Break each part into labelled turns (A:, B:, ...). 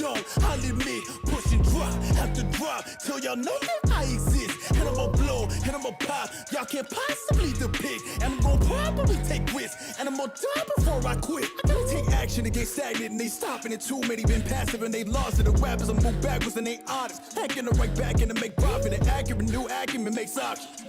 A: jump, I admit, push and drop, have to drop, till y'all know that I exist. And I'ma blow, and I'ma pop, y'all can't possibly depict. And I'm gon' probably take risks, and I'm gonna die before I quit. I gotta take action to get stagnant, and they stopping it. Too many been passive, and they lost it. The rappers I move backwards, and they honest. Hacking the right back, and to make profit. And accurate, new acumen makes options.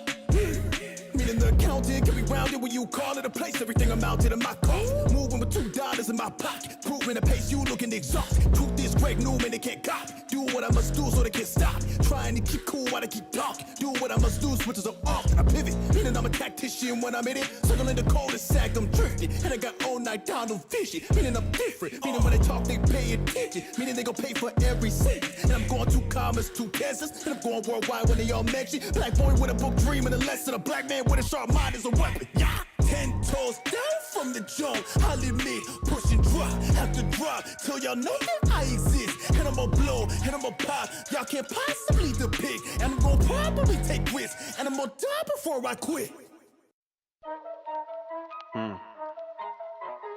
A: Meaning the accountant can be rounded when you call it a place. Everything amounted to my cost. Moving with $2 in my pocket. Proving the pace you looking exhausted. Truth is Greg Newman, they can't copy. Do what I must do so they can't stop. Trying to keep cool while they keep talking. Do what I must do, switches up often. I pivot, meaning I'm a tactician when I'm in it. Circling the cul-de-sac, I'm drifting. And I got all night down to fishing. Meaning I'm different. Meaning when they talk, they pay attention. Meaning they gon' pay for every cent. And I'm going 2 commas, 2 Kansas. And I'm going worldwide when they all mention. Black boy with a book dream and a lesson. A black man with a sharp mind is a weapon. Yeah. 10 toes down from the jump, I'll admit, push and drop, have to drop, till y'all know that I exist. And I'ma blow, and I'ma pop, y'all can't possibly depict. And I'm gon' probably take risks, and I'm gonna die before I quit.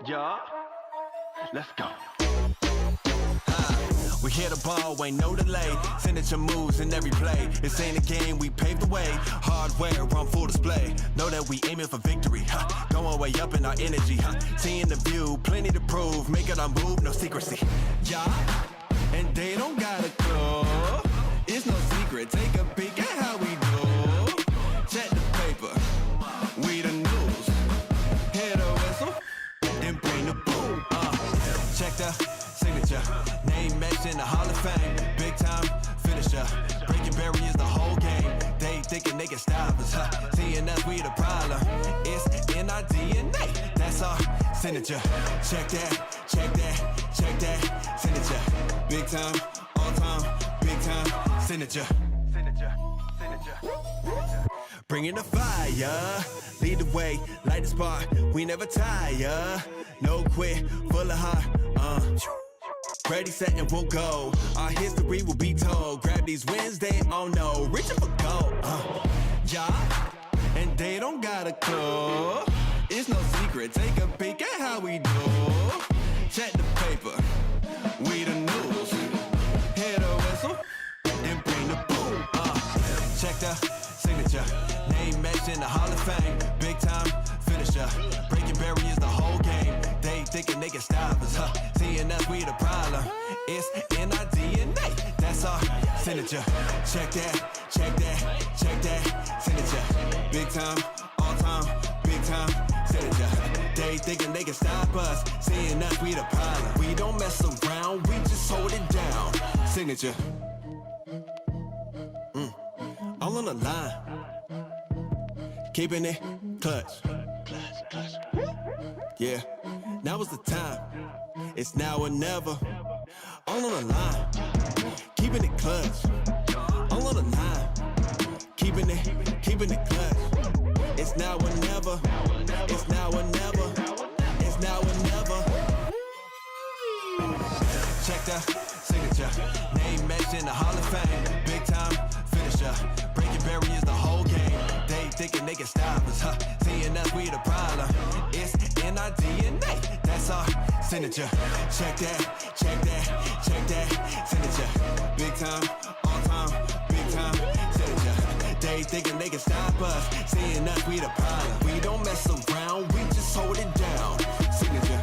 B: Yeah, let's go. We hit the ball, ain't no delay. Signature moves in every play. This ain't a game, we paved the way. Hardware on full display. Know that we aiming for victory. Going way up in our energy. Seeing the view, plenty to prove. Making our move, no secrecy. Yeah, and they don't got a clue. It's no secret. Take a peek at how we do. Check the paper. We the news. Hear the whistle, then bring the boom. Check the signature. Name matched in the Hall of Fame. Big time finisher. Breaking barriers the whole game. They thinking they can stop us, Seeing us, we the problem. It's in our DNA. That's our signature. Check that, check that, check that. Signature. Big time, all time, big time. Signature. Signature. Signature. Bringing the fire. Lead the way, light the spark. We never tire. No quit, full of heart. Ready, set, and we'll go. Our history will be told. Grab these wins, they all know. Reaching for gold. Yeah, and they don't got a clue. It's no secret. Take a peek at how we do. Check the paper. We the news. Hear the whistle, then bring the boom. Check the signature. Name matched in the Hall of Fame. Big time finisher. Breaking barriers the whole game. They thinking they can stop us, Seeing us, we the problem. It's in our DNA. That's our signature. Check that, check that, check that. Signature. Big time, all time, big time. Signature. They thinking they can stop us. Seeing us, we the problem. We don't mess around, we just hold it down. Signature. All on the line. Keeping it clutch. Yeah, now is the time. It's now or never. All on the line. Keeping it clutch. All on the line. Keeping it clutch. It's now or never. It's now or never. It's now or never. Check the signature. Name matched in the Hall of Fame. Big time finisher. Breaking barriers the whole game. They thinking they can stop us, Seeing us, we the problem. It's in our DNA. That's our signature. Check that, check that, check that. Signature. Big time, all time, big time. Signature. They thinking they can stop us. Seeing us, we the problem. We don't mess around, we just hold it down. Signature.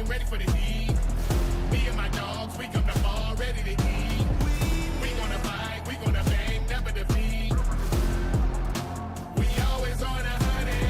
C: Ready for the heat. Me and my dogs, we come to ball, ready to eat. We gonna fight, we gonna bang, never defeat. We always on 100.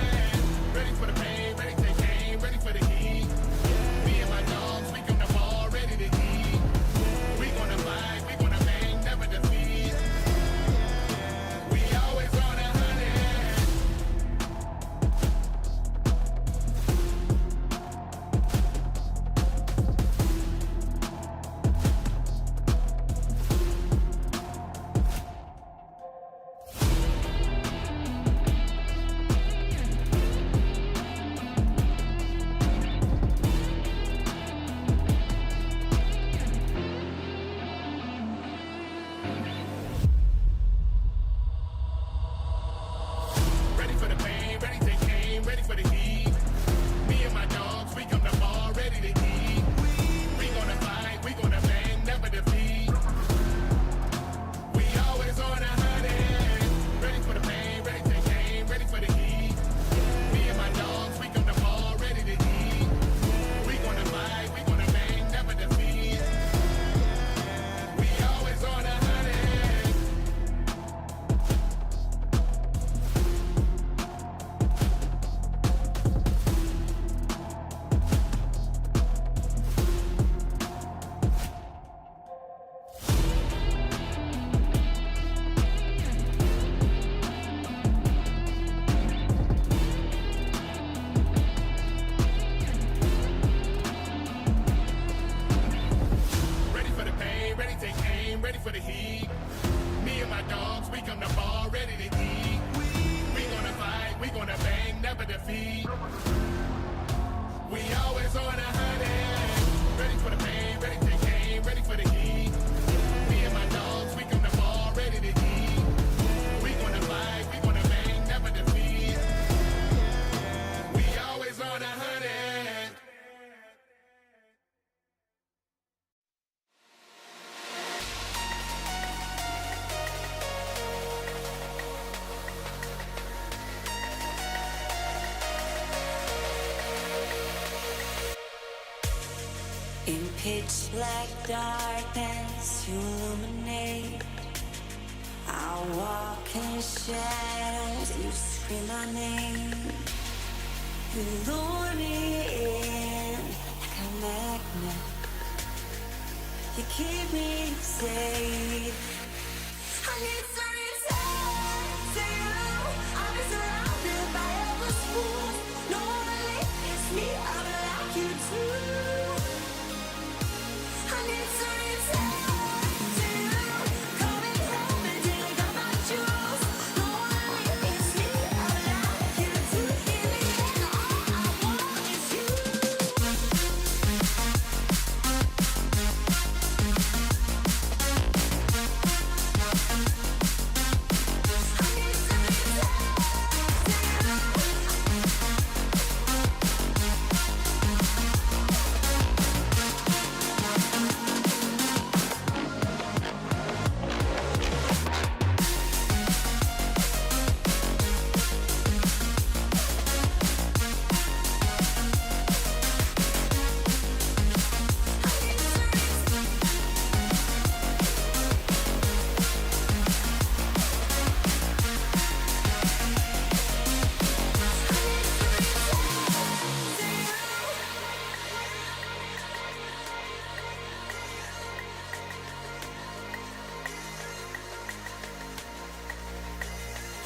C: on a hundred. Ready for the pain, ready to take aim, ready for the heat. Me and my dogs, we come to ball, ready to eat. We gonna fight, we gonna bang, never defeat. We always on a hundred.
D: In pitch black darkness, you illuminate. I walk in the shadows, you scream my name. You lure me in like a magnet. You keep me safe. I need to return to you. I'll be surrounded by endless fools. No one leaves me out like you do. I need to return to you. Coming home and dig up my jewels. No one leaves me out like you do. In the end, all I want is you.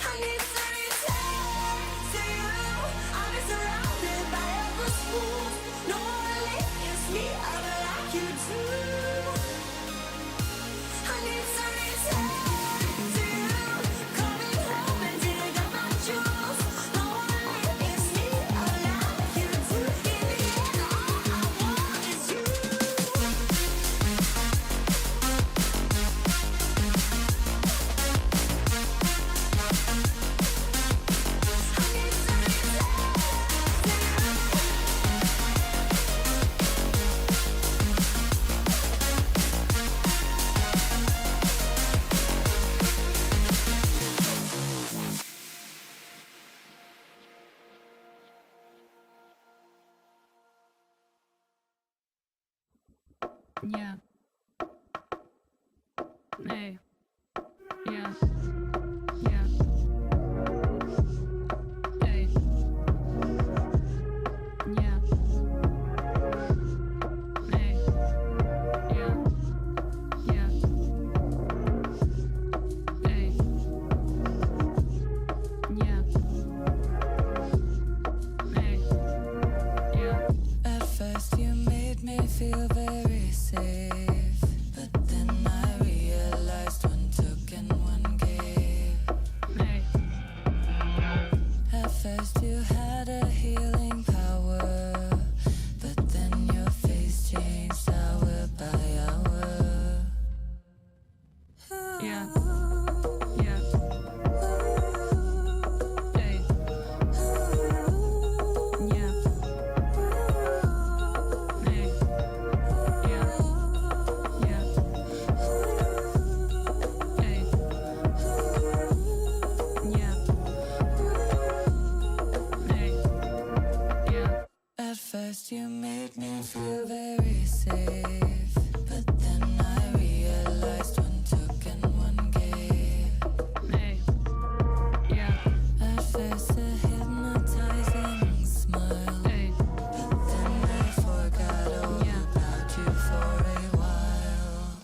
D: I need to return to you. I'll be surrounded by endless fools. No one leaves me out like you do. I need to return to you. Coming home and dig up my jewels. No one leaves me out like you do. In the end, all I want is you.
E: Yeah. Hey. Yeah. Yeah. Hey. Yeah. Hey. Yeah. Yeah. Hey. Yeah. Hey. Yeah.
D: At first you made me feel very safe, but then I realized one took and one gave.
E: Hey.
D: At first you had a healing power, but then your face changed hour by hour.
E: Yeah. Yeah. Hey. Yeah. Hey. Yeah. Yeah. Hey. Yeah. Hey. Yeah.
D: At first you made me feel very safe, but then I realized one took and one gave.
E: Hey. Yeah.
D: At first a hypnotizing smile,
E: Hey.
D: but then I forgot all
E: Yeah.
D: about you for a while.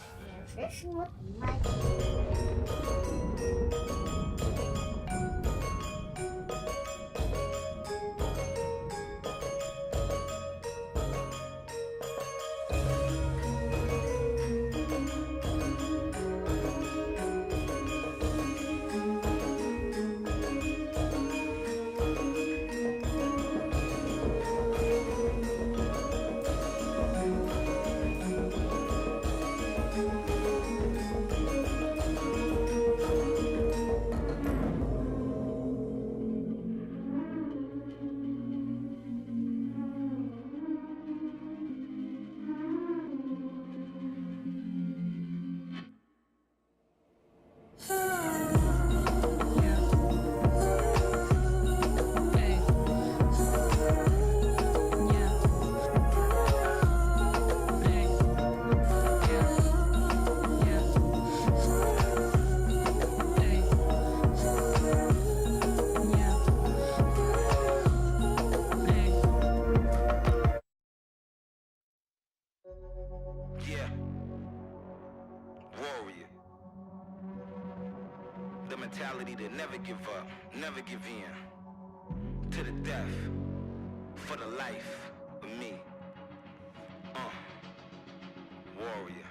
F: mentality to never give up, never give in. To the death, for the life of me. Warrior.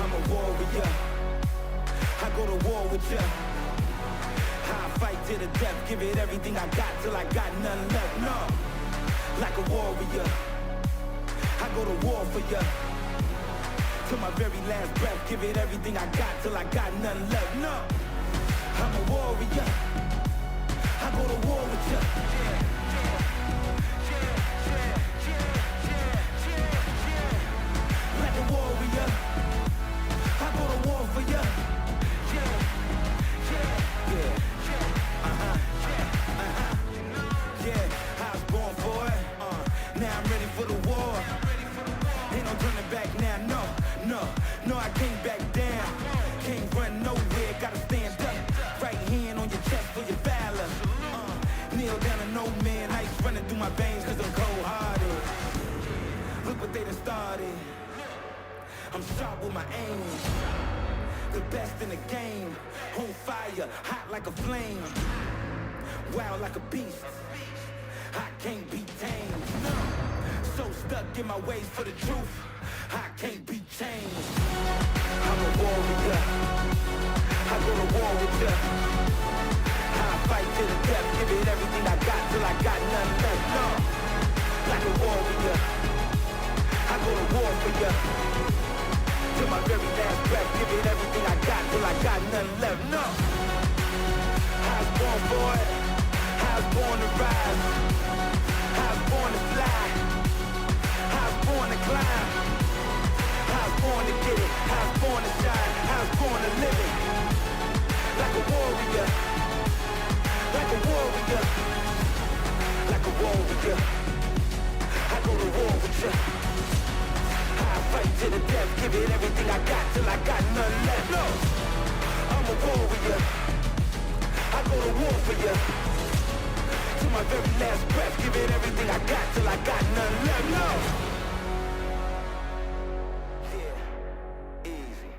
A: I'm a warrior. I go to war with ya. I fight to the death, give it everything I got till I got nothing left. No, like a warrior. I go to war for ya. Till my very last breath, give it everything I got till I got nothing left. No, I'm a warrior. I go to war with ya. Like a warrior, I go to war for ya. Yeah, I was born for it. Now I'm ready for the war. Ain't no turning back now, no, I can't back down. Can't run nowhere, gotta stand up. Right hand on your chest for your valor. Kneel down to no man, ice running through my veins cause I'm cold-hearted. Look what they done started. I'm sharp with my aim. The best in the game. On fire, hot like a flame. Wild like a beast. I can't be tamed. No. So stuck in my ways for the truth. I can't be changed. I'm a warrior. I go to war with ya. I fight to the death, give it everything I got till I got nothing left. No, like a warrior. I go to war for ya. Till my very last breath, give it everything I got till I got nothing left. No, I was born for it. I was born to rise. I was born to fly. I was born to climb. I was born to get it. I was born to shine. I was born to live it. Like a warrior. Like a warrior. Like a warrior. I go to war with ya. I fight to the death, give it everything I got till I got nothing left. No, I'm a warrior. I go to war for ya. Till my very last breath, give it everything I got till I got nothing left. No. Yeah, easy.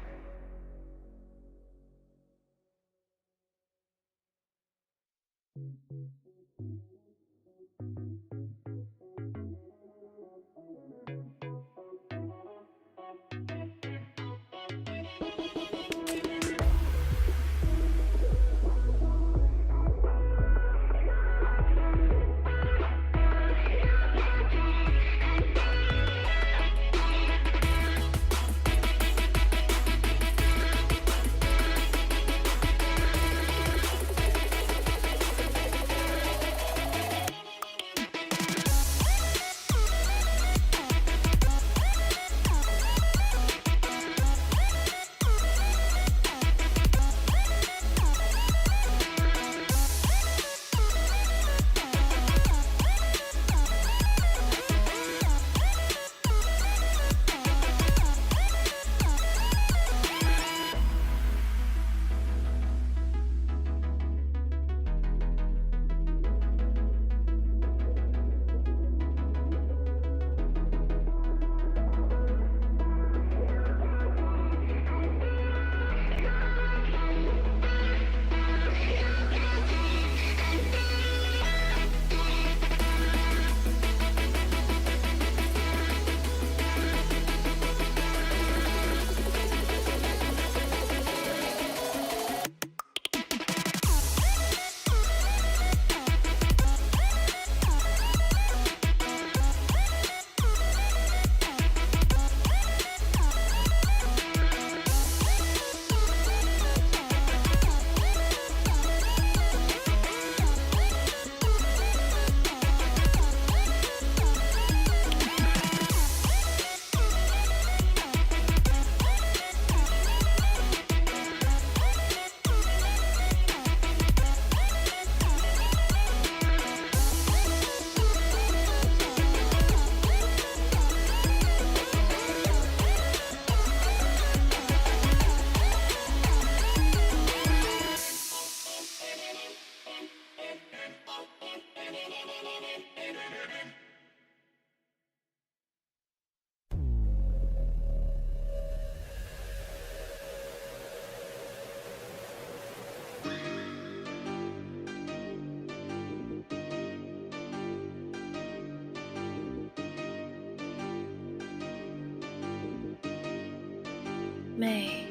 D: May.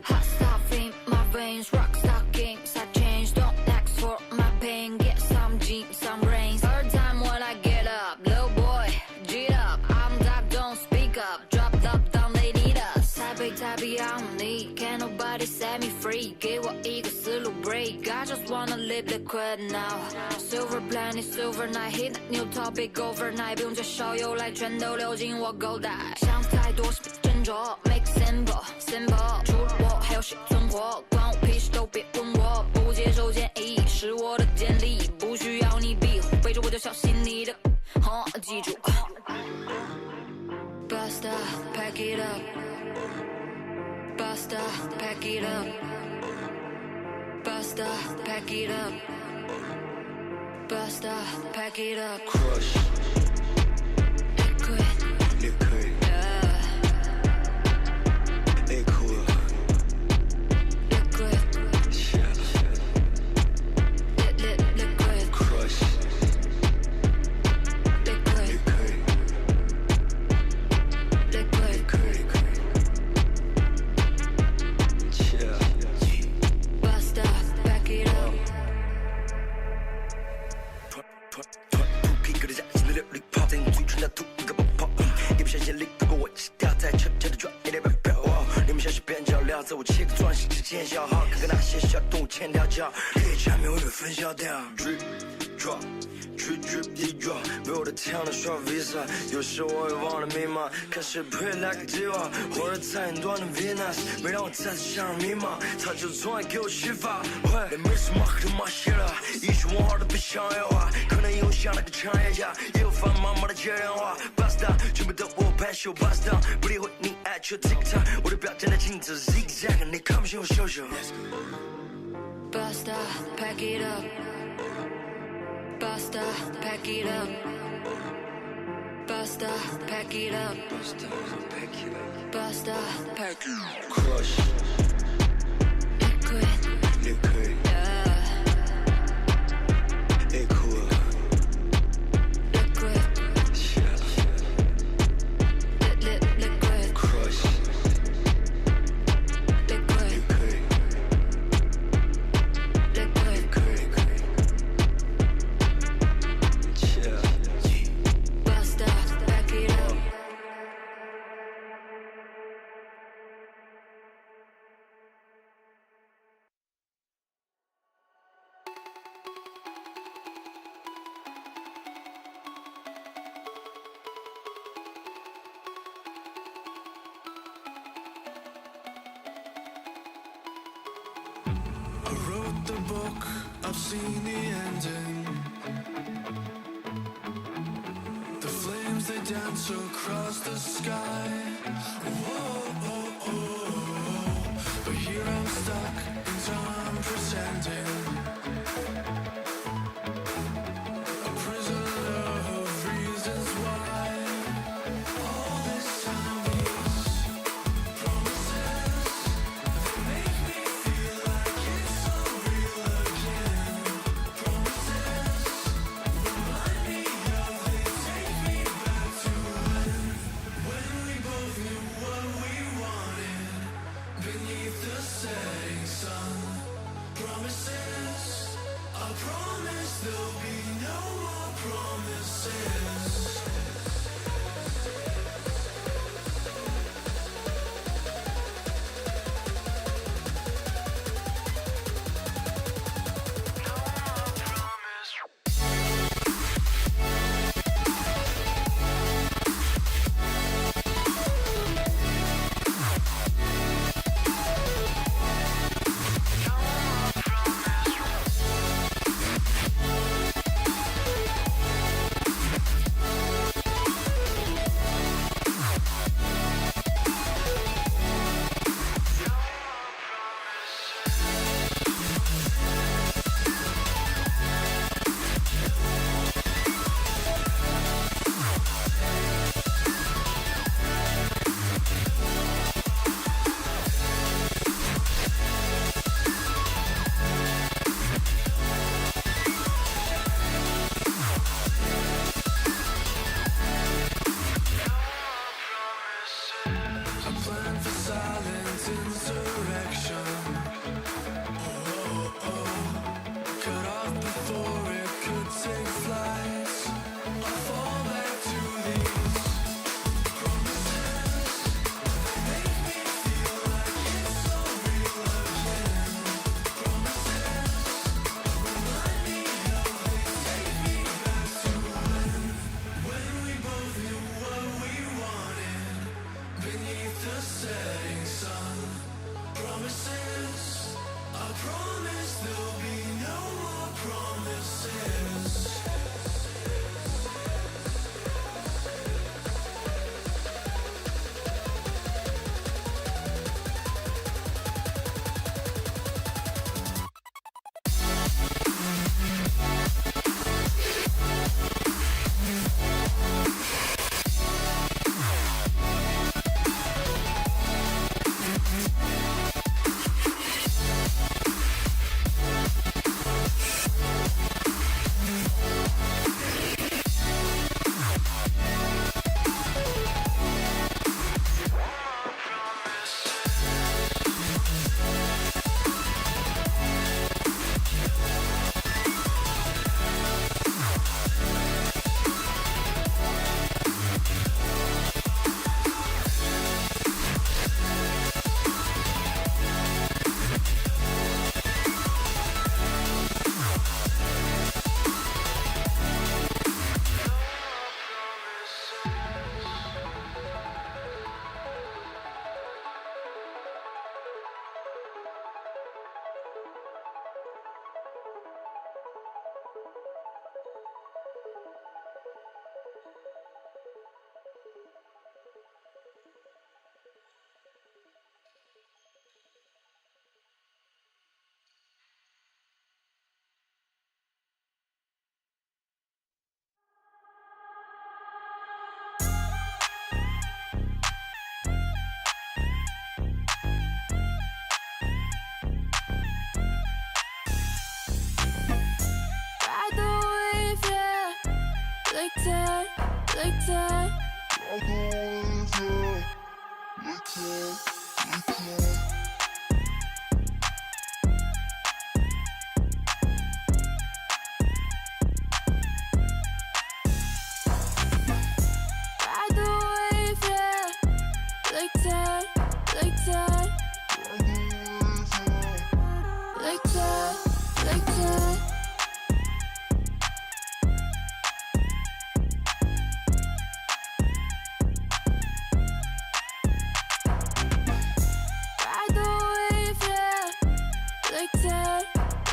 D: Hot stuff in my veins, rock stockings, I change, don't ask for my pain, get some jeans, some brains. Third time when I get up, little boy, G up, I'm dark, don't speak up, drop up, down, they need us. Type beyond me, can't nobody set me free, 给我一个思路 break, I just wanna live liquid now. Silver planet, silver night, hit that new topic overnight, 不用介绍由来，全都流进我口袋。想太多是斟酌 ，make simple simple， 除了我还有谁存活？关我屁事都别问我，不接受建议是我的简历，不需要你庇护，背着我就小心你的，记住。Basta, pack it up. Basta, pack it up. Basta, pack it up. Basta, pack it up.
G: Crush,
D: Liquid,
G: liquid,
D: yeah.
G: liquid,
D: Liquid,
G: yeah.
D: liquid,
G: Crush,
D: liquid,
G: liquid,
D: liquid.
G: yeah.
D: Basta, pack it up.
G: 突皮革的假期的热力泡在你嘴唇上吐一个泡泡，一不小心力透过我的心跳，在悄悄的转一点飘飘。你们像是边角料，在我切割钻石之间消耗，看看那些小动物牵条脚，猎场面会被分销掉。Drip drop。Drip drip deep drop， 为我的天的刷 Visa， 有时我也忘了密码，开始 pray like a diva， 活着在很多的 Venus， 没让我再次陷入迷茫，他就从来给我启发。喂，没什么可他妈写了，艺术文化都不商业化，可能以后像那个创业家，也有烦妈妈的接电话。Basta， 全部都我拍秀 Basta， 不理会你爱求 TikTok， 我的表现在镜子 zigzag， 你看不清我秀秀。
D: Basta, pack it up. Basta, pack it up. Basta, pack it up.
G: Basta, pack it up.
D: Basta, pack it up.
G: Crush,
D: Liquid,
G: liquid,
D: yeah.
G: liquid,
D: Liquid,
G: yeah.
D: liquid,
G: Crush,
D: liquid,
G: liquid,
D: liquid.
G: yeah.
D: Basta, pack it up.
A: I wrote the book, I've seen the ending. The flames they dance across the sky. Whoa, oh, oh, oh. But here I'm stuck in time pretending. A prisoner of reasons why. All this time these promises, they make me feel like it's all real again. Promises remind me of, they take me back to when we both knew what we wanted beneath the setting sun. Promises, I promise there'll be no more promises.
D: like that. Ride the wave, yeah, like that, like that, like that, like that. Ride the wave, yeah, like that,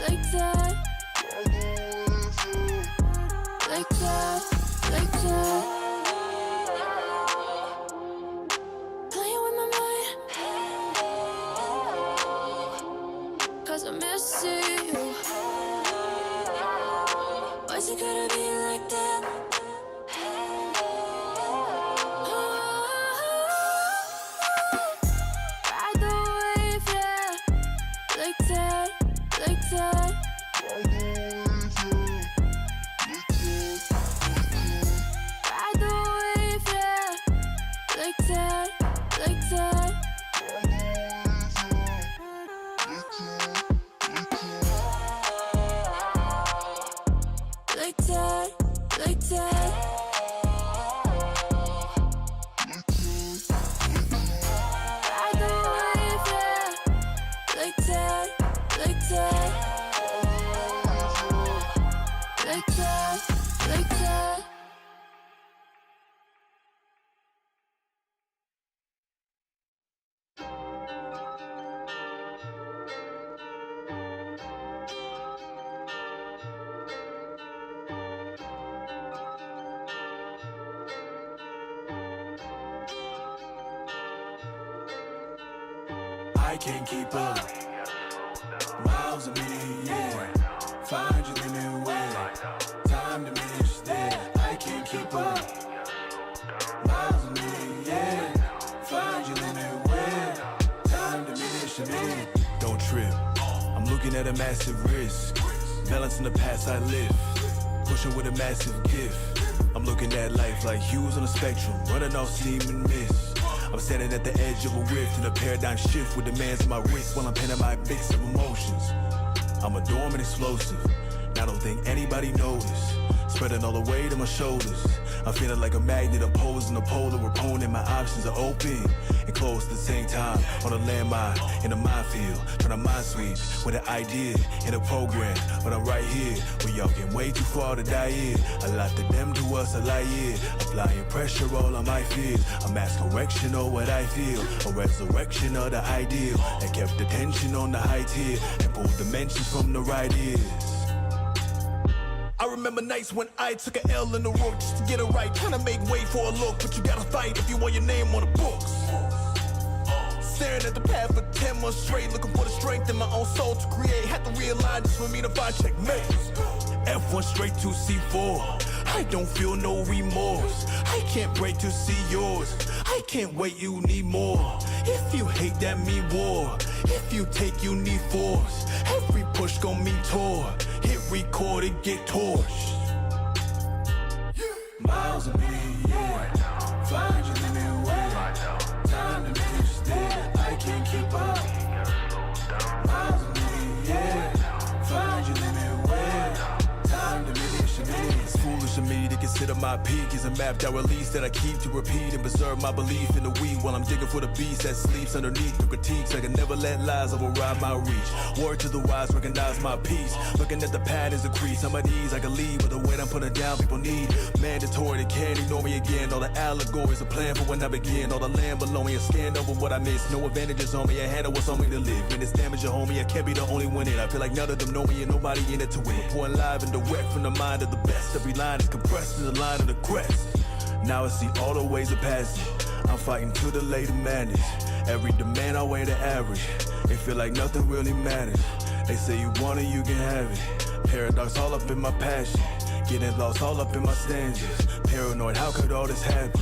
D: like that, like that, like that. Playing with my mind, 'cause I miss you. Why's it gotta be like that? Ride the wave, yeah, like that, like that. Ride the wave, yeah, like that, like that. Like that, like that. Ride the wave, yeah, like that, like that. Like that, like that.
B: I can't keep up. Miles a minute, yeah. Find your limit where time diminished there. I can't keep up. Miles a minute, yeah. Find your limit where time diminished a minute. Don't trip. I'm looking at a massive risk. Balancing the past I live. Pushing with a massive gift. I'm looking at life like hues on a spectrum. Running off steam and mist. I'm standing at the edge of a rift in a paradigm shift with demands on my wrist while I'm penning my mix of emotions. I'm a dormant explosive, and I don't think anybody noticed. Spreading all the weight on my shoulders. I'm feeling like a magnet opposing a polar opponent. My options are open and closed at the same time. On a landmine, in a minefield, trying to mind sweep with an idea in a program. But I'm right here, where y'all get way too far to die here. A lot to them, to us, a lie here. Applying pressure all on my fears. A mass correction of what I feel. A resurrection of the ideal. And kept attention on the high tier. And pulled dimensions from the right ears. I remember nights when I took an L in the road just to get it right. Trying to make way for a look, but you gotta fight if you want your name on the books. Staring at the path for 10 months straight, looking for the strength in my own soul to create. Had to realign just for me to find checkmate. F1 straight to C4. I don't feel no remorse. I can't break to see yours. I can't wait, you need more. If you hate, that mean war. If you take, you need force. Every push gon' mean tore. Hit record and get torched. Miles a minute, yeah. Find your limit where time to finish there. I can't keep up. Miles a minute, yeah. Find your limit where time to finish a minute. It's foolish of me to consider my peak is a mapped out release that I keep to repeat and preserve my belief in the weed while I'm digging for the beast that sleeps underneath the critiques. I can never let lies override my reach. Word to the wise, recognize my peace. Looking at the patterns increase. On my knees, I can lead, but the weight I'm putting down, people need. Mandatory, they can't ignore me again. All the allegories, a plan for when I begin. All the land below me, a scan over what I miss. No advantages on me, I handle what's on me to live. When it's damage, a homie, I can't be the only one in. I feel like none of them know me and nobody in it to win. Pouring live and direct from the mind of the best. Every line is compressed to the line of the crest. Now I see all the ways of passing. I'm fighting to the late madness. Every demand I weigh the average. It feel like nothing really matters. They say you want it, you can have it. Paradox all up in my passion. Getting lost all up in my stanzas. Paranoid, how could all this happen?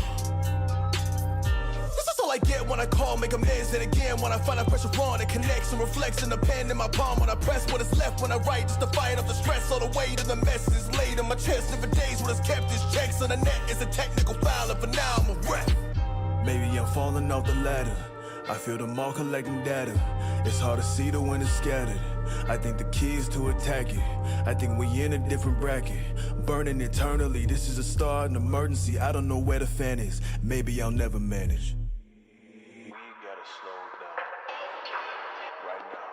B: This is all I get when
A: when I call, make amends. And again, when I find out pressure on, it connects and reflects in the pen in my palm. When I press what is left, when I write, just to fight off the stress. All the weight of the mess is laid on my chest. Different days what has kept his checks on the net. It's a technical foul, and for now I'm a rep.
B: Maybe I'm falling off the ladder. I feel them all collecting data. It's hard to see the wind is scattered. I think the key is to attack it. I think we in a different bracket, burning eternally. This is a start, an emergency. I don't know where the fan is. Maybe I'll never manage. We gotta slow down. Right now.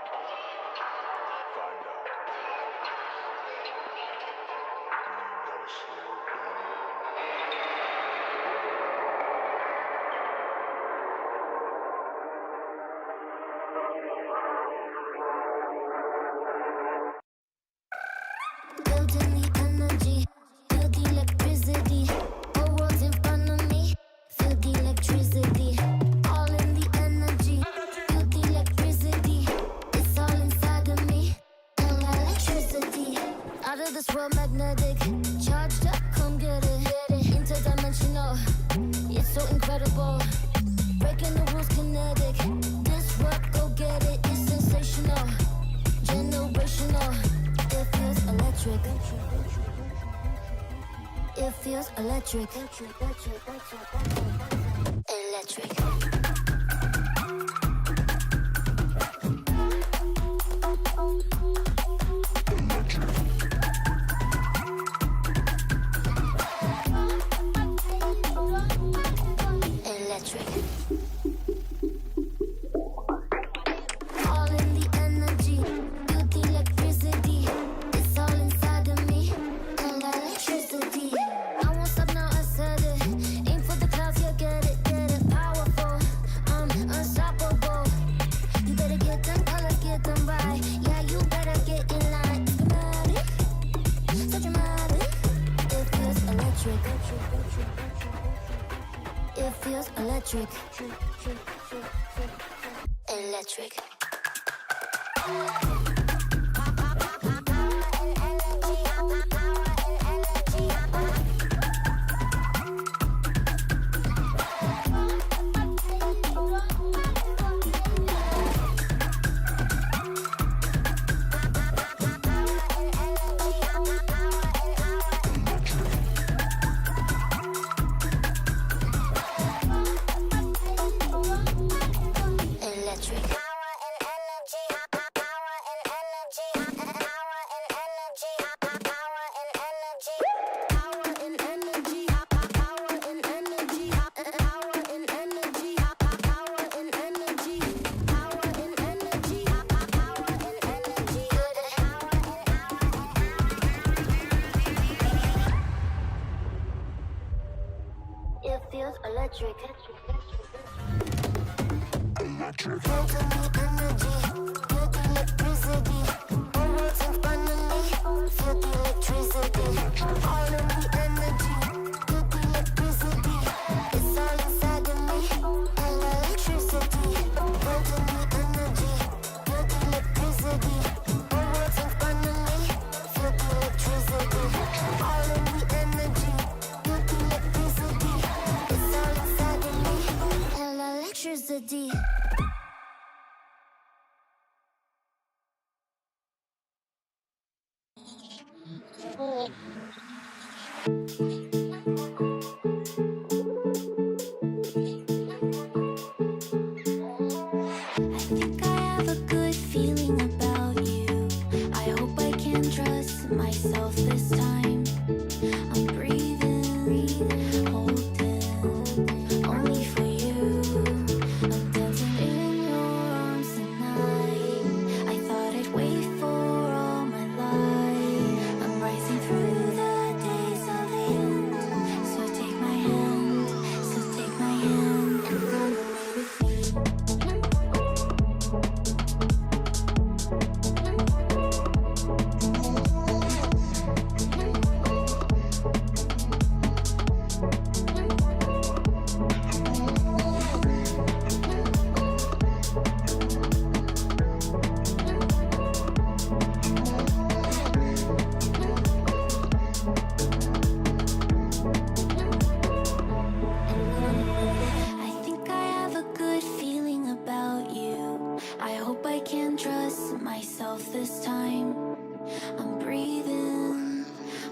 B: Find out. We gotta slow
H: Building the energy, feel the electricity. All worlds in front of me, feel the electricity. All in the energy, feel the electricity. It's all inside of me, and electricity. Out of this world, magnetic, charged up, come get it. Interdimensional, it's so incredible. Breaking the rules, kinetic. This work, go get it. It's sensational, generational. It feels electric. It feels electric. Electric. Electric. All in the energy, feel the electricity. It's all inside of me, and electricity. I won't stop now, I said it. Aim for the clouds, yeah, get it. Powerful, I'm unstoppable. You better get them colors, get them right. Yeah, you better get in line. It's dramatic, so dramatic. It feels electric. It feels electric. Electric. Electric. It feels electric. Feel the energy, feel the electricity. All worlds in front of me, feel the electricity. All in the energy, feel the electricity. It's all inside of me, and electricity. Feel the energy, feel the electricity. All worlds in front of me, feel the electricity. All in the energy, feel the electricity. It's all inside of me, and electricity. I think I have a good feeling about you. I hope I can trust myself this time. I'm breathing, holding, only for you. I'm dancing
D: to myself this time. I'm breathing,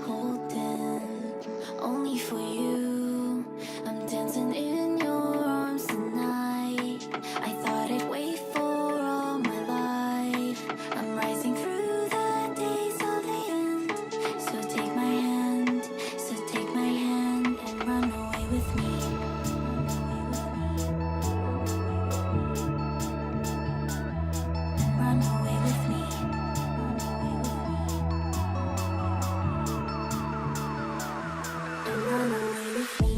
D: holding, only for you. I'm dancing in your arms tonight. I thought I'd wait for all my life. I'm rising through the days of the end. So take my hand, and run away with me. And run away with me. And run away with me.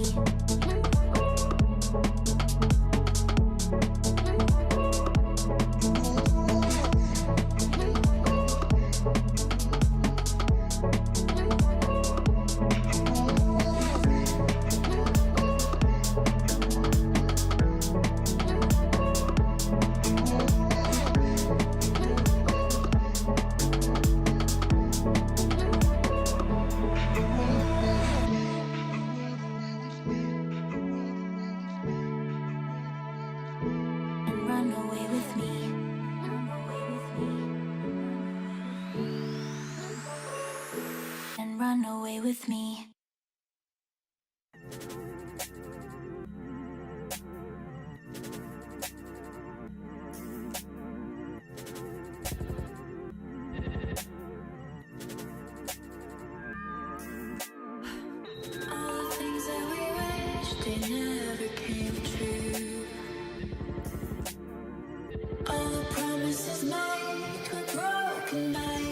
D: And run away with me. And run away with me. All the things that we wished they never came true. All the promises made were broken by you.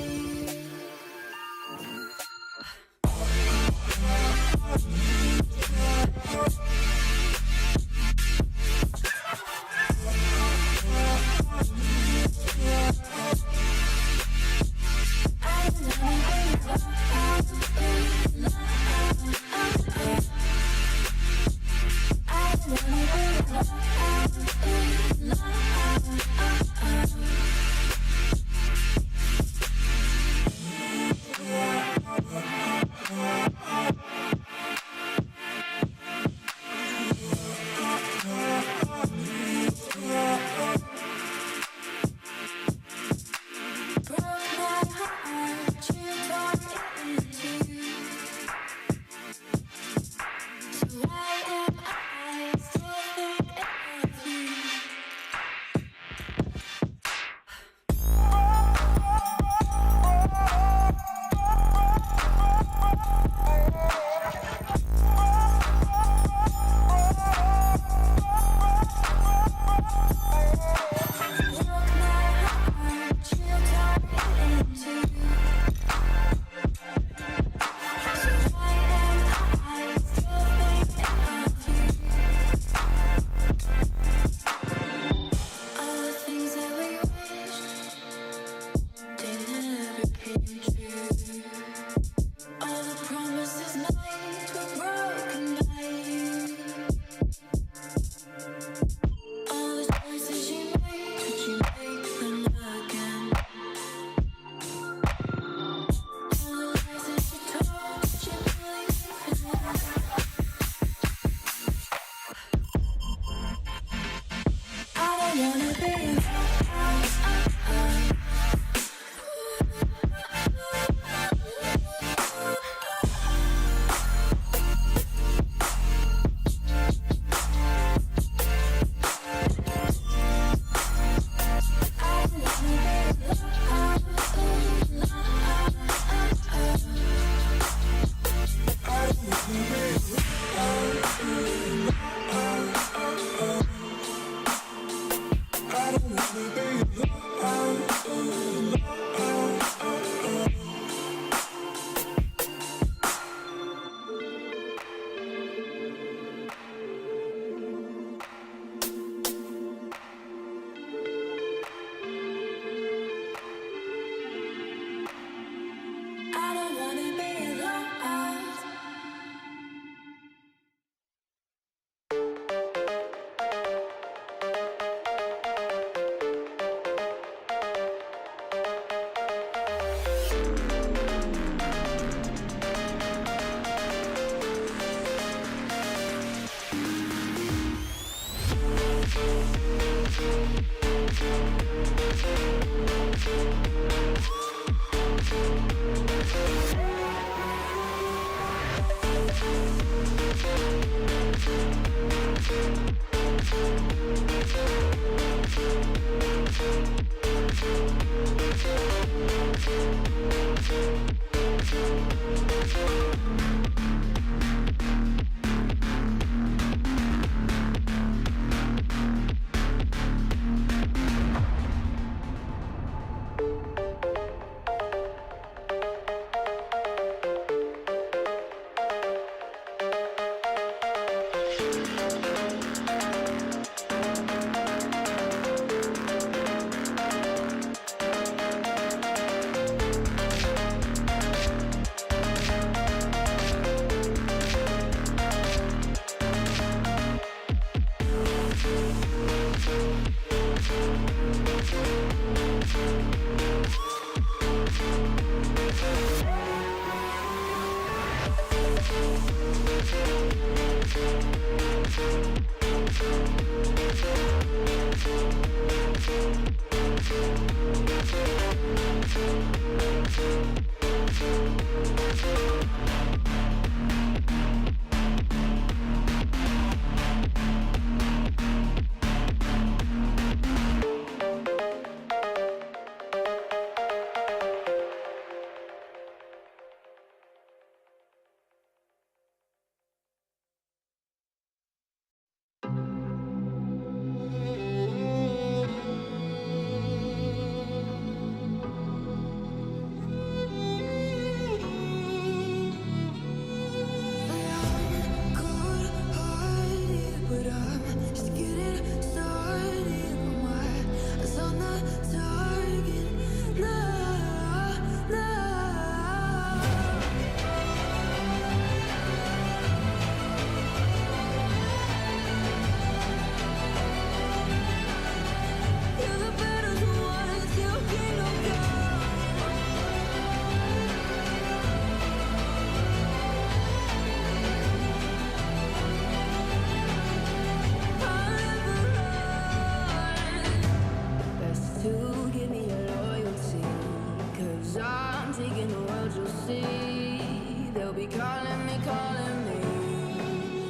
I: taking the world, you'll see. They'll be calling me, calling me.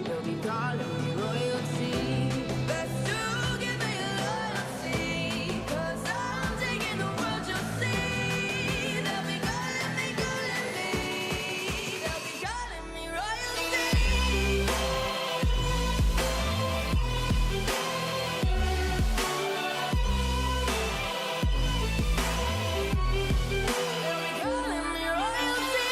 I: They'll be calling me royalty. Best to give me loyalty, 'cause I'm taking the world, you'll see. They'll be calling me, calling me. They'll be calling me royalty. They'll be calling me royalty.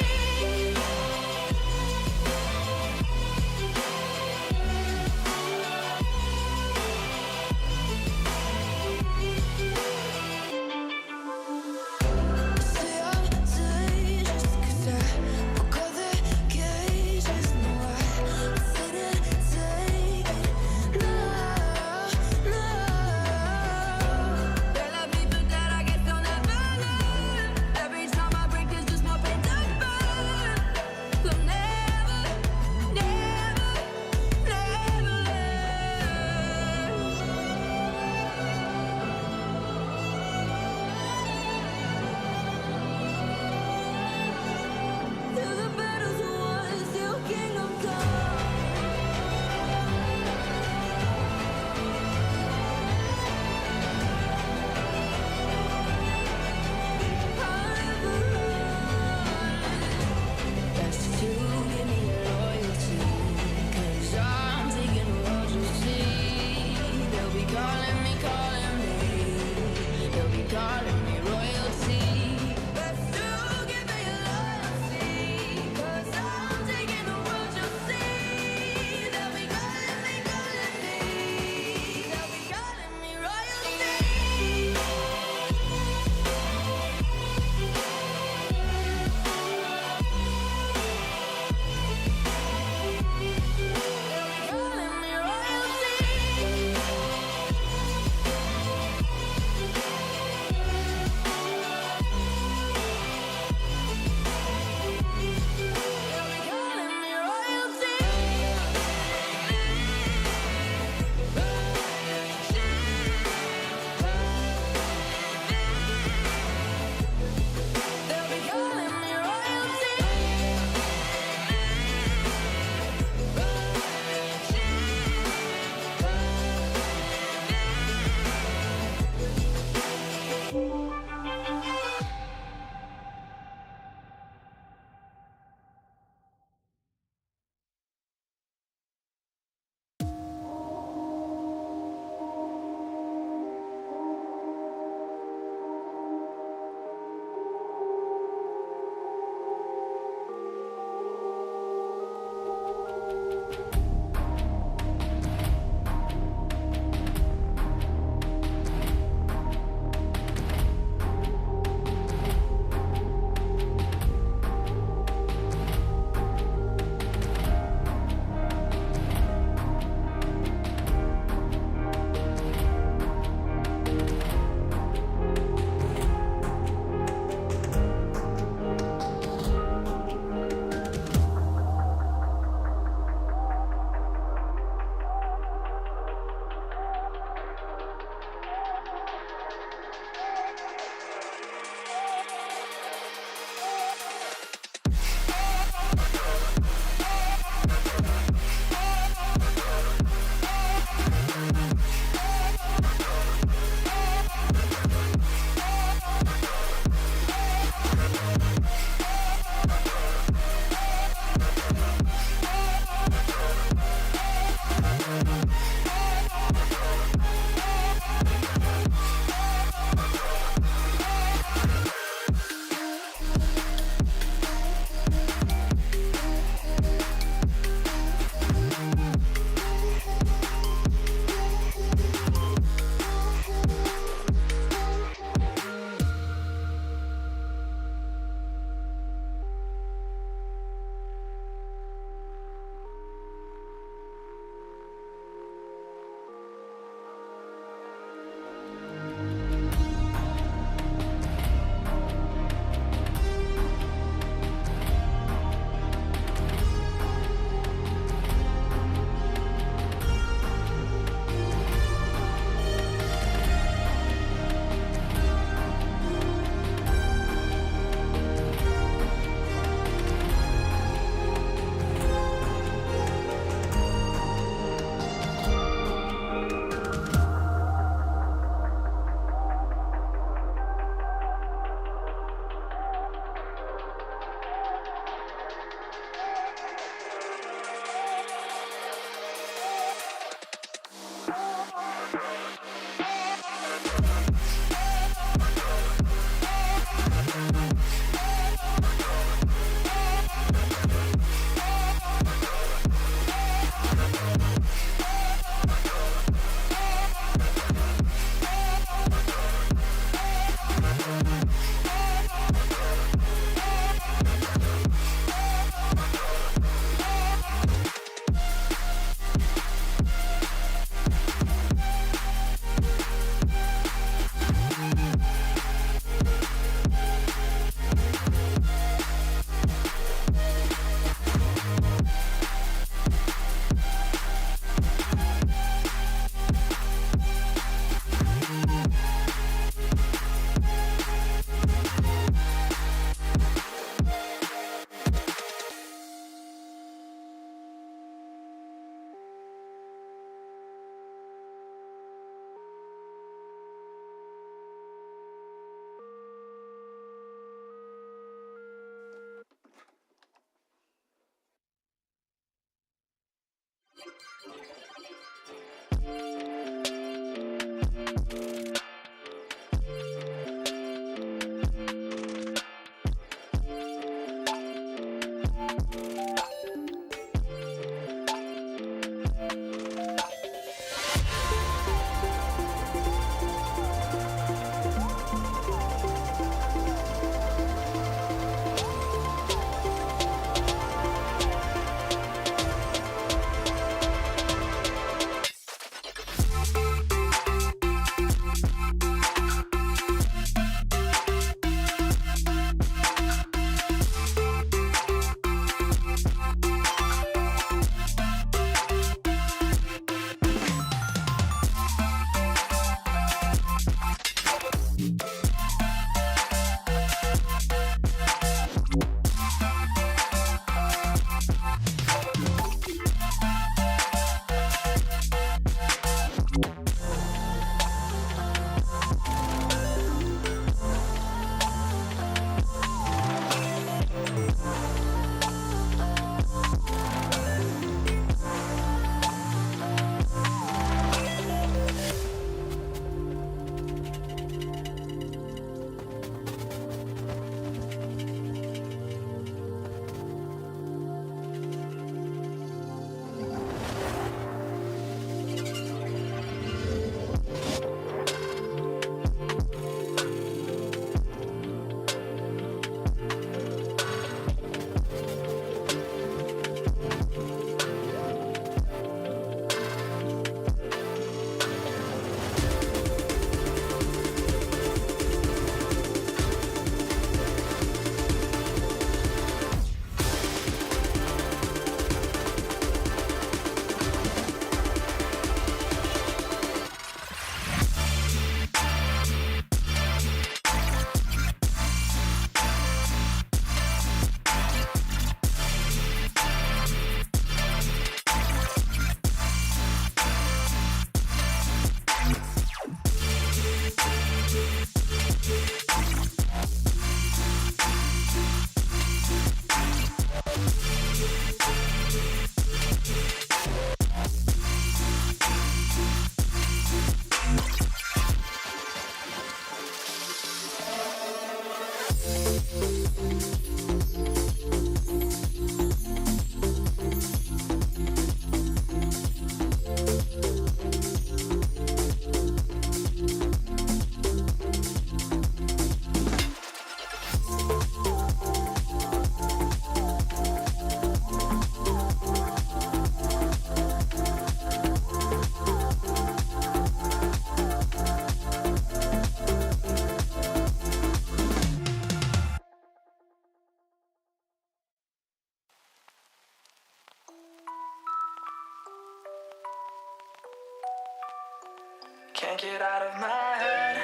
J: Can't get out of my head.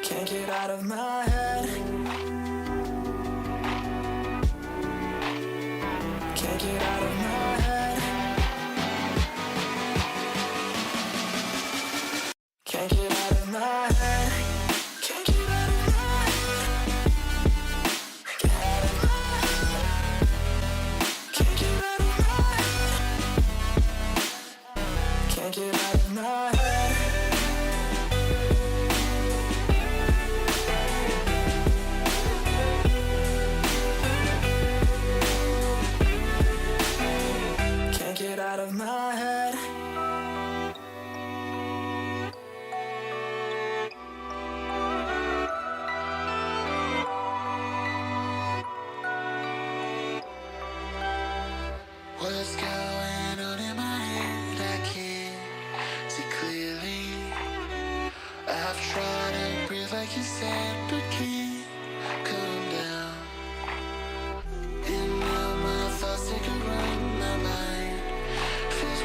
J: Can't get out of my head. Can't get out of my head. Can't get out of my head. Can't get out of my head. Get out of my head. Can't get out of my head. Can't get out of my head. Can't get out of my head.
K: What's going on in my head? I can't see clearly. I've tried to breathe like you said, but can't calm down. And now my thoughts take a run. My mind feels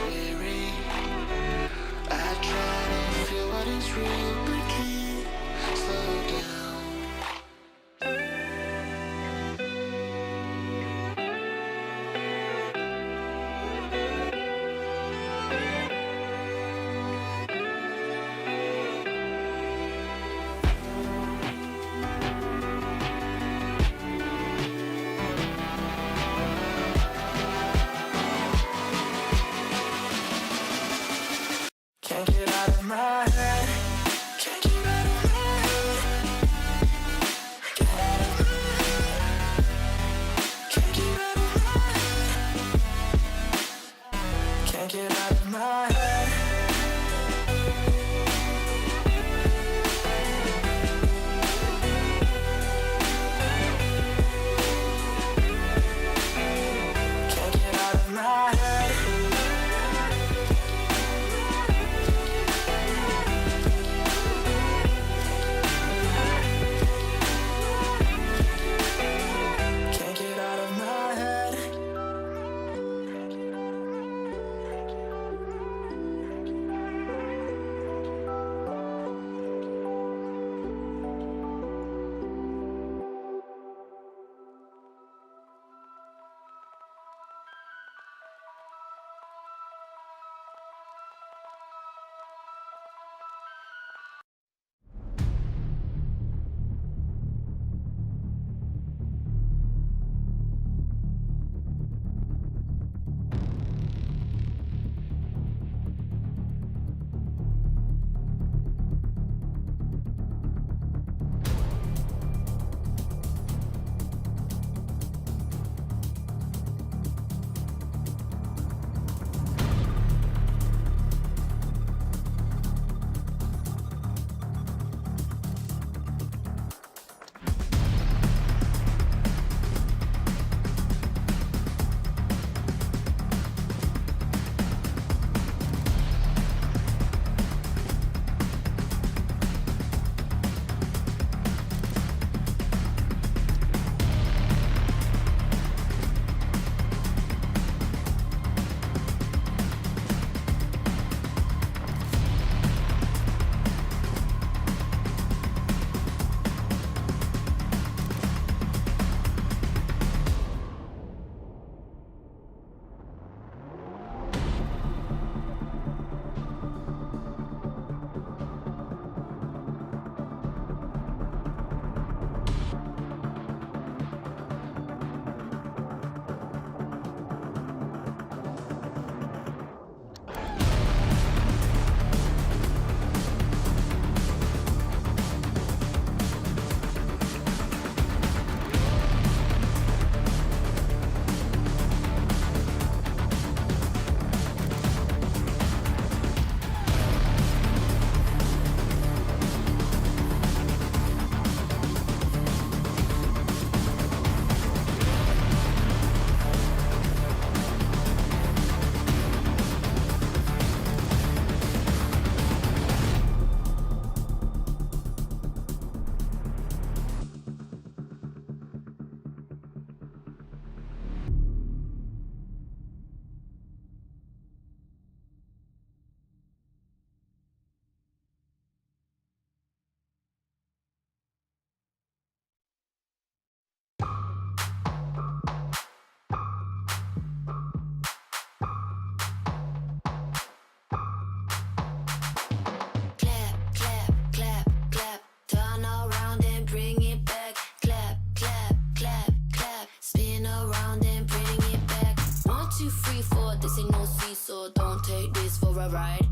I: too free for this ain't no seesaw. Don't take this for a ride.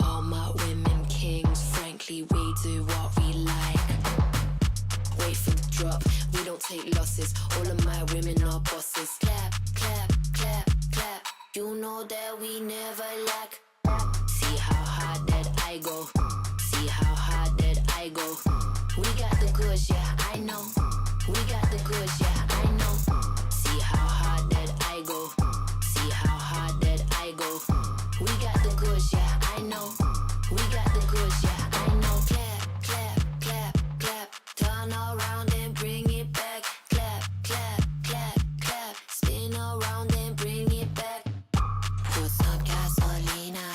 I: All my women kings, frankly, we do what we like. Wait for the drop, we don't take losses. All of my women are bosses. Clap, clap, clap, clap. You know that we never lack. See how hard that I go. See how hard that I go. We got the goods, yeah, I know. We got the goods, yeah, I know. See how hard that I go. See how hard that I go. We got the goods, yeah, I know. We got the goods, yeah, I know. Clap, clap, clap, clap. Turn around and bring it back. Clap, clap, clap, clap. Spin around and bring it back. Put some gasolina.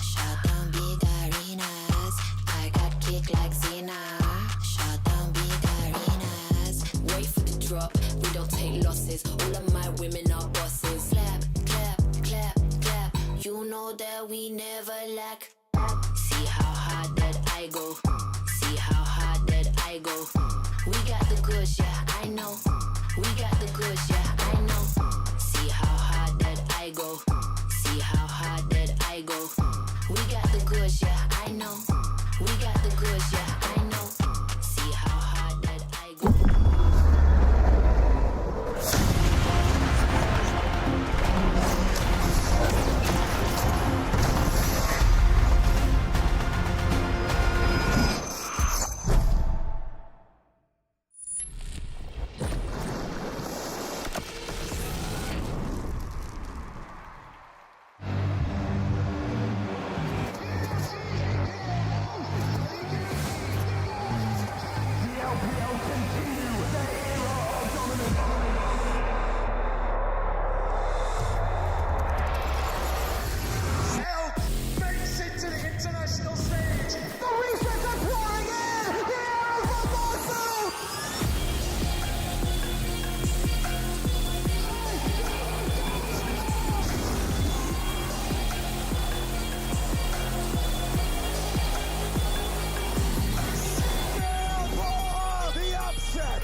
I: Shut down big arenas. I got kick like Zena. Shut down big arenas. Wait for the drop. We don't take losses. All of my women are bosses. Clap, clap, clap, clap. You know that we never lack. See how hard that I go. See how hard that I go. We got the goods, yeah, I know. We got the goods, yeah, I know. See how hard that I go. See how hard that I go. We got the goods, yeah, I know. We got the goods, yeah, I know. See how hard that I go.
C: Makes it to the international stage. The resets are pouring in. The arrows are more through. The upset.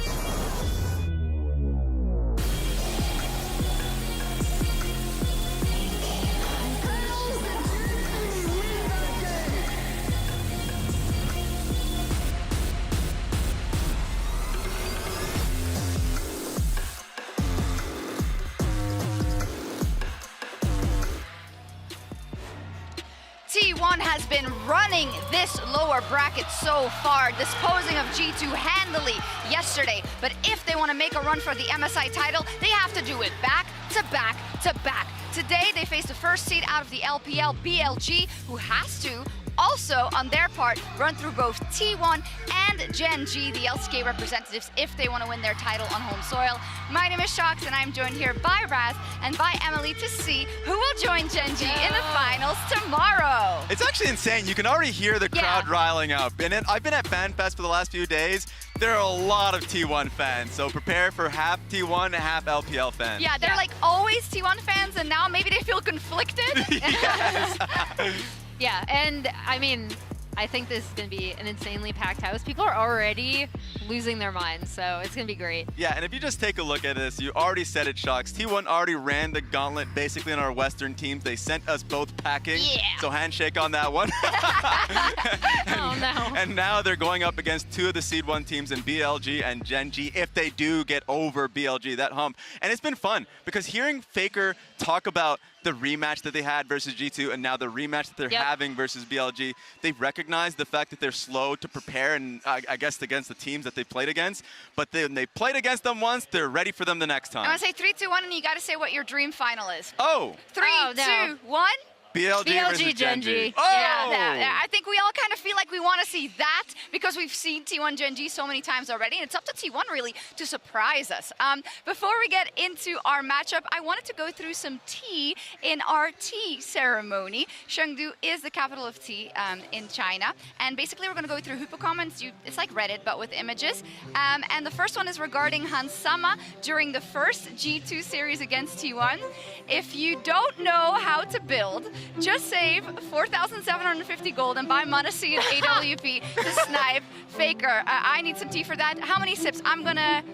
L: T1 has been running this lower bracket so far, disposing of G2 handily yesterday. But if they want to make a run for the MSI title, they have to do it back to back to back. Today, they face the first seed out of the LPL, BLG, who has to also, on their part, run through both T1 and CHENGDU, the LCK representatives, if they want to win their title on home soil. My name is Shox, and I'm joined here by Raz and by Emily to see who will join CHENGDU in the finals tomorrow.
M: It's actually insane. You can already hear the crowd riling up. And I've been at FanFest for the last few days. There are a lot of T1 fans, so prepare for half T1, half LPL fans.
L: Yeah, they're like always T1 fans, and now maybe they feel conflicted.
M: Yes.
N: Yeah, and I mean, I think this is going to be an insanely packed house. People are already losing their minds, so it's going to be great.
M: Yeah, and if you just take a look at this, you already said it, Shox. T1 already ran the gauntlet basically in our Western teams. They sent us both packing, so handshake on that one.
N: Oh, no.
M: And now they're going up against two of the Seed 1 teams in BLG and CHENGDU if they do get over BLG, that hump. And it's been fun because hearing FLICKR talk about the rematch that they had versus G2 and now the rematch that they're having versus BLG, they've recognized the fact that they're slow to prepare and I guess against the teams that they played against, but when they played against them once, they're ready for them the next time.
L: I want to say 3, 2, 1, and you got to say what your dream final is.
M: Oh!
L: 3, 2, 1.
M: BLG versus CHENGDU. Oh!
L: Yeah, I think we all kind of feel like we want to see that because we've seen T1 CHENGDU so many times already, and it's up to T1 really to surprise us. Before we get into our matchup, I wanted to go through some tea in our tea ceremony. Chengdu is the capital of tea in China, and basically we're going to go through Hoopo comments. It's like Reddit, but with images. And the first one is regarding Hansama during the first G2 series against T1. If you don't know how to build, just save 4,750 gold and buy Monacy and AWP to snipe FLICKR. I need some tea for that. How many sips? I'm gonna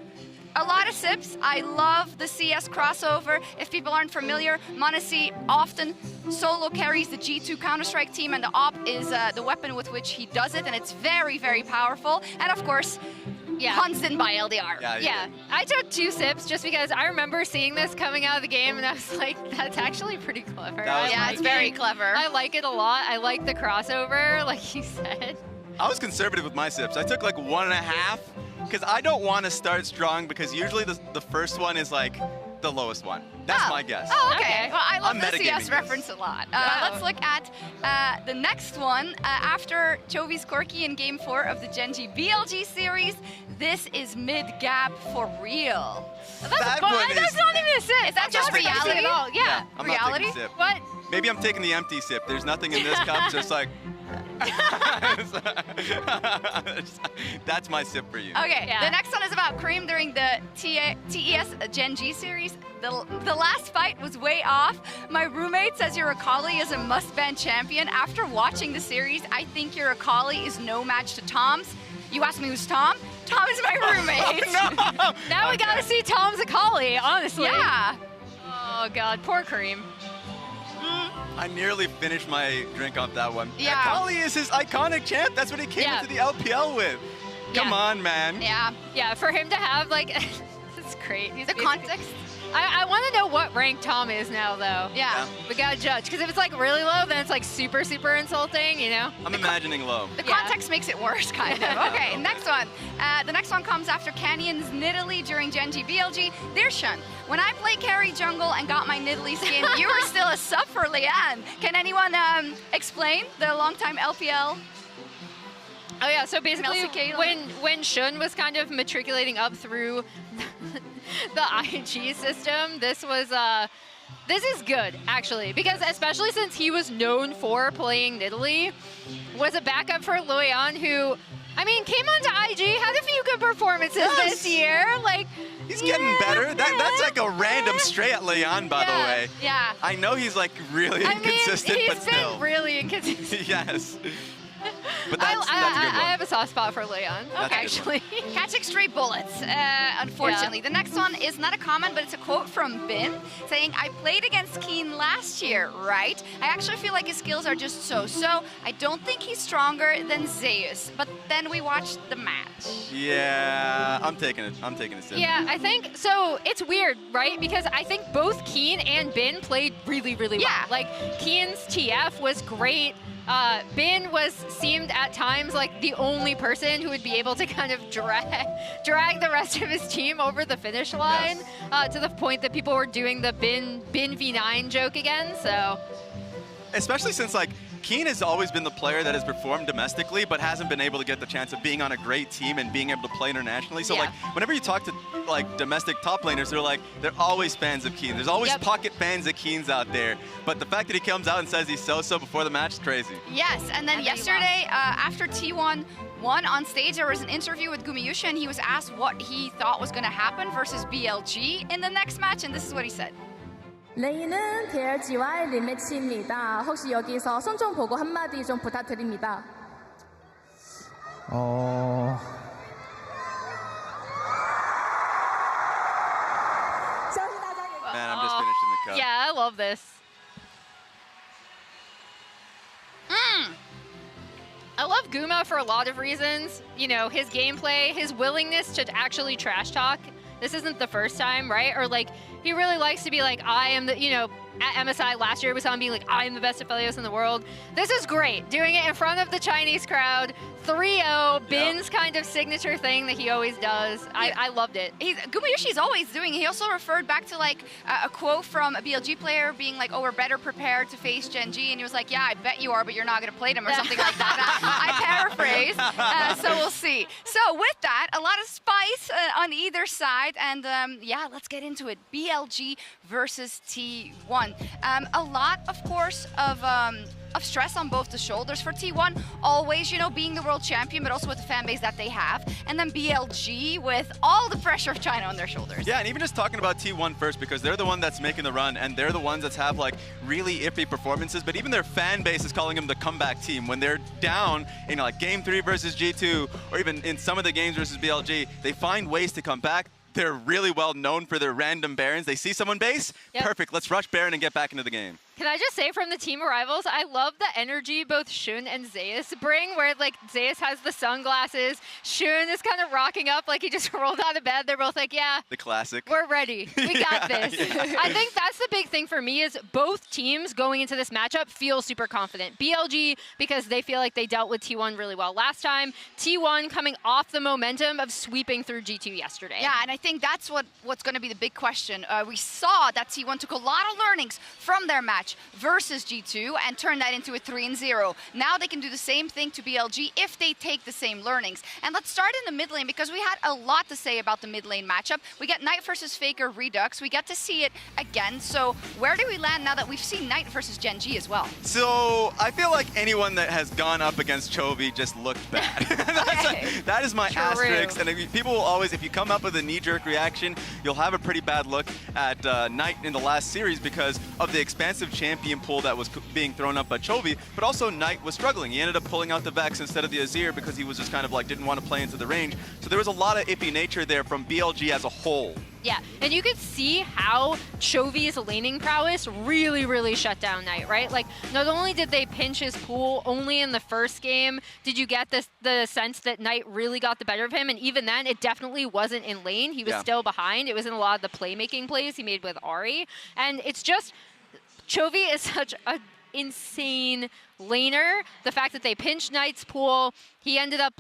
L: a lot of sips. I love the CS crossover. If people aren't familiar, m0NESY often solo carries the G2 Counter-Strike team, and the AWP is the weapon with which he does it, and it's very, very powerful. And of course, Hansen by LDR.
N: Yeah, I took 2 sips just because I remember seeing this coming out of the game, and I was like, that's actually pretty clever.
L: Yeah, it's very clever.
N: I like it a lot. I like the crossover, like you said.
M: I was conservative with my sips. I took like 1.5 because I don't want to start strong because usually the first one is like the lowest one. That's my guess.
L: Oh, okay. Well, I love
M: I'm
L: the
M: metagaming
L: CS
M: this.
L: reference a lot. Let's look at the next one. After Chovy's Corki in Game 4 of the Genji BLG series, this is mid-gap for real.
M: That one
N: That's not even a sip.
L: Is that just
N: not
L: reality?
N: at all. Yeah.
M: I'm
L: reality?
M: not taking a sip.
N: What?
M: Maybe I'm taking the empty sip. There's nothing in this cup, just like... That's my sip for you.
L: Okay,
N: Yeah.
L: the next one is about Cream during the TES Genji series. The last fight was way off. My roommate says Urakali is a must-ban champion. After watching the series, I think Urakali is no match to Tom's. You asked me who's Tom? Tom is my roommate.
M: No!
N: Now we gotta see Tom's Akali, honestly.
L: Yeah.
N: Oh god, poor Kareem.
M: I nearly finished my drink off that one.
L: Yeah.
M: Kali is his iconic champ. That's what he came
N: Yeah.
M: into the LPL with. Come
N: Yeah.
M: on, man.
L: Yeah.
N: Yeah, for him to have like, it's great. He's
L: The
N: basically-
L: context.
N: I want to know what rank Tom is now, though.
L: Yeah.
N: We gotta judge, because if it's like really low, then it's like super, super insulting, you know?
M: I'm imagining low.
L: The
N: Yeah.
L: context makes it worse, kind of. Okay, next one. The next one comes after Canyon's Nidalee during Genji BLG. Dear Shun, when I play carry jungle and got my Nidalee skin, you were still a sub for Leanne. Can anyone explain the longtime LPL?
N: Oh yeah, so basically
L: Melcy Caitlyn.
N: when Shun was kind of matriculating up through the IG system, this is good actually, because especially since he was known for playing Nidalee, was a backup for Loyan, who I mean came onto IG, had a few good performances this year. Like
M: He's getting better. That's like a random stray at Leon, by the way.
L: Yeah.
M: I know he's like really
N: I mean,
M: inconsistent,
N: he's
M: but still.
N: been really inconsistent.
M: Yes. But that's a good one.
N: I have a soft spot for Leon,
M: That's a good
N: actually.
L: Catching straight bullets, unfortunately. The next one is not a comment, but it's a quote from Bin saying, I played against Keen last year, right? I actually feel like his skills are just so-so. I don't think he's stronger than Zeus. But then we watched the match.
M: Yeah, I'm taking it. I'm taking a sip.
N: Yeah, I think, so it's weird, right? Because I think both Keen and Bin played really, really well. Like, Keen's TF was great. Bin seemed at times like the only person who would be able to kind of drag the rest of his team over the finish line, to the point that people were doing the Bin V9 joke again, so.
M: Especially since like Keen has always been the player that has performed domestically but hasn't been able to get the chance of being on a great team and being able to play internationally. So like whenever you talk to like domestic top laners, they're always fans of Keen. There's always pocket fans of Keen's out there. But the fact that he comes out and says he's so-so before the match is crazy.
L: Yes, and then yesterday, after T1 won on stage, there was an interview with Gumiusha, and he was asked what he thought was going to happen versus BLG in the next match, and this is what he said.
O: 레이는 BLG와의 리매치입니다. 혹시 여기서 손 좀 보고 한마디 좀 부탁드립니다.
M: Man, I'm just finishing the cup.
N: Yeah, I love this. I love Guma for a lot of reasons. You know, his gameplay, his willingness to actually trash talk. This isn't the first time, right? Or like, he really likes to be like, I am the, you know, at MSI last year we saw him being like, I am the best Aphelios in the world. This is great. Doing it in front of the Chinese crowd. 3-0, Bin's kind of signature thing that he always does. I loved it.
L: Gumayushi's always doing it. He also referred back to like a quote from a BLG player being like, oh, we're better prepared to face Gen G. And he was like, yeah, I bet you are, but you're not going to play them or something like that. I paraphrase, so we'll see. So with that, a lot of spice on either side. And yeah, let's get into it. BLG versus T1. A lot, of course, of stress on both the shoulders for T1, always, you know, being the world champion, but also with the fan base that they have. And then BLG with all the pressure of China on their shoulders.
M: Yeah, and even just talking about T1 first, because they're the one that's making the run, and they're the ones that have like really iffy performances, but even their fan base is calling them the comeback team. When they're down in like Game 3 versus G2, or even in some of the games versus BLG, they find ways to come back. they're really well known for their random Barons. They see someone base, perfect, let's rush Baron and get back into the game.
N: Can I just say from the team arrivals, I love the energy both Shun and Zeus bring, where like Zeus has the sunglasses, Shun is kind of rocking up like he just rolled out of bed. They're both like, yeah.
M: The classic.
N: We're ready. We got this. I think that's the big thing for me is both teams going into this matchup feel super confident. BLG, because they feel like they dealt with T1 really well last time. T1 coming off the momentum of sweeping through G2 yesterday.
L: Yeah, and I think that's what's going to be the big question. We saw that T1 took a lot of learnings from their match versus G2 and turn that into a 3-0. Now they can do the same thing to BLG if they take the same learnings. And let's start in the mid lane because we had a lot to say about the mid lane matchup. We get Knight versus FLICKR Redux. We get to see it again. So where do we land now that we've seen Knight versus Genji as well?
M: So I feel like anyone that has gone up against Chovy just looked bad. That is my asterisk. And people will always, if you come up with a knee-jerk reaction, you'll have a pretty bad look at Knight in the last series because of the expansive champion pool that was being thrown up by Chovy, but also Knight was struggling. He ended up pulling out the Vex instead of the Azir because he was just kind of like didn't want to play into the range. So there was a lot of iffy nature there from BLG as a whole.
N: Yeah, and you could see how Chovy's laning prowess really, really shut down Knight, right? Like, not only did they pinch his pool only in the first game, did you get the sense that Knight really got the better of him? And even then, it definitely wasn't in lane. He was still behind. It was in a lot of the playmaking plays he made with Ahri. And it's just, Chovy is such an insane laner. The fact that they pinched Knight's pool, he ended up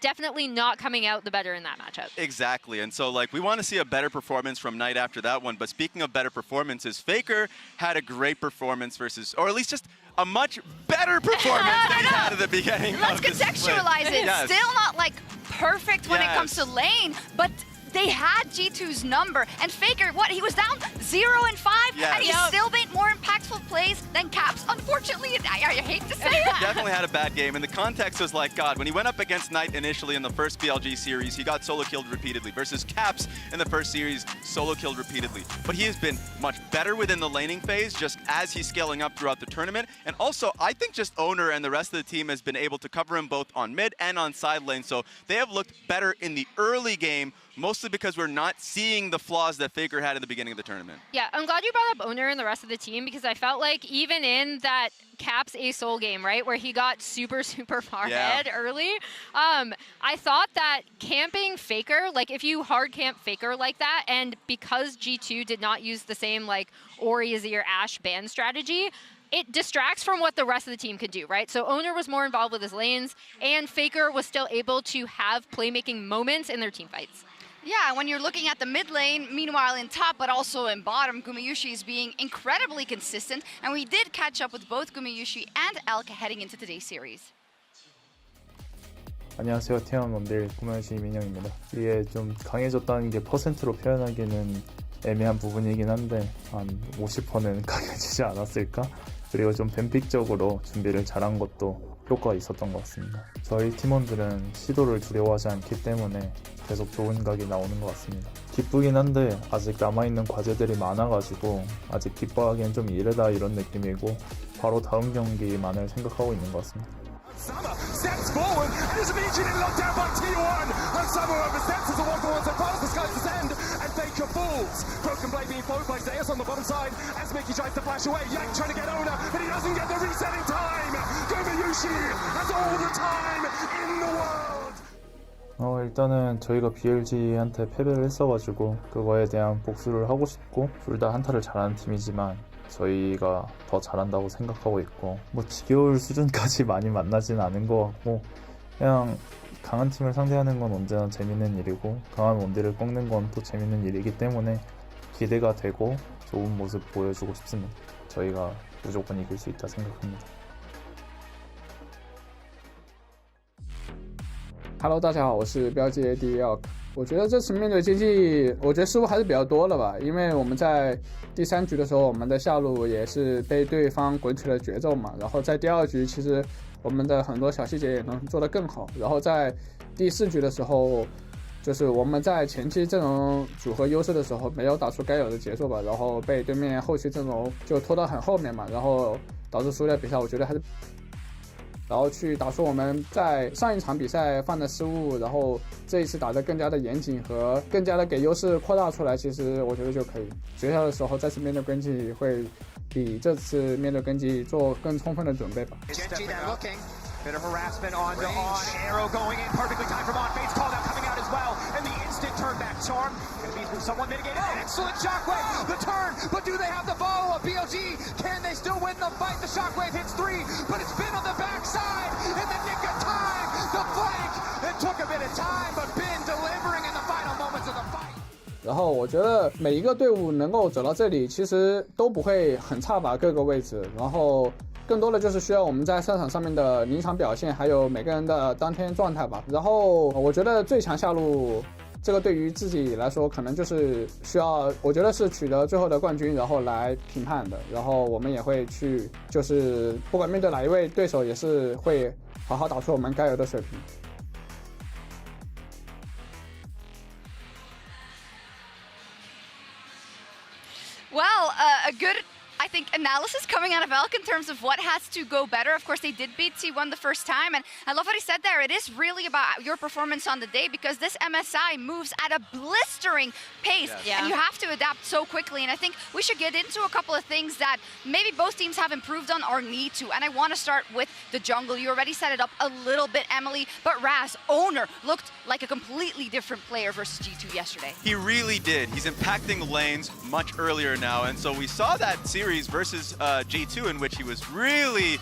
N: definitely not coming out the better in that matchup.
M: Exactly, and so like we want to see a better performance from Knight after that one, but speaking of better performances, FLICKR had a great performance versus, or at least just a much better performance than he had at the beginning.
L: Let's contextualize it.
M: Yes.
L: Still not like perfect when it comes to lane, but they had G2's number. And FLICKR, what, he was down 0 and 5, and he still made more impactful plays than Caps. Unfortunately, I hate to say it.
M: Definitely had a bad game, and the context was like, God, when he went up against Knight initially in the first BLG series, he got solo killed repeatedly, versus Caps in the first series, solo killed repeatedly. But he has been much better within the laning phase, just as he's scaling up throughout the tournament. And also, I think just Owner and the rest of the team has been able to cover him both on mid and on side lane, so they have looked better in the early game, mostly because we're not seeing the flaws that FLICKR had in the beginning of the tournament.
N: Yeah, I'm glad you brought up Owner and the rest of the team because I felt like even in that Caps A-Soul game, right, where he got super, super far ahead early, I thought that camping FLICKR, like if you hard camp FLICKR like that, and because G2 did not use the same like Ori, Azir, Ashe ban strategy, it distracts from what the rest of the team could do, right? So Owner was more involved with his lanes, and FLICKR was still able to have playmaking moments in their team fights.
L: Yeah, when you're looking at the mid lane, meanwhile in top, but also in bottom, Gumayusi is being incredibly consistent, and we did catch up with both Gumayusi and Elk heading into today's series.
P: 안녕하세요. T1 원딜 구매유시 민영입니다. 이게 좀 강해졌다는 게 퍼센트로 표현하기는 애매한 부분이긴 한데 한 50%는 강해지지 않았을까? 그리고 좀 뱀픽적으로 준비를 잘한 것도 효과가 있었던 것 같습니다. 저희 팀원들은 시도를 두려워하지 않기 때문에 계속 좋은 각이 나오는 것 같습니다. 기쁘긴 한데 아직 남아있는 과제들이 많아가지고 아직 기뻐하기엔 좀 이르다 이런 느낌이고 바로 다음 경기만을 생각하고 있는 것 같습니다.
C: Summer steps forward and is immediately locked down by T1. And Summer oversteps as a 1-for-1 so fast the skies descend and FLICKR falls. Broken blade being followed by Zeus on the bottom side as Mickey tries to flash away. Yank trying to get Owner, but he doesn't get the resetting time. Gumayusi has all the time in the world.
P: 일단은 저희가 BLG한테 패배를 했어가지고 그거에 대한 복수를 하고 싶고 둘 다 한타를 잘하는 팀이지만 저희가 더 잘한다고 생각하고 있고 뭐 지겨울 수준까지 많이 만나진 않은 것 같고 그냥 강한 팀을 상대하는 건 언제나 재밌는 일이고 강한 원딜을 꺾는 건 또 재밌는 일이기 때문에 기대가 되고 좋은 모습 보여주고 싶습니다. 저희가 무조건 이길 수 있다 생각합니다.
Q: Hello， 大家好，我是标记 AD Elk。我觉得这次面对经济，我觉得失误还是比较多了吧，因为我们在第3局的时候，我们的下路也是被对方滚起了节奏嘛，然后在第2局，其实我们的很多小细节也能做得更好，然后在第4局的时候，就是我们在前期阵容组合优势的时候没有打出该有的节奏吧，然后被对面后期阵容就拖到很后面嘛，然后导致输掉比赛，我觉得还是。然后去打出我们在上一场比赛犯的失误，然后这一次打得更加的严谨和更加的给优势扩大出来，其实我觉得就可以。决赛的时候再次面对根基会比这次面对根基做更充分的准备吧。
R: CHENGDU there looking. Bit of harassment on to on. Arrow going in. Perfectly timed from on. Bates called out coming out as well. And the instant turn back charm. Gonna be somewhat mitigated. Oh, excellent shockwave. The turn. But do they have the follow-up? BLG. Can they still win the fight? The shockwave hits 3. But it's been on the backside. In the nick of time. The flank. It took a bit of time. But Ben delivering in the final moments of the fight.
Q: 然后我觉得每一个队伍能够走到这里，其实都不会很差吧，各个位置。然后更多的就是需要我们在赛场上面的临场表现，还有每个人的当天状态吧。然后我觉得最强下路，这个对于自己来说，可能就是需要，我觉得是取得最后的冠军，然后来评判的。然后我们也会去，就是不管面对哪一位对手，也是会好好打出我们该有的水平。
L: Well, a good, I think, analysis coming out of Elk in terms of what has to go better. Of course, they did beat T1 the first time, and I love what he said there. It is really about your performance on the day because this MSI moves at a blistering pace, and you have to adapt so quickly. And I think we should get into a couple of things that maybe both teams have improved on or need to. And I want to start with the jungle. You already set it up a little bit, Emily, but Raz, owner, looked like a completely different player versus G2 yesterday.
M: He really did. He's impacting lanes much earlier now, and so we saw that series versus G2 in which he was really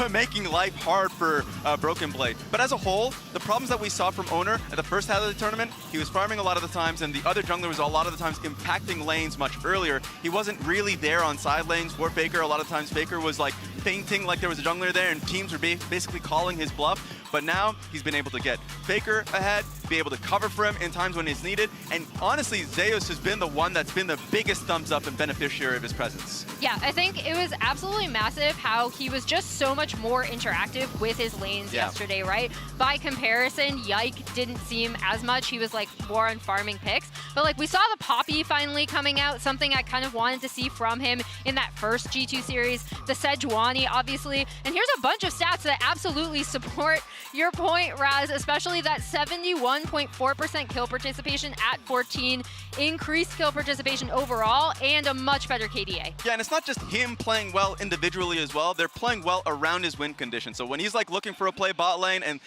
M: making life hard for Broken Blade. But as a whole, the problems that we saw from Owner at the first half of the tournament, he was farming a lot of the times, and the other jungler was a lot of the times impacting lanes much earlier. He wasn't really there on side lanes for FLICKR. A lot of times FLICKR was like fainting like there was a jungler there, and teams were basically calling his bluff. But now he's been able to get FLICKR ahead, be able to cover for him in times when it's needed. And honestly, Zeus has been the one that's been the biggest thumbs up and beneficiary of his presence.
N: Yeah, I think it was absolutely massive how he was just so much more interactive with his lanes yesterday, right? By comparison, Yike didn't seem as much. He was like more on farming picks. But like we saw the Poppy finally coming out, something I kind of wanted to see from him in that first G2 series. The Sejuani, obviously. And here's a bunch of stats that absolutely support your point, Raz, especially that 71.4% kill participation at 14, increased kill participation overall, and a much better KDA.
M: Yeah, and it's not just him playing well individually as well. They're playing well around his win condition. So when he's like looking for a play bot lane and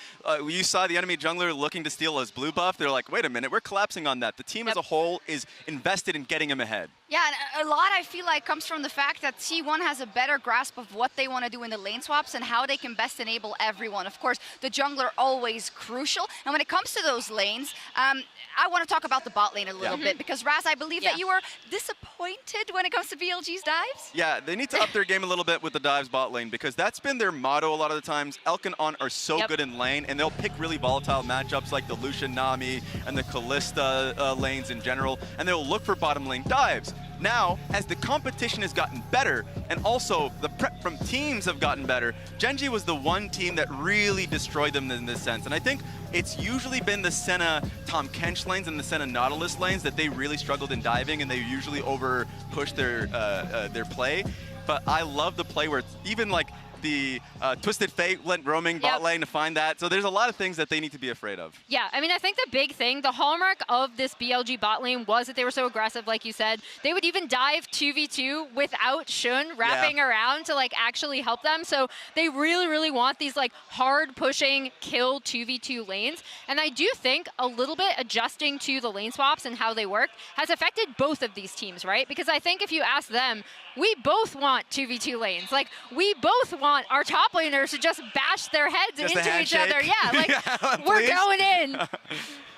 M: you saw the enemy jungler looking to steal his blue buff, they're like, wait a minute, we're collapsing on that. The team as a whole is invested in getting him ahead.
L: Yeah, and a lot I feel like comes from the fact that T1 has a better grasp of what they want to do in the lane swaps and how they can best enable everyone. Of course, the jungler always crucial. And when it comes to those lanes, I want to talk about the bot lane a little bit because Raz, I believe that you were disappointed when it comes to BLG's dives.
M: Yeah, they need to up their game a little bit with the dives bot lane because that's been their motto a lot of the times. Elk and On are so good in lane, and they'll pick really volatile matchups like the Lucian Nami and the Kalista lanes in general, and they'll look for bottom lane dives. Now, as the competition has gotten better, and also the prep from teams have gotten better, Gen.G was the one team that really destroyed them in this sense. And I think it's usually been the Senna Tom Kench lanes and the Senna Nautilus lanes that they really struggled in diving, and they usually over push their play. But I love the play where it's even like the Twisted Fate went roaming bot lane to find that. So there's a lot of things that they need to be afraid of.
N: Yeah, I mean, I think the big thing, the hallmark of this BLG bot lane was that they were so aggressive, like you said. They would even dive 2v2 without Shun wrapping around to like actually help them. So they really, really want these like hard pushing kill 2v2 lanes. And I do think a little bit adjusting to the lane swaps and how they work has affected both of these teams, right? Because I think if you ask them, we both want 2v2 lanes. Like, we both want our top laners to just bash their heads
M: just
N: into each other. Yeah, like,
L: we're
N: please. Going in.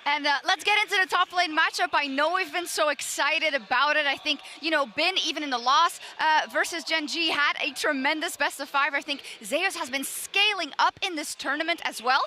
L: And let's get into the top lane matchup. I know we've been so excited about it. I think, you know, Bin, even in the loss versus Gen.G, had a tremendous best of 5. I think Zeus has been scaling up in this tournament as well.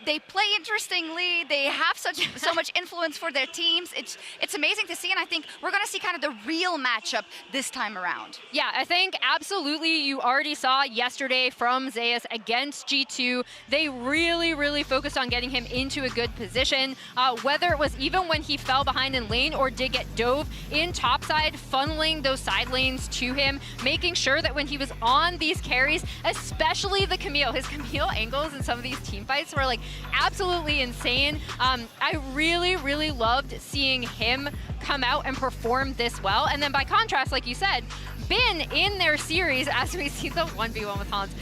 L: They play interestingly. They have so much influence for their teams. It's amazing to see, and I think we're going to see kind of the real matchup this time around.
N: Yeah, I think absolutely you already saw yesterday from Zeus against G2. They really, really focused on getting him into a good position. whether it was even when he fell behind in lane or did get dove in topside, funneling those side lanes to him, making sure that when he was on these carries, especially the Camille, his Camille angles in some of these team fights were like absolutely insane. I really, really loved seeing him come out and perform this well. And then by contrast, like you said, Bin in their series, as we see the 1v1 with Hans,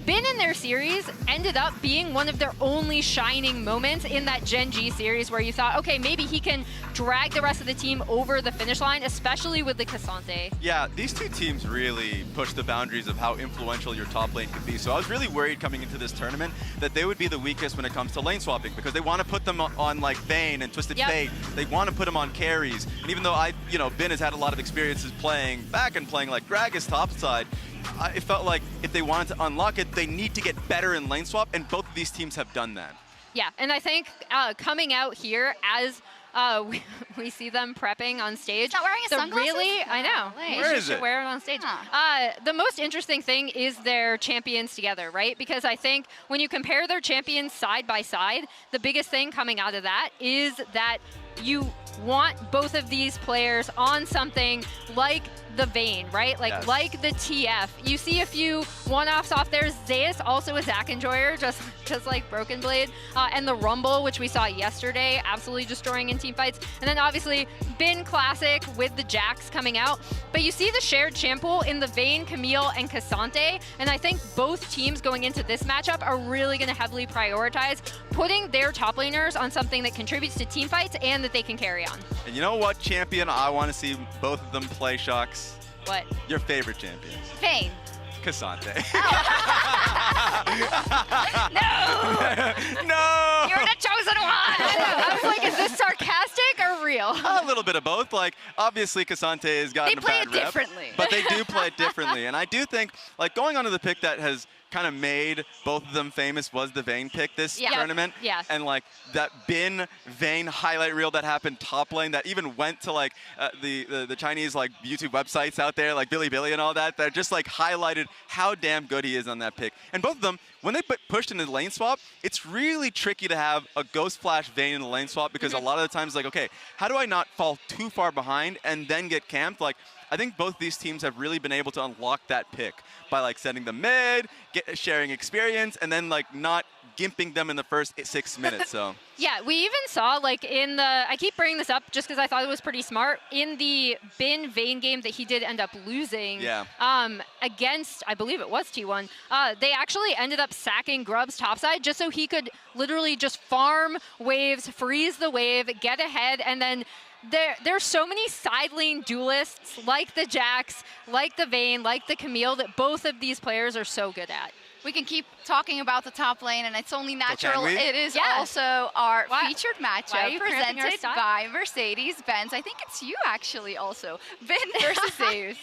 N: Bin in their series ended up being one of their only shining moments in that Gen G series where you thought, okay, maybe he can drag the rest of the team over the finish line, especially with the Cassante.
M: Yeah, these two teams really pushed the boundaries of how influential your top lane could be. So I was really worried coming into this tournament that they would be the weakest when it comes to lane swapping because they want to put them on like Vayne and Twisted Fate. They want to put them on carries. And even though Bin has had a lot of experiences playing back and playing like Gragas topside, it felt like if they wanted to unlock it, they need to get better in lane swap, and both of these teams have done that.
N: Yeah, and I think coming out here as we see them prepping on stage.
L: He's not wearing his sunglasses?
N: I know.
M: Where is it?
N: Should wear it on stage. The most interesting thing is their champions together, right? Because I think when you compare their champions side by side, the biggest thing coming out of that is that you want both of these players on something like the Vayne, right? Like the TF. You see a few one-offs off there. Zeus also a Zac Enjoyer, just like Broken Blade. And the Rumble, which we saw yesterday, absolutely destroying in team fights. And then obviously Bin Classic with the Jax coming out. But you see the shared champ pool in the Vayne, Camille, and Cassante. And I think both teams going into this matchup are really going to heavily prioritize putting their top laners on something that contributes to team fights and that they can carry on.
M: And you know what champion I want to see both of them play, Shocks?
N: What?
M: Your favorite champions.
L: Vayne.
M: Cassante.
L: No!
M: No!
L: You're the chosen one!
N: I was like, is this sarcastic or real?
M: A little bit of both. Like, obviously, Cassante has gotten a bad rep.
L: They play it differently.
M: But they do play it differently. And I do think, like, going on to the pick that has kind of made both of them famous was the Vayne pick this tournament.
N: Yeah.
M: And like that Bin Vayne highlight reel that happened top lane that even went to like the Chinese like YouTube websites out there like Bilibili and all that just like highlighted how damn good he is on that pick. And both of them, when they pushed into the lane swap, it's really tricky to have a Ghost Flash Vayne in the lane swap because a lot of the times like, okay, how do I not fall too far behind and then get camped? Like, I think both these teams have really been able to unlock that pick by like sending them mid, sharing experience, and then like not gimping them in the first 6 minutes. So
N: yeah, we even saw like in the, I keep bringing this up just because I thought it was pretty smart, in the Bin Vayne game that he did end up losing against, I believe it was T1, they actually ended up sacking Grub's topside just so he could literally just farm waves, freeze the wave, get ahead, and then there's so many side lane duelists like the Jax, like the Vayne, like the Camille that both of these players are so good at.
L: We can keep talking about the top lane, and it's only natural.
M: can we?
L: It is also our featured
N: Why are
L: matchup
N: you cramping our
L: presented
N: style?
L: by Mercedes-Benz. I think it's you actually also. Bin versus Zeus.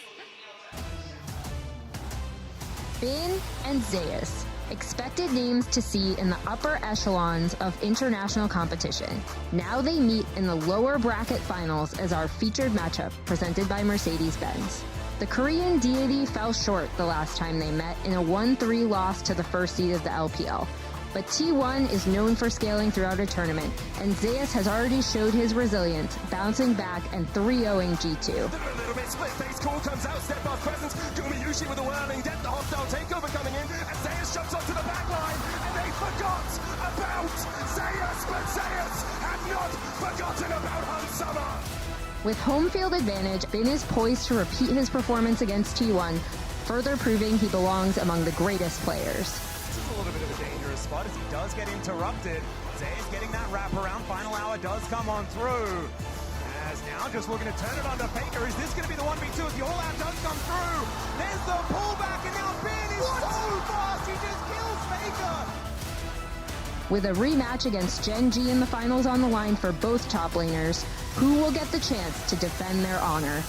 S: Bin and Zeus, expected names to see in the upper echelons of international competition. Now they meet in the lower bracket finals as our featured matchup presented by Mercedes-Benz. The Korean deity fell short the last time they met in a 1-3 loss to the first seed of the LPL. But T1 is known for scaling throughout a tournament, and Zeus has already showed his resilience, bouncing back and 3-0ing G2.
C: The little bit split face call comes out, steadfast presence. Gumayushi with a whirling death, the hostile takeover coming in, and Zeus jumps onto the back line, and they forgot about Zeus, but Zeus had not forgotten about Hansama.
S: With home field advantage, Bin is poised to repeat his performance against T1, further proving he belongs among the greatest players.
R: This is a little bit of a dangerous spot as he does get interrupted. Zeus getting that wraparound. Final hour does come on through. As now just looking to turn it onto FLICKR. Is this going to be the 1v2 if the all-out does come through? There's the pullback, and now Bin is so fast. He just kills FLICKR.
S: With a rematch against Gen G in the finals on the line for both top laners, who will get the chance to defend their honor?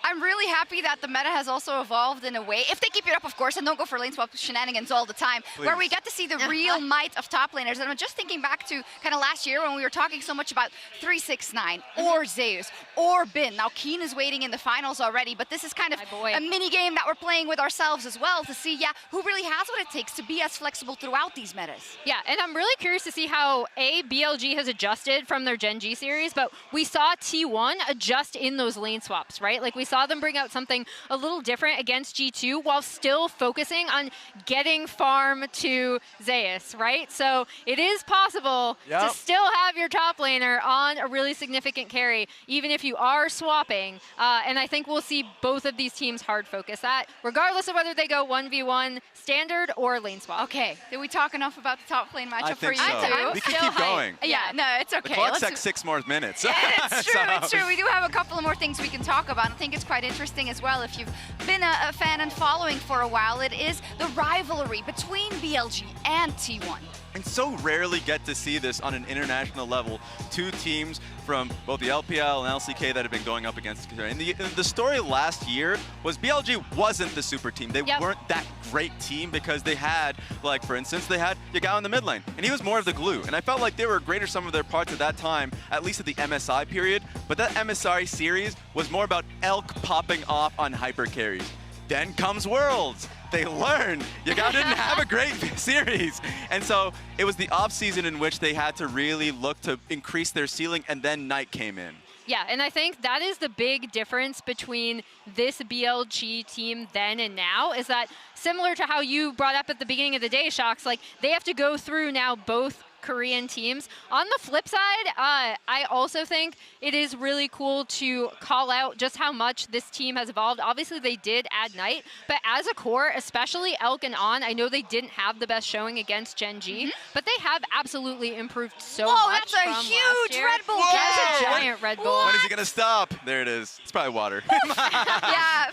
L: I'm I'm really happy that the meta has also evolved in a way, if they keep it up, of course, and don't go for lane swap shenanigans all the time, where we get to see the real might of top laners. And I'm just thinking back to kind of last year when we were talking so much about 369 or Zeus or Bin. Now Keen is waiting in the finals already, but this is kind of a mini game that we're playing with ourselves as well to see, who really has what it takes to be as flexible throughout these metas.
N: Yeah, and I'm really curious to see how BLG has adjusted from their Gen G series, but we saw T1 adjust in those lane swaps, right? Like we saw them bring out something a little different against G2 while still focusing on getting farm to Zeus, right? So it is possible to still have your top laner on a really significant carry, even if you are swapping. And I think we'll see both of these teams hard focus that, regardless of whether they go 1v1 standard or lane swap.
L: Okay, did we talk enough about the top lane matchup for you?
M: So. We can keep going.
L: Yeah, no, it's okay.
M: The clock's at 6 more minutes.
L: It's true, it's true. We do have a couple of more things we can talk about. I think it's quite interesting as well. If you've been a fan and following for a while, it is the rivalry between BLG and T1.
M: And so rarely get to see this on an international level. Two teams from both the LPL and LCK that have been going up against each other. And the story last year was BLG wasn't the super team. They weren't that great team because they had, like for instance, they had Yagao in the mid lane, and he was more of the glue. And I felt like they were a greater sum of their parts at that time, at least at the MSI period. But that MSI series was more about Elk popping off on hyper carries. Then comes Worlds. They learned Yagao didn't have a great series. And so it was the off-season in which they had to really look to increase their ceiling, and then Knight came in.
N: Yeah, and I think that is the big difference between this BLG team then and now, is that similar to how you brought up at the beginning of the day, Shocks, like they have to go through now both Korean teams. On the flip side, I also think it is really cool to call out just how much this team has evolved. Obviously, they did add Knight, but as a core, especially Elk and On, I know they didn't have the best showing against Gen G, but they have absolutely improved so much.
L: That's a huge Red Bull.
N: That's a giant Red Bull.
M: When is he gonna stop? There it is. It's probably water.
L: Yeah,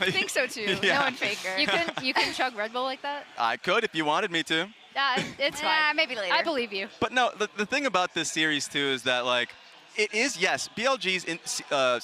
L: I think so too.
M: Yeah.
L: No one faker.
N: You can chug Red Bull like that?
M: I could if you wanted me to.
N: It's fine.
L: Maybe later.
N: I believe you.
M: But no, the thing about this series too is that like, it is, yes, BLG's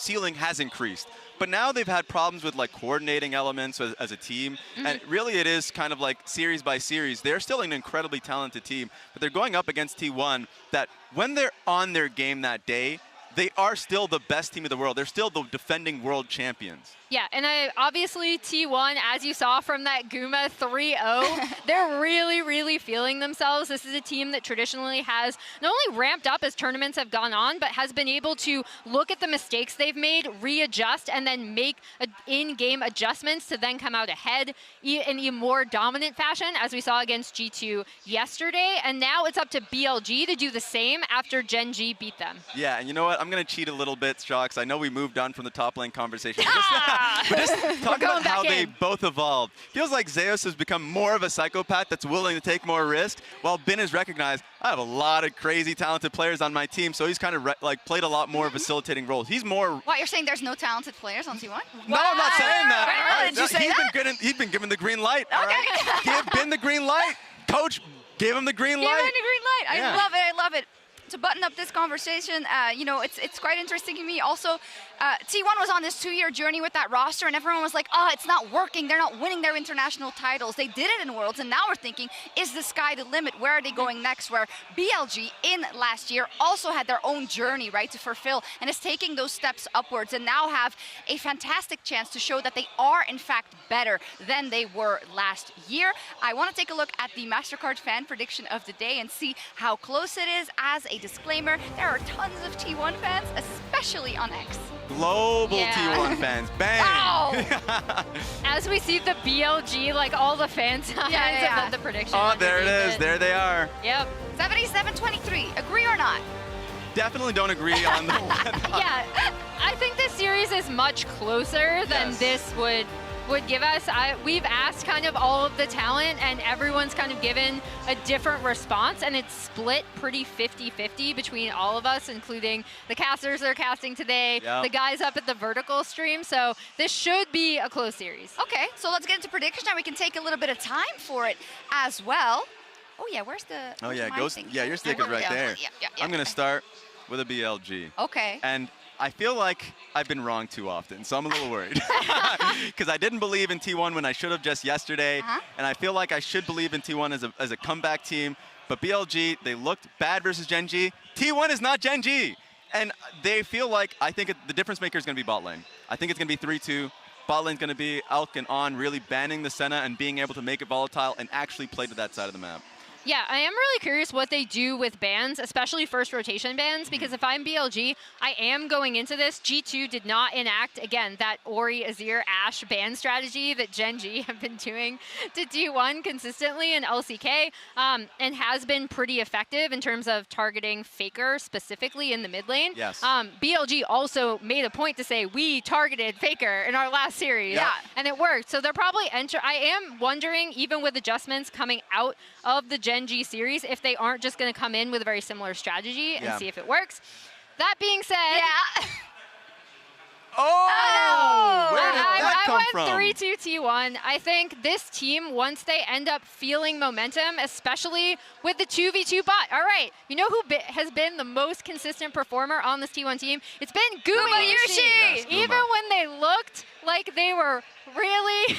M: ceiling has increased, but now they've had problems with like coordinating elements as a team, and really it is kind of like series by series. They're still an incredibly talented team, but they're going up against T1 that when they're on their game that day, they are still the best team in the world. They're still the defending world champions.
N: Yeah, and obviously T1, as you saw from that Guma 3-0, they're really, really feeling themselves. This is a team that traditionally has not only ramped up as tournaments have gone on, but has been able to look at the mistakes they've made, readjust, and then make in-game adjustments to then come out ahead in a more dominant fashion, as we saw against G2 yesterday. And now it's up to BLG to do the same after Gen G beat them.
M: Yeah, and you know what? I'm going to cheat a little bit, Shocks. I know we moved on from the top lane conversation. But just talk about how they both evolved. Feels like Zeus has become more of a psychopath that's willing to take more risk, while Bin has recognized, I have a lot of crazy talented players on my team, so he's kind of like played a lot more of a facilitating role. He's more...
L: What, you're saying there's no talented players on T1?
M: No, I'm not saying that.
L: Did you say that?
M: He's been given the green light. Okay. All right? Give Bin the green light. Coach, give him the green light.
L: Give him the green light.
M: Yeah.
L: I love it. I love it. To button up this conversation, you know, it's quite interesting to me. Also, T1 was on this 2-year journey with that roster, and everyone was like, oh, it's not working. They're not winning their international titles. They did it in Worlds, and now we're thinking, is the sky the limit? Where are they going next? Where BLG in last year also had their own journey, right, to fulfill, and is taking those steps upwards, and now have a fantastic chance to show that they are, in fact, better than they were last year. I want to take a look at the MasterCard fan prediction of the day and see how close it is. As a disclaimer, there are tons of T1 fans, especially on X.
M: Global T1 fans, bang!
L: Oh.
N: As we see the BLG, like all the fan signs of the prediction.
M: Oh, there it is. There they are.
N: Yep.
L: 77-23. Agree or not?
M: Definitely don't agree on the
N: Yeah, I think this series is much closer than this would give us. We've asked kind of all of the talent, and everyone's kind of given a different response, and it's split pretty 50-50 between all of us, including the casters that are casting today, the guys up at the vertical stream. So this should be a close series.
L: Okay, so let's get into predictions now. We can take a little bit of time for it as well. Oh yeah, where's the?
M: Oh yeah, your stick is right there.
L: Yeah.
M: I'm gonna start with a BLG.
L: Okay.
M: And I feel like I've been wrong too often, so I'm a little worried. Because I didn't believe in T1 when I should have just yesterday, and I feel like I should believe in T1 as a comeback team. But BLG, they looked bad versus Gen G. T1 is not Gen G. And they feel like, I think the difference maker is going to be bot lane. I think it's going to be 3-2. Bot lane's going to be Elk and On really banning the Senna and being able to make it volatile and actually play to that side of the map.
N: Yeah, I am really curious what they do with bans, especially first rotation bans, because if I'm BLG, I am going into this. G2 did not enact, again, that Ori, Azir, Ashe ban strategy that Gen G have been doing to T1 consistently in LCK, and has been pretty effective in terms of targeting FLICKR specifically in the mid lane.
M: Yes.
N: BLG also made a point to say, we targeted FLICKR in our last series, and it worked. So they're probably I am wondering, even with adjustments coming out of the Gen G series, if they aren't just going to come in with a very similar strategy and see if it works. That being said,
M: where did that come from?
N: I went 3-2 T1. I think this team, once they end up feeling momentum, especially with the 2v2 bot. All right, you know who has been the most consistent performer on this T1 team? It's been Gumayushi.
M: Yes, Guma.
N: Even when they looked like they were really...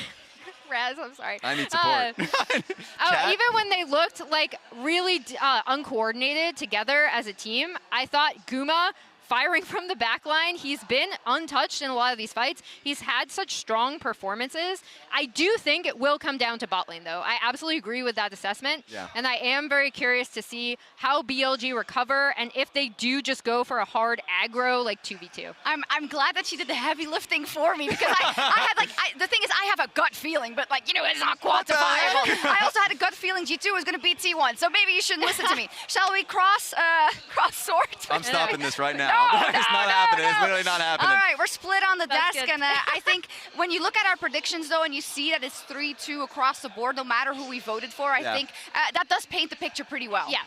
N: Raz, I'm sorry.
M: I need support.
N: Even when they looked like really uncoordinated together as a team, I thought Guma firing from the back line, he's been untouched in a lot of these fights. He's had such strong performances. I do think it will come down to bot lane, though. I absolutely agree with that assessment.
M: Yeah.
N: And I am very curious to see how BLG recover and if they do just go for a hard aggro like 2v2.
L: I'm glad that she did the heavy lifting for me, because the thing is, I have a gut feeling, but it's not quantifiable. I also had a gut feeling G2 was going to beat T1, so maybe you shouldn't listen to me. Shall we cross swords?
M: I'm stopping this right now. It's not happening. It's literally not happening.
L: All right, we're split on the
N: That's
L: desk,
N: good.
L: and I think when you look at our predictions, though, and you see that it's 3-2 across the board, no matter who we voted for, I think that does paint the picture pretty well.
N: Yeah.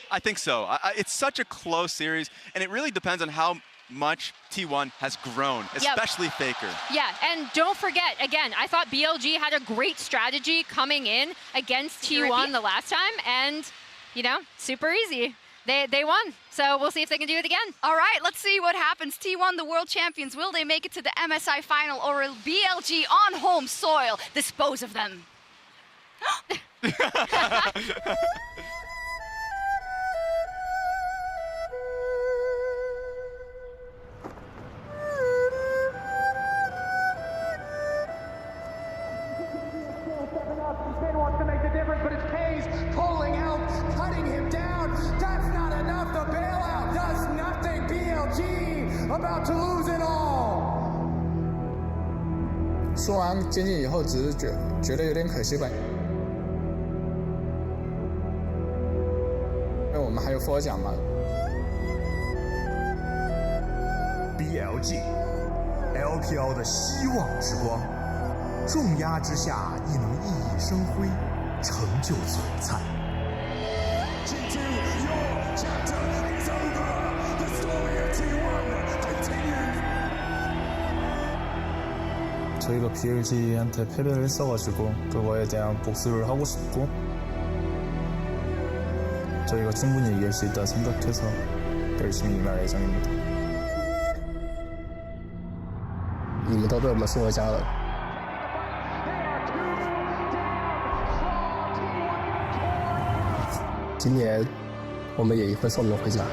M: I think so. It's such a close series, and it really depends on how much T1 has grown, especially FLICKR.
N: Yeah, and don't forget, again, I thought BLG had a great strategy coming in against T1 the last time, and, super easy. They won, so we'll see if they can do it again.
L: All right, let's see what happens. T1, the world champions, will they make it to the MSI final, or will BLG on home soil dispose of them?
R: Finn wants to make the difference, but it's K's pulling out, cutting him down. That's not enough. The bailout does nothing. BLG about to lose it all.
Q: 说完接近以后，只是觉得有点可惜吧，因为我们还有 FLICKR 奖嘛。
T: BLG LPL 的希望之光，重压之下亦能熠熠生辉，成就璀璨。
P: 저희가 BLG한테 패배를 했어가지고 그거에 대한 복수를 하고 싶고 저희가 충분히 이길 수 있다 생각해서 열심히 임할 예정입니다.
Q: 你们都被我们送回家了。今年我们也会送你们回家。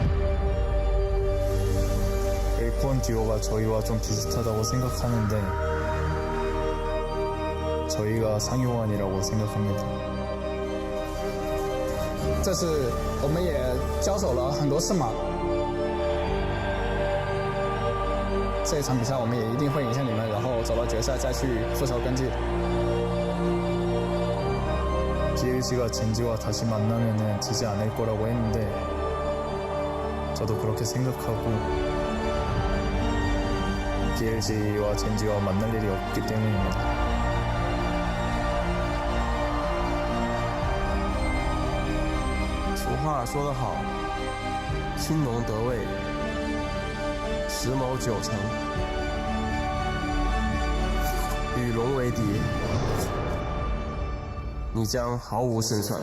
P: L1 듀오가 저희와 좀 비슷하다고 생각하는데 저희가 상위호환이라고 생각합니다. 这次我们也交手了很多次嘛，这一场比赛我们也一定会赢下你们，然后走到决赛再去复仇根据。 BLG가 젠지와 다시 만나면은 지지 않을 거라고 했는데 저도 그렇게 생각하고 BLG와 젠지와 만날 일이 없기 때문입니다.
U: 俗话说得好，青龙得位，十谋九成。与龙为敌，你将毫无胜算。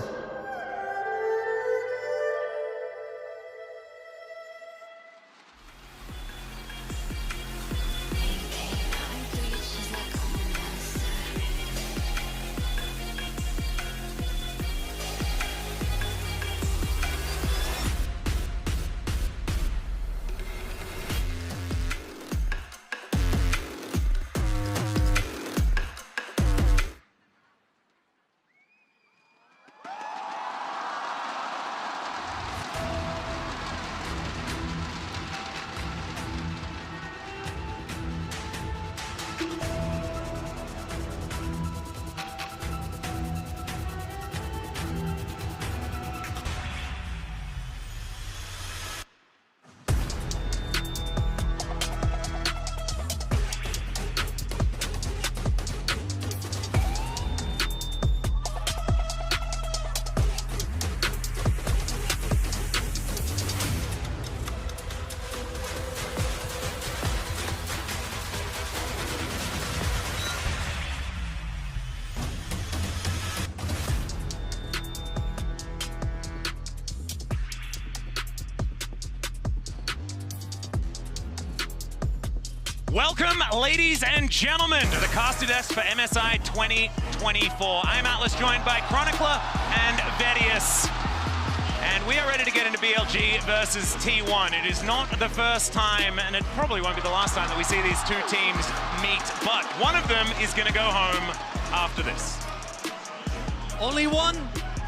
E: Welcome, ladies and gentlemen, to the Costa Desk for MSI 2024. I'm Atlas, joined by Chronicler and Vedius. And we are ready to get into BLG versus T1. It is not the first time, and it probably won't be the last time that we see these two teams meet, but one of them is going to go home after this.
V: Only one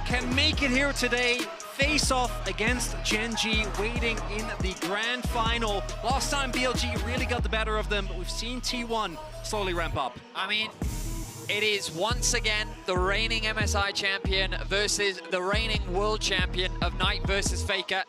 V: can make it here today. Face off against CHENGDU, waiting in the grand final. Last time BLG really got the better of them, but we've seen T1 slowly ramp up.
W: I mean, it is once again the reigning MSI champion versus the reigning world champion of Knight versus FLICKR.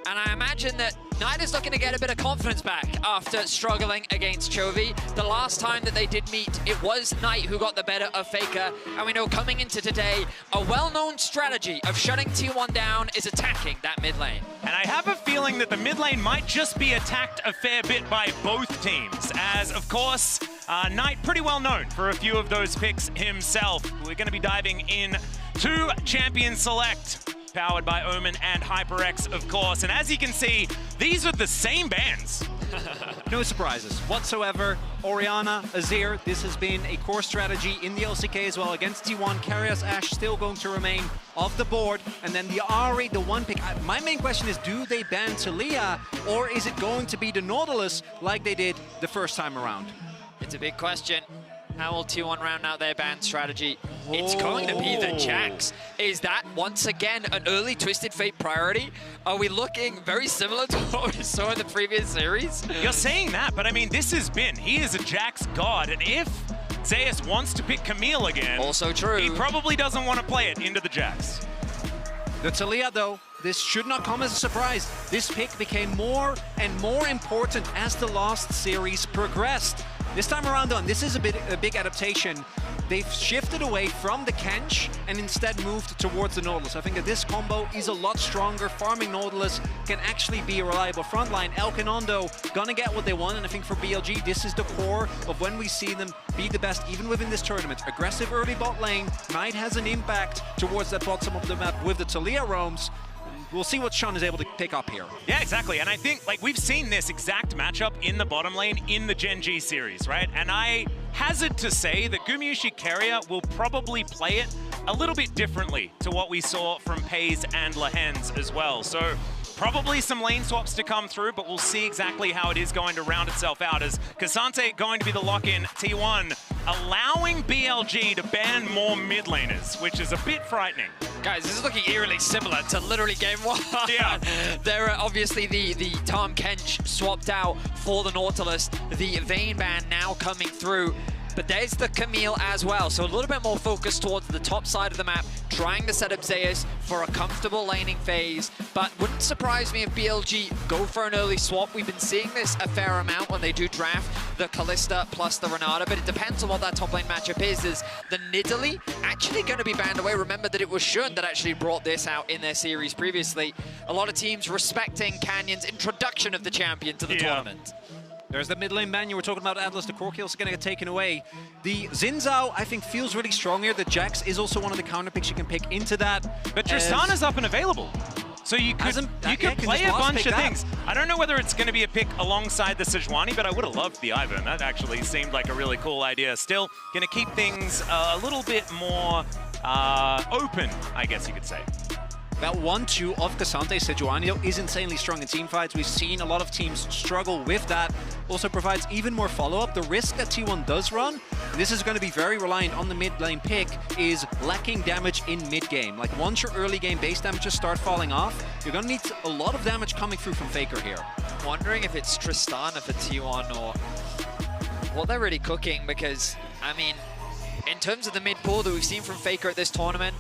W: And I imagine that Knight is looking to get a bit of confidence back after struggling against Chovy. The last time that they did meet, it was Knight who got the better of FLICKR. And we know coming into today, a well-known strategy of shutting T1 down is attacking that mid lane.
E: And I have a feeling that the mid lane might just be attacked a fair bit by both teams, as of course, Knight pretty well known for a few of those picks himself. We're going to be diving in to Champion Select, powered by Omen and HyperX, of course. And as you can see, these are the same bans.
V: No surprises whatsoever. Orianna, Azir, this has been a core strategy in the LCK as well against T1. Karius Ashe still going to remain off the board. And then the Ahri, the one pick. My main question is, do they ban Talia, or is it going to be the Nautilus like they did the first time around?
W: It's a big question. How will T1 round out their ban strategy? It's going to be the Jax. Is that, once again, an early Twisted Fate priority? Are we looking very similar to what we saw in the previous series?
E: You're saying that, but I mean, this has been, he is a Jax god, and if Zeus wants to pick Camille again,
W: also true,
E: he probably doesn't want to play it into the Jax.
V: The Talia, though, this should not come as a surprise. This pick became more and more important as the last series progressed. This time around, though, this is a big adaptation. They've shifted away from the Kench and instead moved towards the Nautilus. I think that this combo is a lot stronger. Farming Nautilus can actually be a reliable frontline. Elk and Ondo gonna get what they want, and I think for BLG, this is the core of when we see them be the best, even within this tournament. Aggressive early bot lane. Knight has an impact towards that bottom of the map with the Talia roams. We'll see what Sean is able to pick up here.
E: Yeah, exactly. And I think, like, we've seen this exact matchup in the bottom lane in the CHENGDU series, right? And I hazard to say that Gumayusi Keria will probably play it a little bit differently to what we saw from Pays and Lehens as well. So probably some lane swaps to come through, but we'll see exactly how it is going to round itself out, as K'Sante going to be the lock-in. T1 allowing BLG to ban more mid laners, which is a bit frightening.
W: Guys, this is looking eerily similar to literally game one.
E: Yeah.
W: There are obviously the Tahm Kench swapped out for the Nautilus. The Vayne ban now coming through. But there's the Camille as well, so a little bit more focused towards the top side of the map, trying to set up Zeus for a comfortable laning phase. But wouldn't surprise me if BLG go for an early swap. We've been seeing this a fair amount when they do draft the Kalista plus the Renata, but it depends on what that top lane matchup is. Is the Nidalee actually going to be banned away? Remember that it was Shun that actually brought this out in their series previously. A lot of teams respecting Canyon's introduction of the champion to the tournament.
V: There's the mid lane ban you were talking about, Atlas. The core kills are going to get taken away. The Xin Zhao, I think, feels really strong here. The Jax is also one of the counter picks you can pick into that.
E: But Tristana's up and available. So you could play a bunch of things. I don't know whether it's going to be a pick alongside the Sejuani, but I would have loved the Ivern. That actually seemed like a really cool idea. Still going to keep things a little bit more open, I guess you could say.
V: That 1-2 of K'Sante Sejuani is insanely strong in team fights. We've seen a lot of teams struggle with that. Also provides even more follow-up. The risk that T1 does run, this is going to be very reliant on the mid lane pick, is lacking damage in mid game. Like, once your early game base damages start falling off, you're going to need a lot of damage coming through from FLICKR here.
W: I'm wondering if it's Tristana for T1 or what they're really cooking, because, I mean, in terms of the mid pool that we've seen from FLICKR at this tournament,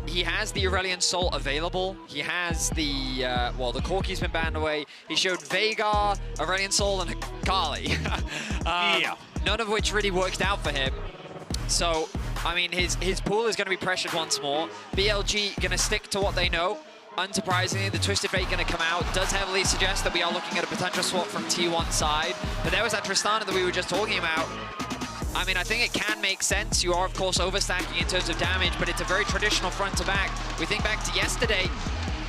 W: he has the Aurelion Soul available. He has the, well, the Corki's been banned away. He showed Veigar, Aurelion Soul, and Kali. None of which really worked out for him. So, I mean, his pool is going to be pressured once more. BLG going to stick to what they know. Unsurprisingly, the Twisted Fate going to come out. Does heavily suggest that we are looking at a potential swap from T1 side. But there was that Tristana that we were just talking about. I mean, I think it can make sense. You are, of course, overstacking in terms of damage, but it's a very traditional front to back. We think back to yesterday,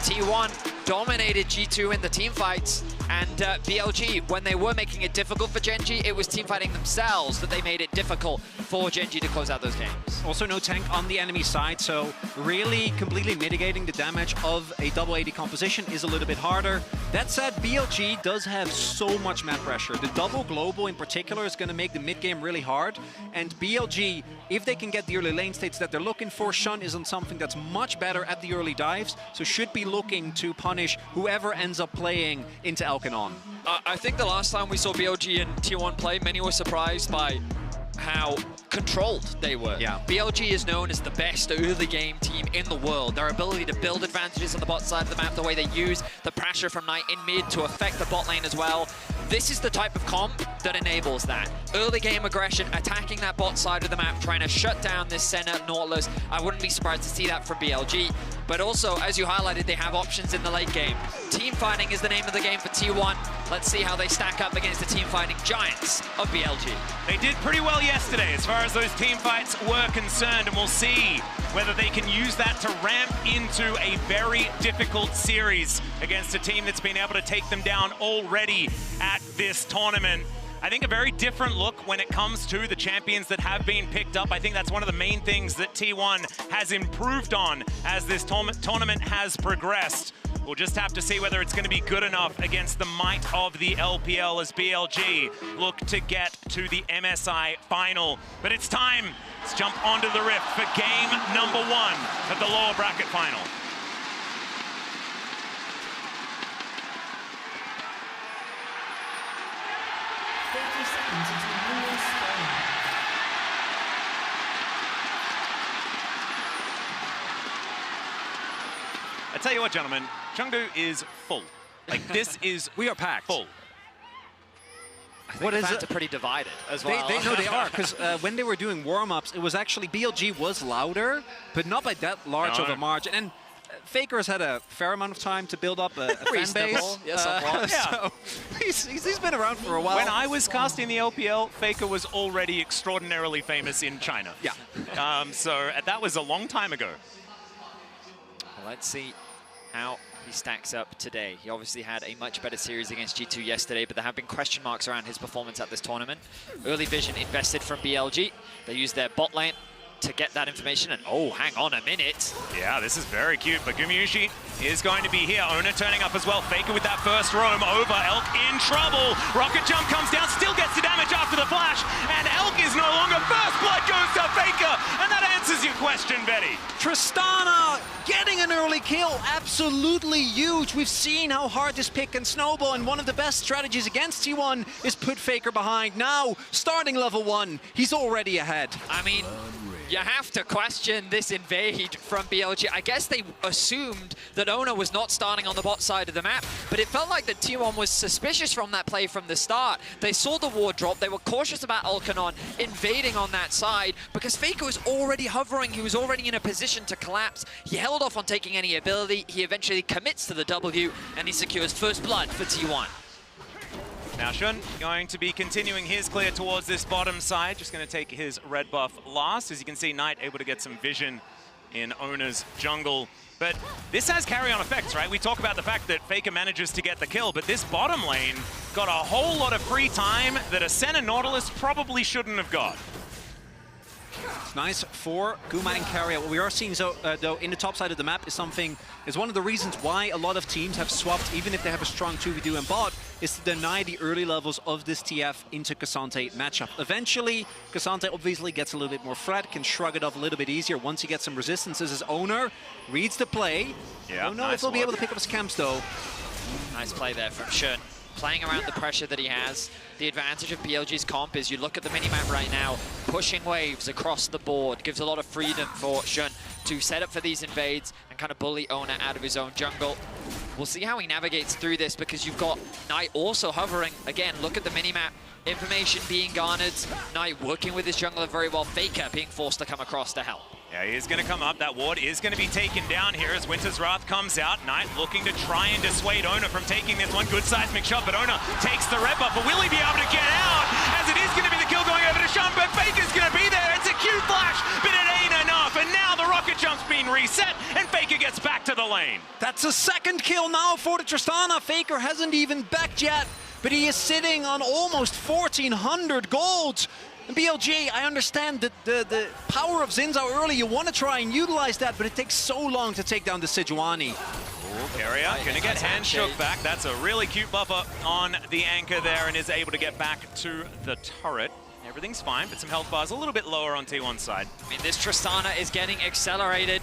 W: T1 dominated G2 in the team fights, and BLG, when they were making it difficult for Gen.G, it was team fighting themselves that they made it difficult for Gen.G to close out those games.
V: Also no tank on the enemy side, so really completely mitigating the damage of a double AD composition is a little bit harder. That said, BLG does have so much map pressure. The double global in particular is going to make the mid game really hard, and BLG, if they can get the early lane states that they're looking for, Shun is on something that's much better at the early dives, so should be looking to punish whoever ends up playing into Elkanon.
W: I think the last time we saw BLG and T1 play, many were surprised by how controlled they were.
V: Yeah.
W: BLG is known as the best early game team in the world. Their ability to build advantages on the bot side of the map, the way they use the pressure from Knight in mid to affect the bot lane as well. This is the type of comp that enables that. Early game aggression, attacking that bot side of the map, trying to shut down this center Nautilus. I wouldn't be surprised to see that from BLG. But also, as you highlighted, they have options in the late game. Team fighting is the name of the game for T1. Let's see how they stack up against the team fighting giants of BLG.
E: They did pretty well yesterday as far as those team fights were concerned, and we'll see whether they can use that to ramp into a very difficult series against a team that's been able to take them down already at this tournament. I think a very different look when it comes to the champions that have been picked up. I think that's one of the main things that T1 has improved on as this tournament has progressed. We'll just have to see whether it's going to be good enough against the might of the LPL as BLG look to get to the MSI final. But it's time. Let's jump onto the Rift for game number 1 of the lower bracket final. I tell you what, gentlemen, CHENGDU is full. Like, this is
V: we are packed.
E: Full.
W: I think the fans are pretty divided as well.
V: They are, because when they were doing warm-ups, it was actually BLG was louder, but not by that large of a margin. And FLICKR has had a fair amount of time to build up a fan base.
W: Yes,
V: so he's been around for a while.
E: When I was casting the LPL, FLICKR was already extraordinarily famous in China.
V: Yeah.
E: So that was a long time ago.
W: Well, let's see how he stacks up today. He obviously had a much better series against G2 yesterday, but there have been question marks around his performance at this tournament. Early vision invested from BLG. They used their bot lane to get that information, and oh, hang on a minute.
E: Yeah, this is very cute, but Gumayusi is going to be here. Ona turning up as well. FLICKR with that first roam over. Elk in trouble. Rocket jump comes down, still gets the damage after the flash, and Elk is no longer. First blood goes to FLICKR, and that answers your question, Betty.
V: Tristana getting an early kill, absolutely huge. We've seen how hard this pick can snowball, and one of the best strategies against T1 is put FLICKR behind. Now, starting level 1, he's already ahead.
W: I mean, you have to question this invade from BLG. I guess they assumed that Ona was not starting on the bot side of the map, but it felt like the T1 was suspicious from that play from the start. They saw the ward drop. They were cautious about Elkanon invading on that side because FLICKR was already hovering. He was already in a position to collapse. He held off on taking any ability. He eventually commits to the W, and he secures first blood for T1.
E: Now Shun going to be continuing his clear towards this bottom side, just going to take his red buff last. As you can see, Knight able to get some vision in Ona's jungle. But this has carry-on effects, right? We talk about the fact that FLICKR manages to get the kill, but this bottom lane got a whole lot of free time that a Senna Nautilus probably shouldn't have got.
V: It's nice for Guma and Carrier. What we are seeing, though, in the top side of the map is one of the reasons why a lot of teams have swapped, even if they have a strong 2v2 and bot, is to deny the early levels of this TF into Cassante matchup. Eventually, Cassante obviously gets a little bit more threat, can shrug it off a little bit easier once he gets some resistances. His owner reads the play.
E: Yeah,
V: Don't know if he'll be able to pick up his camps, though.
W: Nice play there from Shun. Playing around the pressure that he has. The advantage of BLG's comp is you look at the minimap right now, pushing waves across the board, gives a lot of freedom for Shun to set up for these invades and kind of bully Ona out of his own jungle. We'll see how he navigates through this because you've got Knight also hovering. Again, look at the minimap. Information being garnered. Knight working with his jungler very well. FLICKR being forced to come across to help.
E: Yeah, he is going to come up. That ward is going to be taken down here as Winter's Wrath comes out. Knight looking to try and dissuade Ona from taking this one. Good seismic shot, but Ona takes the red buff. But will he be able to get out? As it is going to be the kill going over to Shun, but FLICKR's going to be there. It's a cute flash, but it ain't enough. And now the rocket jump's being screen reset, and FLICKR gets back to the lane.
V: That's a second kill now for the Tristana. FLICKR hasn't even backed yet, but he is sitting on almost 1,400 gold. And BLG, I understand that the power of Zinzao early, you want to try and utilize that, but it takes so long to take down the Sejuani.
E: Carrier gonna get hand shook back. That's a really cute buffer on the anchor there and is able to get back to the turret. Everything's fine, but some health bars a little bit lower on T1's side.
W: I mean, this Tristana is getting accelerated.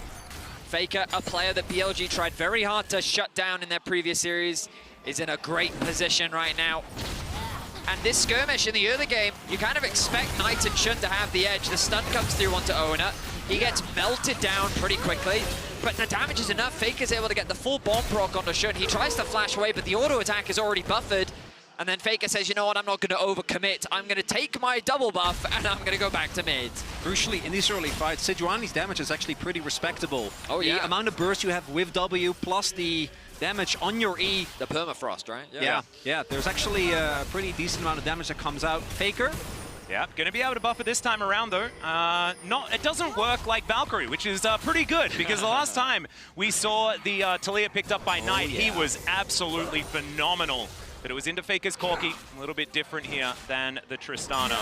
W: FLICKR, a player that BLG tried very hard to shut down in their previous series, is in a great position right now. And this skirmish in the early game, you kind of expect Knight and Shun to have the edge. The stun comes through onto Owner. He gets melted down pretty quickly, but the damage is enough. FLICKR's able to get the full bomb proc onto Shun. He tries to flash away, but the auto attack is already buffered. And then FLICKR says, you know what, I'm not going to overcommit. I'm going to take my double buff, and I'm going to go back to mid.
V: Crucially, in these early fights, Sejuani's damage is actually pretty respectable.
W: Oh, yeah.
V: The amount of burst you have with W, plus the damage on your E.
W: The permafrost, right?
V: Yeah. There's actually a pretty decent amount of damage that comes out. FLICKR.
E: Yeah, gonna be able to buffer this time around though. It doesn't work like Valkyrie, which is pretty good because the last time we saw the Taliyah picked up by Knight, he was absolutely phenomenal. But it was into FLICKR's Corki, a little bit different here than the Tristana.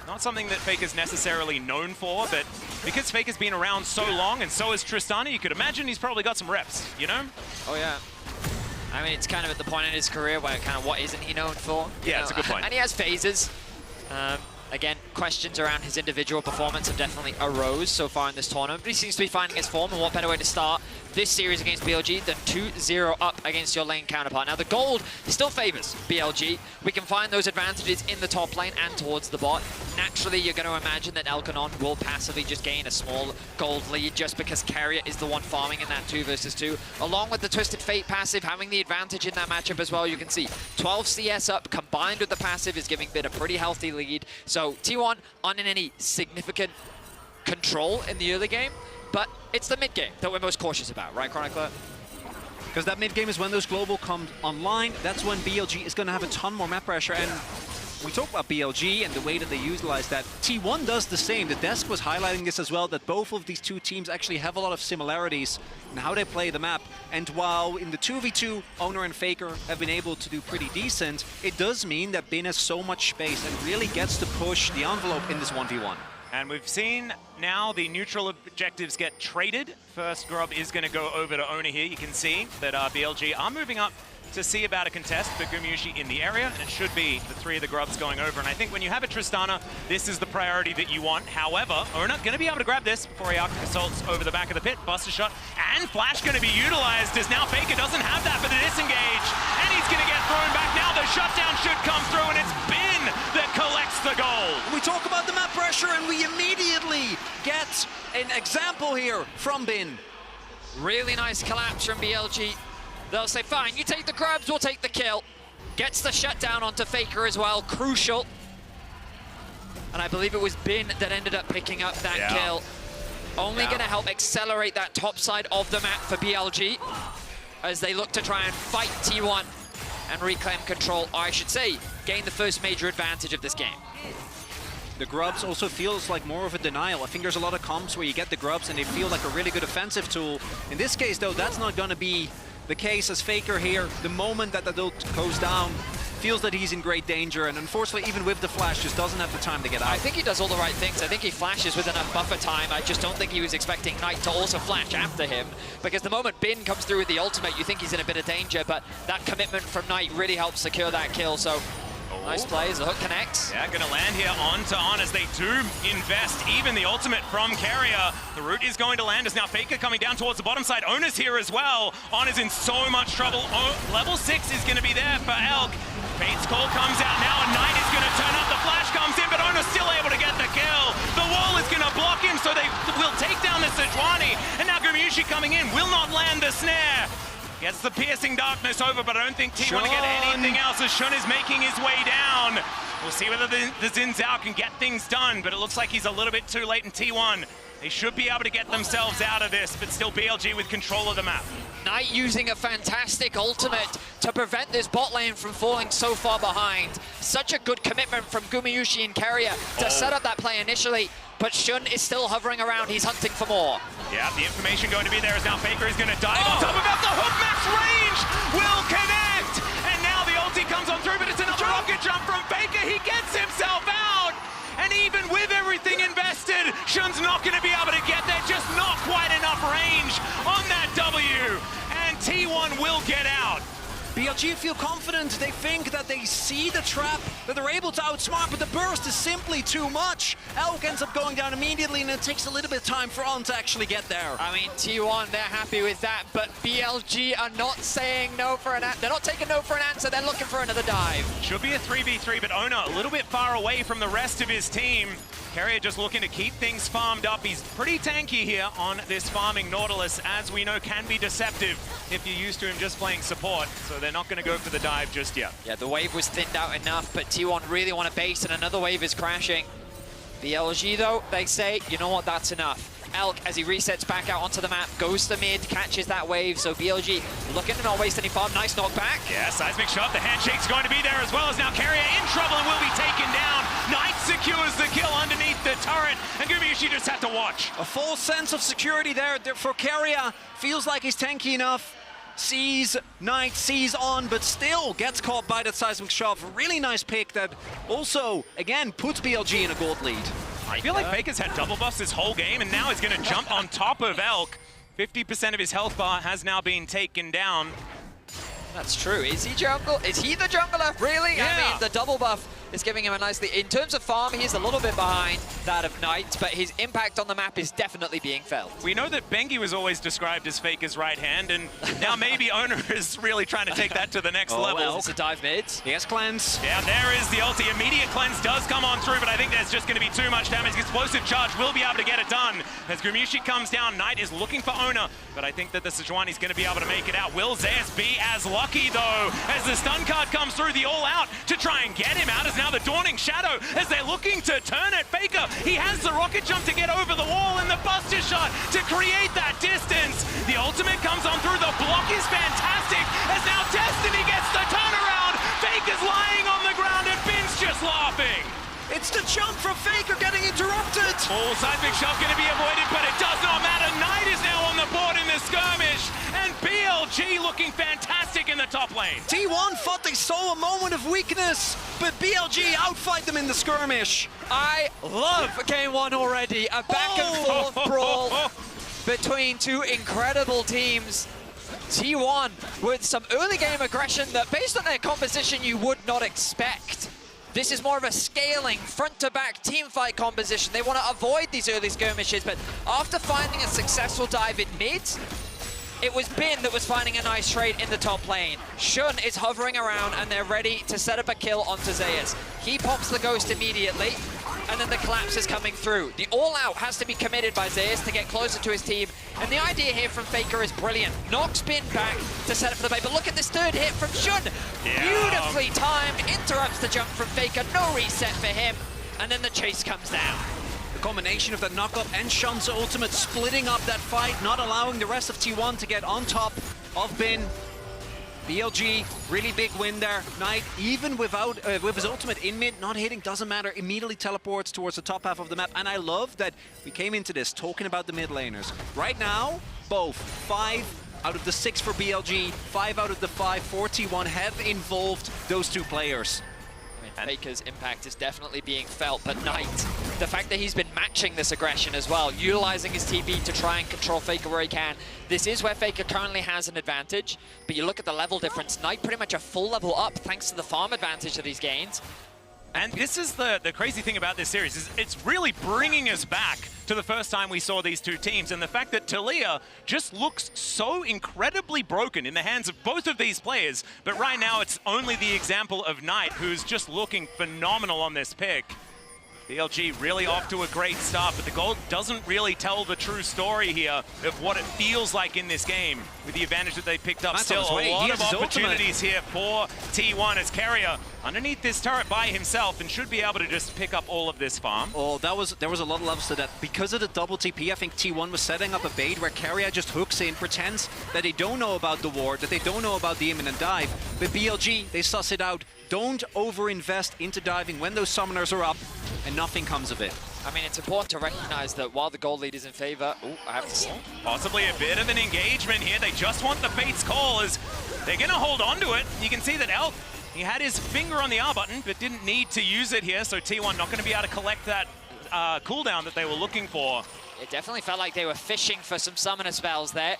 E: Not something that FLICKR's necessarily known for, but because FLICKR's been around so long and so is Tristana, you could imagine he's probably got some reps, you know?
W: Oh yeah. I mean, it's kind of at the point in his career where kind of what isn't he known for?
E: Yeah, it's a good point.
W: And he has phases. Again, questions around his individual performance have definitely arose so far in this tournament, but he seems to be finding his form, and what better way to start this series against BLG than 2-0 up against your lane counterpart. Now, the gold still favors BLG. We can find those advantages in the top lane and towards the bot. Naturally, you're going to imagine that Elkanon will passively just gain a small gold lead just because Carrier is the one farming in that 2 versus 2. Along with the Twisted Fate passive, having the advantage in that matchup as well, you can see 12 CS up combined with the passive is giving Bit a pretty healthy lead. So T1 aren't in any significant control in the early game, but it's the mid game that we're most cautious about, right, Chronicler?
V: Because that mid game is when those global come online. That's when BLG is going to have a ton more map pressure. And we talk about BLG and the way that they utilize that. T1 does the same. The desk was highlighting this as well, that both of these two teams actually have a lot of similarities in how they play the map. And while in the 2v2, Owner and FLICKR have been able to do pretty decent, it does mean that Bin has so much space and really gets to push the envelope in this 1v1.
E: And we've seen now the neutral objectives get traded. First grub is going to go over to Owner here. You can see that BLG are moving up to see about a contest for Gumayusi in the area, and it should be the 3 of the grubs going over. And I think when you have a Tristana, this is the priority that you want. However, Owner going to be able to grab this before he assaults over the back of the pit. Buster shot and flash going to be utilized as now FLICKR doesn't have that for the disengage, and he's going to get thrown back. Now the shutdown should come through, and it's Bin that collects the gold.
V: We talk about the map pressure, and we immediately get an example here from Bin.
W: Really nice collapse from BLG. They'll say, fine, you take the grabs, we'll take the kill. Gets the shutdown onto FLICKR as well, crucial. And I believe it was Bin that ended up picking up that kill. Only going to help accelerate that top side of the map for BLG as they look to try and fight T1 and reclaim control, or I should say, gain the first major advantage of this game.
V: The grubs also feels like more of a denial. I think there's a lot of comps where you get the grubs and they feel like a really good offensive tool. In this case, though, that's not going to be the case as FLICKR here. The moment that the ult goes down, feels that he's in great danger, and unfortunately, even with the flash, just doesn't have the time to get out.
W: I think he does all the right things. I think he flashes with enough buffer time. I just don't think he was expecting Knight to also flash after him, because the moment Bin comes through with the ultimate, you think he's in a bit of danger, but that commitment from Knight really helps secure that kill, so nice plays, the hook connects.
E: Yeah, gonna land here onto On as they do invest even the ultimate from Carrier. The root is going to land as now FLICKR coming down towards the bottom side. Owner's here as well. On is in so much trouble. Level 6 is gonna be there for Elk. Fate's call comes out now and Knight is gonna turn up. The flash comes in, but Owner's still able to get the kill. The wall is gonna block him, so they will take down the Sejuani. And now Gumayusi coming in will not land the snare. Gets the piercing darkness over, but I don't think T1 to get anything else as Shun is making his way down. We'll see whether the Xin Zhao can get things done, but it looks like he's a little bit too late in T1. They should be able to get themselves out of this, but still BLG with control of the map.
W: Knight using a fantastic ultimate to prevent this bot lane from falling so far behind. Such a good commitment from Gumayusi and Keria to set up that play initially, but Shun is still hovering around. He's hunting for more.
E: Yeah, the information going to be there is now FLICKR is going to dive on top of it. The hook max range will connect! And now the ulti comes on through, but it's another rocket jump from FLICKR. He gets himself out! And even with everything invested, Shun's not going to be able to get there. Just not quite enough range on that W. And T1 will get out.
V: BLG feel confident. They think that they see the trap, that they're able to outsmart, but the burst is simply too much. Elk ends up going down immediately, and it takes a little bit of time for On to actually get there.
W: I mean, T1, they're happy with that, but BLG are not saying no for an answer. They're not taking no for an answer. They're looking for another dive.
E: Should be a 3v3, but Ona a little bit far away from the rest of his team. Keria just looking to keep things farmed up. He's pretty tanky here on this farming Nautilus, as we know can be deceptive if you're used to him just playing support. So they're not going to go for the dive just yet.
W: Yeah, the wave was thinned out enough, but T1 really want to base, and another wave is crashing. BLG, though, they say, you know what, that's enough. Elk, as he resets back out onto the map, goes to mid, catches that wave, so BLG looking to not waste any farm. Nice knockback.
E: Yeah, seismic shot. The handshake's going to be there, as well as now Keria in trouble and will be taken down. Knight secures the kill underneath the turret, and Gumayusi just had to watch.
V: A full sense of security there for Keria. Feels like he's tanky enough. Sees Knight, sees On, but still gets caught by that seismic shot. Really nice pick that also, again, puts BLG in a gold lead.
E: I feel like FLICKR's had double buffs this whole game, and now he's going to jump on top of Elk. 50% of his health bar has now been taken down.
W: That's true. Is he jungle? Is he the jungler? Really?
E: Yeah.
W: I mean, the double buff is giving him a nice lead. In terms of farm, he's a little bit behind that of Knight, but his impact on the map is definitely being felt.
E: We know that Bengi was always described as FLICKR's right hand, and now maybe Owner is really trying to take that to the next level.
W: Well, it's a dive mid.
V: He has cleanse.
E: Yeah, there is the ulti. Immediate cleanse does come on through, but I think there's just going to be too much damage. Explosive charge will be able to get it done. As Gumayusi comes down, Knight is looking for Owner, but I think that the Sejuani's going to be able to make it out. Will Zeus be as lucky, though, as the stun card comes through? The all-out to try and get him out is now the Dawning Shadow as they're looking to turn it. FLICKR, he has the rocket jump to get over the wall and the buster shot to create that distance. The ultimate comes on through. The block is fantastic as now Destiny gets the turnaround. FLICKR's lying on the ground and Bin's just laughing.
V: It's the jump from FLICKR getting interrupted.
E: Oh, seismic shot going to be avoided, but it does not matter. Knight is now on the board in the skirmish, and BLG looking fantastic in the top lane.
V: T1 thought they saw a moment of weakness, but BLG outfight them in the skirmish.
W: I love game one already. A back and forth brawl between two incredible teams. T1 with some early game aggression that, based on their composition, you would not expect. This is more of a scaling, front-to-back teamfight composition. They want to avoid these early skirmishes, but after finding a successful dive in mid, it was Bin that was finding a nice trade in the top lane. Shun is hovering around, and they're ready to set up a kill onto Zeus. He pops the ghost immediately, and then the collapse is coming through. The all-out has to be committed by Zeus to get closer to his team, and the idea here from FLICKR is brilliant. Knocks Bin back to set up for the bait, but look at this third hit from Shun.
E: Yeah.
W: Beautifully timed, interrupts the jump from FLICKR, no reset for him, and then the chase comes down.
V: The combination of the knock-up and Shun's ultimate splitting up that fight, not allowing the rest of T1 to get on top of Bin. BLG, really big win there. Knight, even without with his ultimate in mid, not hitting, doesn't matter, immediately teleports towards the top half of the map. And I love that we came into this talking about the mid laners. Right now, both 5 out of the 6 for BLG, 5 out of the 5 for T1 have involved those two players.
W: FLICKR's impact is definitely being felt, but Knight, the fact that he's been matching this aggression as well, utilizing his TP to try and control FLICKR where he can. This is where FLICKR currently has an advantage, but you look at the level difference, Knight pretty much a full level up thanks to the farm advantage of these gains.
E: And this is the crazy thing about this series, is it's really bringing us back to the first time we saw these two teams, and the fact that Taliyah just looks so incredibly broken in the hands of both of these players, but right now it's only the example of Knight, who's just looking phenomenal on this pick. BLG really off to a great start, but the gold doesn't really tell the true story here of what it feels like in this game with the advantage that they picked up. Still a lot of opportunities here for T1 as Carrier underneath this turret by himself and should be able to just pick up all of this farm.
V: Oh, there was a lot of levels to that. Because of the double TP, I think T1 was setting up a bait where Carrier just hooks in, pretends that they don't know about the ward, that they don't know about the imminent dive. But BLG, they suss it out. Don't over-invest into diving when those summoners are up, and nothing comes of it.
W: I mean, it's important to recognize that while the gold lead is in favor, I have to
E: possibly a bit of an engagement here. They just want the Fate's Call as they're going to hold on to it. You can see that Elk, he had his finger on the R button, but didn't need to use it here, so T1 not going to be able to collect that cooldown that they were looking for.
W: It definitely felt like they were fishing for some summoner spells there.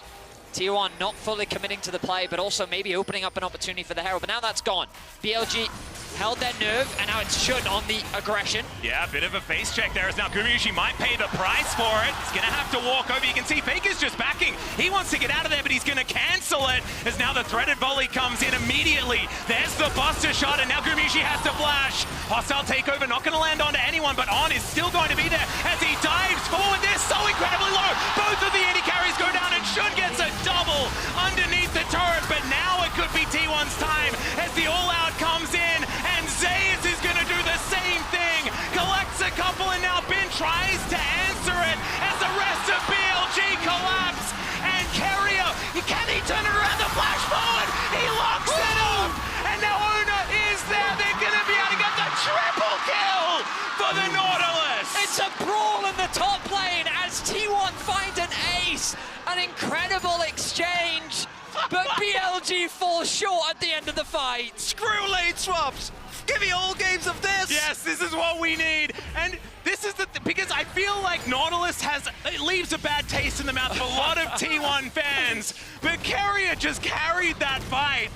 W: T1 not fully committing to the play, but also maybe opening up an opportunity for the Herald. But now that's gone. BLG held their nerve, and now it's Shun on the aggression.
E: Yeah, a bit of a face check there as now Gumayusi might pay the price for it. He's going to have to walk over. You can see FLICKR's just backing. He wants to get out of there, but he's going to cancel it as now the threaded volley comes in immediately. There's the buster shot, and now Gumayusi has to flash. Hostile takeover, not going to land onto anyone, but On is still going to be there as he dives forward. They're so incredibly low. Both of the AD carries go down, and Shun gets a double underneath the turret, but now it could be T1's time as the all-out comes in, and Zayas is going to do the same thing. Collects a couple, and now Ben tries to answer it as the rest of BLG collapse. And Carrier, can he turn it around? The flash forward, he locks it up, and now Owner is there. They're going to be able to get the triple kill for the Nautilus.
W: It's a brawl in the top lane as T1 find an ace. An incredible exchange, but BLG falls short at the end of the fight.
E: Screw lane swaps. Give me all games of this. Yes, this is what we need. And this is because I feel like Nautilus it leaves a bad taste in the mouth of a lot of T1 fans. But Carrier just carried that fight.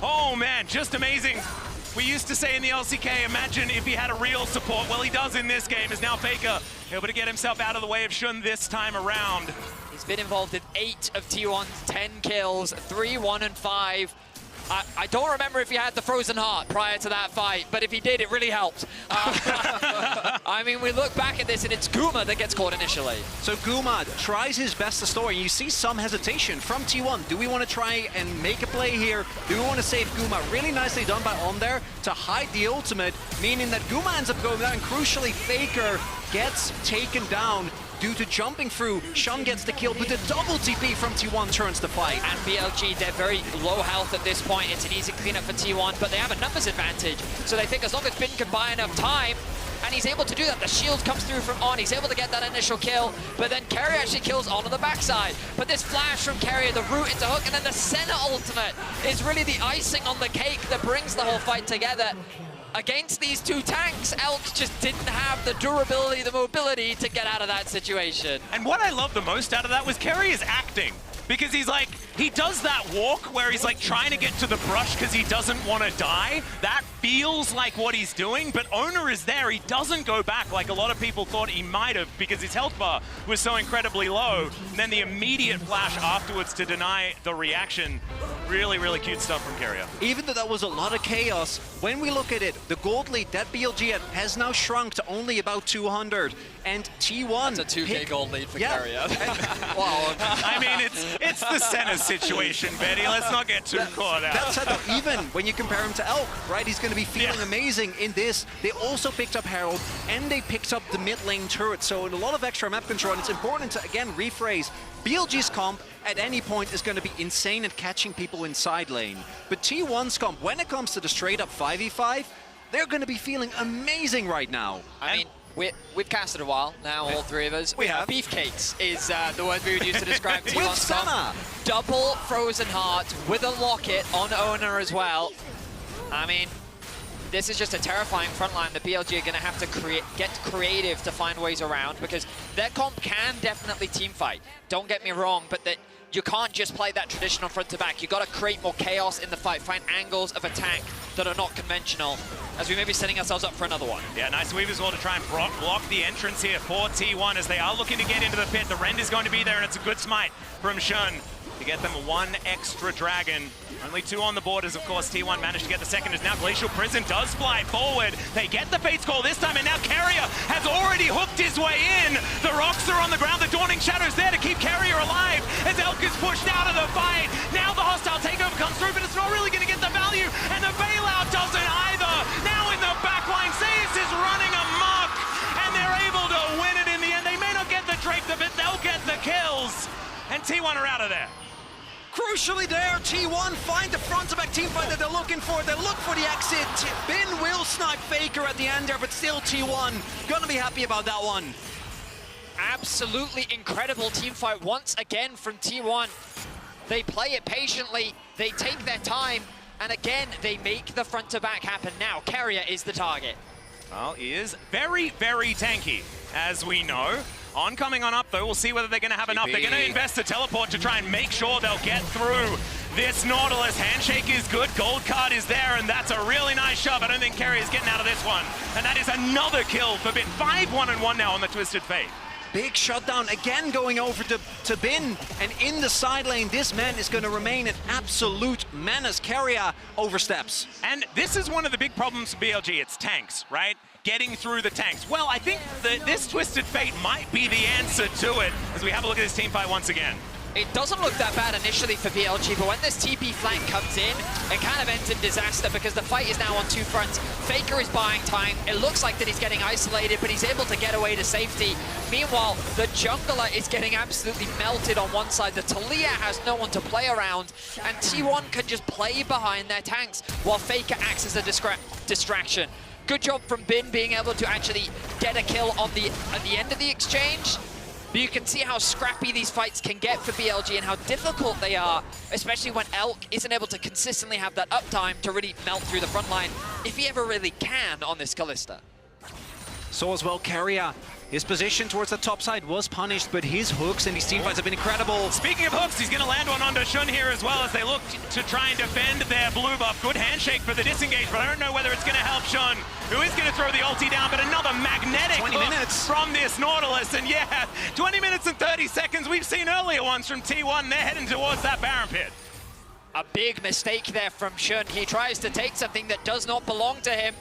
E: Oh man, just amazing. We used to say in the LCK, imagine if he had a real support. Well, he does in this game, as now FLICKR able to get himself out of the way of Shun this time around.
W: He's been involved in 8 of T1's 10 kills, 3, 1, and 5. I don't remember if he had the frozen heart prior to that fight, but if he did, it really helped. I mean, we look back at this, and it's Guma that gets caught initially.
V: So Guma tries his best to store, and you see some hesitation from T1. Do we want to try and make a play here? Do we want to save Guma? Really nicely done by On there to hide the ultimate, meaning that Guma ends up going down, and crucially, FLICKR gets taken down due to jumping through. Shun gets the kill, but the double TP from T1 turns the fight.
W: And BLG, they're very low health at this point. It's an easy cleanup for T1, but they have a numbers advantage. So they think as long as Bin can buy enough time, and he's able to do that, the shield comes through from On, he's able to get that initial kill, but then Carrier actually kills On the backside. But this flash from Carrier, the route into hook, and then the center ultimate is really the icing on the cake that brings the whole fight together. Against these two tanks, Elk just didn't have the durability, the mobility to get out of that situation.
E: And what I love the most out of that was Carrier's acting. Because he's like, he does that walk where he's like trying to get to the brush because he doesn't want to die. That feels like what he's doing, but Owner is there. He doesn't go back like a lot of people thought he might have because his health bar was so incredibly low. And then the immediate flash afterwards to deny the reaction. Really, really cute stuff from Carrier.
V: Even though that was a lot of chaos, when we look at it, the gold lead that BLG had has now shrunk to only about 200. And T1...
W: That's a 2K gold lead for Carrier.
V: Well,
E: I mean, it's the center situation, Betty. Let's not get too caught out.
V: That said, though, even when you compare him to Elk, right, he's going to be feeling amazing in this. They also picked up Herald, and they picked up the mid lane turret, so a lot of extra map control, and it's important to, again, rephrase, BLG's comp at any point is going to be insane at catching people inside lane. But T1's comp, when it comes to the straight-up 5v5, they're going to be feeling amazing right now.
W: I mean, we've casted a while now, all three of us.
V: We have.
W: Beefcakes is the word we would use to describe T1's
V: With Senna.
W: Double Frozen Heart with a locket on Owner as well. I mean, this is just a terrifying frontline. The BLG are going to have to get creative to find ways around because their comp can definitely team fight. Don't get me wrong, but that you can't just play that traditional front to back. You've got to create more chaos in the fight, find angles of attack that are not conventional, as we may be setting ourselves up for another one.
E: Yeah, nice weave as well to try and block the entrance here for T1 as they are looking to get into the pit. The rend is going to be there, and it's a good smite from Shun to get them one extra dragon. Only 2 on the board as, of course, T1 managed to get the second as now Glacial Prison does fly forward. They get the Fates call this time, and now Carrier has already hooked his way in. The rocks are on the ground. The Dawning Shadow's there to keep Carrier alive as Elk is pushed out of the fight. Now the hostile takeover comes through, but it's not really going to get the value, and the bailout doesn't either. Now in the backline, Zeus is running amok, and they're able to win it in the end. They may not get the Drake, but they'll get the kills, and T1 are out of there.
V: Crucially there, T1 find the front-to-back teamfight that they're looking for. They look for the exit. Bin will snipe Faker at the end there, but still T1 gonna be happy about that one.
W: Absolutely incredible teamfight once again from T1. They play it patiently, they take their time, and again, they make the front-to-back happen. Now, Carrier is the target.
E: Well, he is very, very tanky, as we know. Oncoming on up, though, we'll see whether they're going to have enough. They're going to invest the teleport to try and make sure they'll get through this Nautilus. Handshake is good, gold card is there, and that's a really nice shove. I don't think Carrier's getting out of this one. And that is another kill for Bin. 5-1-1 now on the Twisted Fate.
V: Big shutdown again going over to Bin, and in the side lane, this man is going to remain an absolute menace. Carrier oversteps.
E: And this is one of the big problems for BLG. It's tanks, right? Getting through the tanks. Well, I think that this Twisted Fate might be the answer to it as we have a look at this team fight once again.
W: It doesn't look that bad initially for BLG, but when this TP flank comes in, it kind of ends in disaster because the fight is now on 2 fronts. Faker is buying time. It looks like that he's getting isolated, but he's able to get away to safety. Meanwhile, the jungler is getting absolutely melted on one side. The Talia has no one to play around, and T1 can just play behind their tanks while Faker acts as a distraction. Good job from Bin being able to actually get a kill on at the end of the exchange. But you can see how scrappy these fights can get for BLG and how difficult they are, especially when Elk isn't able to consistently have that uptime to really melt through the front line, if he ever really can on this Kalista.
V: So as well, Carrier, his position towards the top side was punished, but his hooks and his teamfights have been incredible.
E: Speaking of hooks, he's going to land one onto Shun here as well as they look to try and defend their blue buff. Good handshake for the disengage, but I don't know whether it's going to help Shun, who is going to throw the ulti down, but another magnetic
V: 20
E: hook
V: minutes
E: from this Nautilus. And yeah, 20 minutes and 30 seconds. We've seen earlier ones from T1. They're heading towards that Baron pit.
W: A big mistake there from Shun. He tries to take something that does not belong to him,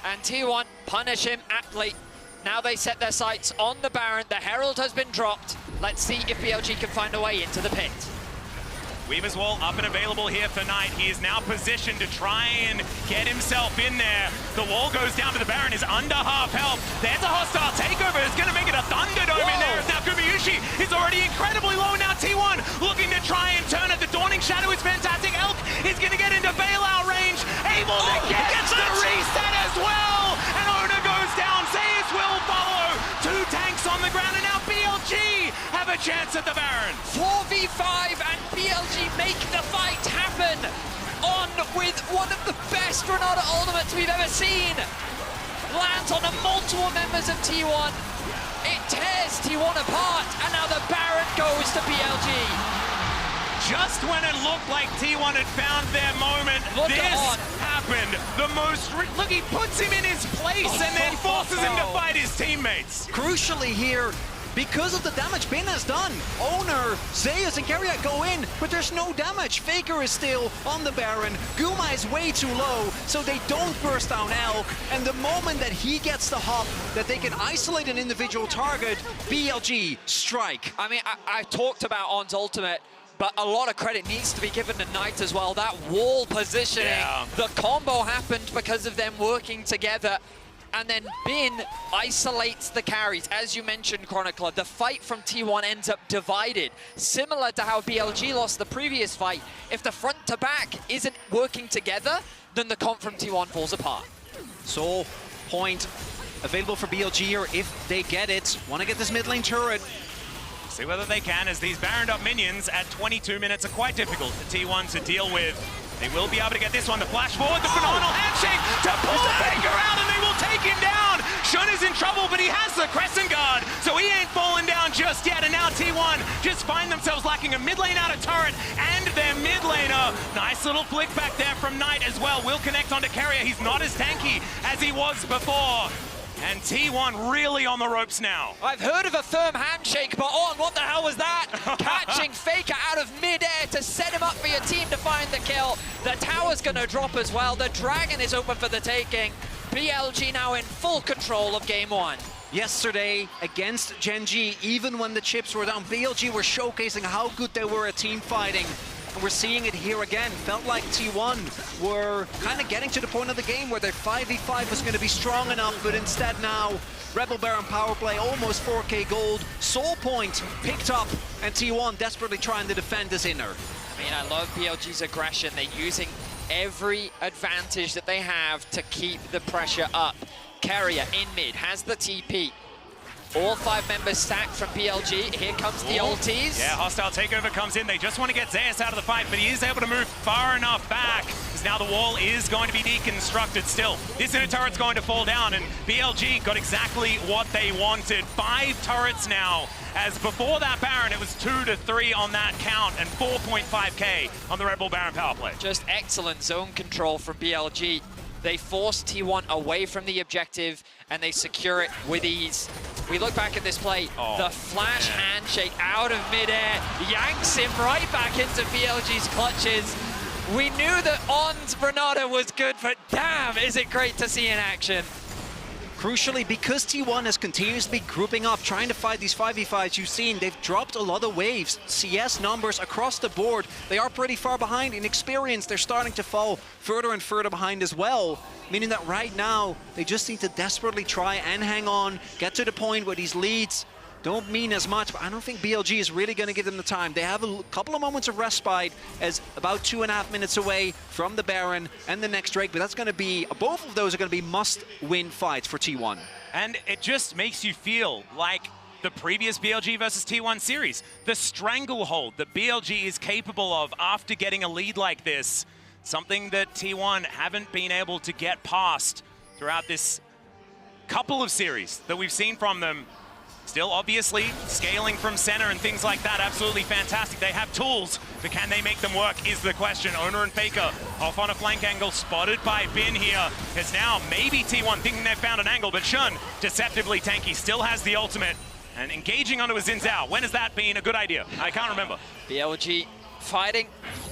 W: and T1 punish him aptly. Now they set their sights on the Baron. The Herald has been dropped. Let's see if BLG can find a way into the pit.
E: Weaver's Wall up and available here for Knight. He is now positioned to try and get himself in there. The wall goes down, but the Baron is under half health. There's a hostile takeover. It's going to make it a Thunderdome in there. Now Gumayushi is already incredibly low. Now T1 looking to try and turn it. The Dawning Shadow is fantastic. Elk is going to get into bailout range. Able to get the reset as well. And Ona goes down. Zeus will follow. 2 tanks on the ground, and now BLG have a chance at the Baron.
W: 4v5 and BLG make the fight happen on with one of the best Renata ultimates we've ever seen. Lands on multiple members of T1. It tears T1 apart, and now the Baron goes to BLG.
E: Just when it looked like T1 had found their moment, this happened. The most... Look, he puts him in his place and then forces him to fight his teammates.
V: Crucially here, because of the damage Bin has done, Owner, Zeus and Carrier go in, but there's no damage. Faker is still on the Baron. Guma is way too low, so they don't burst down Elk. And the moment that he gets the hop, that they can isolate an individual target, BLG strike.
W: I mean, I talked about On's ultimate, but a lot of credit needs to be given to Knight as well. That wall positioning, the combo happened because of them working together. And then Bin isolates the carries. As you mentioned, Chronicler, the fight from T1 ends up divided. Similar to how BLG lost the previous fight. If the front to back isn't working together, then the comp from T1 falls apart.
V: Soul point available for BLG here if they get it. Want to get this mid lane turret.
E: See whether they can, as these Baroned up minions at 22 minutes are quite difficult for T1 to deal with. They will be able to get this one. The flash forward, the phenomenal handshake to pull Faker out, and they will take him down. Shun is in trouble, but he has the Crescent Guard, so he ain't falling down just yet. And now T1 just find themselves lacking a mid lane out of turret and their mid laner. Nice little flick back there from Knight as well. Will connect onto Carrier. He's not as tanky as he was before. And T1 really on the ropes now.
W: I've heard of a firm handshake, but On, what the hell was that? Catching FLICKR out of mid-air to set him up for your team to find the kill. The tower's gonna drop as well. The Dragon is open for the taking. BLG now in full control of game one.
V: Yesterday against Gen.G, even when the chips were down, BLG were showcasing how good they were at team fighting. And we're seeing it here again. Felt like T1 were kind of getting to the point of the game where their 5v5 was going to be strong enough, but instead now, Rebel Baron power play, almost 4k gold, Soul Point picked up, and T1 desperately trying to defend this inner.
W: I mean, I love BLG's aggression. They're using every advantage that they have to keep the pressure up. Carrier in mid, has the TP. All 5 members stacked from BLG. Here comes the ulties.
E: Yeah, hostile takeover comes in. They just want to get Zeus out of the fight, but he is able to move far enough back, because now the wall is going to be deconstructed still. This inner turret's going to fall down, and BLG got exactly what they wanted. 5 turrets now, as before that Baron, it was 2 to 3 on that count, and 4.5k on the Rebel Baron power play.
W: Just excellent zone control from BLG. They force T1 away from the objective, and they secure it with ease. We look back at this play, the flash handshake out of midair yanks him right back into BLG's clutches. We knew that On's Renata was good, but damn, is it great to see in action.
V: Crucially, because T1 has continuously been grouping up, trying to fight these 5v5s, you've seen they've dropped a lot of waves. CS numbers across the board, they are pretty far behind. In experience, they're starting to fall further and further behind as well, meaning that right now, they just need to desperately try and hang on, get to the point where these leads don't mean as much, but I don't think BLG is really going to give them the time. They have a couple of moments of respite as about 2.5 minutes away from the Baron and the next Drake, but that's going to be, both of those are going to be must-win fights for T1.
E: And it just makes you feel like the previous BLG versus T1 series. The stranglehold that BLG is capable of after getting a lead like this, something that T1 haven't been able to get past throughout this couple of series that we've seen from them. Still, obviously, scaling from center and things like that, absolutely fantastic. They have tools, but can they make them work is the question. Owner and FLICKR off on a flank angle, spotted by Bin here. It's now maybe T1 thinking they've found an angle, but Shun, deceptively tanky, still has the ultimate. And engaging onto a Xin Zhao, when has that been a good idea? I can't remember.
W: BLG fighting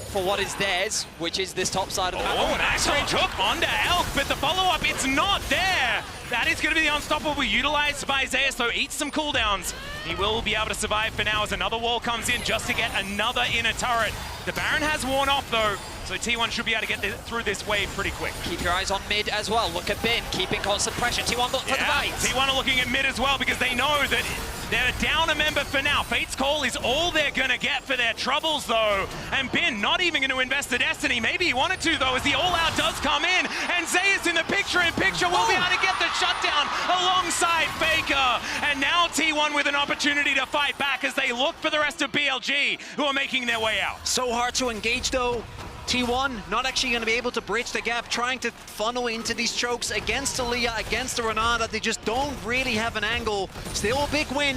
W: for what is theirs, which is this top side of the map.
E: Oh, nice range hook onto Elk, but the follow-up, it's not there. That is going to be the unstoppable utilized by Zeus, though eats some cooldowns. He will be able to survive for now as another wall comes in just to get another inner turret. The Baron has worn off though, so T1 should be able to get through this wave pretty quick.
W: Keep your eyes on mid as well. Look at Bin, keeping constant pressure. T1 look for the fight.
E: T1 are looking at mid as well because they know that they're down a member for now. Fate's Call is all they're going to get for their troubles though. And Bin not even going to invest the Destiny. Maybe he wanted to though, as the all-out does come in. And Zeus in the picture-in-picture will be able to get the shutdown alongside FLICKR. And now T1 with an opportunity to fight back as they look for the rest of BLG, who are making their way out.
V: So hard to engage though. T1 not actually going to be able to bridge the gap, trying to funnel into these chokes against Aaliyah, against the Renata. They just don't really have an angle. Still a big win.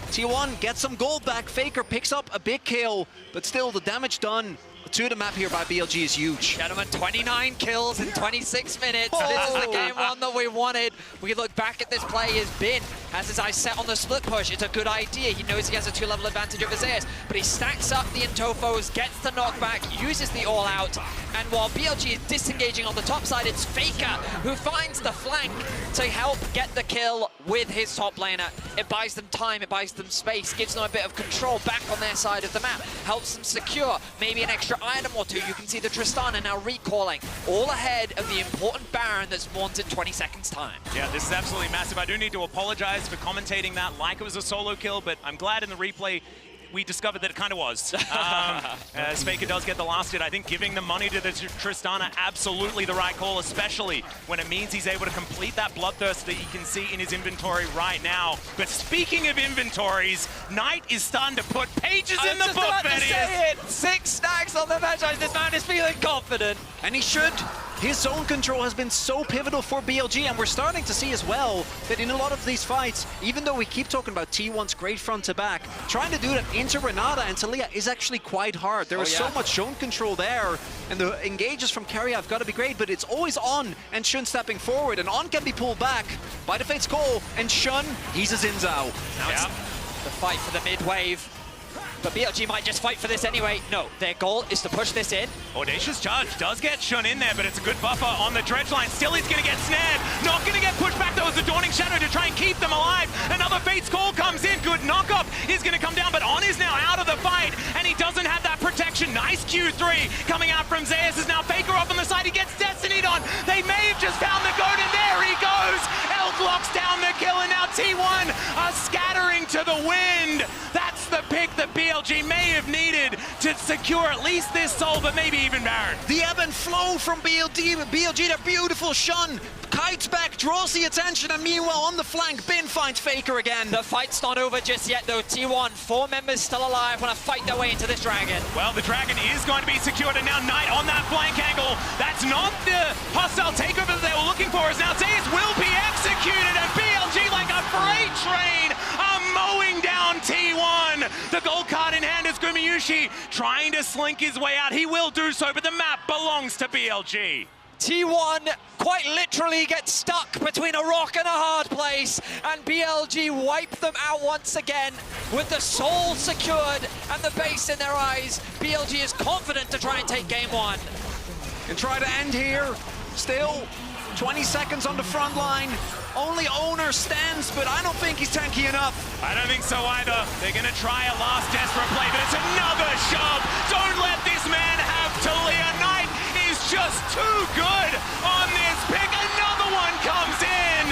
V: T1 gets some gold back. FLICKR picks up a big kill, but still the damage done to the map here by BLG is huge.
W: Gentlemen, 29 kills in 26 minutes. This is the game one that we wanted. We look back at this play as Bin has his eyes set on the split push. It's a good idea. He knows he has a 2-level advantage over Zeus, but he stacks up the Intofos, gets the knockback, uses the all-out, and while BLG is disengaging on the top side, it's FLICKR who finds the flank to help get the kill with his top laner. It buys them time, it buys them space, gives them a bit of control back on their side of the map, helps them secure maybe an extra item or two. You can see the Tristana now recalling, all ahead of the important Baron that's wanted 20 seconds time.
E: Yeah, this is absolutely massive. I do need to apologize for commentating that like it was a solo kill, but I'm glad in the replay we discovered that it kind of was. As FLICKR does get the last hit, I think giving the money to the Tristana, absolutely the right call, especially when it means he's able to complete that Bloodthirst that you can see in his inventory right now. But speaking of inventories, Knight is starting to put pages in the book,
W: Say it. 6 stacks on the match. This man is feeling confident.
V: And he should. His zone control has been so pivotal for BLG, and we're starting to see as well that in a lot of these fights, even though we keep talking about T1's great front to back, trying to do that into Renata and Talia is actually quite hard. There is so much zone control there, and the engages from Carrier have got to be great, but it's always On and Shun stepping forward, and On can be pulled back by the Fate's Call, and Shun, he's a Xin Zhao.
W: Now it's the fight for the mid-wave. But BLG might just fight for this anyway. No, their goal is to push this in.
E: Audacious Charge does get Shun in there, but it's a good buffer on the dredge line. Still he's going to get snared. Not going to get pushed back. That was the Dawning Shadow to try and keep them alive. Another Fate's Call comes in. Good knock-up. He's going to come down, but On is now out of the fight, and he doesn't have that protection. Nice Q3 coming out from Zeus. Is now FLICKR off on the side. He gets Destinied on. They may have just found the goat, and there he goes. Elk locks down the kill, and now T1 are scattering to the wind. That's the pick that BLG may have needed to secure at least this soul, but maybe even Baron.
V: The ebb and flow from BLG, the beautiful Shun kites back, draws the attention, and meanwhile on the flank, Bin finds FLICKR again.
W: The fight's not over just yet though. T1, 4 members still alive, want to fight their way into this dragon.
E: Well, the dragon is going to be secured, and now Knight on that flank angle. That's not the hostile takeover that they were looking for, as now Zeus will be executed, and BLG, like a freight train, are mowing down T1. The gold card in hand is Gumayushi trying to slink his way out. He will do so, but the map belongs to BLG.
W: T1 quite literally gets stuck between a rock and a hard place, and BLG wipe them out once again with the soul secured and the base in their eyes. BLG is confident to try and take game 1.
V: And try to end here. Still 20 seconds on the front line. Only Owner stands, but I don't think he's tanky enough.
E: I don't think so either. They're going to try a last desperate play, but it's another shove. Don't let this man have Talia. Knight is just too good on this pick. Another one comes in,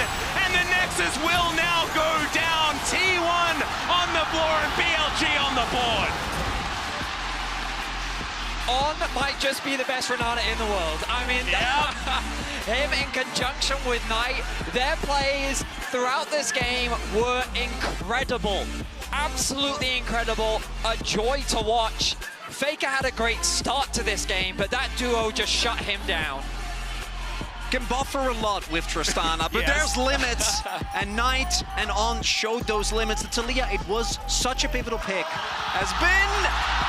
E: and the Nexus will now go down. T1 on the floor and BLG on the board.
W: On might just be the best Renata in the world. I mean, him in conjunction with Knight, their plays throughout this game were incredible. Absolutely incredible. A joy to watch. FLICKR had a great start to this game, but that duo just shut him down.
V: Can buffer a lot with Tristana, but there's limits, and Knight and On showed those limits. To Talia, it was such a pivotal pick. Has been...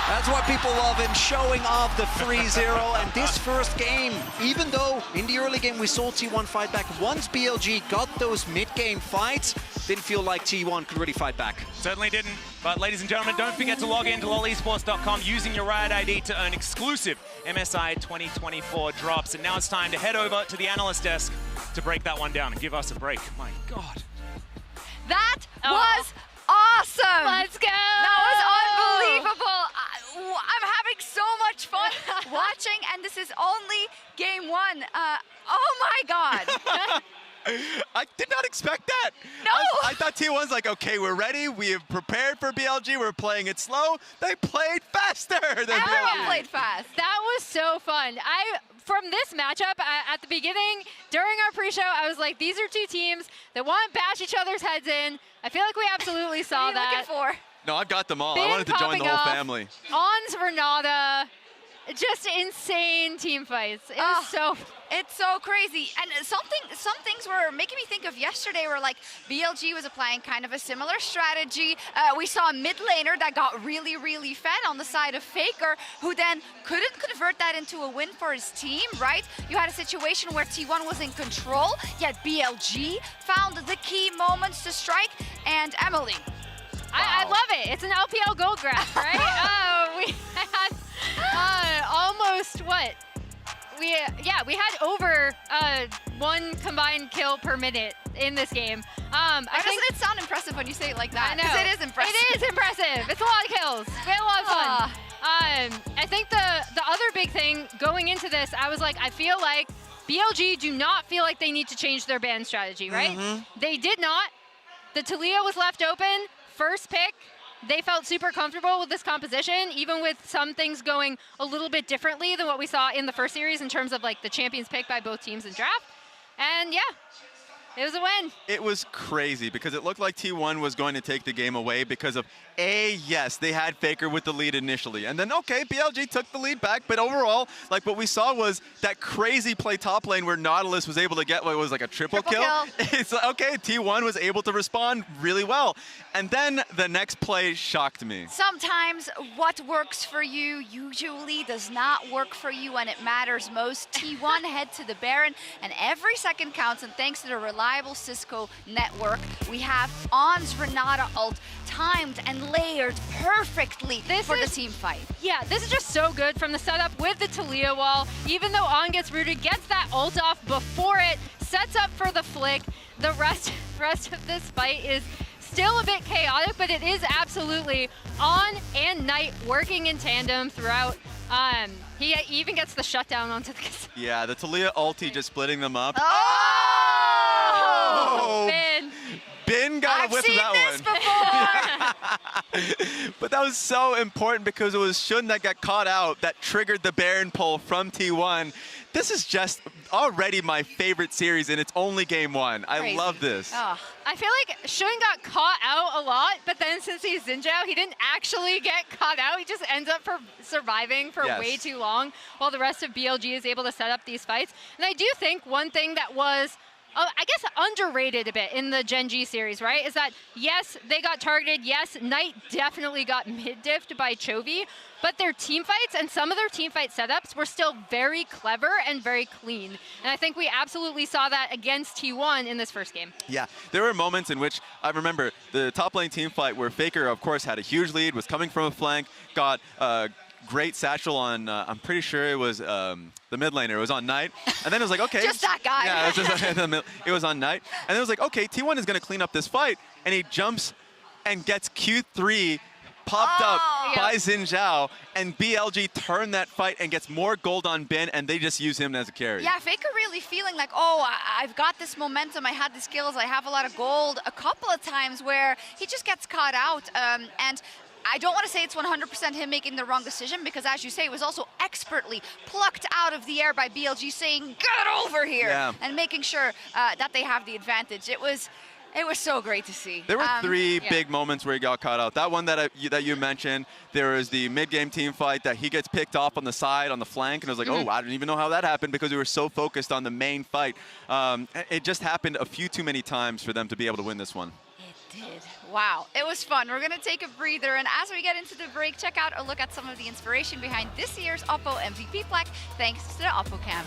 V: That's why people love him, showing off the 3-0. And this first game, even though in the early game we saw T1 fight back, once BLG got those mid-game fights, didn't feel like T1 could really fight back.
E: Certainly didn't. But ladies and gentlemen, don't forget to log in to lolesports.com using your Riot ID to earn exclusive MSI 2024 drops. And now it's time to head over to the analyst desk to break that one down and give us a break. My God.
L: That was awesome.
N: Let's go.
L: That was unbelievable. I'm having so much fun watching, and this is only game 1. Oh my God.
M: I did not expect that.
L: No.
M: I thought T1's like, okay, we're ready. We have prepared for BLG. We're playing it slow. They played faster than
L: Everyone played fast.
N: That was so fun. From this matchup, at the beginning, during our pre-show, I was like, these are two teams that want to bash each other's heads in. I feel like we absolutely saw
L: what are you
N: that.
L: looking for?
M: No, I've got them all.
N: Bin
M: I wanted to join the whole
N: popping
M: family.
N: On's Renata. Just insane team fights. It was so...
L: It's so crazy. And some things were making me think of yesterday where like BLG was applying kind of a similar strategy. We saw a mid laner that got really, really fed on the side of FLICKR, who then couldn't convert that into a win for his team, right? You had a situation where T1 was in control, yet BLG found the key moments to strike. And Emily.
N: I love it. It's an LPL gold grab, right? We had almost what? We had over 1 combined kill per minute in this game.
L: Doesn't it sound impressive when you say it like that?
N: I know.
L: It is impressive.
N: It is impressive. It's a lot of kills. We had a lot of fun. I think the other big thing going into this, I was like, I feel like BLG do not feel like they need to change their ban strategy, right? They did not. The Talia was left open. First pick. They felt super comfortable with this composition, even with some things going a little bit differently than what we saw in the first series in terms of like the champions pick by both teams in draft. And yeah, It was a win.
M: It was crazy because it looked like T1 was going to take the game away because of yes, they had FLICKR with the lead initially. And then, okay, BLG took the lead back. But overall, like what we saw was that crazy play top lane where Nautilus was able to get what was like a triple kill. It's like, okay, T1 was able to respond really well. And then the next play shocked me.
L: Sometimes what works for you usually does not work for you when it matters most. T1 head to the Baron, and every second counts, and thanks to the reliable Cisco network, we have On's Renata ult timed and layered perfectly for the team fight.
N: Yeah, this is just so good from the setup with the Taliyah wall. Even though On gets rooted, gets that ult off before it, sets up for the flick. The rest of this fight is still a bit chaotic, but it is absolutely On and Knight working in tandem throughout. He even gets the shutdown onto the casino.
M: Yeah, the Taliyah ulti just splitting them up.
N: Oh!
M: Ben got a whiff of that one. But that was so important because it was Shun that got caught out that triggered the Baron pull from T1. This is just already my favorite series, and it's only game one. I love this.
N: Oh. I feel like Shun got caught out a lot, but then since he's Xin Zhao, he didn't actually get caught out. He just ends up surviving for way too long while the rest of BLG is able to set up these fights. And I do think one thing that was I guess underrated a bit in the Gen G series, right, is that yes, they got targeted, yes, Knight definitely got mid-diffed by Chovy, but their team fights and some of their team fight setups were still very clever and very clean. And I think we absolutely saw that against T1 in this first game.
M: Yeah, there were moments in which I remember the top lane team fight where FLICKR, of course, had a huge lead, was coming from a flank, got great satchel on, I'm pretty sure it was the mid laner. It was on Knight. And then it was like, okay.
L: Just that guy.
M: Yeah, it was on Knight. And then it was like, okay, T1 is going to clean up this fight. And he jumps and gets Q3 popped up by Xin Zhao. And BLG turned that fight and gets more gold on Ben, and they just use him as a carry.
L: Yeah, FLICKR really feeling like, oh, I've got this momentum, I had the skills, I have a lot of gold. A couple of times where he just gets caught out. And I don't want to say it's 100% him making the wrong decision because, as you say, it was also expertly plucked out of the air by BLG saying, get over here, and making sure that they have the advantage. It was so great to see.
M: There were three big moments where he got caught out. That one that you mentioned, there was the mid-game team fight that he gets picked off on the side, on the flank, and I was like, oh, I didn't even know how that happened because we were so focused on the main fight. It just happened a few too many times for them to be able to win this one.
L: It did. Wow, it was fun. We're gonna take a breather, and as we get into the break, check out a look at some of the inspiration behind this year's Oppo MVP plaque, thanks to the Oppo Cam.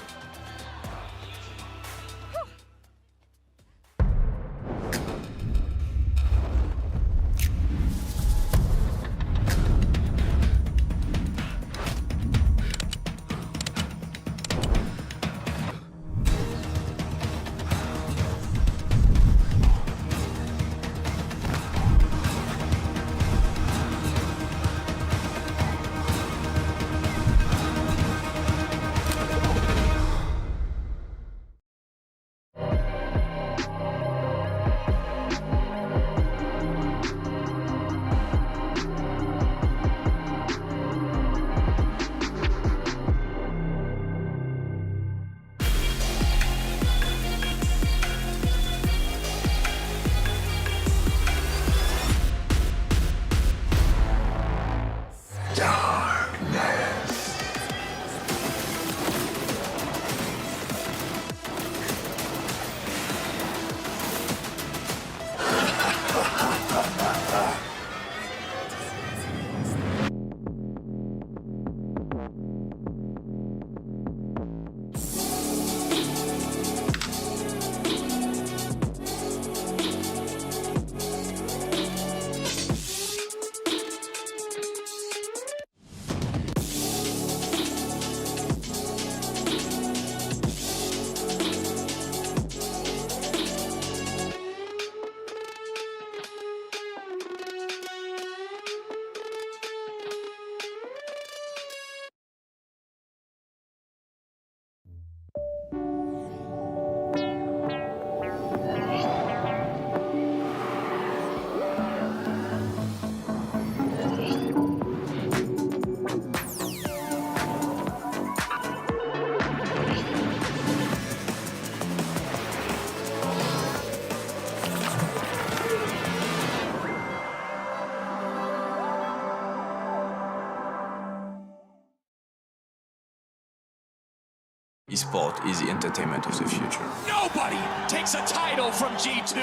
A: Esport is the entertainment of the future.
R: Nobody takes a title from G2.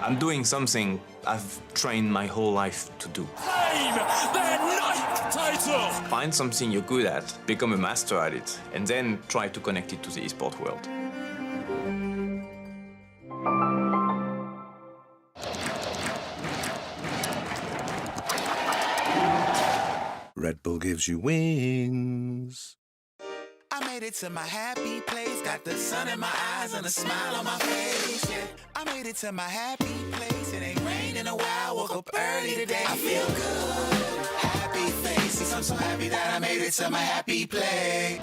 A: I'm doing something I've trained my whole life to do.
R: Claim their 9th title.
A: Find something you're good at, become a master at it, and then try to connect it to the esport world.
F: Red Bull gives you wings.
K: I made it to my happy place, got the sun in my eyes and a smile on my face. Yeah, I made it to my happy place. It ain't rained in a while, woke up early today. I feel good, happy faces. I'm so happy that I made it to my happy place.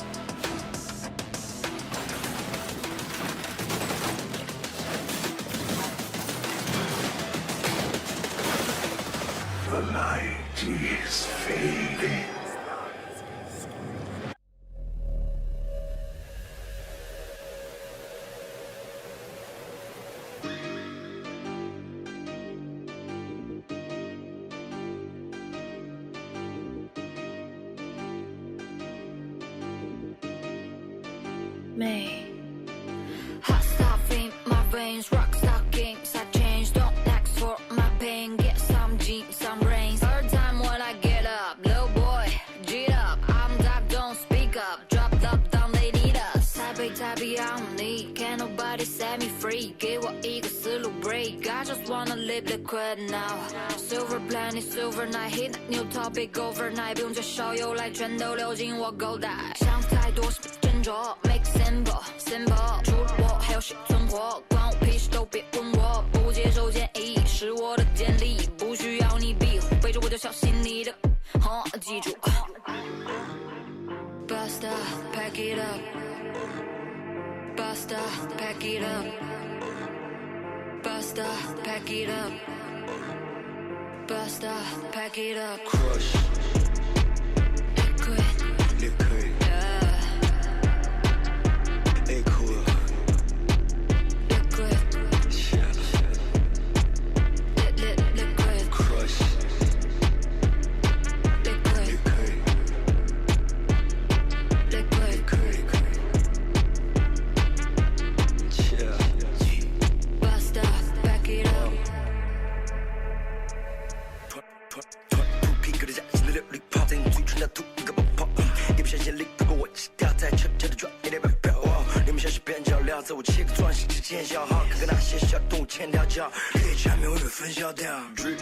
T: The light is fading.
H: May. Hot stuff in my veins, rock stockings. I change, don't ask for my pain. Get some jeans, some rains. Third time when I get up, little boy, G'd up. I'm deaf, don't speak up. Dropped up, down, they need us. Tappy on me, can't nobody set me free. 给我一个思路 break. I just wanna live liquid now. Silver planet, silver night, hit that new topic overnight. 不用介绍，由来全都流进我口袋。想太多是斟酌 ，make simple simple。除了我，还有谁存活？关我屁事，都别问我。不接受建议是我的建立，不需要你庇护，背着我就小心你的，记住。Basta, pack it up. Basta, pack it up. Basta, pack it up. Basta, pack it up.
U: Crush. Liquid.
H: Yeah.
U: Hey, cool.
H: Liquid. Liquid.
U: Crush.
H: Liquid. Liquid. Basta, pack it up.
U: 土皮革的架子，热力泡在你嘴唇的吐一个泡泡。你不相信力，不过我是掉在悄悄的转一点半飘。你们像是边角料，在我切个钻石之间消耗，看看那些小动物牵条脚，可以缠绵微微分销掉。Drip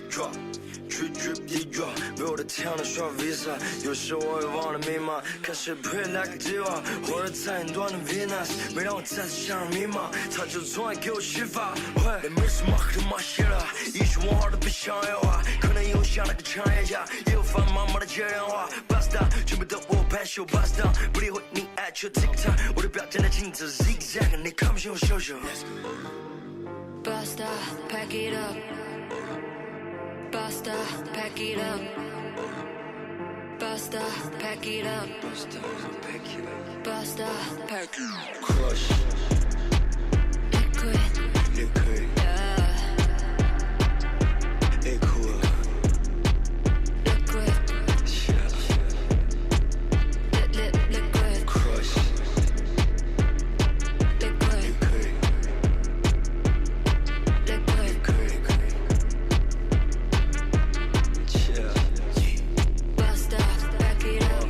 U: drop。Drip drip deep drop， 为我的天能刷 Visa， 有时我也忘了密码，看谁 pray like a diva， 或者菜很短的 Venus， 没让我再次陷入迷茫，他就从来给我启发。喂，没什么可骂些了，艺术文化都不想要啊，可能有像那个创业家，也有繁忙的接电话。Basta， 全部都我拍秀 Basta， 不理会你爱就 TikTok， 我的表站在镜子 zigzag， 你看不清我秀秀。
H: Basta, pack it up. Basta, pack it up. Basta, pack it up. Basta, pack it up.
U: Crush. Liquid.
H: Yeah.
U: Hey, cool.
H: Liquid. Liquid.
U: Crush.
H: Liquid. Liquid. Basta, pack it up.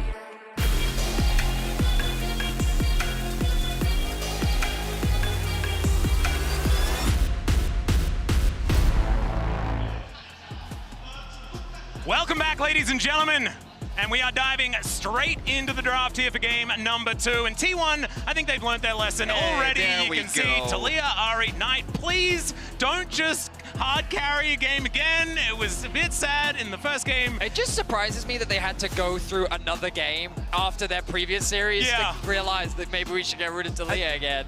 E: Welcome back, ladies and gentlemen. And we are diving straight into the draft here for game number 2. And T1, I think they've learned their lesson already. You can see Talia, Ari, Knight, please don't just hard carry a game again. It was a bit sad in the first game.
W: It just surprises me that they had to go through another game after their previous series to realize that maybe we should get rid of Talia again.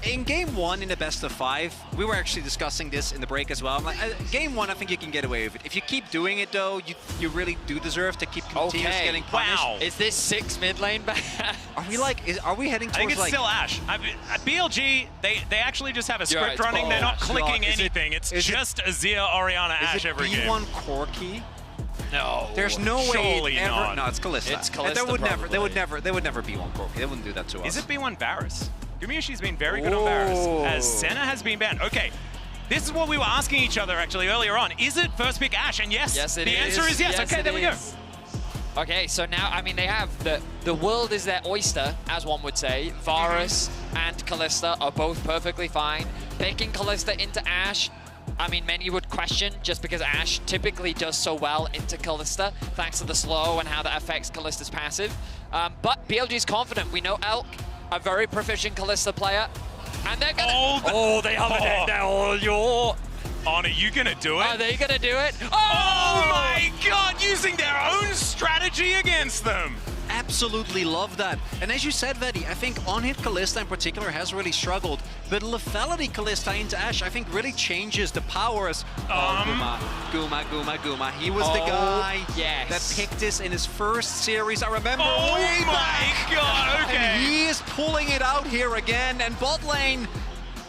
V: In game 1 in the best of 5, we were actually discussing this in the break as well. Like, game 1, I think you can get away with it. If you keep doing it though, you really do deserve to keep continuously getting punished.
W: Wow. Is this 6 mid lane back?
V: Are we heading towards
E: I think it's
V: like...
E: still Ash. At BLG, they actually just have a script running. They're not clicking anything. It's just Azir, Orianna, Ash every game.
V: Is it B1 Corki?
W: No.
B: There's no way
E: Surely
B: ever.
E: not.
B: No, it's Kalista.
W: It's Kalista,
B: They would
W: probably.
B: never B1 Corki. They wouldn't do that to us.
E: Is it B1 Varus? Gumiushi's been very good on Varus, as Senna has been banned. Okay, this is what we were asking each other actually earlier on. Is it first pick Ashe? And yes,
W: Yes, it
E: the
W: is.
E: answer is yes. Okay,
W: it
E: there we go.
W: is. Okay, so now, I mean, they have the world is their oyster, as one would say. Varus and Kalista are both perfectly fine. Picking Kalista into Ashe, I mean, many would question just because Ashe typically does so well into Kalista, thanks to the slow and how that affects Kalista's passive. But BLG's confident. We know Elk, a very proficient Kalista player, and they're gonna. They have it now.
E: On, are you gonna do it?
W: Are they gonna do it?
E: Oh my God! Using their own strategy against them.
B: Absolutely love that. And as you said, Vedi, I think on-hit Kalista in particular has really struggled, but lethality Kalista into Ashe, I think really changes the powers. Guma. He was the guy that picked this in his first series. I remember way back.
E: God, okay.
B: And he is pulling it out here again. And bot lane,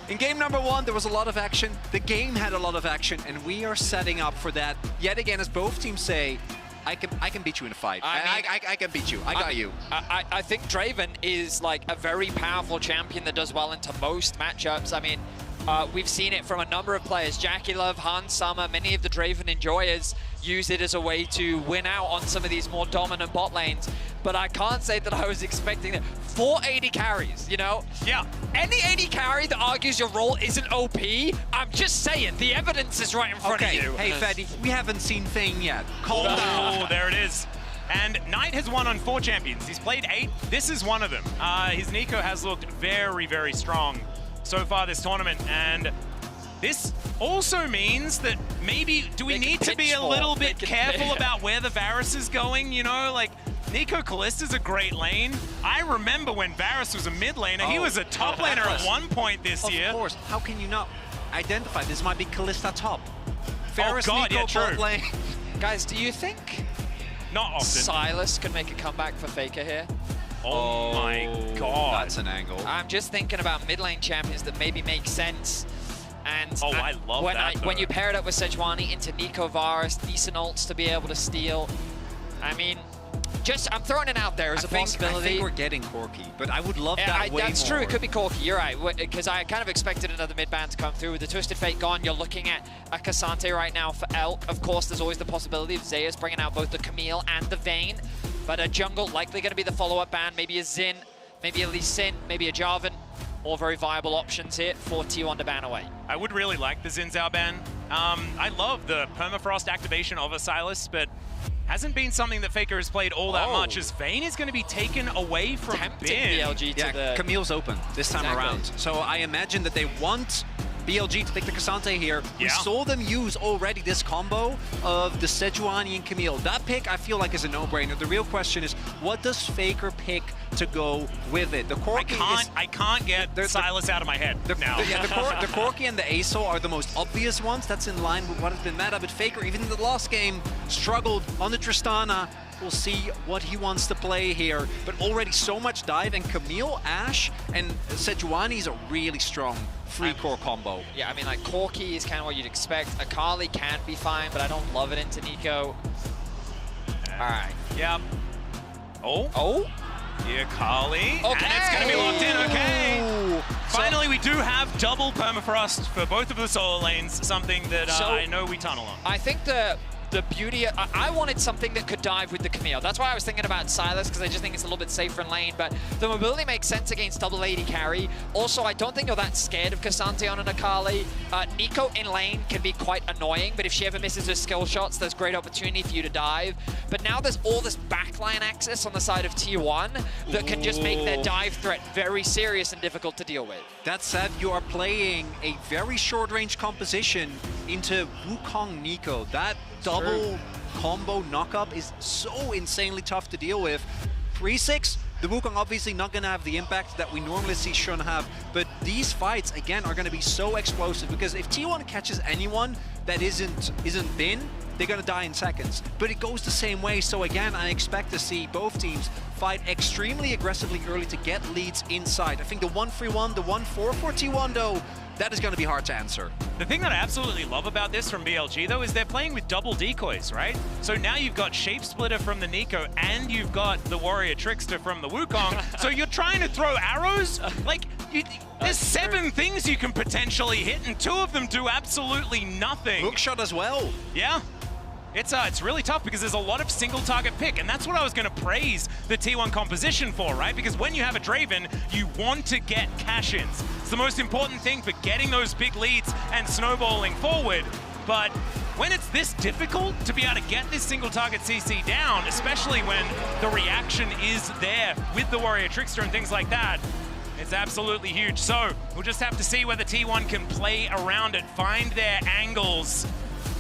B: in game number 1, there was a lot of action. The game had a lot of action, and we are setting up for that yet again, as both teams say. I can beat you in a fight. I can beat you. I got you.
W: I think Draven is like a very powerful champion that does well into most matchups. I mean, we've seen it from a number of players. Jackie Love, Hans Summer, many of the Draven enjoyers use it as a way to win out on some of these more dominant bot lanes. But I can't say that I was expecting that. 480 carries, you know?
E: Yeah.
W: Any 80 carry that argues your role isn't OP, I'm just saying, the evidence is right in front of you.
B: Hey, Fedi, we haven't seen Thane yet. Calm down.
E: Oh, there it is. And Knight has won on 4 champions. He's played 8. This is one of them. His Nico has looked very, very strong so far this tournament. And this also means that maybe, do we need to be a little bit careful about where the Varus is going? You know, like, Nico Kalista's a great lane. I remember when Varus was a mid laner. He was a top laner at one point this year.
B: Of course. How can you not identify? This might be Kalista top. Varus,
E: God,
B: Nico,
E: yeah, true.
B: bot lane.
W: Guys, do you think
E: not often
W: Silas could make a comeback for FLICKR here?
E: Oh my God.
B: That's an angle.
W: I'm just thinking about mid lane champions that maybe make sense. And
E: I love that.
W: When you pair it up with Sejuani into Nico Varus, decent ults to be able to steal. I mean, I'm throwing it out there as a possibility.
B: I think we're getting Corki, but I would love that way
W: That's
B: more.
W: true, it could be Corki, you're right. Because I kind of expected another mid-ban to come through. With the Twisted Fate gone, you're looking at a Cassante right now for Elk. Of course, there's always the possibility of Zeus bringing out both the Camille and the Vayne. But a jungle likely going to be the follow-up ban. Maybe a Xin, maybe a Lee Sin, maybe a Jarvan. All very viable options here for T1 to ban away.
E: I would really like the Xin Zhao ban. I love the permafrost activation of a Silas, but hasn't been something that FLICKR has played all that much, as Vayne is going to be taken away from Bin.
W: BLG to the...
B: Camille's open this time around. So I imagine that they want BLG to pick the Cassante here. We saw them use already this combo of the Sejuani and Camille. That pick, I feel like, is a no-brainer. The real question is, what does FLICKR pick to go with it? The Corki
E: I can't get Silas out of my head now.
B: The Corki and the Aso are the most obvious ones. That's in line with what has been meta, but FLICKR, even in the last game, struggled on the Tristana. We'll see what he wants to play here. But already so much dive, and Camille, Ashe, and Sejuani is a really strong free core combo.
W: Yeah, I mean, like, Corki is kind of what you'd expect. Akali can be fine, but I don't love it into Nico. All right.
E: Yep. Oh. Yeah, Akali.
W: Okay.
E: And it's going to be locked in. Okay. Finally, we do have double permafrost for both of the solo lanes, something that I know we tunnel on.
W: I think the beauty, I wanted something that could dive with the Camille. That's why I was thinking about Silas, because I just think it's a little bit safer in lane, but the mobility makes sense against double 80 carry. Also, I don't think you're that scared of Cassante on an Akali. Nico in lane can be quite annoying, but if she ever misses her skill shots, there's great opportunity for you to dive. But now there's all this backline access on the side of T1 that can just make their dive threat very serious and difficult to deal with.
B: That said, you are playing a very short-range composition into Wukong Nico. That double combo knockup is so insanely tough to deal with. 3-6, the Wukong obviously not going to have the impact that we normally see Shun have, but these fights, again, are going to be so explosive, because if T1 catches anyone,
V: that isn't bin, they're gonna die in seconds. But it goes the same way, so again, I expect to see both teams fight extremely aggressively early to get leads inside. I think the 1-3-1, the 1-4 for T1 though, that is gonna be hard to answer.
E: The thing that I absolutely love about this from BLG though is they're playing with double decoys, right? So now you've got Shape Splitter from the Nico and you've got the Warrior Trickster from the Wukong. So you're trying to throw arrows? Like, there's 7 things you can potentially hit and 2 of them do absolutely nothing.
V: Hookshot as well.
E: Yeah. It's really tough because there's a lot of single target pick, and that's what I was going to praise the T1 composition for, right? Because when you have a Draven, you want to get cash-ins. It's the most important thing for getting those big leads and snowballing forward. But when it's this difficult to be able to get this single target CC down, especially when the reaction is there with the Warrior Trickster and things like that, it's absolutely huge. So we'll just have to see whether T1 can play around it, find their angles,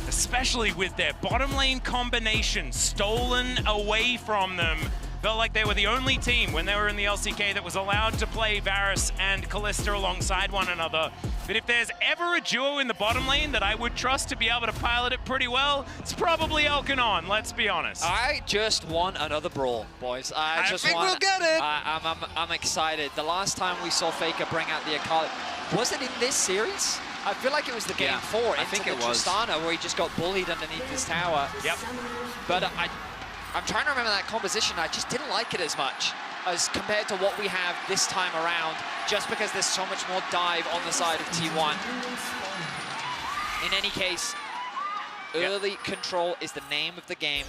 E: especially with their bottom lane combination stolen away from them. Felt like they were the only team when they were in the LCK that was allowed to play Varus and Kalista alongside one another. But if there's ever a duo in the bottom lane that I would trust to be able to pilot it pretty well, it's probably Elkanon, let's be honest.
W: I just want another brawl, boys. I
V: think we'll get it.
W: I'm excited. The last time we saw Faker bring out the Akali, was it in this series? I feel like it was the game 4 into the Tristana where he just got bullied underneath his tower.
E: Yep.
W: But I'm trying to remember that composition. I just didn't like it as much as compared to what we have this time around, just because there's so much more dive on the side of T1. In any case, early control is the name of the game.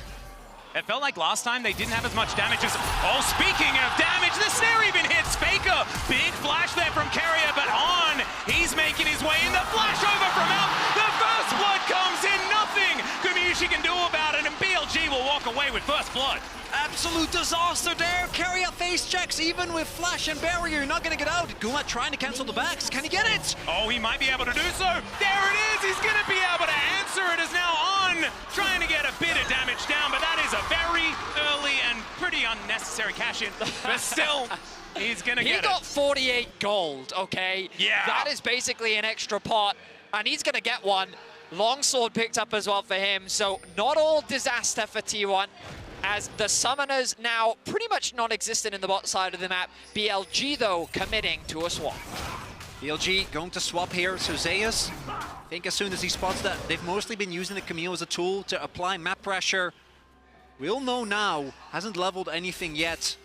E: It felt like last time they didn't have as much damage as... Oh, speaking of damage, the snare even hits Faker. Big flash there from Carrier, but On, he's making his way in. The flash over from Elf. The first blood comes in. Nothing Gumayusi can do about it, and BLG will walk away with first blood.
V: Absolute disaster there. Carrier face checks, even with flash and barrier, you're not gonna get out. Guma trying to cancel the backs. Can he get it?
E: Oh, he might be able to do so. There it is. He's gonna be able to answer it as now On trying to get a bit of damage down, but that is a very early and pretty unnecessary cash in. But still, he's gonna get it.
W: He got 48 gold, okay?
E: Yeah.
W: That is basically an extra pot, and he's gonna get one. Longsword picked up as well for him, so not all disaster for T1. As the summoners now pretty much non-existent in the bot side of the map. BLG, though, committing to a swap.
V: BLG going to swap here, so Zeus, I think as soon as he spots that, they've mostly been using the Camille as a tool to apply map pressure. We'll know now, hasn't leveled anything yet.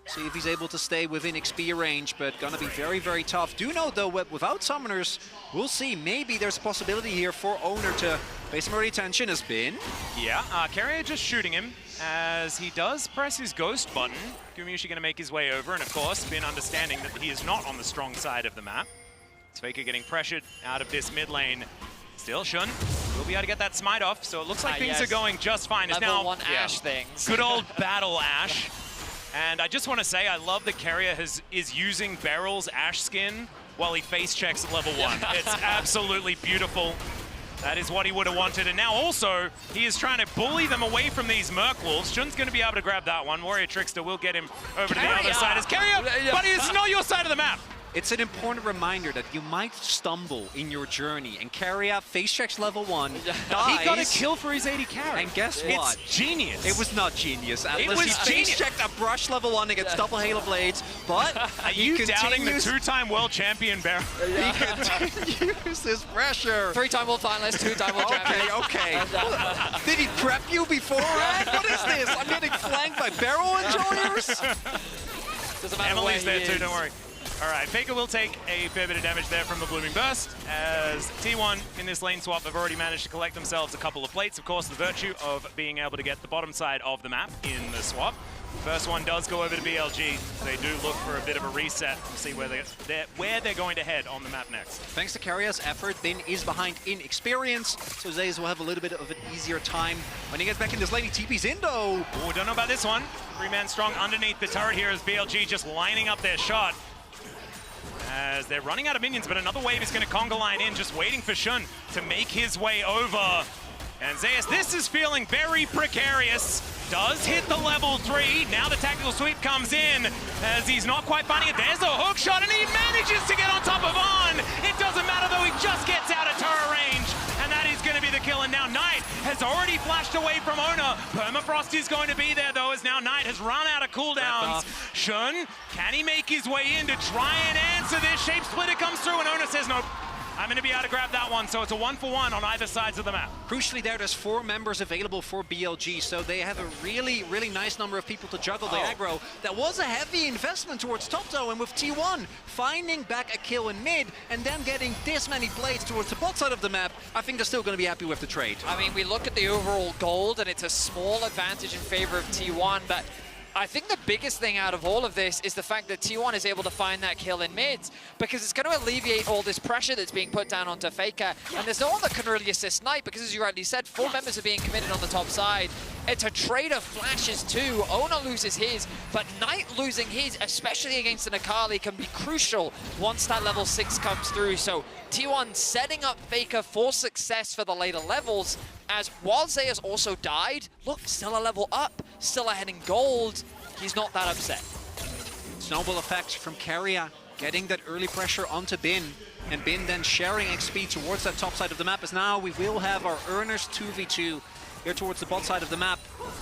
V: See if he's able to stay within XP range, but gonna be very, very tough. Do know, though, without summoners, we'll see. Maybe there's a possibility here for Owner to pay some early attention. Has been.
E: Yeah, Carrier just shooting him as he does press his ghost button. Gumayusi gonna make his way over, and of course, Bin understanding that he is not on the strong side of the map. It's Faker getting pressured out of this mid lane. Still, Shun will be able to get that smite off, so it looks like things are going just fine. It's
W: Level
E: now
W: 1 Ashe things.
E: Good old battle Ashe. And I just want to say, I love that Carrier is using Beryl's Ashe skin while he face checks at level 1. It's absolutely beautiful. That is what he would have wanted. And now also, he is trying to bully them away from these Merc Wolves. Shun's going to be able to grab that one. Warrior Trickster will get him over to the other side as Carrier, but it's not your side of the map.
V: It's an important reminder that you might stumble in your journey, and Carrier face checks level 1, dies.
E: He got a kill for his 80 carry.
V: And guess what?
E: It's genius.
V: It was not genius. Atlas,
E: was
V: he face checked a brush level 1 against double Halo Blades, but
E: Are you doubting the 2-time world champion Bear?
V: He continues this pressure.
W: 3-time world finalist, 2-time world champion.
V: Okay. Did he prep you beforehand? What is this? I'm getting flanked by barrel enjoyers?
W: Doesn't matter.
E: Emily's there too, don't worry. All right, Faker will take a fair bit of damage there from the Blooming Burst, as T1 in this lane swap have already managed to collect themselves a couple of plates. Of course, the virtue of being able to get the bottom side of the map in the swap. First one does go over to BLG. They do look for a bit of a reset to see where they're going to head on the map next.
V: Thanks to Carrier's effort, Bin is behind in experience, so Zayas will have a little bit of an easier time when he gets back in this lane. He TP's in, though.
E: Oh, don't know about this one. 3-man strong underneath the turret here as BLG just lining up their shot. As they're running out of minions, but another wave is going to conga line in, just waiting for Shun to make his way over. And Zeus, this is feeling very precarious. Does hit the level 3. Now the tactical sweep comes in as he's not quite finding it. There's a hook shot, and he manages to get on top of On. It doesn't matter, though. He just gets out of turret range, and that is going to be the kill, and now Knight has already flashed away from Owner. Permafrost is going to be there, though, as now Knight has run out of cooldowns. Shun, can he make his way in to try and answer this? Shape Splitter comes through, and Owner says, nope. I'm going to be able to grab that one, so it's a 1-for-1 on either sides of the map.
V: Crucially there's 4 members available for BLG, so they have a really, really nice number of people to juggle the aggro. That was a heavy investment towards top though, and with T1 finding back a kill in mid and then getting this many blades towards the bot side of the map, I think they're still going to be happy with the trade.
W: I mean, we look at the overall gold, and it's a small advantage in favor of T1, but I think the biggest thing out of all of this is the fact that T1 is able to find that kill in mids, because it's going to alleviate all this pressure that's being put down onto FLICKR, and there's no one that can really assist Knight, because as you rightly said, 4 members are being committed on the top side. It's a trade of flashes too. Owner loses his, but Knight losing his, especially against an Akali, can be crucial once that level 6 comes through. So T1 setting up FLICKR for success for the later levels, as while Zeus also died, look, still a level up, still ahead in gold. He's not that upset.
V: Snowball effect from Keria, getting that early pressure onto Bin, and Bin then sharing XP towards that top side of the map, as now we will have our earners 2v2 here towards the bot side of the map.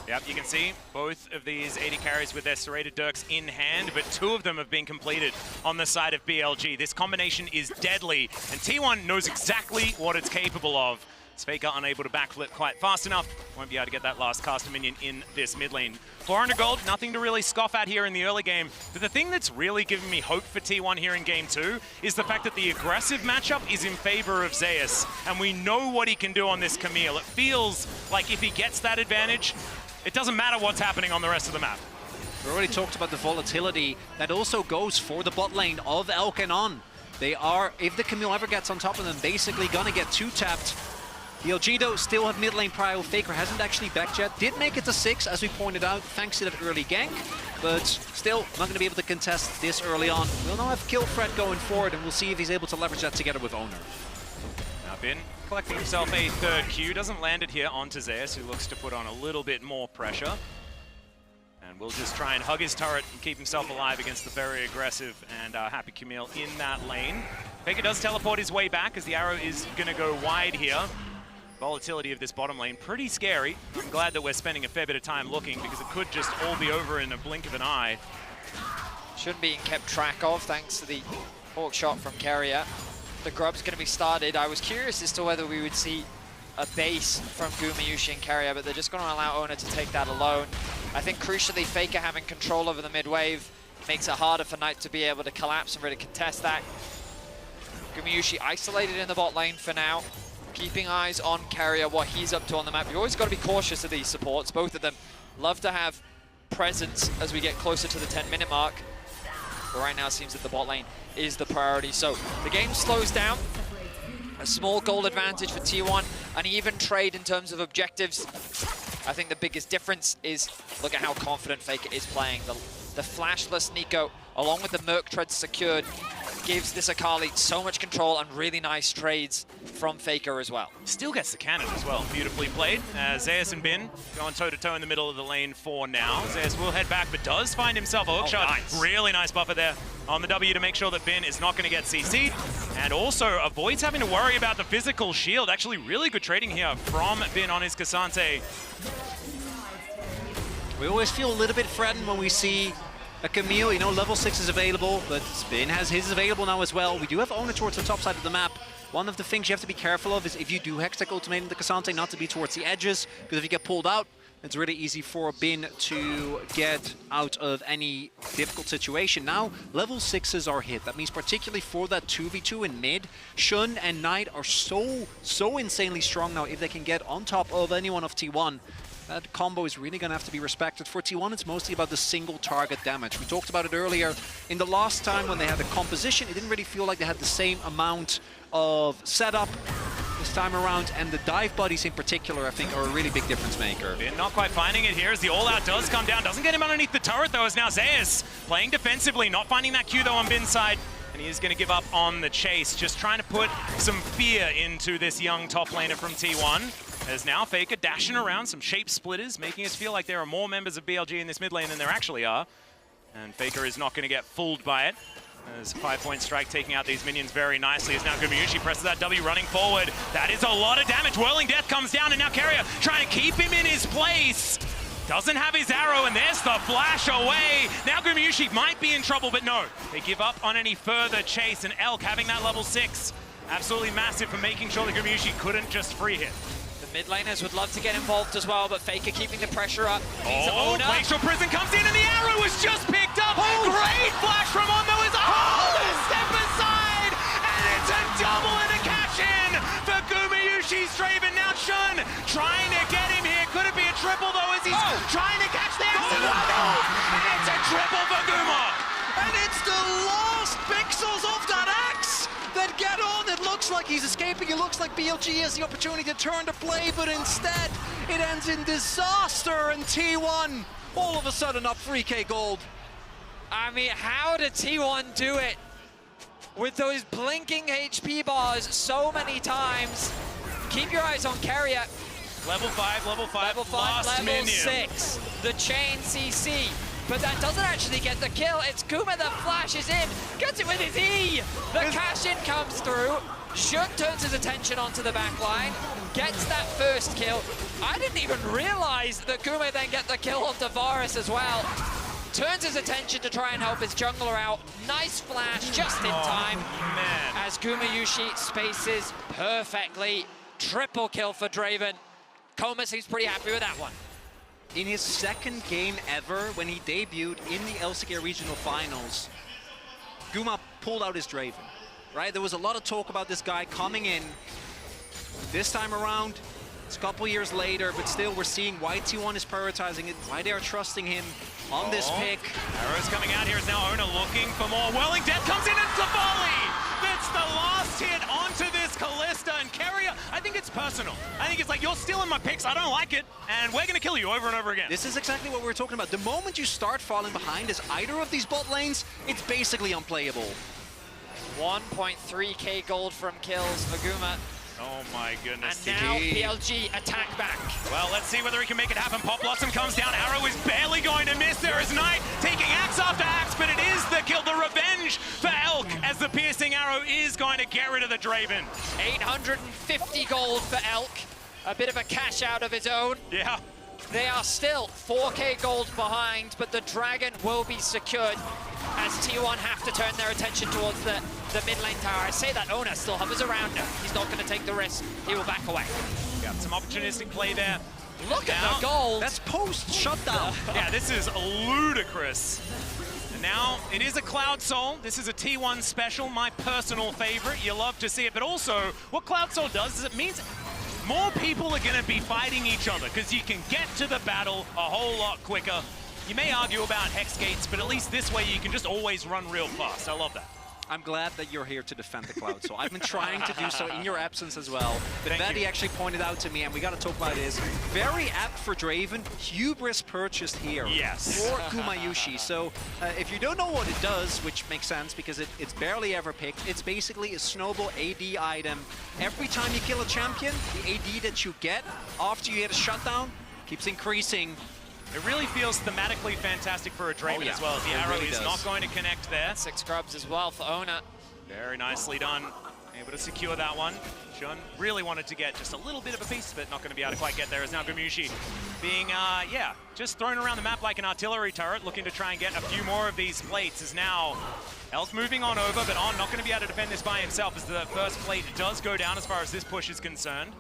E: Yep, you can see both of these 80 carries with their serrated dirks in hand, but 2 of them have been completed on the side of BLG. This combination is deadly, and T1 knows exactly what it's capable of. FLICKR unable to backflip quite fast enough. Won't be able to get that last caster minion in this mid lane. 400 gold, nothing to really scoff at here in the early game. But the thing that's really giving me hope for T1 here in game 2 is the fact that the aggressive matchup is in favor of Zeus. And we know what he can do on this Camille. It feels like if he gets that advantage, it doesn't matter what's happening on the rest of the map.
V: We already talked about the volatility that also goes for the bot lane of Elkenon. They are, if the Camille ever gets on top of them, basically gonna get 2-tapped. BLG though still have mid lane prio. FLICKR hasn't actually backed yet. Did make it to 6, as we pointed out, thanks to that early gank, but still not going to be able to contest this early on. We'll now have kill threat going forward, and we'll see if he's able to leverage that together with Owner.
E: Now Bin collecting himself a 3rd Q, doesn't land it here onto Zeus, who looks to put on a little bit more pressure. And will just try and hug his turret and keep himself alive against the very aggressive and happy Camille in that lane. FLICKR does teleport his way back, as the arrow is going to go wide here. Volatility of this bottom lane, pretty scary. I'm glad that we're spending a fair bit of time looking, because it could just all be over in a blink of an eye.
W: Shouldn't be kept track of, thanks to the hawk shot from Keria. The grub's going to be started. I was curious as to whether we would see a base from Gumayushi and Keria, but they're just going to allow Owner to take that alone. I think crucially, FLICKR having control over the mid wave makes it harder for Knight to be able to collapse and really contest that. Gumayushi isolated in the bot lane for now. Keeping eyes on Keria, what he's up to on the map. You've always got to be cautious of these supports. Both of them love to have presence as we get closer to the 10-minute mark. But right now it seems that the bot lane is the priority. So the game slows down. A small goal advantage for T1. An even trade in terms of objectives. I think the biggest difference is, look at how confident FLICKR is playing. The flashless Nico, along with the Merc treads secured, gives this Akali so much control and really nice trades from FLICKR as well.
E: Still gets the cannon as well. Beautifully played. Zeus and Bin going toe-to-toe in the middle of the lane for now. Zeus will head back, but does find himself a hook shot. Nice. Really nice buffer there on the W to make sure that Bin is not going to get CC'd. And also avoids having to worry about the physical shield. Actually, really good trading here from Bin on his Cassante.
V: We always feel a little bit threatened when we see a Camille, you know, level 6 is available, but Bin has his available now as well. We do have Owner towards the top side of the map. One of the things you have to be careful of is if you do Hextech ultimating the Cassante, not to be towards the edges, because if you get pulled out, it's really easy for Bin to get out of any difficult situation. Now, level 6s are hit. That means particularly for that 2v2 in mid, Shun and Knight are so insanely strong now if they can get on top of anyone of T1. That combo is really going to have to be respected. For T1, it's mostly about the single target damage. We talked about it earlier. In the last time when they had the composition, it didn't really feel like they had the same amount of setup this time around, and the dive buddies in particular, I think, are a really big difference maker.
E: Bin not quite finding it here as the all-out does come down. Doesn't get him underneath the turret, though, as now Zeus playing defensively, not finding that Q, though, on Bin's side. And he is going to give up on the chase, just trying to put some fear into this young top laner from T1. As now FLICKR dashing around, some shape splitters, making us feel like there are more members of BLG in this mid lane than there actually are. And FLICKR is not going to get fooled by it. There's a 5-point strike taking out these minions very nicely as now Gumayushi presses that W running forward. That is a lot of damage. Whirling Death comes down and now Carrier trying to keep him in his place. Doesn't have his arrow and there's the flash away. Now Gumayushi might be in trouble, but no. They give up on any further chase and Elk having that level 6. Absolutely massive for making sure that Gumayushi couldn't just free hit.
W: The mid laners would love to get involved as well, but FLICKR keeping the pressure up. He's
E: Oh, Glacial Prison comes in and the arrow was just picked up. Great flash from Ondo is step aside, and it's a double and a cash in for Gumayushi's Draven. Now Shun trying to get him here. Could it be a triple though as he's trying to catch the axe? And it's a triple for Guma.
V: And it's the last pixels of that axe that get on. It looks like he's escaping. It looks like BLG has the opportunity to turn the play, but instead it ends in disaster, and T1 all of a sudden up 3k gold.
W: I mean, how did T1 do it with those blinking HP bars so many times? Keep your eyes on Carrier.
E: Level 5, level 5,
W: level 5,
E: last
W: level
E: minion.
W: 6. The chain CC. But that doesn't actually get the kill. It's Guma that flashes in, gets it with his E. The cash in comes through. Shun turns his attention onto the back line, gets that first kill. I didn't even realize that Guma then get the kill on Tavares as well. Turns his attention to try and help his jungler out. Nice flash just in time.
E: Man.
W: As Gumayushi spaces perfectly. Triple kill for Draven. Coma seems pretty happy with that one.
V: In his second game ever, when he debuted in the LCK Regional Finals, Guma pulled out his Draven, right? There was a lot of talk about this guy coming in. This time around, it's a couple years later, but still we're seeing why T1 is prioritizing it, why they are trusting him on this pick.
E: Arrows coming out here is now Ona looking for more. Whirling Death comes in and it's a volley! That's the last hit onto this Callista, and Carrier, I think it's personal. I think it's like, you're stealing my picks, I don't like it, and we're gonna kill you over and over again.
V: This is exactly what we were talking about. The moment you start falling behind as either of these bot lanes, it's basically unplayable.
W: 1.3k gold from kills for Guma.
E: Oh my goodness.
W: And now BLG attack back.
E: Well, let's see whether he can make it happen. Pop Blossom comes down. Arrow is barely going to miss. There is Knight taking axe after axe, but it is the kill, the revenge for Elk, as the piercing arrow is going to get rid of the Draven.
W: 850 gold for Elk. A bit of a cash out of his own.
E: Yeah.
W: They are still 4k gold behind, but the Dragon will be secured as T1 have to turn their attention towards the mid lane tower. I say that Ona still hovers around him. He's not going to take the risk. He will back away.
E: Got some opportunistic play there.
W: Look at the gold.
V: That's post shutdown.
E: Yeah, this is ludicrous. And now it is a Cloud Soul. This is a T1 special, my personal favorite. You love to see it, but also what Cloud Soul does is it means more people are going to be fighting each other because you can get to the battle a whole lot quicker. You may argue about Hex Gates, but at least this way you can just always run real fast. I love that.
V: I'm glad that you're here to defend the Cloud Soul. I've been trying to do so in your absence as well. But Betty actually pointed out to me, and we got to talk about this, very apt for Draven, Hubris purchased here.
E: Yes.
V: For Gumayushi. So if you don't know what it does, which makes sense because it's barely ever picked, it's basically a snowball AD item. Every time you kill a champion, the AD that you get after you get a shutdown keeps increasing.
E: It really feels thematically fantastic for a Draven as well. The arrow is not going to connect there.
W: 6 grubs as well for Ona.
E: Very nicely done. Able to secure that one. Shun really wanted to get just a little bit of a piece of it. Not going to be able to quite get there as now Gumayushi being, just thrown around the map like an artillery turret, looking to try and get a few more of these plates. Is now Elk moving on over, but On not going to be able to defend this by himself as the first plate does go down as far as this push is concerned.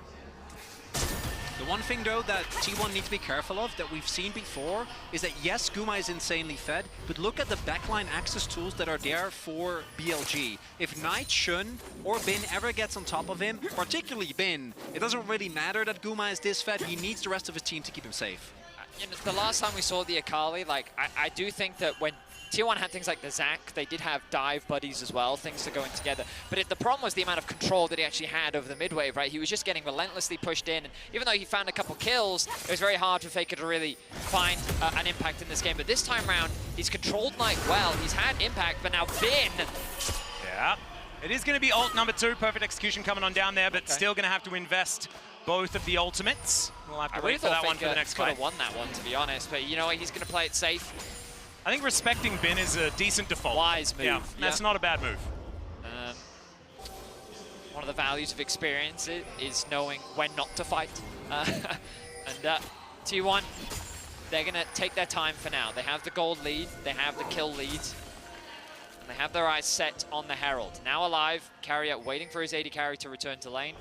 V: The one thing, though, that T1 needs to be careful of, that we've seen before, is that, yes, Guma is insanely fed, but look at the backline access tools that are there for BLG. If Knight, Shun, or Bin ever gets on top of him, particularly Bin, it doesn't really matter that Guma is this fed. He needs the rest of his team to keep him safe.
W: You know, the last time we saw the Akali, like, I do think that when T1 had things like the Zac, they did have dive buddies as well, things are going together. But the problem was the amount of control that he actually had over the mid-wave, right? He was just getting relentlessly pushed in. And even though he found a couple kills, it was very hard for FLICKR to really find an impact in this game. But this time around, he's controlled Knight well. He's had impact, but now Bin.
E: Yeah, it is going to be ult number 2. Perfect execution coming on down there, but still going to have to invest both of the ultimates. We'll have to wait for that one for the next fight.
W: Could have won that one, to be honest. But you know what? He's going to play it safe.
E: I think respecting Bin is a decent default.
W: Wise move.
E: Yeah, that's not a bad move.
W: One of the values of experience is knowing when not to fight. And T1, they're going to take their time for now. They have the gold lead, they have the kill lead, and they have their eyes set on the Herald. Now alive, Carrier waiting for his AD carry to return to lane.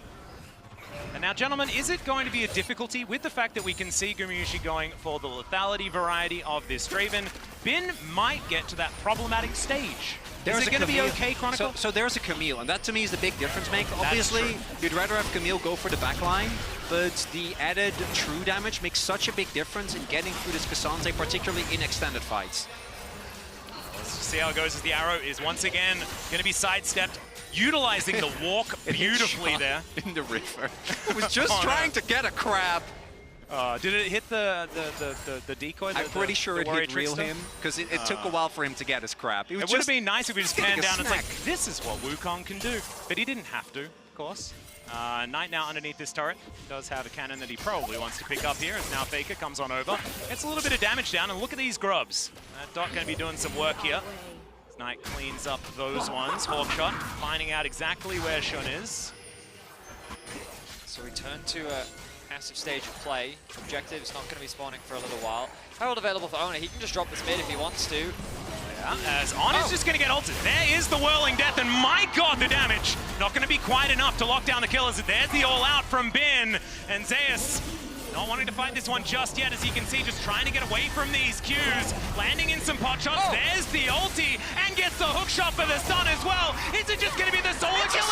E: And now, gentlemen, is it going to be a difficulty with the fact that we can see Gumayusi going for the lethality variety of this Draven? Bin might get to that problematic stage. Is it going to be okay, Chronicle?
V: So there's a Camille, and that to me is the big difference maker. Obviously, you'd rather have Camille go for the backline, but the added true damage makes such a big difference in getting through this Cassante, particularly in extended fights.
E: Let's see how it goes as the arrow is once again going to be sidestepped, utilizing the walk beautifully there.
V: In the river. It was just trying to get a crab.
E: Did it hit the decoy?
V: I'm pretty sure it hit reel him, because it took a while for him to get his crab.
E: It would have been nice if we just panned down and it's like, this is what Wukong can do. But he didn't have to, of course. Knight now underneath this turret. Does have a cannon that he probably wants to pick up here, as now FLICKR comes on over. Gets a little bit of damage down, and look at these grubs. Dot going to be doing some work here. Knight cleans up those ones. Hawkshot finding out exactly where Shun is.
W: So return to a passive stage of play. Objective is not going to be spawning for a little while. Herald available for Owner. He can just drop this mid if he wants to.
E: Yeah, as On is just going to get ulted. There is the Whirling Death, and my god, the damage! Not going to be quite enough to lock down the killers. There's the all-out from Bin, and Zeus not wanting to fight this one just yet, as you can see, just trying to get away from these Qs. Landing in some pot shots. There's the ulti, and gets the hook shot for the stun as well. Is it just going to be the solo kill?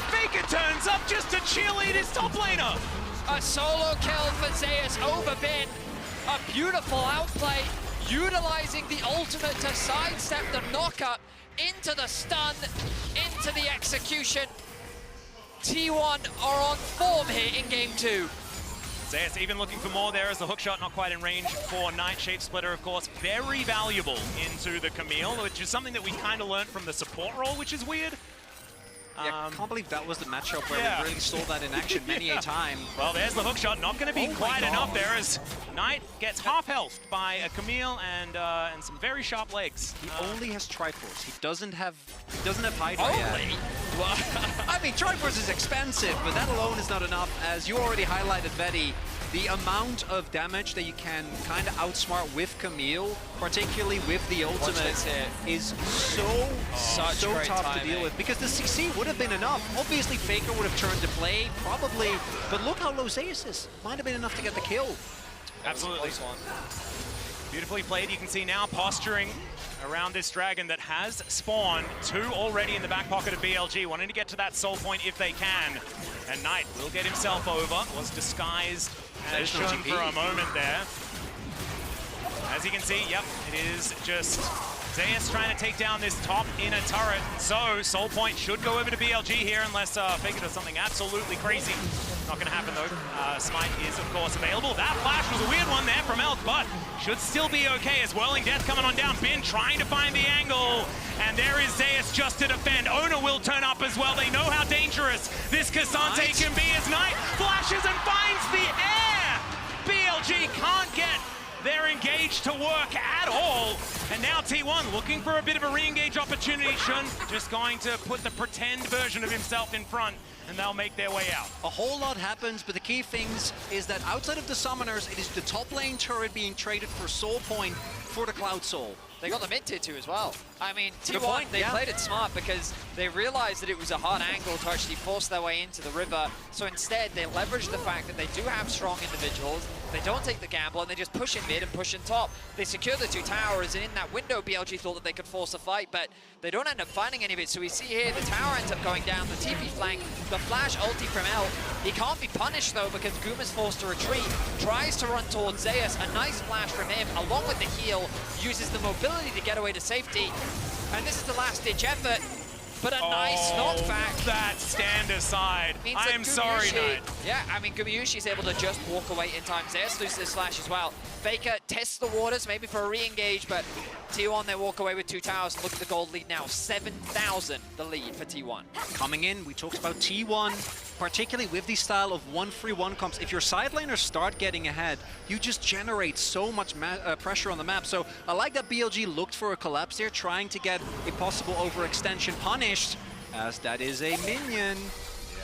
E: FLICKR turns up just to cheerlead his top laner.
W: A solo kill for Zeus over Bin. A beautiful outplay, utilizing the ultimate to sidestep the knockup into the stun, into the execution. T1 are on form here in game 2.
E: Zeus even looking for more there as the hookshot not quite in range for Knight. Shape Splitter, of course, very valuable into the Camille, which is something that we kind of learned from the support role, which is weird.
V: Yeah, I can't believe that was the matchup where we really saw that in action many a time.
E: Well, there's the hookshot. Not going to be quite enough there as Knight gets half health by a Camille and some very sharp legs.
V: He only has Triforce. He doesn't have Hydra yet. Well, I mean, Triforce is expensive, but that alone is not enough. As you already highlighted, Vetty, the amount of damage that you can kind of outsmart with Camille, particularly with the ultimate, is so tough to deal with. Because the CC would have been enough. Obviously, FLICKR would have turned to play, probably. But look how low Zeus is. Might have been enough to get the kill.
E: Absolutely. Beautifully played. You can see now posturing around this dragon that has spawned. 2 already in the back pocket of BLG, wanting to get to that soul point if they can. And Knight will get himself over. Was disguised as Shun for a moment there. As you can see, yep, it is just Zeus trying to take down this top inner turret. So soul point should go over to BLG here unless FLICKR does something absolutely crazy. Not going to happen though. Smite is of course available. That flash was a weird one there from Elk, but should still be okay as Whirling Death coming on down. Bin trying to find the angle, and there is Zeus just to defend. Owner will turn up as well. They know how dangerous this Cassante can be as Knight flashes and finds the air. BLG can't get their engage to work at all. And now T1 looking for a bit of a re-engage opportunity. Shun just going to put the pretend version of himself in front, and they'll make their way out.
V: A whole lot happens, but the key things is that outside of the summoners, it is the top lane turret being traded for soul point for the Cloud Soul.
W: They got the mid tier 2 as well. I mean, T1, they played it smart because they realized that it was a hard angle to actually force their way into the river. So instead, they leveraged the fact that they do have strong individuals. They don't take the gamble, and they just push in mid and push in top. They secure the 2 towers, and in that window, BLG thought that they could force a fight, but they don't end up finding any of it. So we see here, the tower ends up going down, the TP flank, the flash ulti from Elk. He can't be punished, though, because Goom is forced to retreat. Tries to run towards Zeus. A nice flash from him, along with the heal. Uses the mobility to get away to safety. And this is the last-ditch effort. But a nice knockback.
E: That stand aside. I am sorry, Knight.
W: Yeah, I mean, Gumayusi is able to just walk away in time. Zeus loses his flash as well. FLICKR tests the waters, maybe for a re-engage, but T1, they walk away with 2 towers. Look at the gold lead now, 7,000 the lead for T1.
V: Coming in, we talked about T1 particularly with these style of 1-3-1 comps, if your side laners start getting ahead, you just generate so much pressure on the map. So I like that BLG looked for a collapse here, trying to get a possible overextension punished, as that is a minion.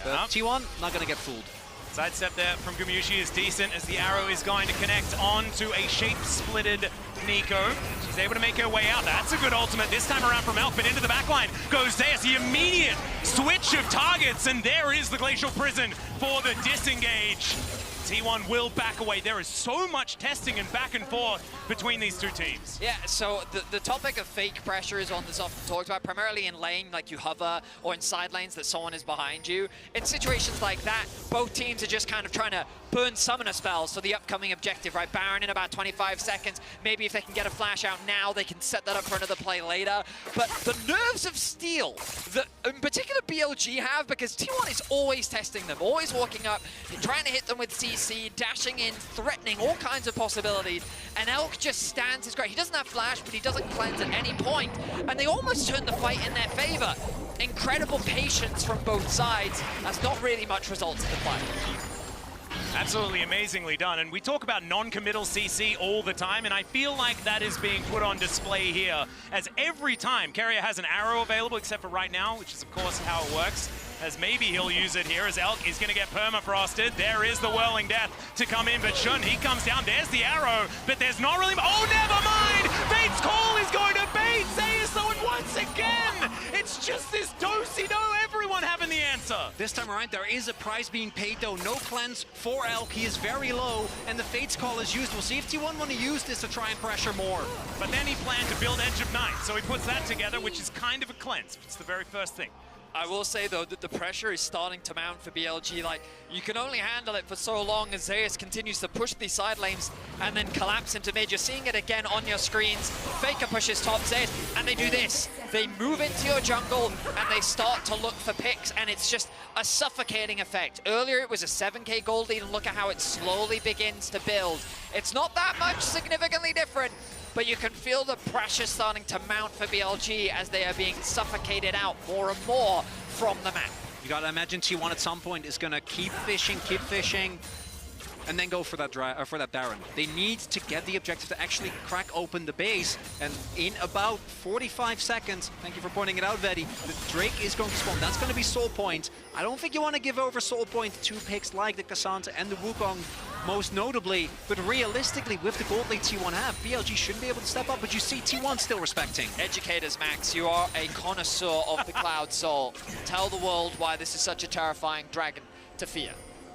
V: But T1 not going to get fooled.
E: Sidestep there from Gumyushi is decent as the arrow is going to connect onto a shape-splitted Nico. She's able to make her way out. That's a good ultimate this time around from Elk, but into the backline goes Zeus. The immediate switch of targets, and there is the Glacial Prison for the disengage. T1 will back away. There is so much testing and back and forth between these two teams.
W: Yeah, so the topic of fake pressure is one that's often talked about, primarily in lane, like you hover, or in side lanes that someone is behind you. In situations like that, both teams are just kind of trying to burn summoner spells for the upcoming objective, right? Baron in about 25 seconds. Maybe if they can get a flash out now, they can set that up for another play later. But the nerves of steel that, in particular, BLG have, because T1 is always testing them, always walking up, trying to hit them with CC, dashing in, threatening all kinds of possibilities. And Elk just stands his ground. He doesn't have flash, but he doesn't cleanse at any point. And they almost turn the fight in their favor. Incredible patience from both sides. That's not really much results in the fight.
E: Absolutely amazingly done. And we talk about non-committal CC all the time, and I feel like that is being put on display here, as every time Keria has an arrow available, except for right now, which is of course how it works, as maybe he'll use it here as Elk is going to get permafrosted. There is the Whirling Death to come in, but Shun, he comes down. There's the arrow, but there's not really... Oh, never mind! Fate's Call is going to bait Zeus, and once again, it's just this do-si-do, everyone having the answer.
V: This time around, there is a prize being paid, though. No cleanse for Elk. He is very low, and the Fate's Call is used. We'll see if T1 want to use this to try and pressure more.
E: But then he planned to build Edge of Night, so he puts that together, which is kind of a cleanse. It's the very first thing.
W: I will say, though, that the pressure is starting to mount for BLG. Like, you can only handle it for so long as Zeus continues to push these side lanes and then collapse into mid. You're seeing it again on your screens. FLICKR pushes top Zeus, and they do this. They move into your jungle, and they start to look for picks, and it's just a suffocating effect. Earlier, it was a 7k gold lead, and look at how it slowly begins to build. It's not that much significantly different, but you can feel the pressure starting to mount for BLG as they are being suffocated out more and more from the map.
V: You gotta imagine T1 at some point is gonna keep fishing, and then go for that Baron. They need to get the objective to actually crack open the base, and in about 45 seconds, thank you for pointing it out, Vedi, the Drake is going to spawn. That's going to be Soul Point. I don't think you want to give over Soul Point to picks like the Cassandra and the Wukong, most notably, but realistically, with the gold lead T1 have, BLG shouldn't be able to step up, but you see T1 still respecting.
W: Educators, Max, you are a connoisseur of the Cloud Soul. Tell the world why this is such a terrifying dragon to fear.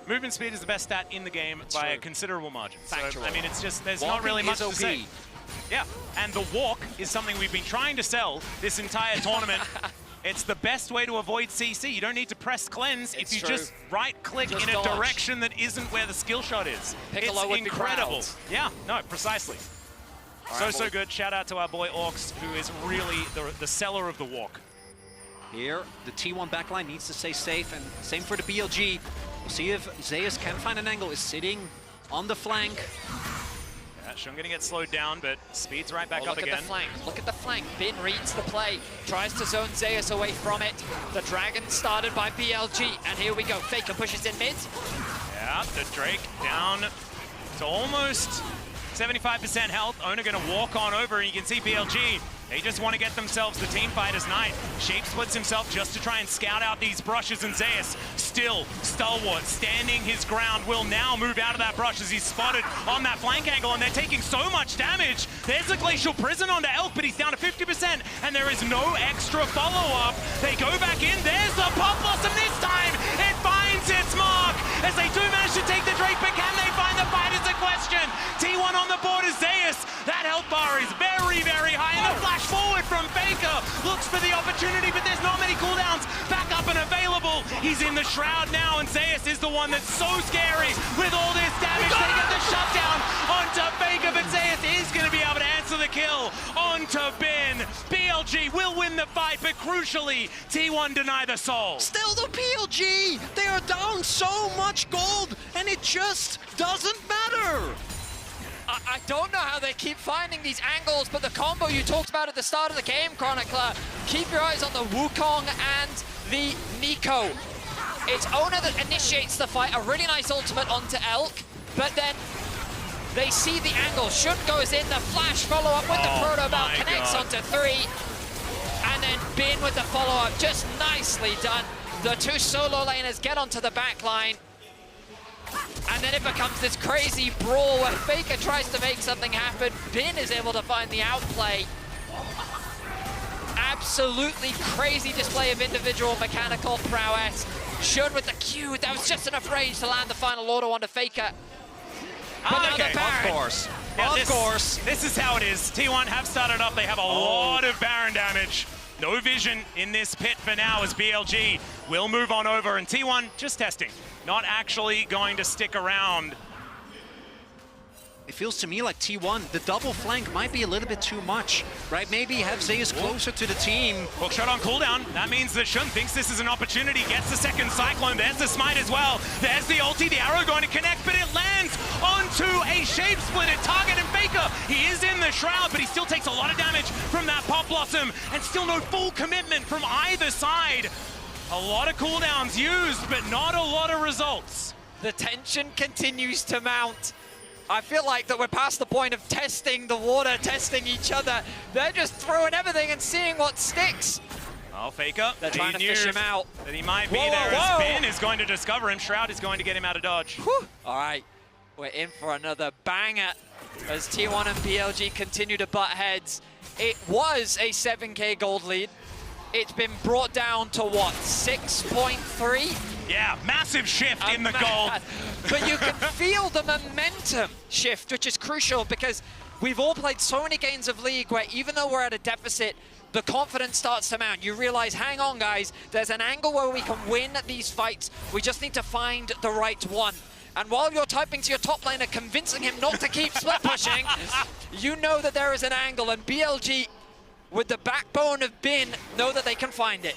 E: Movement speed is the best stat in the game by a considerable margin.
W: Factual.
E: So, I mean, it's just, there's
W: Walking
E: not really much
W: is
E: to say. Yeah, and the walk is something we've been trying to sell this entire tournament. It's the best way to avoid CC. You don't need to press cleanse if you just right-click in a direction that isn't where the skill shot is. It's incredible. Yeah, no, precisely. So good. Shout out to our boy Orcs, who is really the seller of the walk.
V: Here, the T1 backline needs to stay safe, and same for the BLG. We'll see if Zeus can find an angle. Is sitting on the flank.
E: Yeah, Shun gonna get slowed down, but speed's right back up again.
W: Look at the flank. Look at the flank. Bin reads the play. Tries to zone Zeus away from it. The Dragon started by BLG, and here we go. FLICKR pushes in mid.
E: Yeah, the Drake down to almost 75% health. Owner gonna walk on over, and you can see BLG. They just want to get themselves the team fight as Knight. Shape splits himself just to try and scout out these brushes, and Zeus, still stalwart, standing his ground, will now move out of that brush as he's spotted on that flank angle, and they're taking so much damage. There's a Glacial Prison onto Elk, but he's down to 50%, and there is no extra follow-up. They go back in. There's the Pop Blossom this time. It finds its mark as they do manage to take the Drake, but can they find the fight is the question. T1 on the board is Zeus. That health bar is very, very high, and the flash forward from FLICKR looks for the opportunity, but there's not many cooldowns back up and available. He's in the shroud now, and Zeus is the one that's so scary with all this damage. They get the shutdown onto FLICKR, but Zeus is going to be able to answer the kill onto Bin. BLG will win the fight, but crucially, T1 deny the soul.
V: Still the BLG! They are down so much gold, and it just doesn't matter!
W: I don't know how they keep finding these angles, but the combo you talked about at the start of the game, Chronicler, keep your eyes on the Wukong and the Nico. It's Owner that initiates the fight, a really nice ultimate onto Elk, but then they see the angle. Shun goes in, the flash follow-up with the Proto Belt, connects onto 3, and then Bin with the follow-up, just nicely done. The two solo laners get onto the back line, and then it becomes this crazy brawl where FLICKR tries to make something happen. Bin is able to find the outplay. Absolutely crazy display of individual mechanical prowess. Shun with the Q, that was just enough range to land the final auto onto FLICKR.
E: Okay, of course. Yeah, of course. This is how it is. T1 have started up. They have a lot of Baron damage. No vision in this pit for now as BLG will move on over. And T1 just testing. Not actually going to stick around.
V: It feels to me like T1, the double flank might be a little bit too much, right? Maybe have Zeus closer to the team.
E: Hook shot on cooldown. That means that Shun thinks this is an opportunity. Gets the second Cyclone. There's the smite as well. There's the ulti. The arrow going to connect, but it lands onto a shape split at target. And FLICKR, he is in the shroud, but he still takes a lot of damage from that Pop Blossom. And still no full commitment from either side. A lot of cooldowns used, but not a lot of results.
W: The tension continues to mount. I feel like that we're past the point of testing the water, testing each other. They're just throwing everything and seeing what sticks.
E: Oh, FLICKR.
W: They're trying to fish him out.
E: That he might be there as Bin is going to discover him. Shroud is going to get him out of dodge.
W: Whew. All right, we're in for another banger as T1 and BLG continue to butt heads. It was a 7K gold lead. It's been brought down to what, 6.3?
E: Yeah, massive shift in the gold.
W: But you can feel the momentum shift, which is crucial because we've all played so many games of League where even though we're at a deficit, the confidence starts to mount. You realize, hang on guys, there's an angle where we can win these fights. We just need to find the right one. And while you're typing to your top laner, convincing him not to keep split pushing, you know that there is an angle, and BLG, with the backbone of Bin, know that they can find it.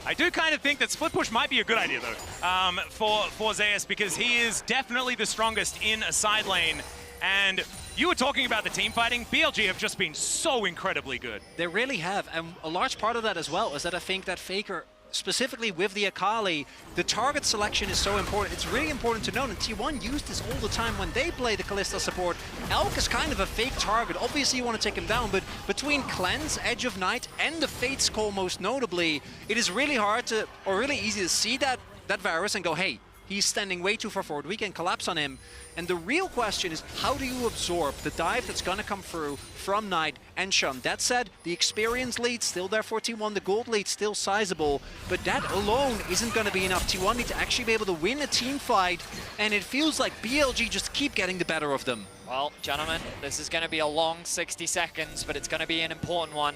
E: I do kind of think that split push might be a good idea, though, for Zeus, because he is definitely the strongest in a side lane. And you were talking about the team fighting. BLG have just been so incredibly good.
V: They really have, and a large part of that as well is that I think that FLICKR, specifically with the Akali, the target selection is so important. It's really important to note, and T1 use this all the time when they play the Kalista support. Elk is kind of a fake target. Obviously you want to take him down, but between Cleanse, Edge of Night, and the Fate's Call most notably, it is really hard to, or really easy to see that Varus and go, hey, he's standing way too far forward. We can collapse on him. And the real question is, how do you absorb the dive that's going to come through from Knight and Shun? That said, the experience lead still there for T1, the gold lead still sizable, but that alone isn't going to be enough. T1 need to actually be able to win a team fight, and it feels like BLG just keep getting the better of them.
W: Well, gentlemen, this is going to be a long 60 seconds, but it's going to be an important one.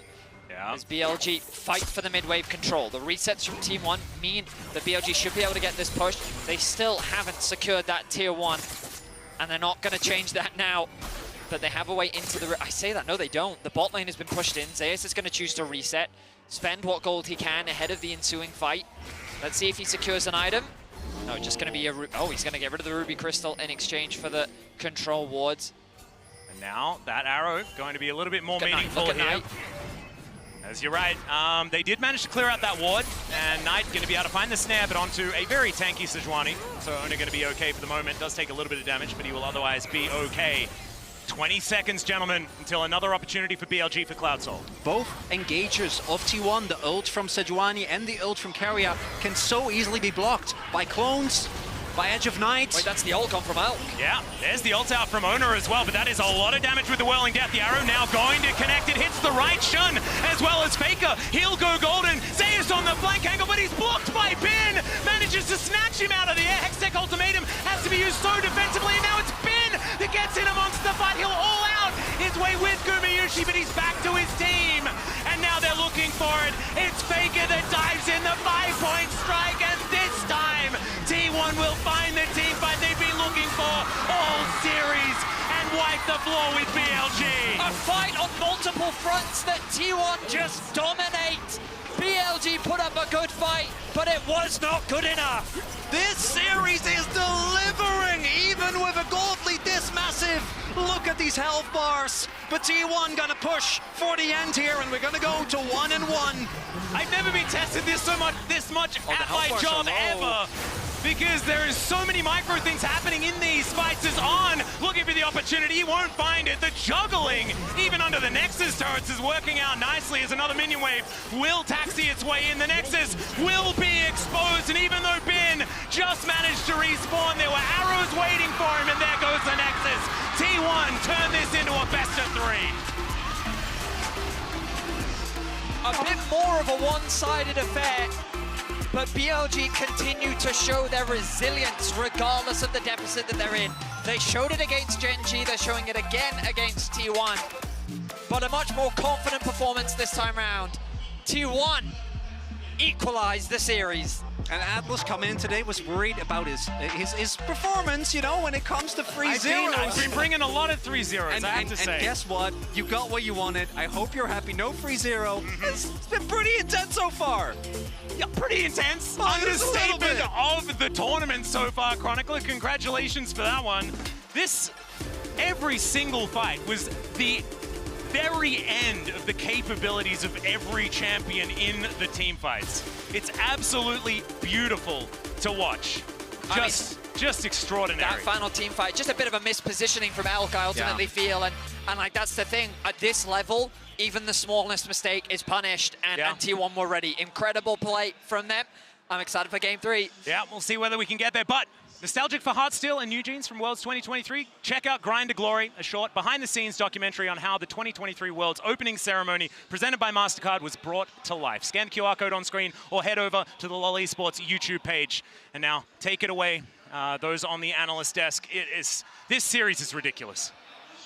E: Yeah.
W: As BLG fight for the mid-wave control. The resets from Team 1 mean that BLG should be able to get this push. They still haven't secured that tier 1, and they're not going to change that now. But they have a way into the... I say that, no they don't. The bot lane has been pushed in. Zeus is going to choose to reset, spend what gold he can ahead of the ensuing fight. Let's see if he secures an item. No, just going to be a... Oh, he's going to get rid of the Ruby Crystal in exchange for the control wards.
E: And now that arrow going to be a little bit more meaningful here. As you're right, they did manage to clear out that ward, and Knight going to be able to find the snare, but onto a very tanky Sejuani, so only going to be okay for the moment. Does take a little bit of damage, but he will otherwise be okay. 20 seconds, gentlemen, until another opportunity for BLG for Cloud Soul.
V: Both engagers of T1, the ult from Sejuani and the ult from Keria, can so easily be blocked by clones, by Edge of Night.
W: Wait, that's the ult come from Elk.
E: Yeah, there's the ult out from Owner as well, but that is a lot of damage with the Whirling Death. The arrow now going to connect. It hits the right Shun as well as FLICKR. He'll go golden. Zeus on the flank angle, but he's blocked by Bin. Manages to snatch him out of the air. Hextech Ultimatum has to be used so defensively, and now it's Bin that gets in amongst the fight. He'll all out his way with Gumayushi, but he's back to his team. And now they're looking for it. It's FLICKR that dives in the 5-point strike, and this time T1 will find the team fight they've been looking for all series and wipe the floor with BLG.
W: A fight on multiple fronts that T1 just dominate. BLG put up a good fight, but it was not good enough.
D: This series is delivering, even with a gold lead this massive.
V: look at these health bars. But T1 gonna push for the end here, and we're gonna go to 1-1.
E: I've never been tested this much at my job ever. Because there is so many micro things happening in these fights. As On looking for the opportunity, he won't find it. The juggling, even under the Nexus turrets, is working out nicely as another minion wave will taxi its way in. The Nexus will be exposed, and even though Ben just managed to respawn, there were arrows waiting for him, and there goes the Nexus. T1 turn this into a best of 3.
W: A bit more of a one-sided affair, but BLG continue to show their resilience regardless of the deficit that they're in. They showed it against Gen.G, they're showing it again against T1, but a much more confident performance this time round. T1 equalized the series.
V: And Atlas coming in today was worried about his performance, you know, when it comes to free zeros.
E: I've been bringing a lot of 3-0s, I have to say.
V: And guess what? You got what you wanted. I hope you're happy. No free zero. It's been pretty intense so far.
E: Yeah, pretty intense. Understatement of the tournament so far, Chronicler. Congratulations for that one. Every single fight was the very end of the capabilities of every champion in the team fights. It's absolutely beautiful to watch. Just extraordinary.
W: That final team fight, just a bit of a mispositioning from Elk, I ultimately feel, and like that's the thing, at this level, even the smallest mistake is punished, and T1 were ready. Incredible play from them. I'm excited for game 3.
E: Yeah, we'll see whether we can get there, but nostalgic for Heartsteel and Eugene's from Worlds 2023? Check out Grind to Glory, a short behind-the-scenes documentary on how the 2023 Worlds opening ceremony presented by MasterCard was brought to life. Scan the QR code on screen or head over to the LoL Esports YouTube page. And now, take it away, those on the analyst desk. This series is ridiculous.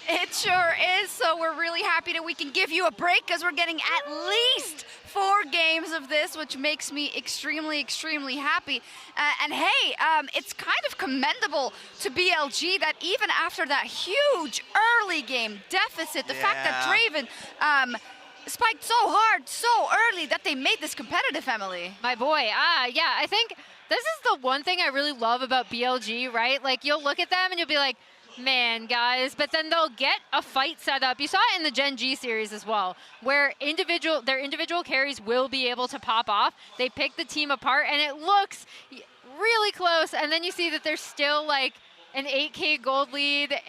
L: It sure is, so we're really happy that we can give you a break because we're getting at least 4 games of this, which makes me extremely, extremely happy. And hey, it's kind of commendable to BLG that even after that huge early game deficit, the fact that Draven spiked so hard, so early, that they made this competitive, Emily.
N: My boy, yeah, I think this is the one thing I really love about BLG, right? Like, you'll look at them and you'll be like, man, guys, but then they'll get a fight set up. You saw it in the Gen.G series as well, where their individual carries will be able to pop off. They pick the team apart, and it looks really close, and then you see that there's still like an 8K gold lead,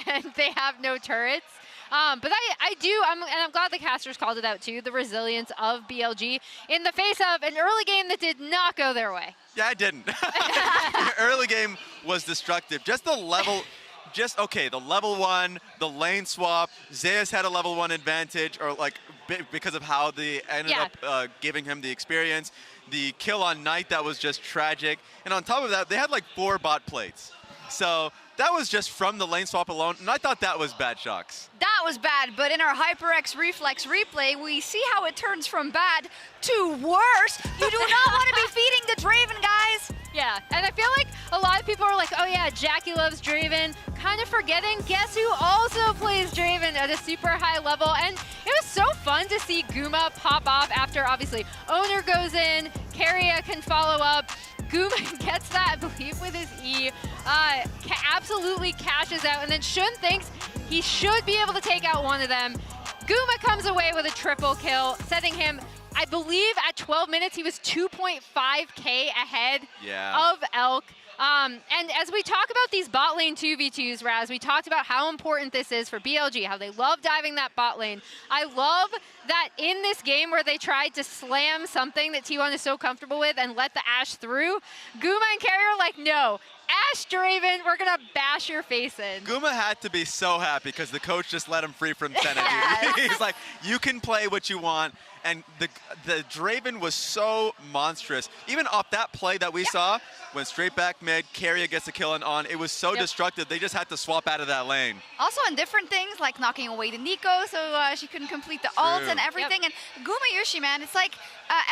N: and they have no turrets. But I'm glad the casters called it out too, the resilience of BLG in the face of an early game that did not go their way.
M: Yeah, it didn't. The early game was destructive. Just the level... the level 1, the lane swap, Zeus had a level 1 advantage, or like because of how they ended up giving him the experience. The kill on Knight, that was just tragic. And on top of that, they had like 4 bot plates. So that was just from the lane swap alone, and I thought that was bad, Shocks.
L: That was bad, but in our HyperX Reflex replay, we see how it turns from bad to worse. You do not want to be feeding the Draven, guys.
N: Yeah, and I feel like a lot of people are like, oh yeah, Jackie loves Draven, kind of forgetting, guess who also plays Draven at a super high level? And it was so fun to see Guma pop off after, obviously, Owner goes in, Keria can follow up, Guma gets that, I believe, with his E, absolutely cashes out, and then Shun thinks he should be able to take out one of them. Guma comes away with a triple kill, setting him, I believe at 12 minutes, he was 2.5K ahead of Elk. And as we talk about these bot lane 2v2s, Raz, we talked about how important this is for BLG, how they love diving that bot lane. I love that in this game where they tried to slam something that T1 is so comfortable with and let the Ashe through, Guma and Carrier are like, no, Ashe Draven, we're going to bash your face in.
M: Guma had to be so happy because the coach just let him free from Senate. He's like, you can play what you want. And the Draven was so monstrous. Even off that play that we saw, went straight back mid, Keria gets a kill on, it was so destructive, they just had to swap out of that lane.
L: Also on different things, like knocking away the Nico, so she couldn't complete the ult and everything. And Gumayushi, man, it's like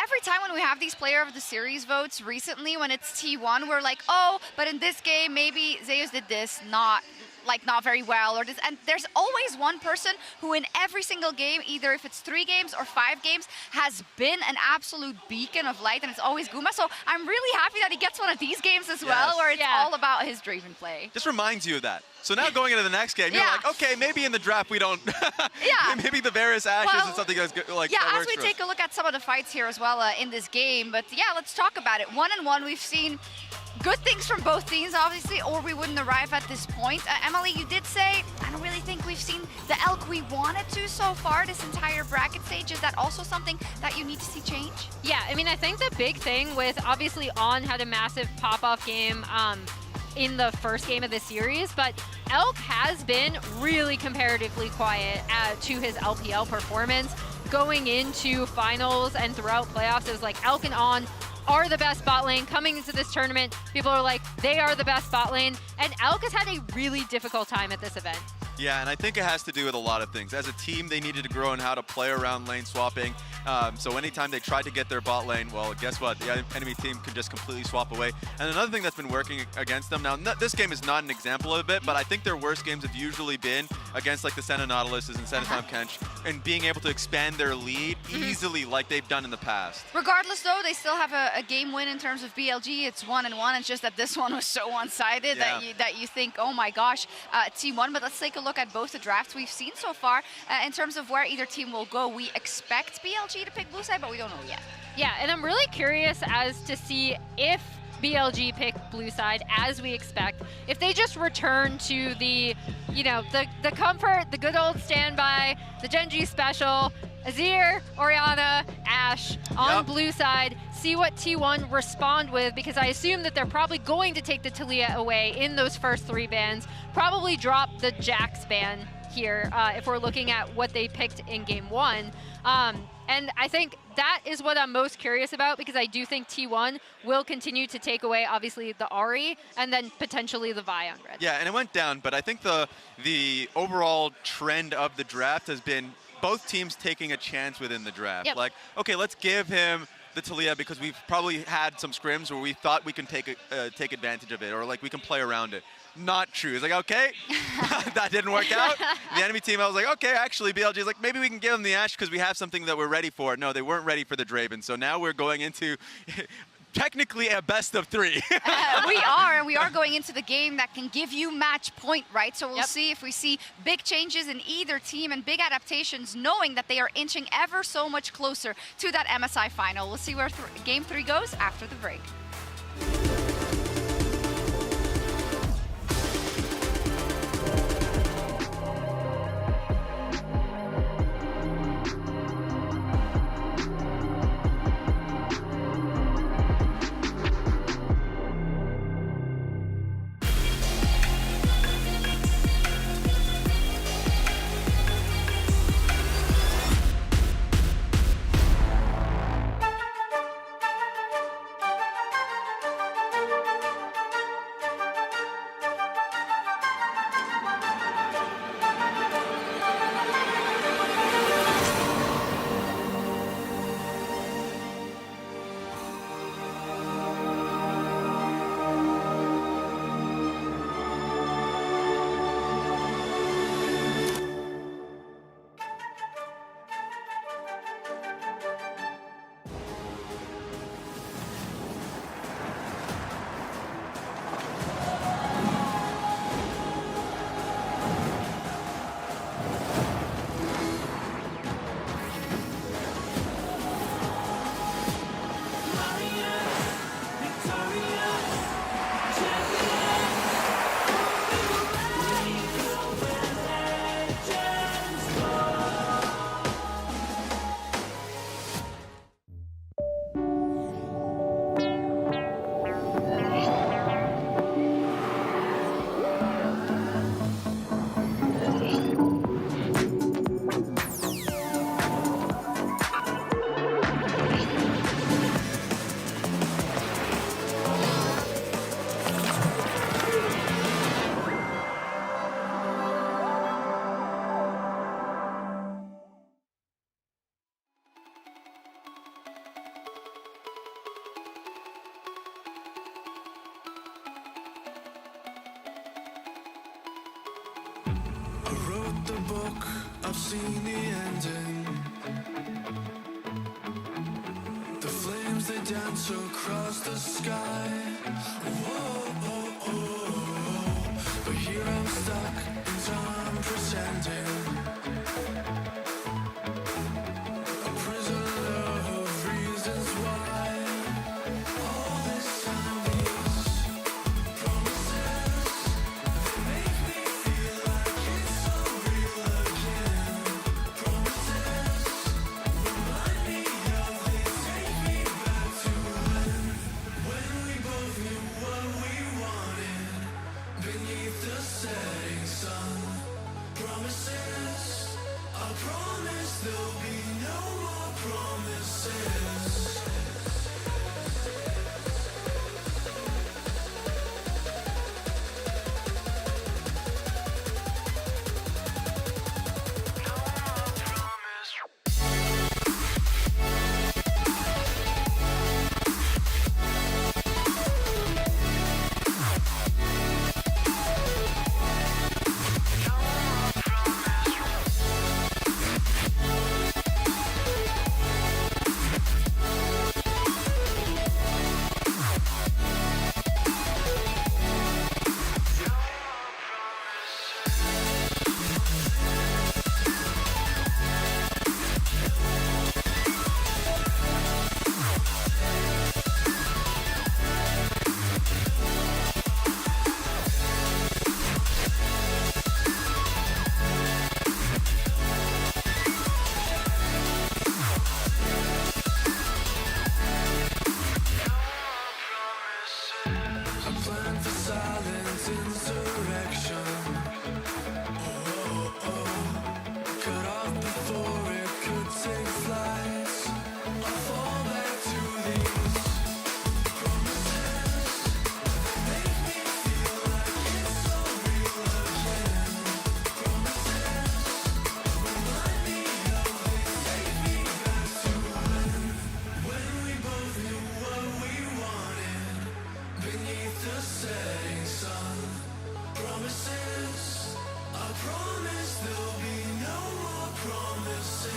L: every time when we have these player of the series votes recently, when it's T1, we're like, oh, but in this game, maybe Zeus did this, not like not very well, or this, and there's always one person who in every single game, either if it's 3 games or 5 games, has been an absolute beacon of light, and it's always Guma. So I'm really happy that he gets one of these games as well, where it's all about his Draven play.
M: Just reminds you of that. So now going into the next game, you're like, okay, maybe in the draft we don't. Maybe the Varus Ashes is something that's good, like.
L: Yeah,
M: that
L: as
M: works
L: we
M: for
L: take
M: us.
L: a look at some of the fights here as well in this game, but yeah, let's talk about it. 1-1, we've seen good things from both teams, obviously, or we wouldn't arrive at this point. Emily, you did say, I don't really think we've seen the elk we wanted to so far this entire bracket stage. Is that also something that you need to see change?
N: Yeah, I mean, I think the big thing with, obviously, On had a massive pop-off game in the first game of the series, but Elk has been really comparatively quiet to his LPL performance. Going into finals and throughout playoffs, it was like Elk and On are the best bot lane. Coming into this tournament, people are like, they are the best bot lane, and Elk has had a really difficult time at this event.
M: Yeah, and I think it has to do with a lot of things. As a team, they needed to grow in how to play around lane swapping. So anytime they tried to get their bot lane, well, guess what? The enemy team could just completely swap away. And another thing that's been working against them, now this game is not an example of it, but I think their worst games have usually been against like the Senna Nautiluses and Senna Tom Kench, and being able to expand their lead easily like they've done in the past.
L: Regardless, though, they still have a game win in terms of BLG. It's 1-1. It's just that this one was so one-sided that you think, oh my gosh, T1. But let's take a look at both the drafts we've seen so far in terms of where either team will go. We expect BLG to pick blue side, but we don't know yet.
N: Yeah, and I'm really curious as to see if BLG pick blue side as we expect. If they just return to the, you know, the comfort, the good old standby, the Genji special, Azir, Orianna, Ashe on blue side, see what T1 respond with, because I assume that they're probably going to take the Taliyah away in those first 3 bans, probably drop the Jax ban here if we're looking at what they picked in game 1. And I think that is what I'm most curious about, because I do think T1 will continue to take away, obviously, the Ahri and then potentially the Vi on red.
M: Yeah, and it went down, but I think the overall trend of the draft has been both teams taking a chance within the draft.
N: Yep.
M: Like, okay, let's give him the Taliyah because we've probably had some scrims where we thought we can take advantage of it, or like we can play around it. Not true. It's like, okay, that didn't work out. The enemy team, I was like, okay, actually, BLG is like, maybe we can give them the Ashe because we have something that we're ready for. No, they weren't ready for the Draven. So now we're going into technically a best of 3.
L: We are going into the game that can give you match point, right? So we'll see if we see big changes in either team and big adaptations, knowing that they are inching ever so much closer to that MSI final. We'll see where game 3 goes after the break.
K: I wrote the book, I've seen the ending. The flames they dance across the sky. Whoa, oh, oh. But here I'm stuck in time pretending. A prisoner of reasons why. All this time these promises, they make me feel like it's so real again. Promises remind me of, they take me back to when we both knew what we wanted beneath the setting sun. Promises, I promise there'll be no more promises. I plan for silent insurrection. Oh, oh, oh. Cut off before it could take flight. I'll fall back to these promises. They make me feel like it's so real again. Promises remind me of, they take me back to when we both knew what we wanted beneath the setting sun. Promises, I promise there'll be no more promises.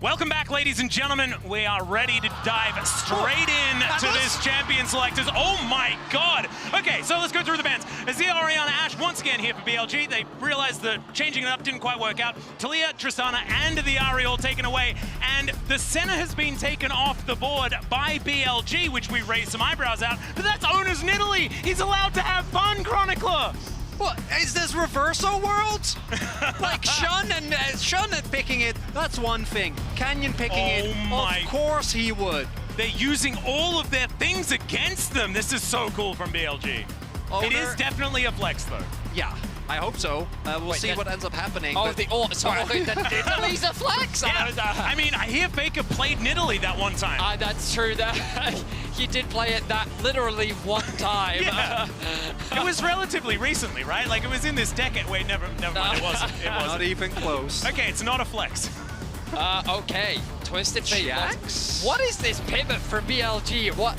E: Welcome back, ladies and gentlemen. We are ready to dive straight in to this champion selectors. Oh my God. Okay, so let's go through the bans. Azir, Orianna, Ashe once again here for BLG. They realized that changing it up didn't quite work out. Talia, Tristana, and the Ahri all taken away. And the center has been taken off the board by BLG, which we raised some eyebrows at. But that's Owners Nidalee. He's allowed to have fun, Chronicler.
V: What, is this reversal worlds? Like Shun and picking it, that's one thing. Canyon picking it, of course he would.
E: They're using all of their things against them. This is so cool from BLG. It is definitely a flex though.
V: Yeah, I hope so. We'll see what ends up happening.
W: Oh, sorry, I think Nidalee's a flex.
E: Yeah. I mean, I hear Faker played Nidalee that one time.
W: That's true. That he did play it that literally one time.
E: Yeah. It was relatively recently, right? Like it was in this decade. Wait, never mind. It wasn't. It wasn't.
V: Not even close.
E: Okay, it's not a flex.
W: Okay, Twisted Fate. What is this pivot from BLG? What?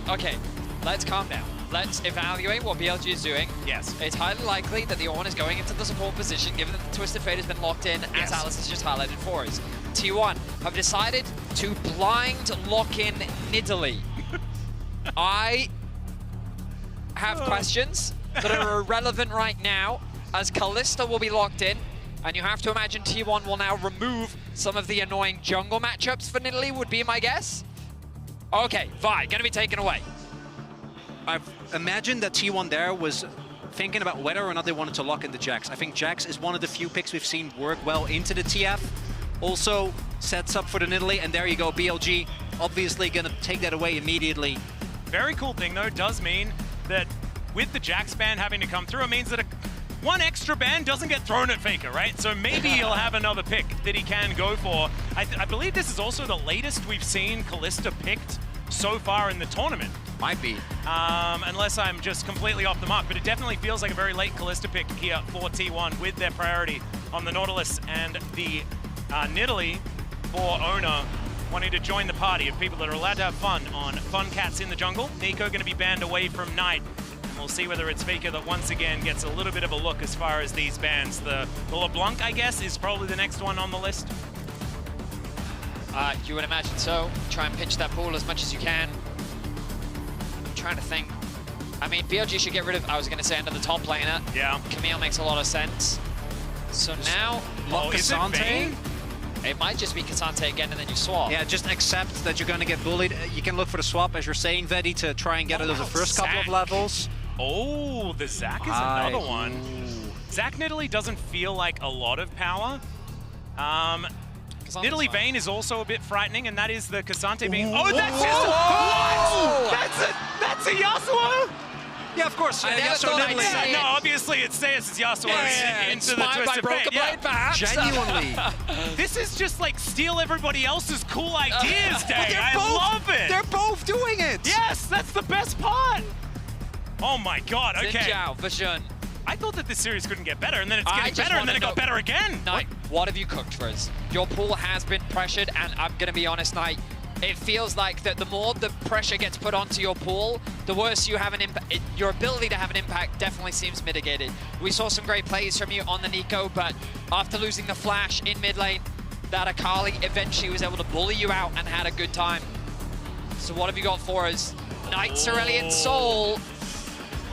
W: Okay, let's calm down. Let's evaluate what BLG is doing.
E: Yes.
W: It's highly likely that the Ornn is going into the support position, given that the Twisted Fate has been locked in, as Alice has just highlighted for us. T1 have decided to blind lock in Nidalee. I have questions that are irrelevant right now, as Kalista will be locked in, and you have to imagine T1 will now remove some of the annoying jungle matchups for Nidalee, would be my guess. Okay, Vi, gonna be taken away.
V: I've imagined that T1 there was thinking about whether or not they wanted to lock in the Jax. I think Jax is one of the few picks we've seen work well into the TF. Also sets up for the Nidalee, and there you go, BLG obviously gonna take that away immediately.
E: Very cool thing though, does mean that with the Jax ban having to come through, it means that one extra ban doesn't get thrown at FLICKR, right? So maybe he'll have another pick that he can go for. I believe this is also the latest we've seen Kalista picked so far in the tournament.
V: Might be.
E: Unless I'm just completely off the mark, but it definitely feels like a very late Kalista pick here for T1 with their priority on the Nautilus and the Nidalee for Owner wanting to join the party of people that are allowed to have fun on Fun Cats in the jungle. Nico going to be banned away from Knight. And we'll see whether it's FLICKR that once again gets a little bit of a look as far as these bans. The LeBlanc, I guess, is probably the next one on the list.
W: You would imagine so. Try and pinch that pool as much as you can. I'm trying to think. I mean, BLG should get rid of, I was going to say, another top laner.
E: Yeah.
W: Camille makes a lot of sense. So now,
E: is it Vayne?
W: It might just be Cassante again, and then you swap.
V: Yeah, just accept that you're going to get bullied. You can look for the swap, as you're saying, Vedi, to try and get out of the first couple of levels.
E: Oh, the Zac is another one. Zac Nidalee doesn't feel like a lot of power. Nidalee Vayne is also a bit frightening, and that is the Cassante being... Oh, that's just... What? That's a Yasuo?
V: Yeah, of course.
E: No, obviously it's Zeus' Yasuo into the Twisted Fate.
V: Perhaps. Genuinely.
E: This is just like steal everybody else's cool ideas day. I love it.
V: They're both doing it.
E: Yes, that's the best part. Oh my God, okay.
W: I
E: thought that this series couldn't get better, and then it's getting better, and then it got better again.
W: Knight, what have you cooked for us? Your pool has been pressured, and I'm going to be honest, Knight, it feels like that the more the pressure gets put onto your pool, the worse you have an impact. Your ability to have an impact definitely seems mitigated. We saw some great plays from you on the Nico, but after losing the flash in mid lane, that Akali eventually was able to bully you out and had a good time. So what have you got for us? Knight Cerulean Soul.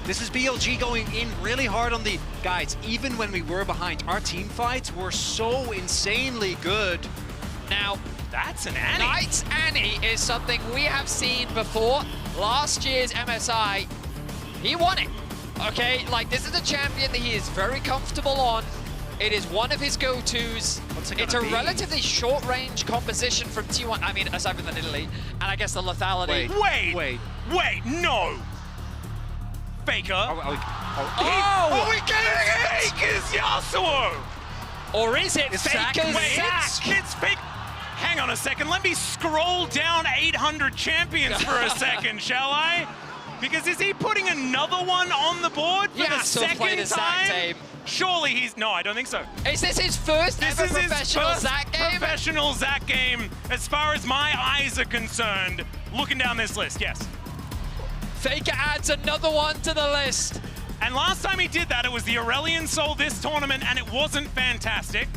V: This is BLG going in really hard on the guys. Even when we were behind, our team fights were so insanely good.
W: Now,
E: that's an Annie.
W: Knight's Annie is something we have seen before. Last year's MSI, he won it. Okay, like this is a champion that he is very comfortable on. It is one of his go-tos. It's a relatively short-range composition from T1. I mean, aside from the Nidalee, and I guess the lethality.
E: Wait, no. FLICKR.
W: Are we getting it?
E: FLICKR's Yasuo.
W: Or is it FLICKR's Zac?
E: It's FLICKR. Hang on a second, let me scroll down 800 champions for a second, shall I? Because is he putting another one on the board for the second time? Surely he's... No, I don't think so.
W: Is this his first ever professional Zac game?
E: Professional Zac game, as far as my eyes are concerned, looking down this list, yes.
W: FLICKR adds another one to the list.
E: And last time he did that, it was the Aurelion Soul this tournament, and it wasn't fantastic.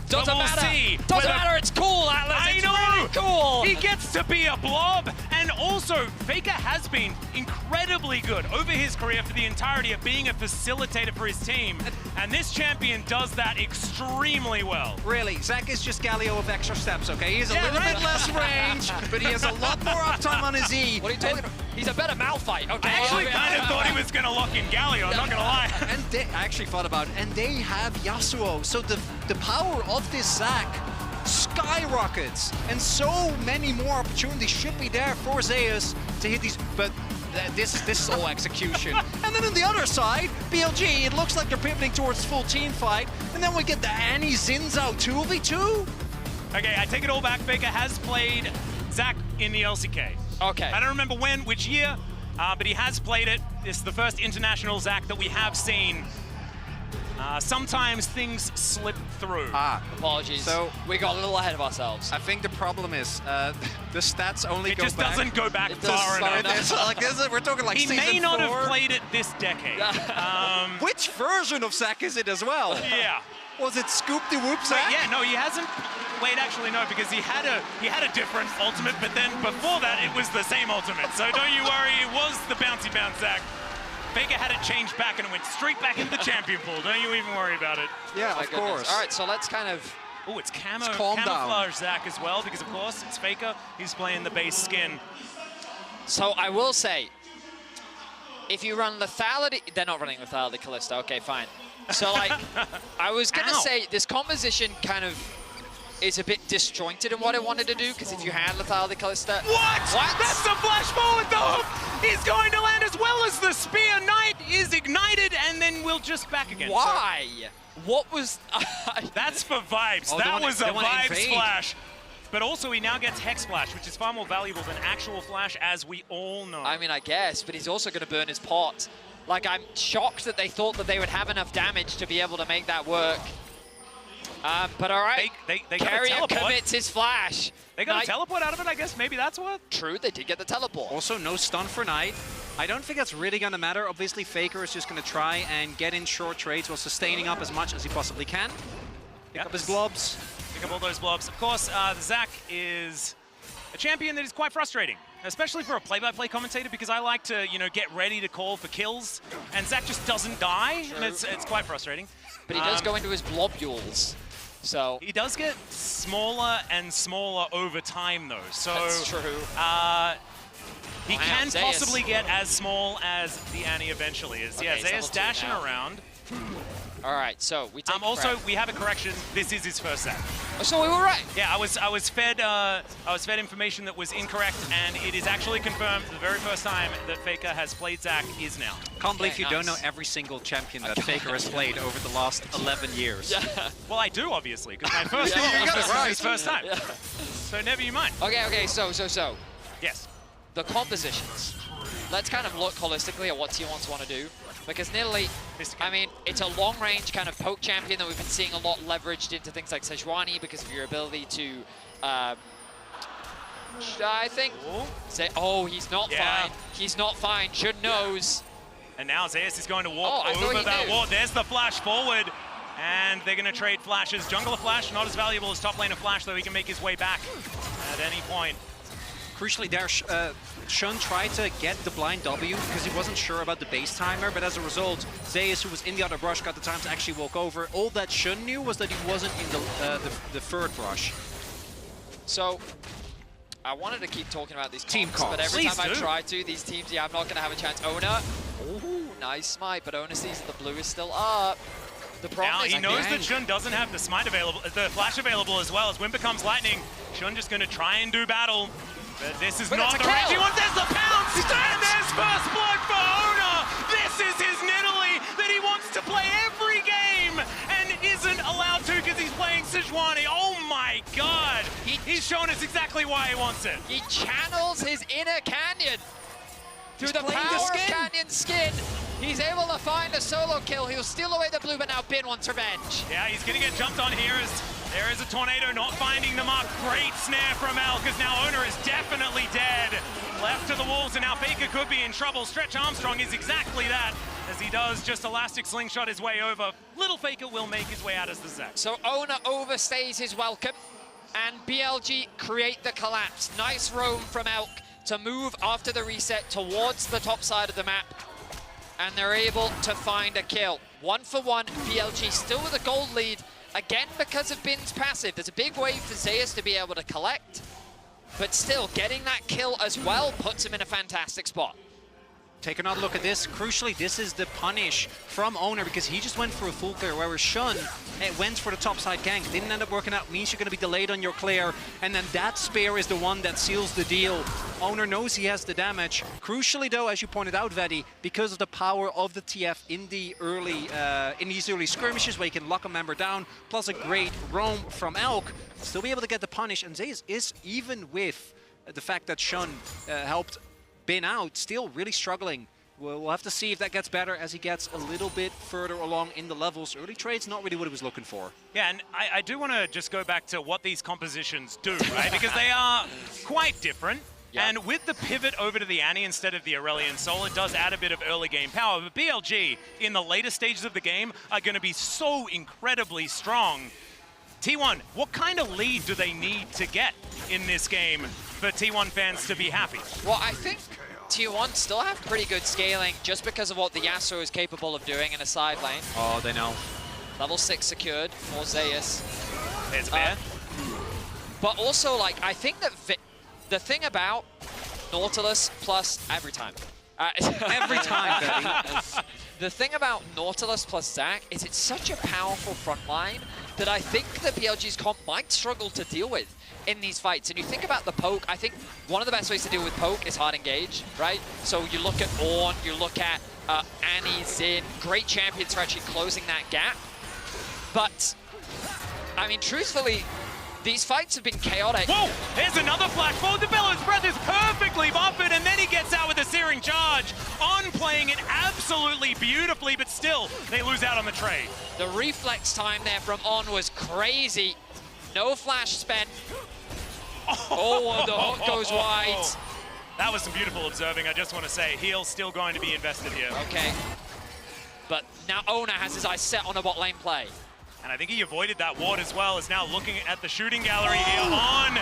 W: Doesn't matter. Doesn't matter. It's cool, Atlas.
E: I
W: it's
E: know.
W: Really cool.
E: He gets to be a blob. And also, FLICKR has been incredibly good over his career for the entirety of being a facilitator for his team. And this champion does that extremely well.
V: Really, Zac is just Galio with extra steps, okay? He has a little bit less range, but he has a lot more uptime on his E.
W: What are you talking about? He's a better Malphite, okay?
E: I actually kind of thought he was going to lock in Galio, I'm not going to lie.
V: And I actually thought about it, and they have Yasuo, so the power of this Zac skyrockets, and so many more opportunities should be there for Zeus to hit these, but this is all execution. And then on the other side, BLG, it looks like they're pivoting towards full team fight, and then we get the Annie Zinzao 2v2.
E: Okay, I take it all back. FLICKR has played Zac in the LCK.
W: Okay.
E: I don't remember when, which year, but he has played it. This is the first international Zac that we have seen. Sometimes things slip through.
W: Apologies. So we got a little ahead of ourselves.
V: I think the problem is the stats only go back.
E: It just doesn't go back far enough.
V: We're talking like
E: he
V: season 4.
E: may not have played it this decade.
V: Which version of Zac is it as well?
E: Yeah.
V: Was it Scoop the Whoop Zac?
E: Yeah, no, he hasn't played, actually, no, because he had a different ultimate, but then before that, it was the same ultimate. So don't you worry, it was the bouncy bounce Zac. FLICKR had it changed back and it went straight back into the champion pool. Don't you even worry about it.
V: Yeah, of course.
W: All right, so let's kind of...
E: Oh, it's camouflage Zac as well, because of course it's FLICKR. He's playing the base skin.
W: So I will say, if you run lethality, they're not running lethality Kalista. Okay, fine. So like, I was gonna say this composition kind of is a bit disjointed in what I wanted to do, because if you had lethality Kalista...
E: What? That's the flash forward though! He's going to land as well as the Spear Knight is ignited and then will just back again.
W: Why? What was...
E: That's for vibes.
V: Oh,
E: that was a vibes
V: invade.
E: flash. But also he now gets Hex Flash, which is far more valuable than actual flash, as we all know.
W: I mean, I guess, but he's also going to burn his pot. Like, I'm shocked that they thought that they would have enough damage to be able to make that work. But all right,
E: they
W: Carrier commits his flash.
E: They got a teleport out of it, I guess. Maybe that's what?
W: True, they did get the teleport.
V: Also, no stun for Knight. I don't think that's really going to matter. Obviously, Faker is just going to try and get in short trades while sustaining up as much as he possibly can. Pick up his blobs.
E: Pick up all those blobs. Of course, the Zac is a champion that is quite frustrating, especially for a play-by-play commentator, because I like to, you know, get ready to call for kills, and Zac just doesn't die, and it's quite frustrating.
W: But he does go into his blobules. So
E: he does get smaller and smaller over time, though. So
W: that's true.
E: He can possibly get as small as the Annie eventually is.
W: Okay,
E: Yeah, Zeus dashing
W: now.
E: around.
W: All right, so we take
E: also, we have a correction. This is his first set.
W: Oh, so we were right.
E: Yeah, I was fed information that was incorrect, and it is actually confirmed the very first time that Faker has played Zac is now.
V: Can't believe you don't know every single champion that Faker has played over the last 11 years.
W: Yeah.
E: Well, I do, obviously, because my first time was his first time.
W: Yeah.
E: So never you mind.
W: Okay, so.
E: Yes.
W: The compositions. Let's kind of look holistically at what T1s want to do. Because Nidalee, I mean, it's a long-range kind of poke champion that we've been seeing a lot leveraged into things like Sejuani because of your ability to, I think, say, oh, he's not fine. He's not fine. Shun knows.
E: And now Zeus is going to walk over that wall. There's the flash forward. And they're going to trade flashes. Jungler flash, not as valuable as top laner flash, though he can make his way back at any point.
V: Crucially there, Shun tried to get the blind W because he wasn't sure about the base timer, but as a result, Zeus, who was in the other brush, got the time to actually walk over. All that Shun knew was that he wasn't in the third brush.
W: So, I wanted to keep talking about these
V: team
W: comps, but every time I
V: do.
W: try to, these teams, I'm not going to have a chance. Ona, oh, nice smite, but Ona sees that the blue is still up. The problem
E: Now
W: is
E: he knows that Shun doesn't have the smite available, the flash available as well. As Wind becomes lightning, Shun just going to try and do battle. But this is not the range he wants. There's the pounce! And there's first blood for Ona! This is his Nidalee that he wants to play every game and isn't allowed to because he's playing Sejuani. Oh my god! He's shown us exactly why he wants it.
W: He channels his inner Canyon. Through the power of Canyon skin, he's able to find a solo kill. He'll steal away the blue, but now Bin wants revenge.
E: Yeah, he's going to get jumped on here as there is a tornado not finding the mark. Great snare from Al, because now Owner is definitely dead. Left to the wolves, and now Faker could be in trouble. Stretch Armstrong is exactly that, as he does just elastic slingshot his way over. Little Faker will make his way out as the Zac.
W: So Owner overstays his welcome, and BLG create the collapse. Nice roam from Elk to move after the reset towards the top side of the map, and they're able to find a kill. 1 for 1, BLG still with a gold lead, again because of Bin's passive. There's a big wave for Zeus to be able to collect, but still getting that kill as well puts him in a fantastic spot.
V: Take another look at this. Crucially, this is the punish from Owner because he just went for a full clear, whereas Shun went for the topside gank. Didn't end up working out. Means you're going to be delayed on your clear, and then that spear is the one that seals the deal. Owner knows he has the damage. Crucially, though, as you pointed out, Vedi, because of the power of the TF in the early, in these early skirmishes where you can lock a member down, plus a great roam from Elk, still be able to get the punish. And Zeus is, even with the fact that Shun helped Bin out, still really struggling. We'll have to see if that gets better as he gets a little bit further along in the levels. Early trade's not really what he was looking for.
E: Yeah, and I do want to just go back to what these compositions do, right? Because they are quite different. Yep. And with the pivot over to the Annie instead of the Aurelion Sol, it does add a bit of early game power. But BLG, in the later stages of the game, are going to be so incredibly strong. T1, what kind of lead do they need to get in this game for T1 fans to be happy?
W: Well, I think T1 still have pretty good scaling just because of what the Yasuo is capable of doing in a side lane.
V: Oh, they know.
W: Level 6 secured for Zeus.
E: There's a bear.
W: But also, like, I think that the thing about Nautilus plus every time.
V: Every time, Betty.
W: The thing about Nautilus plus Zac is it's such a powerful front line that I think that BLG's comp might struggle to deal with in these fights. And you think about the poke, I think one of the best ways to deal with poke is hard engage, right? So you look at Ornn, you look at Annie, Xin, great champions for actually closing that gap. But, I mean, truthfully, these fights have been chaotic.
E: Whoa! Here's another flash forward. The Bellow's Breath is perfectly buffered, and then he gets out with a Searing Charge. On playing it absolutely beautifully, but still, they lose out on the trade.
W: The reflex time there from On was crazy. No flash spent. Oh, and the hook goes wide.
E: That was some beautiful observing, I just want to say. Heel's still going to be invested here.
W: Okay. But now Ona has his eyes set on a bot lane play.
E: And I think he avoided that ward as well, is now looking at the shooting gallery here. On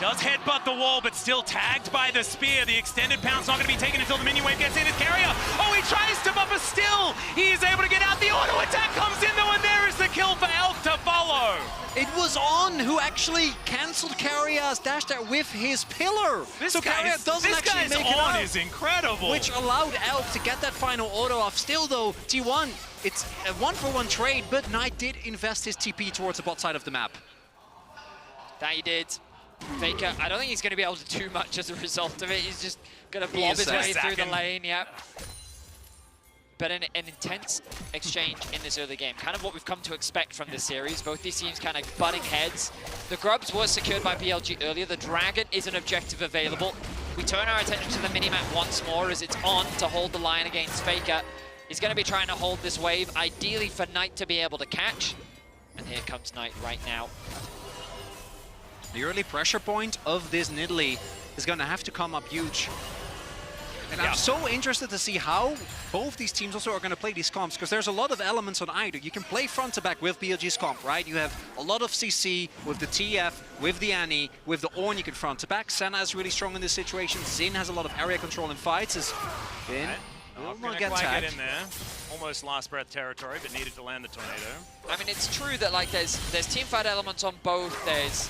E: does headbutt the wall, but still tagged by the spear. The extended pounce not going to be taken until the minion wave gets in. His carrier, oh, he tries to buffer still. He is able to get out. The auto attack comes in though, and there is the kill for Elk to follow.
V: It was On who actually cancelled Carrier's dash there with his pillar. So Carrier doesn't actually make it out.
E: Is incredible.
V: Which allowed Elk to get that final auto off. Still though, T1, it's a 1-for-1 trade, but Knight did invest his TP towards the bot side of the map.
W: That he did. FLICKR, I don't think he's going to be able to do much as a result of it. He's just going to blob his way through the lane, yep. But an intense exchange in this early game. Kind of what we've come to expect from this series. Both these teams kind of butting heads. The Grubs was secured by BLG earlier. The Dragon is an objective available. We turn our attention to the minimap once more as it's On to hold the line against FLICKR. He's going to be trying to hold this wave, ideally for Knight to be able to catch. And here comes Knight right now.
V: The early pressure point of this Nidalee is going to have to come up huge. And I'm so interested to see how both these teams also are going to play these comps, because there's a lot of elements on either. You can play front to back with BLG's comp, right? You have a lot of CC with the TF, with the Annie, with the Ornn you can front to back. Senna is really strong in this situation. Xin has a lot of area control in fights.
E: Will not get tagged. In there. Almost last breath territory, but needed to land the tornado.
W: I mean, it's true that like there's teamfight elements on both. There's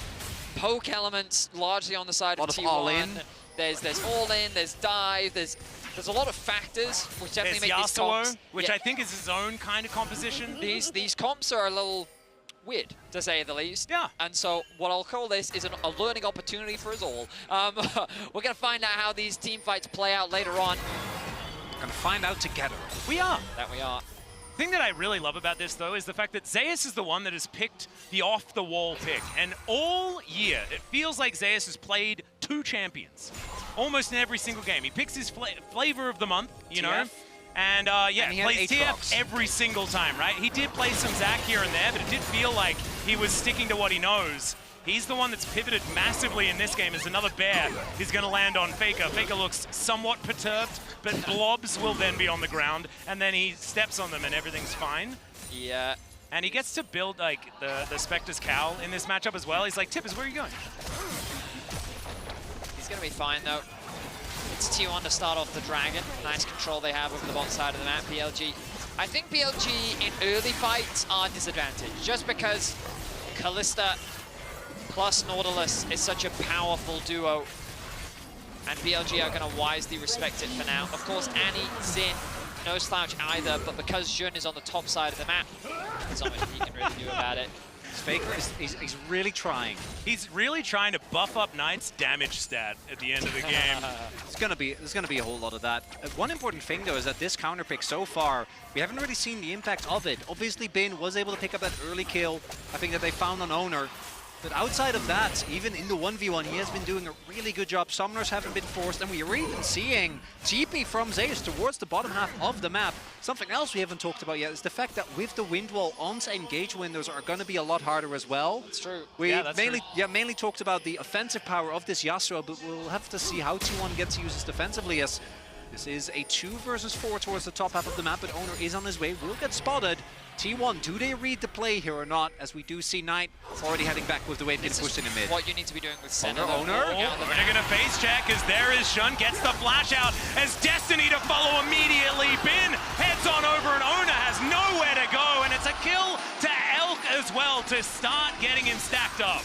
W: poke elements largely on the side of T1.
V: All in.
W: There's all in, there's dive, there's a lot of factors which definitely make these comps.
E: Which I think is his own kind of composition.
W: These comps are a little weird, to say the least.
E: Yeah.
W: And so what I'll call this is a learning opportunity for us all. We're going to find out how these team fights play out later on.
V: We're going to find out together.
E: We are.
W: That we are.
E: The thing that I really love about this, though, is the fact that Zeus is the one that has picked the off-the-wall pick. And all year, it feels like Zeus has played two champions. Almost in every single game. He picks his flavor of the month, you know. And, yeah, plays TF every single time, right? He did play some Zac here and there, but it did feel like he was sticking to what he knows. He's the one that's pivoted massively in this game as another bear is going to land on FLICKR. FLICKR looks somewhat perturbed, but blobs will then be on the ground, and then he steps on them and everything's fine.
W: Yeah.
E: And he gets to build, like, the Spectre's cowl in this matchup as well. He's like, Tippers, where are you going?
W: He's going to be fine, though. It's T1 to start off the Dragon. Nice control they have over the bot side of the map, BLG. I think BLG in early fights are disadvantaged, just because Kalista plus Nautilus is such a powerful duo, and BLG are going to wisely respect it for now. Of course, Annie, Xin, no slouch either, but because Jun is on the top side of the map, there's not much he can really do about it.
V: FLICKR he's really trying.
E: He's really trying to buff up Knight's damage stat at the end of the game.
V: There's gonna be a whole lot of that. One important thing though is that this counter pick so far, we haven't really seen the impact of it. Obviously, Bin was able to pick up that early kill. I think that they found on Owner. But outside of that, even in the 1v1, he has been doing a really good job. Summoners haven't been forced, and we are even seeing TP from Zeus towards the bottom half of the map. Something else we haven't talked about yet is the fact that with the wind wall, On's engage windows are going to be a lot harder as well.
W: That's true.
V: We mainly talked about the offensive power of this Yasuo, but we'll have to see how T1 gets to use this defensively, as this is a 2 versus 4 towards the top half of the map, but Owner is on his way, will get spotted. T1, do they read the play here or not? As we do see Knight already heading back with the wave getting pushed in the mid.
W: What you need to be doing with Senna.
E: Owner gonna face check as there is Shun, gets the flash out as Destiny to follow immediately. Bin heads on over and Owner has nowhere to go, and it's a kill to Elk as well to start getting him stacked up.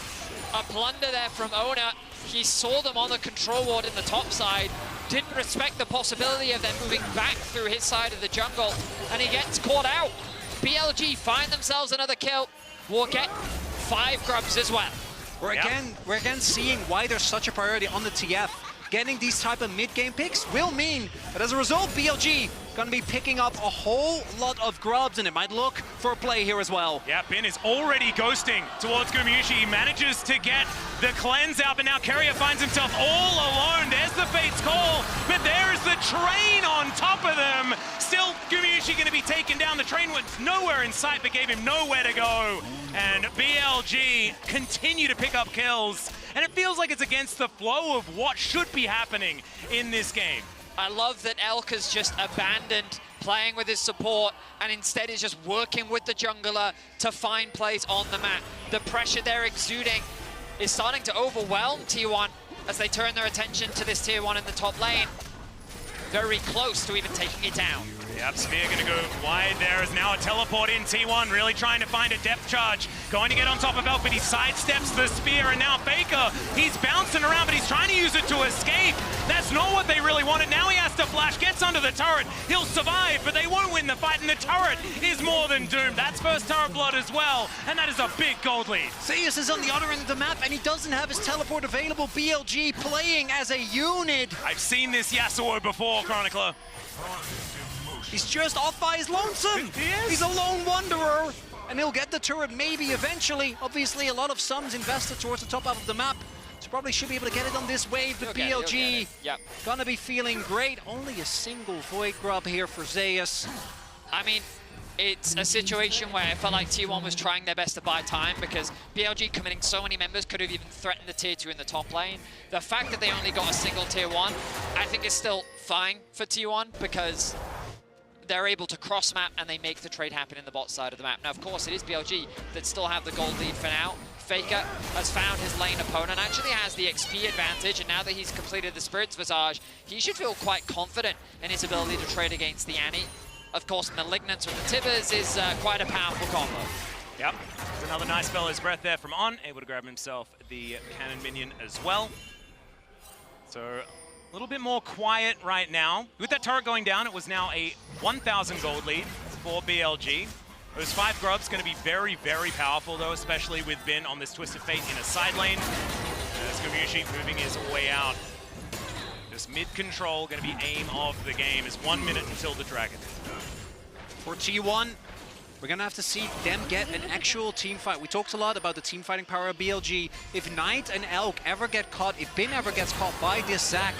W: A plunder there from Owner. He saw them on the control ward in the top side, didn't respect the possibility of them moving back through his side of the jungle, and he gets caught out. BLG find themselves another kill. will get 5 grubs as well.
V: We're again seeing why there's such a priority on the TF. Getting these type of mid-game picks will mean that as a result, BLG gonna be picking up a whole lot of grubs, and it might look for a play here as well.
E: Yeah, Bin is already ghosting towards Gumayusi. He manages to get the cleanse out, but now Keria finds himself all alone. There's the Fate's call, but there's the train on top of them. Still, Gumayusi gonna be taken down. The train went nowhere in sight, but gave him nowhere to go. And BLG continue to pick up kills. And it feels like it's against the flow of what should be happening in this game.
W: I love that Elk has just abandoned playing with his support and instead is just working with the jungler to find plays on the map. The pressure they're exuding is starting to overwhelm T1 as they turn their attention to this tier 1 in the top lane. Very close to even taking it down.
E: Yep, Spear gonna go wide. There is now a teleport in. T1 really trying to find a depth charge. Going to get on top of Elk, but he sidesteps the Spear, and now FLICKR, he's bouncing around, but he's trying to use it to escape. That's not what they really wanted. Now he has to flash, gets under the turret. He'll survive, but they won't win the fight, and the turret is more than doomed. That's first turret blood as well, and that is a big gold lead.
V: Zeus is on the other end of the map, and he doesn't have his teleport available. BLG playing as a unit.
E: I've seen this Yasuo before, Chronicler.
V: He's just off by his lonesome.
E: He is.
V: He's a lone wanderer. And he'll get the turret maybe eventually. Obviously, a lot of sums invested towards the top half of the map. So probably should be able to get it on this wave. The BLG gonna be feeling great. Only a single Void Grub here for Zeus.
W: I mean, it's a situation where I felt like T1 was trying their best to buy time because BLG committing so many members could have even threatened the tier 2 in the top lane. The fact that they only got a single tier 1, I think is still fine for T1 because they're able to cross-map and they make the trade happen in the bot side of the map. Now, of course, it is BLG that still have the gold lead for now. FLICKR has found his lane opponent, actually has the XP advantage, and now that he's completed the Spirit's Visage, he should feel quite confident in his ability to trade against the Annie. Of course, Malignance with the Tibbers is quite a powerful combo.
E: Yep, it's another nice Feller's Breath there from On, able to grab himself the cannon minion as well. So, a little bit more quiet right now. With that turret going down, it was now a 1,000 gold lead for BLG. Those 5 grubs going to be very, very powerful though, especially with Bin on this Twisted Fate in a side lane. As Gumayusi moving his way out. Just mid-control, going to be aim of the game. Is 1 minute until the Dragon.
V: For T1, we're gonna have to see them get an actual team fight. We talked a lot about the team fighting power of BLG. If Knight and Elk ever get caught, if Bin ever gets caught by this Zac.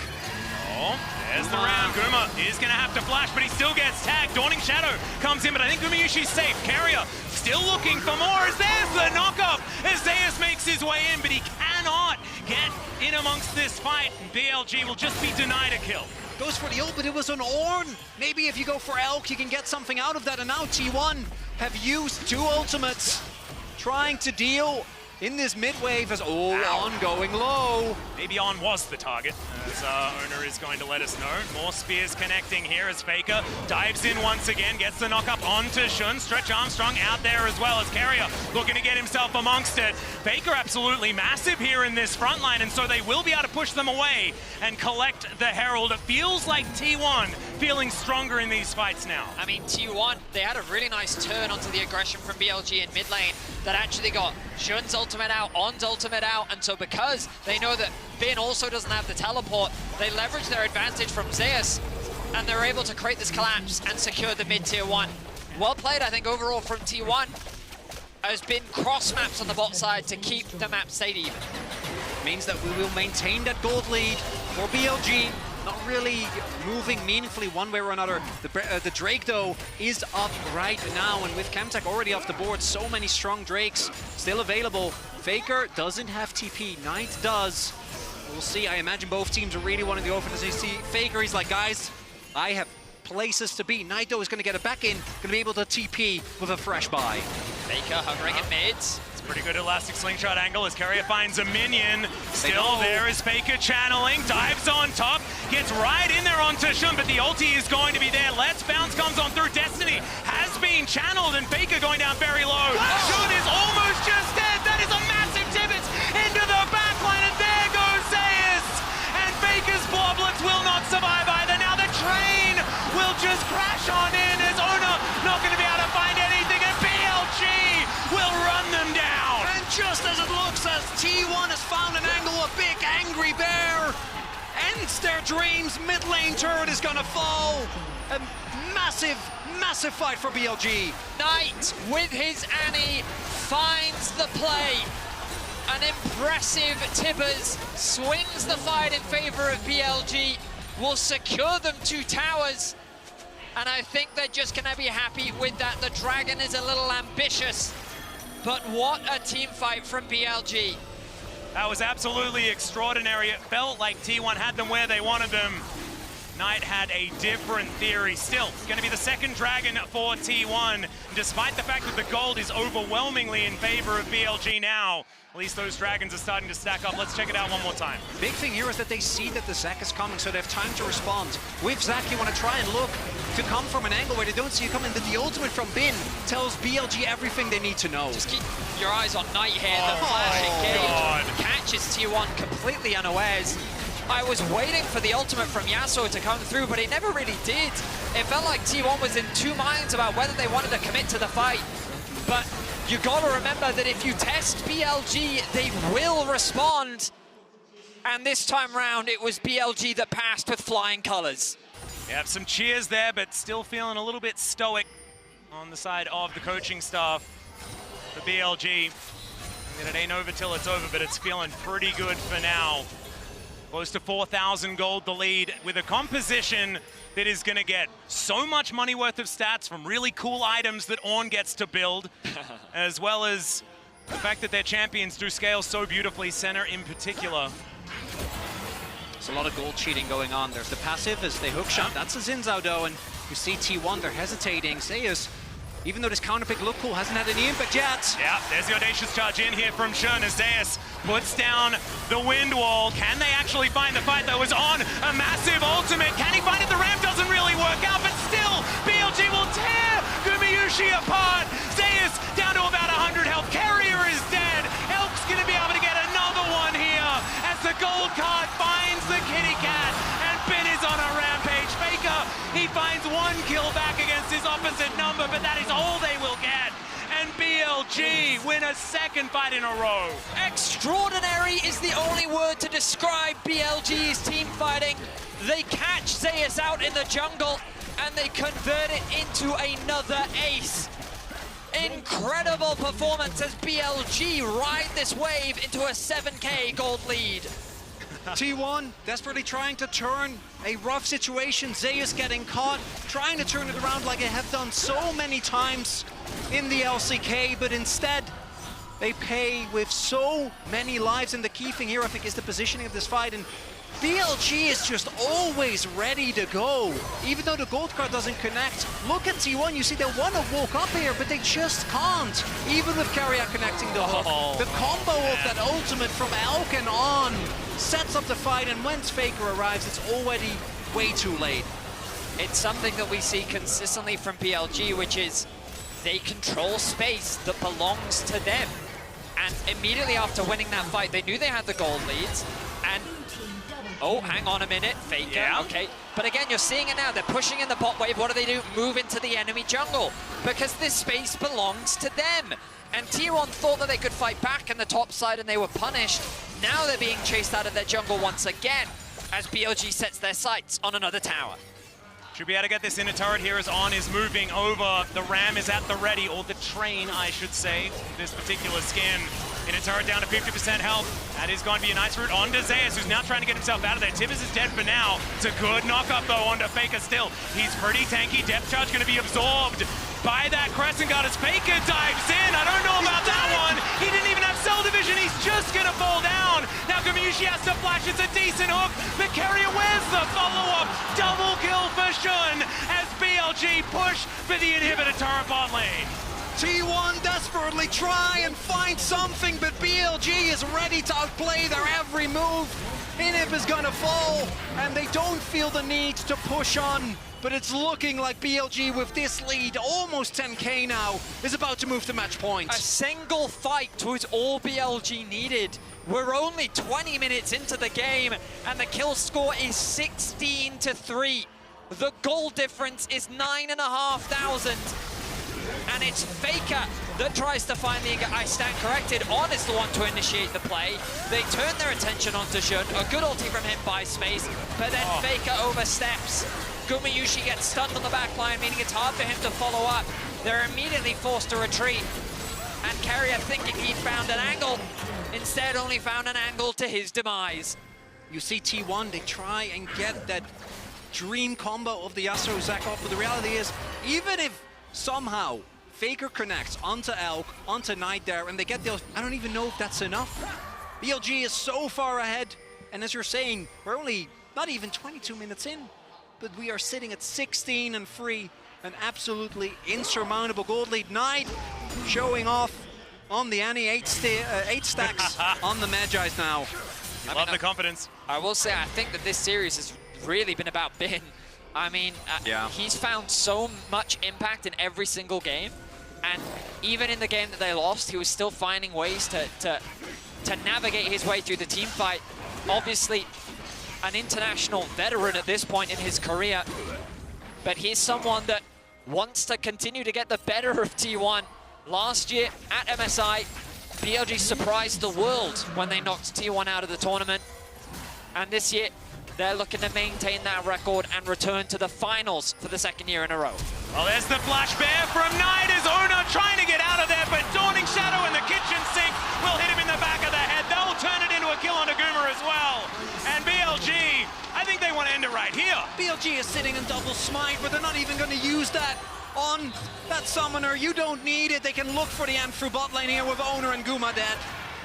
E: Oh, there's the round. Guma is gonna have to flash, but he still gets tagged. Dawning Shadow comes in, but I think Gumayushi's safe. Keria still looking for more. There's the knockup as Zeus makes his way in, but he cannot get in amongst this fight. BLG will just be denied a kill.
V: Goes for the ult, but it was on Ornn. Maybe if you go for Elk, you can get something out of that. And now T1 have used 2 ultimates, trying to deal in this mid-wave as On going low.
E: Maybe On was the target, as Owner is going to let us know. More spears connecting here as FLICKR dives in once again, gets the knock-up onto Shun. Stretch Armstrong out there as well as Keria looking to get himself amongst it. FLICKR absolutely massive here in this front line, and so they will be able to push them away and collect the Herald. It feels like T1 feeling stronger in these fights now.
W: I mean, T1, they had a really nice turn onto the aggression from BLG in mid lane that actually got Shun's ultimate out, On's ultimate out, and so because they know that Bin also doesn't have the teleport, they leverage their advantage from Zeus, and they're able to create this collapse and secure the mid-tier 1. Well played, I think, overall from T1. Has been cross-maps on the bot side to keep the map stayed even.
V: Means that we will maintain that gold lead for BLG. Not really moving meaningfully one way or another. The Drake, though, is up right now, and with Chemtech already off the board, so many strong Drakes still available. FLICKR doesn't have TP, Knight does. We'll see. I imagine both teams are really wanting to go for this. You see FLICKR, he's like, guys, I have places to be. Knight, though, is going to get it back in, going to be able to TP with a fresh buy.
W: FLICKR hovering in mids.
E: Pretty good elastic slingshot angle as Keria finds a minion. Still there is FLICKR channeling, dives on top, gets right in there onto Shun, but the ulti is going to be there. Let's Bounce comes on through. Destiny has been channeled, and FLICKR going down very low. Shun is almost just dead. That is a massive Tibbets into the backline, and there goes Zeus. And FLICKR's bloblets will not survive either. Now the train will just crash on in as Owner not going to be able to find anything, and BLG will run the
V: It's their dreams. Mid lane turret is gonna fall. A massive, massive fight for BLG.
W: Knight with his Annie finds the play. An impressive Tibbers swings the fight in favor of BLG, will secure them 2 towers. And I think they're just gonna be happy with that. The Dragon is a little ambitious, but what a team fight from BLG.
E: That was absolutely extraordinary. It felt like T1 had them where they wanted them. Knight had a different theory. Still, it's going to be the second Dragon for T1. Despite the fact that the gold is overwhelmingly in favor of BLG now, at least those Dragons are starting to stack up. Let's check it out one more time.
V: Big thing here is that they see that the Zac is coming, so they have time to respond. With Zac, you want to try and look to come from an angle where they don't see you coming, but the ultimate from Bin tells BLG everything they need to know.
W: Just keep your eyes on Knight here. The flash engage catches T1 completely unawares. I was waiting for the ultimate from Yasuo to come through, but it never really did. It felt like T1 was in 2 minds about whether they wanted to commit to the fight. But you gotta remember that if you test BLG, they will respond. And this time round, it was BLG that passed with flying colors.
E: You have some cheers there, but still feeling a little bit stoic on the side of the coaching staff for BLG. And it ain't over till it's over, but it's feeling pretty good for now. Close to 4,000 gold the lead, with a composition that is going to get so much money worth of stats from really cool items that Ornn gets to build, as well as the fact that their champions do scale so beautifully, Senna in particular.
V: There's a lot of gold cheating going on. There's the passive as they hook shot. That's a Xin Zhao though, and you see T1, they're hesitating. Zeus, even though this counter pick looked cool, hasn't had any impact yet.
E: Yeah, there's the audacious charge in here from Shun as Zeus puts down the wind wall. Can they actually find the fight that was on? A massive ultimate. Can he find it? The ramp doesn't really work out, but still, BLG will tear Gumiyushi apart. Zeus down to about 100 health. Carrier is dead. Elk's gonna be able to get another one here as the gold card finds the kitty cat, and Ben is on a rampage. FLICKR, he finds 1 kill back against his opposite number, but that is all they will get. And BLG win a 2nd fight in a row.
W: Extraordinary is the only word to describe BLG's team fighting. They catch Zeus out in the jungle and they convert it into another ace. Incredible performance as BLG ride this wave into a 7K gold lead.
V: T1 desperately trying to turn a rough situation. Zeus getting caught, trying to turn it around like they have done so many times in the LCK, but instead they pay with so many lives. And the key thing here, I think, is the positioning of this fight. And BLG is just always ready to go, even though the gold card doesn't connect. Look at T1, you see they want to walk up here, but they just can't, even with Carrier connecting the hook. The combo of that ultimate from Elk and On sets up the fight, and once FLICKR arrives, it's already way too late.
W: It's something that we see consistently from BLG, which is they control space that belongs to them. And immediately after winning that fight, they knew they had the gold leads, and oh, hang on a minute, FLICKR,
E: yeah.
W: Okay. But again, you're seeing it now, they're pushing in the bot wave. What do? Move into the enemy jungle, because this space belongs to them. And T1 thought that they could fight back in the top side and they were punished. Now they're being chased out of their jungle once again, as BLG sets their sights on another tower.
E: Should be able to get this inner turret here as On is moving over. The ram is at the ready, or the train, I should say, this particular skin. Inner turret down to 50% health. That is going to be a nice route onto Zeus, who's now trying to get himself out of there. Tibbers is dead for now. It's a good knock-up, though, onto FLICKR still. He's pretty tanky. Depth charge going to be absorbed by that Crescent Guard as FLICKR dives in. I don't know about that one. He didn't even have cell division. He's just going to fall down. Now Gumiyushi has to flash. It's a decent hook. The Carrier, where's the follow-up? Double kill for Shun as BLG push for the inhibitor turret bot lane.
V: T1 desperately try and find something, but BLG is ready to outplay their every move. Inhib is gonna fall, and they don't feel the need to push on, but it's looking like BLG with this lead, almost 10K now, is about to move to match point.
W: A single fight was all BLG needed. We're only 20 minutes into the game, and the kill score is 16-3. The goal difference is 9,500. And it's FLICKR that tries to find the I stand corrected. On is the one to initiate the play. They turn their attention onto Shun. A good ulti from him buys space, but then FLICKR oversteps. Gumayusi gets stunned on the back line, meaning it's hard for him to follow up. They're immediately forced to retreat. And Carrier, thinking he'd found an angle, instead only found an angle to his demise.
V: You see T1, they try and get that dream combo of the Yasuo Zac off, but the reality is, even if somehow FLICKR connects onto Elk, onto Knight there, and they get the, I don't even know if that's enough. BLG is so far ahead, and as you're saying, we're only not even 22 minutes in, but we are sitting at 16 and 3, an absolutely insurmountable gold lead. Knight showing off on the Annie, 8 stacks on the Magi's now.
E: I love the confidence.
W: I will say, I think that this series has really been about Bin. I mean, he's found so much impact in every single game, and even in the game that they lost, he was still finding ways to navigate his way through the team fight. Obviously, an international veteran at this point in his career, but he's someone that wants to continue to get the better of T1. Last year at MSI, BLG surprised the world when they knocked T1 out of the tournament. And this year, they're looking to maintain that record and return to the finals for the second year in a row.
E: Well, there's the flash bear from Knight as Ona trying to get out of there, but Dawning Shadow in the kitchen sink will hit him in the back of the head. They'll turn it into a kill on Aguma as well. And BLG, I think they want to end it right here.
V: BLG is sitting in double smite, but they're not even going to use that on that summoner. You don't need it. They can look for the end through bot lane here with Owner and Guma dead.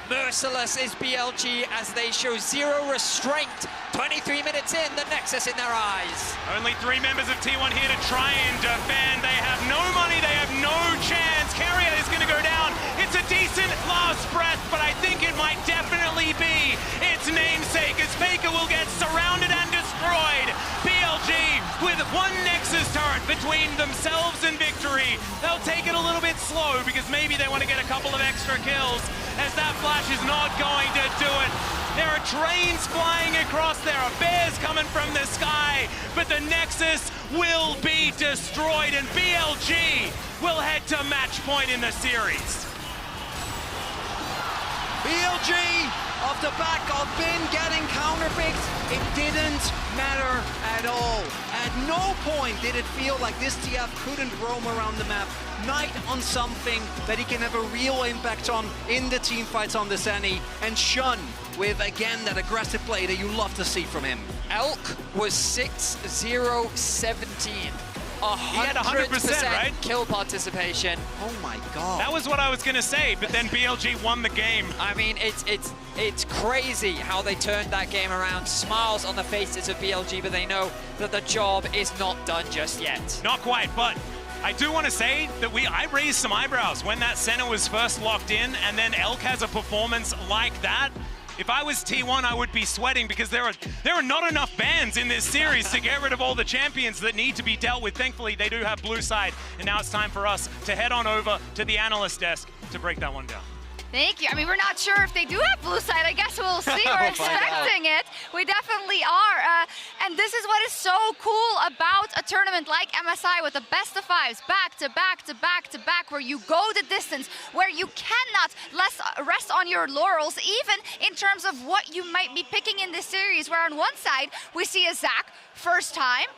W: Merciless is BLG as they show zero restraint. 23 minutes in, the Nexus in their eyes.
E: Only 3 members of T1 here to try and defend. They have no money, they have no chance. Carrier is going to go down. It's a decent last breath, but I think it might definitely be its namesake as FLICKR will get surrounded and destroyed. BLG with one Nexus turret between themselves and victory. They'll take it a little bit slow because maybe they want to get a couple of extra kills, as that flash is not going to do it. There are trains flying across, there are bears coming from the sky, but the Nexus will be destroyed and BLG will head to match point in the series.
V: BLG off the back of Bin getting counterpicked, it didn't matter at all. At no point did it feel like this TF couldn't roam around the map. Knight on something that he can have a real impact on in the team fights on this Annie, and Shun with, again, that aggressive play that you love to see from him.
W: Elk was 6-0-17.
E: He had 100%, right?
W: Kill participation.
V: Oh my god.
E: That was what I was going to say, but then BLG won the game.
W: I mean, it's crazy how they turned that game around. Smiles on the faces of BLG, but they know that the job is not done just yet.
E: Not quite, but I do want to say that I raised some eyebrows when that center was first locked in, and then Elk has a performance like that. If I was T1, I would be sweating because there are not enough bans in this series to get rid of all the champions that need to be dealt with. Thankfully, they do have blue side, and now it's time for us to head on over to the analyst desk to break that one down.
L: Thank you. I mean, we're not sure if they do have blue side. I guess we'll see. We're expecting it. We definitely are. And this is what is so cool about a tournament like MSI with the best of fives, back to back to back to back, where you go the distance, where you cannot rest on your laurels, even in terms of what you might be picking in this series, where on one side, we see a Zac first time,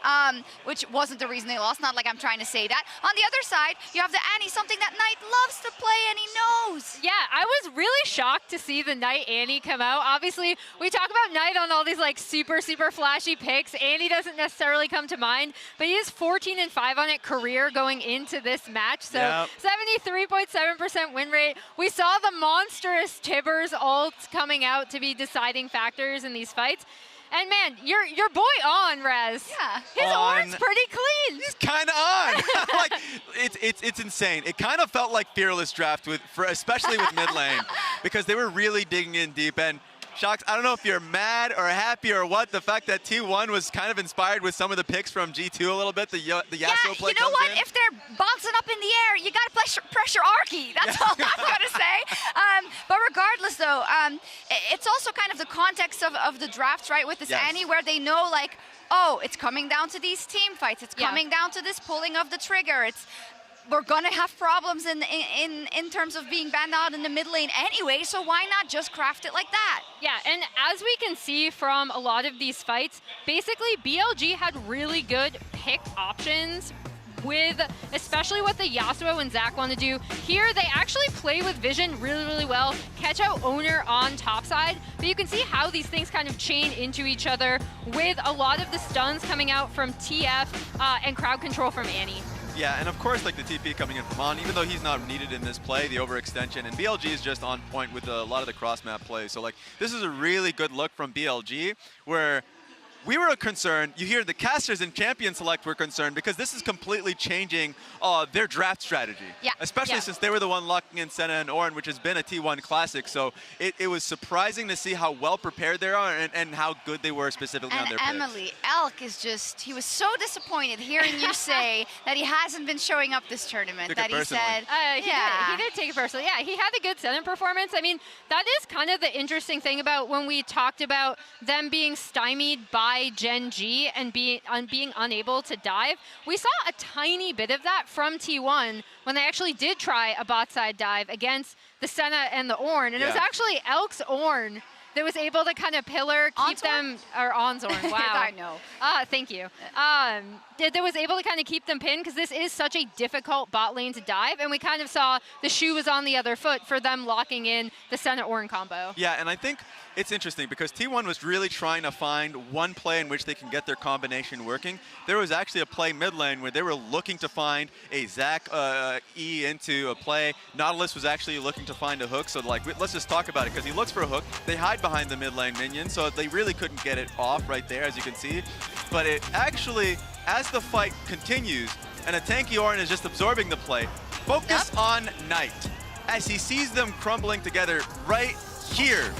L: which wasn't the reason they lost, not like I'm trying to say that. On the other side, you have the Annie, something that Knight loves to play and he knows.
N: Yeah, I was really shocked to see the Knight Annie come out. Obviously, we talk about Knight on all these like super flashy picks. Annie doesn't necessarily come to mind, but he is 14-5 on it career going into this match. So 73.7% win rate. We saw the monstrous Tibbers ults coming out to be deciding factors in these fights. And man, your boy on, Rez.
L: Yeah.
N: His oran's pretty clean.
M: He's kind of on. Like it's insane. It kind of felt like Fearless draft especially with mid lane, because they were really digging in deep. And Shox, I don't know if you're mad or happy or what, the fact that T1 was kind of inspired with some of the picks from G2 a little bit, the Yasuo play.
L: You know what?
M: In.
L: If they're bouncing up in the air, you got to pressure Arky. That's all I'm going to say. But regardless, though, it's also kind of the context of the draft, right, with this Annie, where they know, like, oh, it's coming down to these team fights. It's coming down to this pulling of the trigger. we're gonna have problems in terms of being banned out in the mid lane anyway, so why not just craft it like that?
N: Yeah, and as we can see from a lot of these fights, basically BLG had really good pick options with, especially what the Yasuo and Zac want to do. Here, they actually play with vision really, really well, catch out Owner on top side, but you can see how these things kind of chain into each other with a lot of the stuns coming out from TF and crowd control from Annie.
M: Yeah, and of course, like the TP coming in from On, even though he's not needed in this play, the overextension, and BLG is just on point with a lot of the cross-map plays. So like, this is a really good look from BLG, where we were concerned, you hear the casters and champion select were concerned because this is completely changing their draft strategy.
L: Yeah.
M: Especially since they were the one locking in Senna and Ornn, which has been a T1 classic. So it was surprising to see how well prepared they are and how good they were specifically on their picks.
L: Emily, Elk is just, he was so disappointed hearing you say that he hasn't been showing up this tournament.
M: Took
L: that
M: it
L: he said,
N: he did take it personally. Yeah, he had a good Senna performance. I mean, that is kind of the interesting thing about when we talked about them being stymied by Gen G and being unable to dive. We saw a tiny bit of that from T1 when they actually did try a bot side dive against the Senna and the Ornn, and it was actually Elk's Ornn that was able to kind of pillar, keep them, or Onzorn, wow.
L: I know.
N: Thank you. That was able to kind of keep them pinned because this is such a difficult bot lane to dive, and we kind of saw the shoe was on the other foot for them locking in the Senna Ornn combo.
M: Yeah, and I think it's interesting because T1 was really trying to find one play in which they can get their combination working. There was actually a play mid lane where they were looking to find a Zac E into a play. Nautilus was actually looking to find a hook, so like, let's just talk about it because he looks for a hook. They hide behind the mid lane minion, so they really couldn't get it off right there, as you can see. But it actually, as the fight continues, and a tanky Ornn is just absorbing the play, focus on Knight as he sees them crumbling together right here.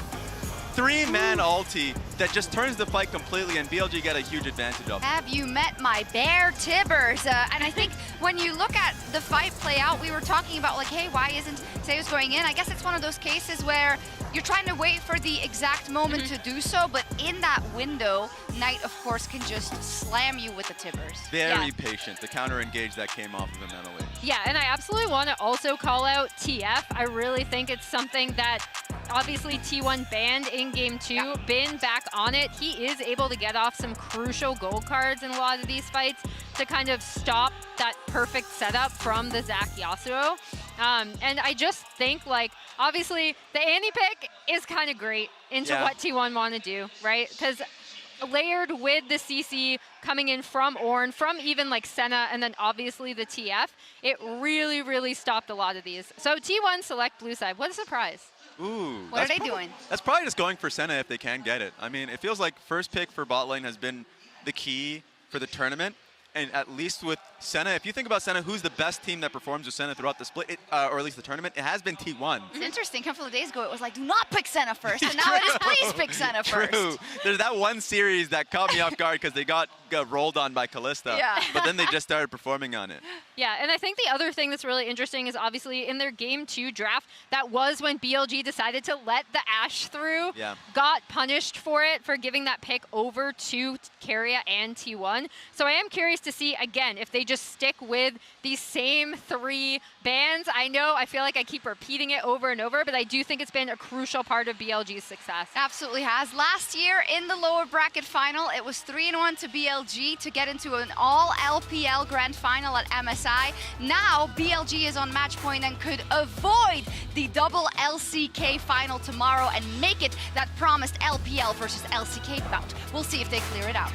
M: 3-man ulti that just turns the fight completely, and BLG get a huge advantage of it.
L: Have you met my bear, Tibbers? And I think when you look at the fight play out, we were talking about like, hey, why isn't Zeus going in? I guess it's one of those cases where you're trying to wait for the exact moment to do so, but in that window, Knight, of course, can just slam you with the Tibbers.
M: Very patient. The counter engage that came off of him, Emily.
N: Yeah, and I absolutely want to also call out TF. I really think it's something that obviously T1 banned in Game 2, Bin back on it. He is able to get off some crucial gold cards in a lot of these fights to kind of stop that perfect setup from the Zac Yasuo. And I just think, like, obviously the Annie pick is kind of great into what T1 want to do, right? Because layered with the CC coming in from Ornn, from even like Senna, and then obviously the TF, it really, really stopped a lot of these. So T1 select blue side. What a surprise.
M: Ooh.
L: What are they doing?
M: That's probably just going for Senna if they can get it. I mean, it feels like first pick for bot lane has been the key for the tournament. And at least with Senna, if you think about Senna, who's the best team that performs with Senna throughout the split, or at least the tournament, it has been T1.
L: It's interesting. A couple of days ago, it was like, do not pick Senna first. And now it is, please pick Senna first.
M: True. There's that one series that caught me off guard because they got rolled on by Kalista.
L: Yeah.
M: But then they just started performing on it.
N: Yeah, and I think the other thing that's really interesting is obviously in their Game 2 draft, that was when BLG decided to let the Ashe through.
M: Yeah.
N: Got punished for it, for giving that pick over to Keria and T1. So I am curious to see, again, if they just stick with these same 3 bans. I know, I feel like I keep repeating it over and over, but I do think it's been a crucial part of BLG's success.
L: Absolutely has. Last year in the lower bracket final, it was 3-1 to BLG to get into an all LPL grand final at MSI. Now BLG is on match point and could avoid the double LCK final tomorrow and make it that promised LPL versus LCK bout. We'll see if they clear it out.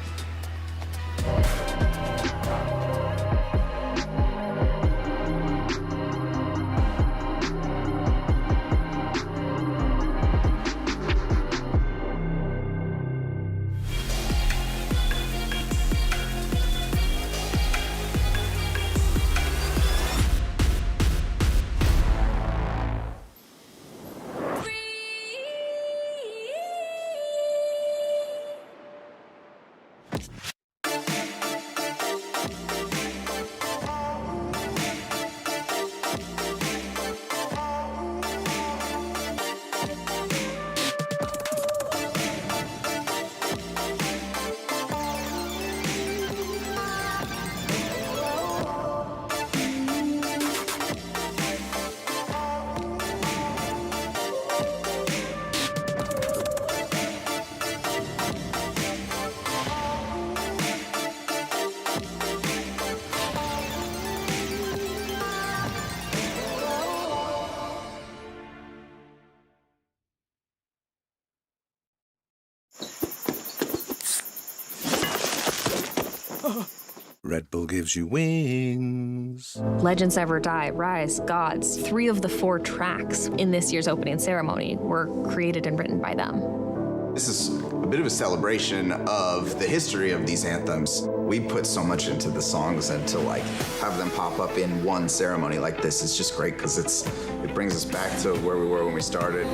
F: Red Bull gives you wings.
D: Legends Never Die, Rise, Gods, 3 of the 4 tracks in this year's opening ceremony were created and written by them.
G: This is a bit of a celebration of the history of these anthems. We put so much into the songs, and to like have them pop up in one ceremony like this is just great because it brings us back to where we were when we started.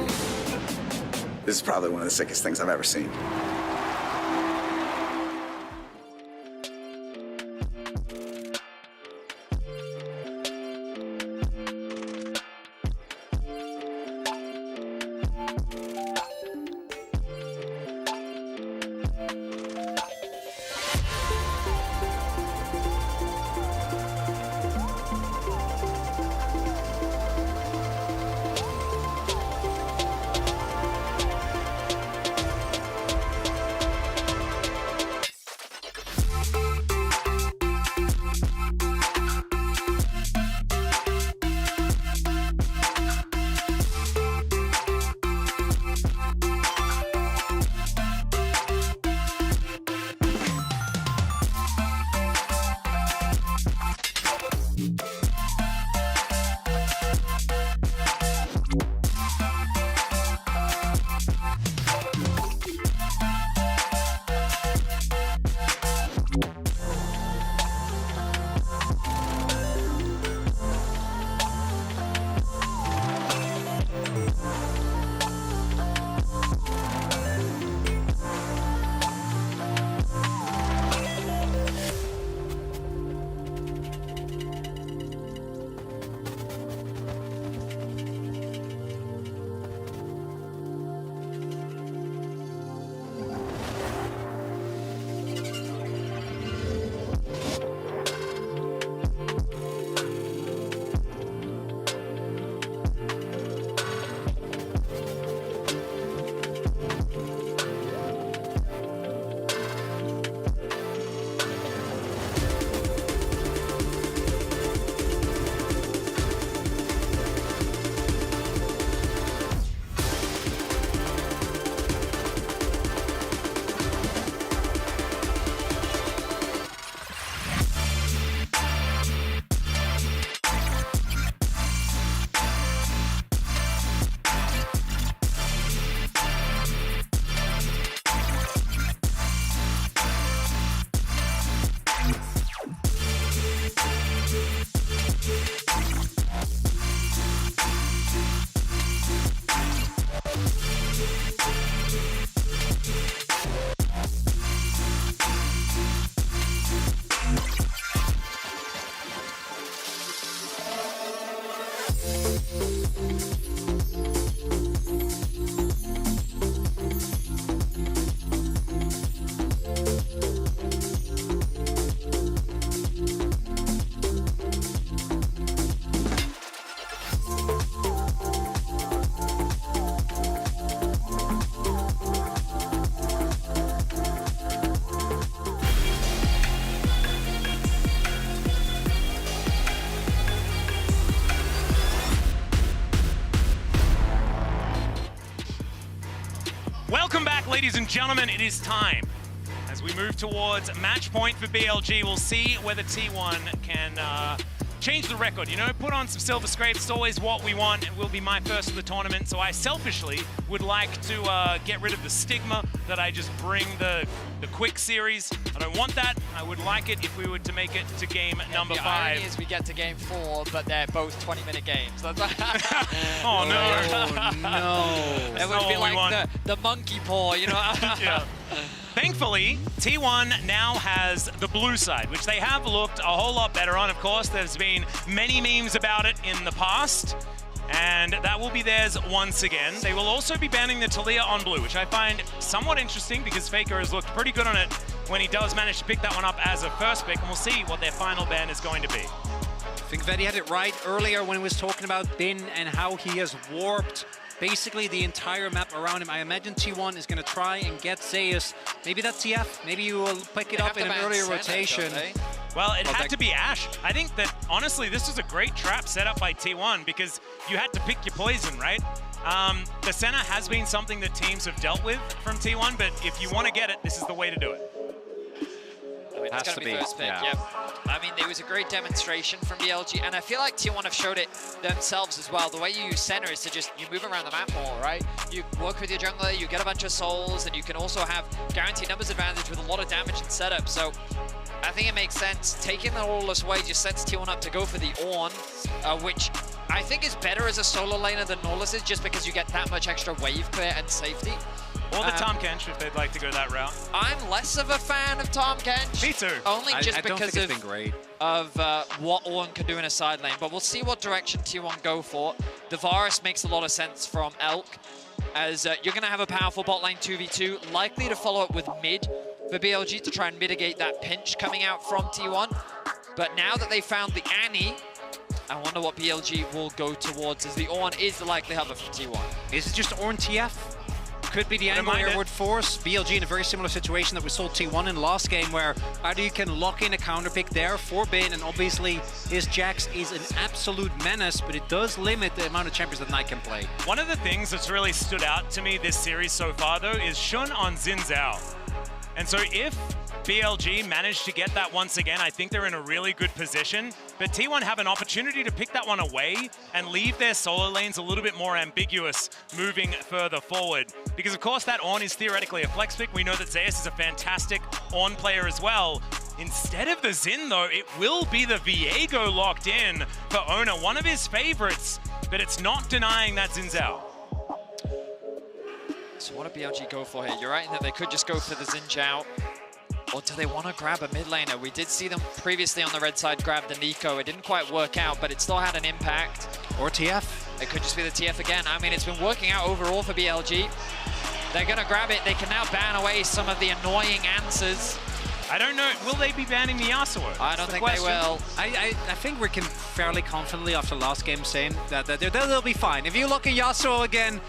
J: This is probably one of the sickest things I've ever seen.
E: Welcome back, ladies and gentlemen. It is time. As we move towards match point for BLG, we'll see whether T1 can change the record. You know, put on some silver scrapes. It's always what we want. It will be my first of the tournament, so I selfishly would like to get rid of the stigma that I just bring the quick series. I don't want that. I would like it if we were to make it to game number 5.
W: The irony is we get to game 4, but they're both 20-minute games.
E: Oh, no.
W: No. It would be like the monkey paw, you know?
E: Yeah. Thankfully, T1 now has the blue side, which they have looked a whole lot better on. Of course, there's been many memes about it in the past, and that will be theirs once again. They will also be banning the Taliyah on blue, which I find somewhat interesting because FLICKR has looked pretty good on it when he does manage to pick that one up as a first pick, and we'll see what their final ban is going to be.
V: I think Vedi had it right earlier when he was talking about Din and how he has warped basically the entire map around him. I imagine T1 is going to try and get Zeus. Maybe that's TF. Maybe you will pick it up in an earlier rotation.
E: Well, it had to be Ashe. I think that, honestly, this was a great trap set up by T1 because you had to pick your poison, right? The Senna has been something that teams have dealt with from T1, but if you want to get it, this is the way to do it.
W: I mean, it's
B: Has
W: going to
B: to
W: be
B: be,
W: first pick,
B: yeah.
W: yep. I mean, it was a great demonstration from BLG, and I feel like T1 have showed it themselves as well. The way you use center is to just, you move around the map more, right? You work with your jungler, you get a bunch of souls, and you can also have guaranteed numbers advantage with a lot of damage and setup. So I think it makes sense. Taking the Lawless away just sets T1 up to go for the Ornn, which I think is better as a solo laner than Lawless is, just because you get that much extra wave clear and safety.
E: Or the Tahm Kench, if they'd like to go that route.
W: I'm less of a fan of Tahm Kench.
E: Me too.
W: Only just
B: I don't
W: because
B: think it's been great.
W: of what Ornn can do in a side lane. But we'll see what direction T1 go for. The Varus makes a lot of sense from Elk, as you're going to have a powerful bot lane 2v2, likely to follow up with mid for BLG to try and mitigate that pinch coming out from T1. But now that they found the Annie, I wonder what BLG will go towards, as the Ornn is the likely hover for T1.
B: Is it just Ornn TF? Could be the angle here would force BLG in a very similar situation that we saw T1 in the last game, where either you can lock in a counter pick there for Bin, and obviously his Jax is an absolute menace, but it does limit the amount of champions that Knight can play.
E: One of the things that's really stood out to me this series so far, though, is Xun on Xin Zhao. And so if BLG managed to get that once again, I think they're in a really good position. But T1 have an opportunity to pick that one away and leave their solo lanes a little bit more ambiguous moving further forward. Because of course that Ornn is theoretically a flex pick. We know that Zeus is a fantastic Ornn player as well. Instead of the Xin though, it will be the Viego locked in for Ona, one of his favorites, but it's not denying that Xin Zhao.
W: So what do BLG go for here? You're right in that they could just go for the Xin Zhao. Or do they want to grab a mid laner? We did see them previously on the red side grab the Nico. It didn't quite work out, but it still had an impact.
B: Or TF.
W: It could just be the TF again. I mean, it's been working out overall for BLG. They're going to grab it. They can now ban away some of the annoying answers.
E: I don't know. Will they be banning the Yasuo?
W: I don't think they will.
B: I think we can fairly confidently after last game saying that they'll be fine. If you look at Yasuo again,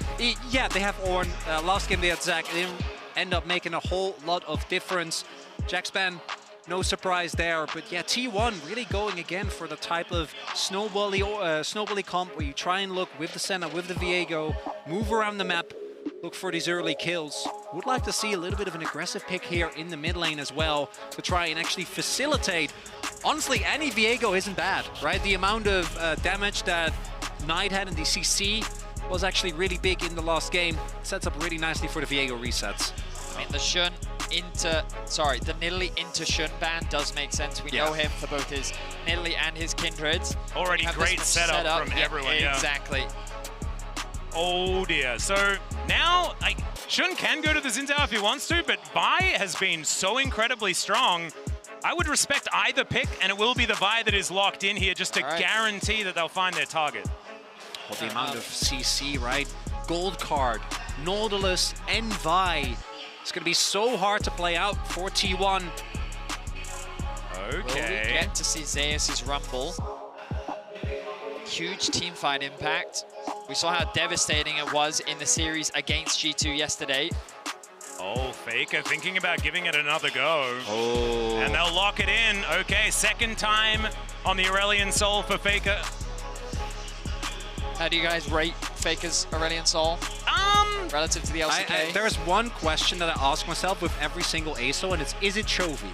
B: yeah, they have Ornn. Last game they had Zac. They didn't end up making a whole lot of difference. Jax ban, no surprise there. But yeah, T1 really going again for the type of snowbally comp where you try and look with the Senna, with the Viego, move around the map, look for these early kills. Would like to see a little bit of an aggressive pick here in the mid lane as well to try and actually facilitate. Honestly, any Viego isn't bad, right? The amount of damage that Knight had in the CC was actually really big in the last game. It sets up really nicely for the Viego resets.
W: I mean, the Xun the Nidalee into Xun ban does make sense. We know him for both his Nidalee and his Kindreds.
E: Already great setup from everyone, yeah.
W: Exactly.
E: Oh dear. So now, Xun can go to the Xin Zhao if he wants to, but Vi has been so incredibly strong. I would respect either pick, and it will be the Vi that is locked in here just to guarantee that they'll find their target.
B: Well, the amount of CC, right? Gold card, Nautilus, and Vi. It's going to be so hard to play out for T1.
W: Okay. Will we get to see Zeus' Rumble? Huge teamfight impact. We saw how devastating it was in the series against G2 yesterday.
E: Oh, FLICKR thinking about giving it another go.
B: Oh.
E: And they'll lock it in. Okay, second time on the Aurelion Soul for FLICKR.
W: How do you guys rate FLICKR's Aurelion Soul? Relative to the LCK?
B: There's one question that I ask myself with every single ASO, and it's, is it Chovy?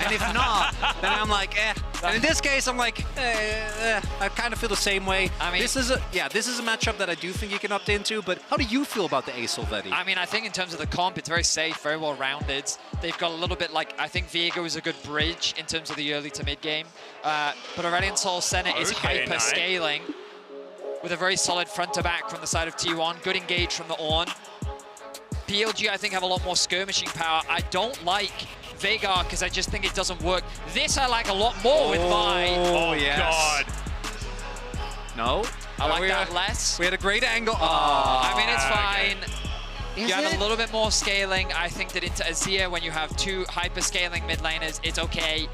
B: And if not, then I'm like, eh. And in this case, I'm like, I kind of feel the same way. I mean, this is a matchup that I do think you can opt into, but how do you feel about the ASO, Vetty?
W: I mean, I think in terms of the comp, it's very safe, very well-rounded. They've got a little bit like, I think Viego is a good bridge in terms of the early to mid-game. But Aurelion Soul Senna is hyper-scaling with a very solid front-to-back from the side of T1. Good engage from the Ornn. BLG, I think, have a lot more skirmishing power. I don't like Veigar because I just think it doesn't work. This I like a lot more with Vi.
B: Oh, yes. God. No?
W: I like that less.
B: We had a great angle.
W: I mean, it's fine. You have a little bit more scaling. I think that into Azir, when you have two hyper-scaling mid laners, it's okay.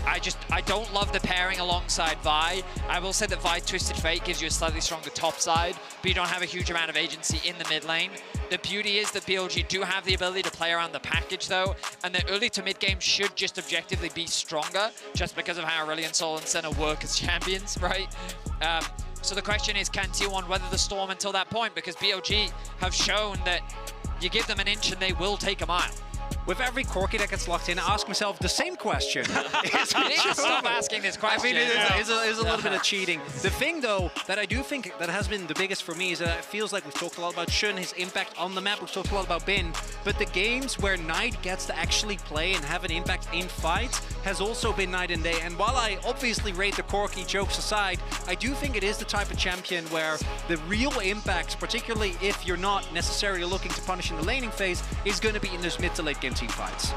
W: I don't love the pairing alongside Vi. I will say that Vi Twisted Fate gives you a slightly stronger top side, but you don't have a huge amount of agency in the mid lane. The beauty is that BLG do have the ability to play around the package though, and the early to mid game should just objectively be stronger, just because of how Aurelion Soul and Senna work as champions, right? So the question is, can T1 weather the storm until that point? Because BLG have shown that you give them an inch and they will take a mile.
V: with every Corki that gets locked in, I ask myself the same question.
W: Stop asking this question.
V: I mean, it is a little bit of cheating. The thing, though, that I do think that has been the biggest for me is that it feels like we've talked a lot about Shun, his impact on the map. We've talked a lot about Bin, but the games where Knight gets to actually play and have an impact in fights has also been night and day. And while I obviously rate the Corki, jokes aside, I do think it is the type of champion where the real impact, particularly if you're not necessarily looking to punish in the laning phase, is going to be in those mid to late game team fights.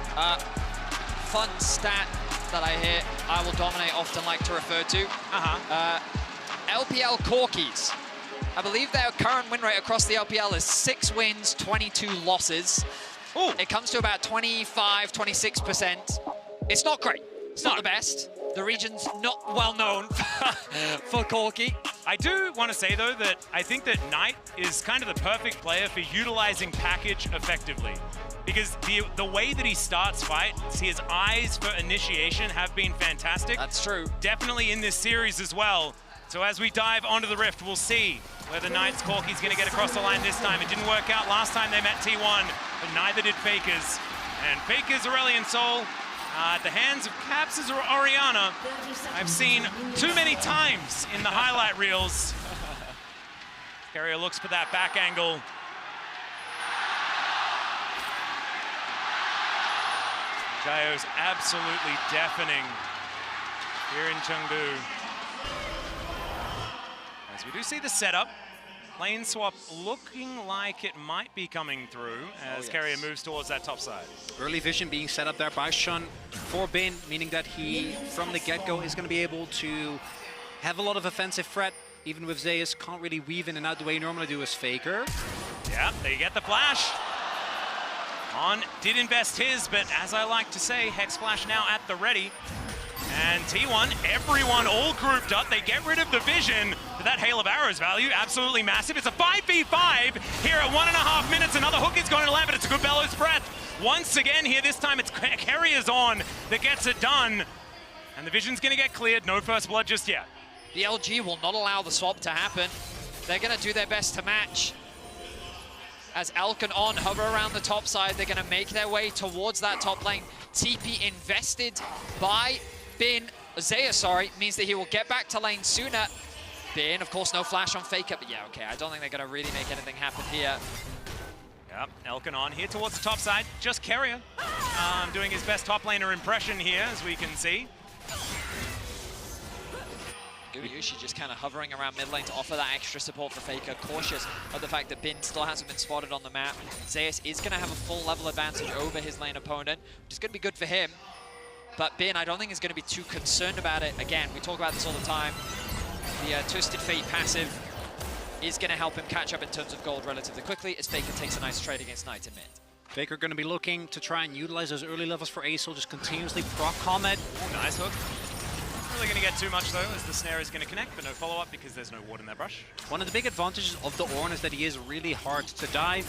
W: Fun stat that I hear I Will Dominate often like to refer to. LPL Corkis. I believe their current win rate across the LPL is 6 wins, 22 losses. Ooh. It comes to about 25, 26%. It's not great. It's not the best. The region's not well known for Corki.
E: I do want to say, though, that I think that Knight is kind of the perfect player for utilizing package effectively. Because the way that he starts fights, his eyes for initiation have been fantastic.
W: That's true.
E: Definitely in this series as well. So as we dive onto the Rift, we'll see whether Knight's Corki's going to get across the line this time. It didn't work out last time they met T1, but neither did FLICKR's. And FLICKR's Aurelion Sol, at the hands of Caps' Orianna, I've seen too many times in the highlight reels. Carrier looks for that back angle. Jayo's absolutely deafening here in CHENGDU. As we do see the setup, lane swap looking like it might be coming through as Carrier moves towards that top side.
V: Early vision being set up there by Shun for Bin, meaning that he, from the get-go, is going to be able to have a lot of offensive threat, even with Zeus. Can't really weave in and out the way you normally do as FLICKR.
E: Yeah, they get the flash. On did invest his, but as I like to say, Hex Flash now at the ready. And T1, everyone all grouped up. They get rid of the vision. But that Hail of Arrows value, absolutely massive. It's a 5v5 here at 1.5 minutes. Another hook is going to land, but it's a good bellows breath. Once again here, this time it's Carrier's on that gets it done. And the vision's going to get cleared. No first blood just yet.
W: BLG will not allow the swap to happen. They're going to do their best to match. As Elk and On hover around the top side, they're going to make their way towards that top lane. TP invested by Bin, Zeus, sorry, means that he will get back to lane sooner. Bin, of course, no flash on FLICKR, but yeah, okay, I don't think they're going to really make anything happen here.
E: Yep, Elk and On here towards the top side. Just Carrier doing his best top laner impression here, as we can see.
W: Gumayushi just kind of hovering around mid lane to offer that extra support for FLICKR, cautious of the fact that Bin still hasn't been spotted on the map. Zeus is going to have a full level advantage over his lane opponent, which is going to be good for him. But Bin, I don't think is going to be too concerned about it. Again, we talk about this all the time. The Twisted Fate passive is going to help him catch up in terms of gold relatively quickly as FLICKR takes a nice trade against Knight in mid.
V: FLICKR going to be looking to try and utilize those early levels for Acel, just continuously proc Comet.
E: Nice hook. Not really going to get too much though, as the snare is going to connect, but no follow-up because there's no ward in that brush.
V: One of the big advantages of the Ornn is that he is really hard to dive.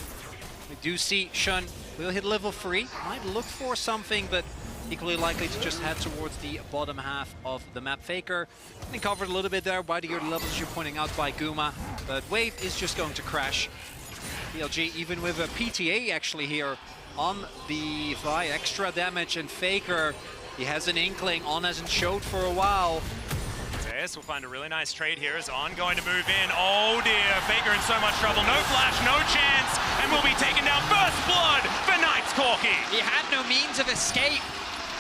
V: We do see Shun will hit level 3, might look for something, but equally likely to just head towards the bottom half of the map. FLICKR getting covered a little bit there by the early levels you're pointing out by Guma, but Wave is just going to crash. BLG even with a PTA actually here on the Vi, extra damage, and FLICKR, he has an inkling, On hasn't showed for a while.
E: Zeus will find a really nice trade here as On going to move in. Oh dear, FLICKR in so much trouble. No flash, no chance, and will be taken down. First blood for Knight's Corki.
W: He had no means of escape.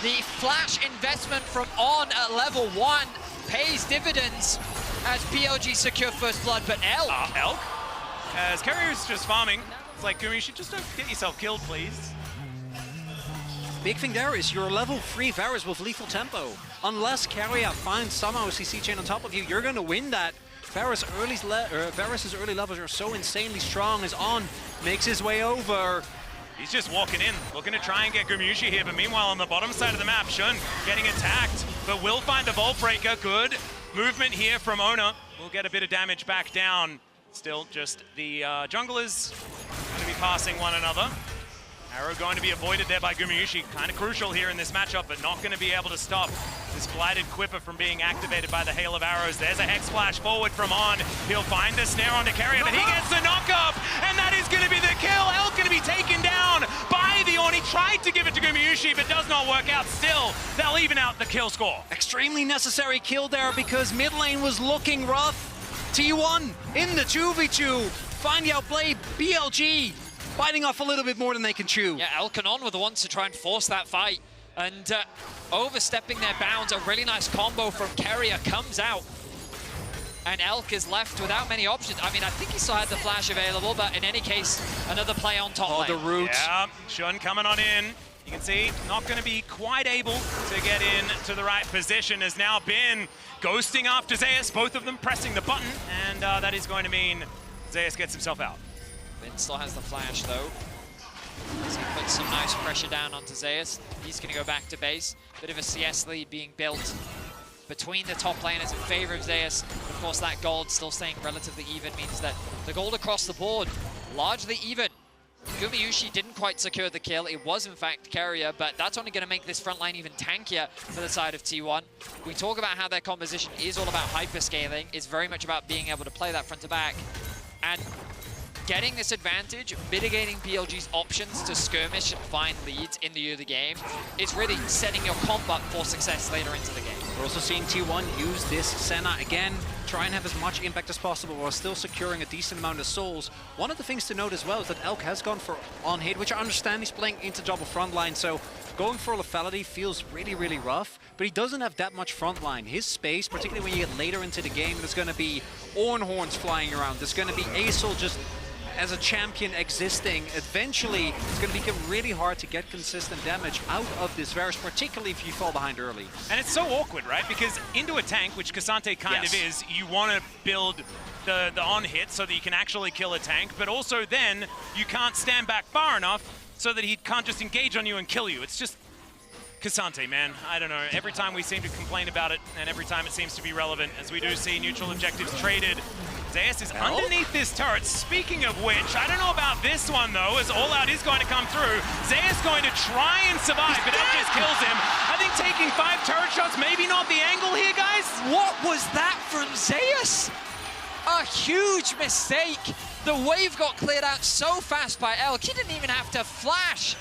W: The flash investment from On at level 1 pays dividends as BLG secure first blood, but Elk.
E: Elk? As Carrier's just farming, it's like, Gumi, you should just don't get yourself killed, please.
V: Big thing there is you're level 3 Varus with lethal tempo. Unless Carrier finds somehow a CC chain on top of you, you're going to win that. Varus's early levels are so insanely strong as On makes his way over.
E: He's just walking in, looking to try and get Gumayushi here, but meanwhile on the bottom side of the map, Shun getting attacked, but will find the Vault Breaker. Good movement here from Ona. We'll get a bit of damage back down. Still just the junglers going to be passing one another. Arrow going to be avoided there by Gumayushi. Kind of crucial here in this matchup, but not going to be able to stop this Blighted Quipper from being activated by the Hail of Arrows. There's a Hex Flash forward from On. He'll find the snare onto Carrier, but he gets the knock up, and that is going to be the kill. Elk going to be taken down by the Ornn. He tried to give it to Gumayusi, but does not work out. Still, they'll even out the kill score.
V: Extremely necessary kill there because mid lane was looking rough. T1 in the 2v2. Find the outplay. BLG biting off a little bit more than they can chew.
W: Yeah, Elkanon were the ones to try and force that fight. And overstepping their bounds, a really nice combo from Keria comes out. And Elk is left without many options. I mean, I think he still had the flash available, but in any case, another play on top lane.
V: The root.
E: Yeah, Shun coming on in. You can see, not going to be quite able to get in to the right position. Has now been ghosting after Zeus, both of them pressing the button, and that is going to mean Zeus gets himself out.
W: Vin still has the flash, though. As he puts some nice pressure down onto Zeus. He's going to go back to base. Bit of a CS lead being built between the top laners in favor of Zeus. Of course, that gold still staying relatively even means that the gold across the board, largely even. Gumayusi didn't quite secure the kill. It was, in fact, Keria, but that's only going to make this front line even tankier for the side of T1. We talk about how their composition is all about hyperscaling. It's very much about being able to play that front to back. And getting this advantage, mitigating BLG's options to skirmish and find leads in the early game is really setting your comp up for success later into the game.
V: We're also seeing T1 use this Senna again, try and have as much impact as possible while still securing a decent amount of souls. One of the things to note as well is that Elk has gone for on-hit, which I understand he's playing into double frontline, so going for lethality feels really, really rough, but he doesn't have that much frontline. His space, particularly when you get later into the game, there's going to be Ornhorns flying around, there's going to be Acel just as a champion existing. Eventually, it's going to become really hard to get consistent damage out of this Varus, particularly if you fall behind early.
E: And it's so awkward, right? Because into a tank, which K'Sante kind of is, you want to build the on-hit so that you can actually kill a tank, but also then you can't stand back far enough so that he can't just engage on you and kill you. It's just K'Sante, man. I don't know. Every time we seem to complain about it, and every time it seems to be relevant, as we do see neutral objectives traded. Zeus is underneath this turret. Speaking of which, I don't know about this one, though, as All Out is going to come through. Zeus going to try and survive, but Elk just kills him. I think taking 5 turret shots, maybe not the angle here, guys.
W: What was that from Zeus? A huge mistake. The wave got cleared out so fast by Elk, he didn't even have to flash.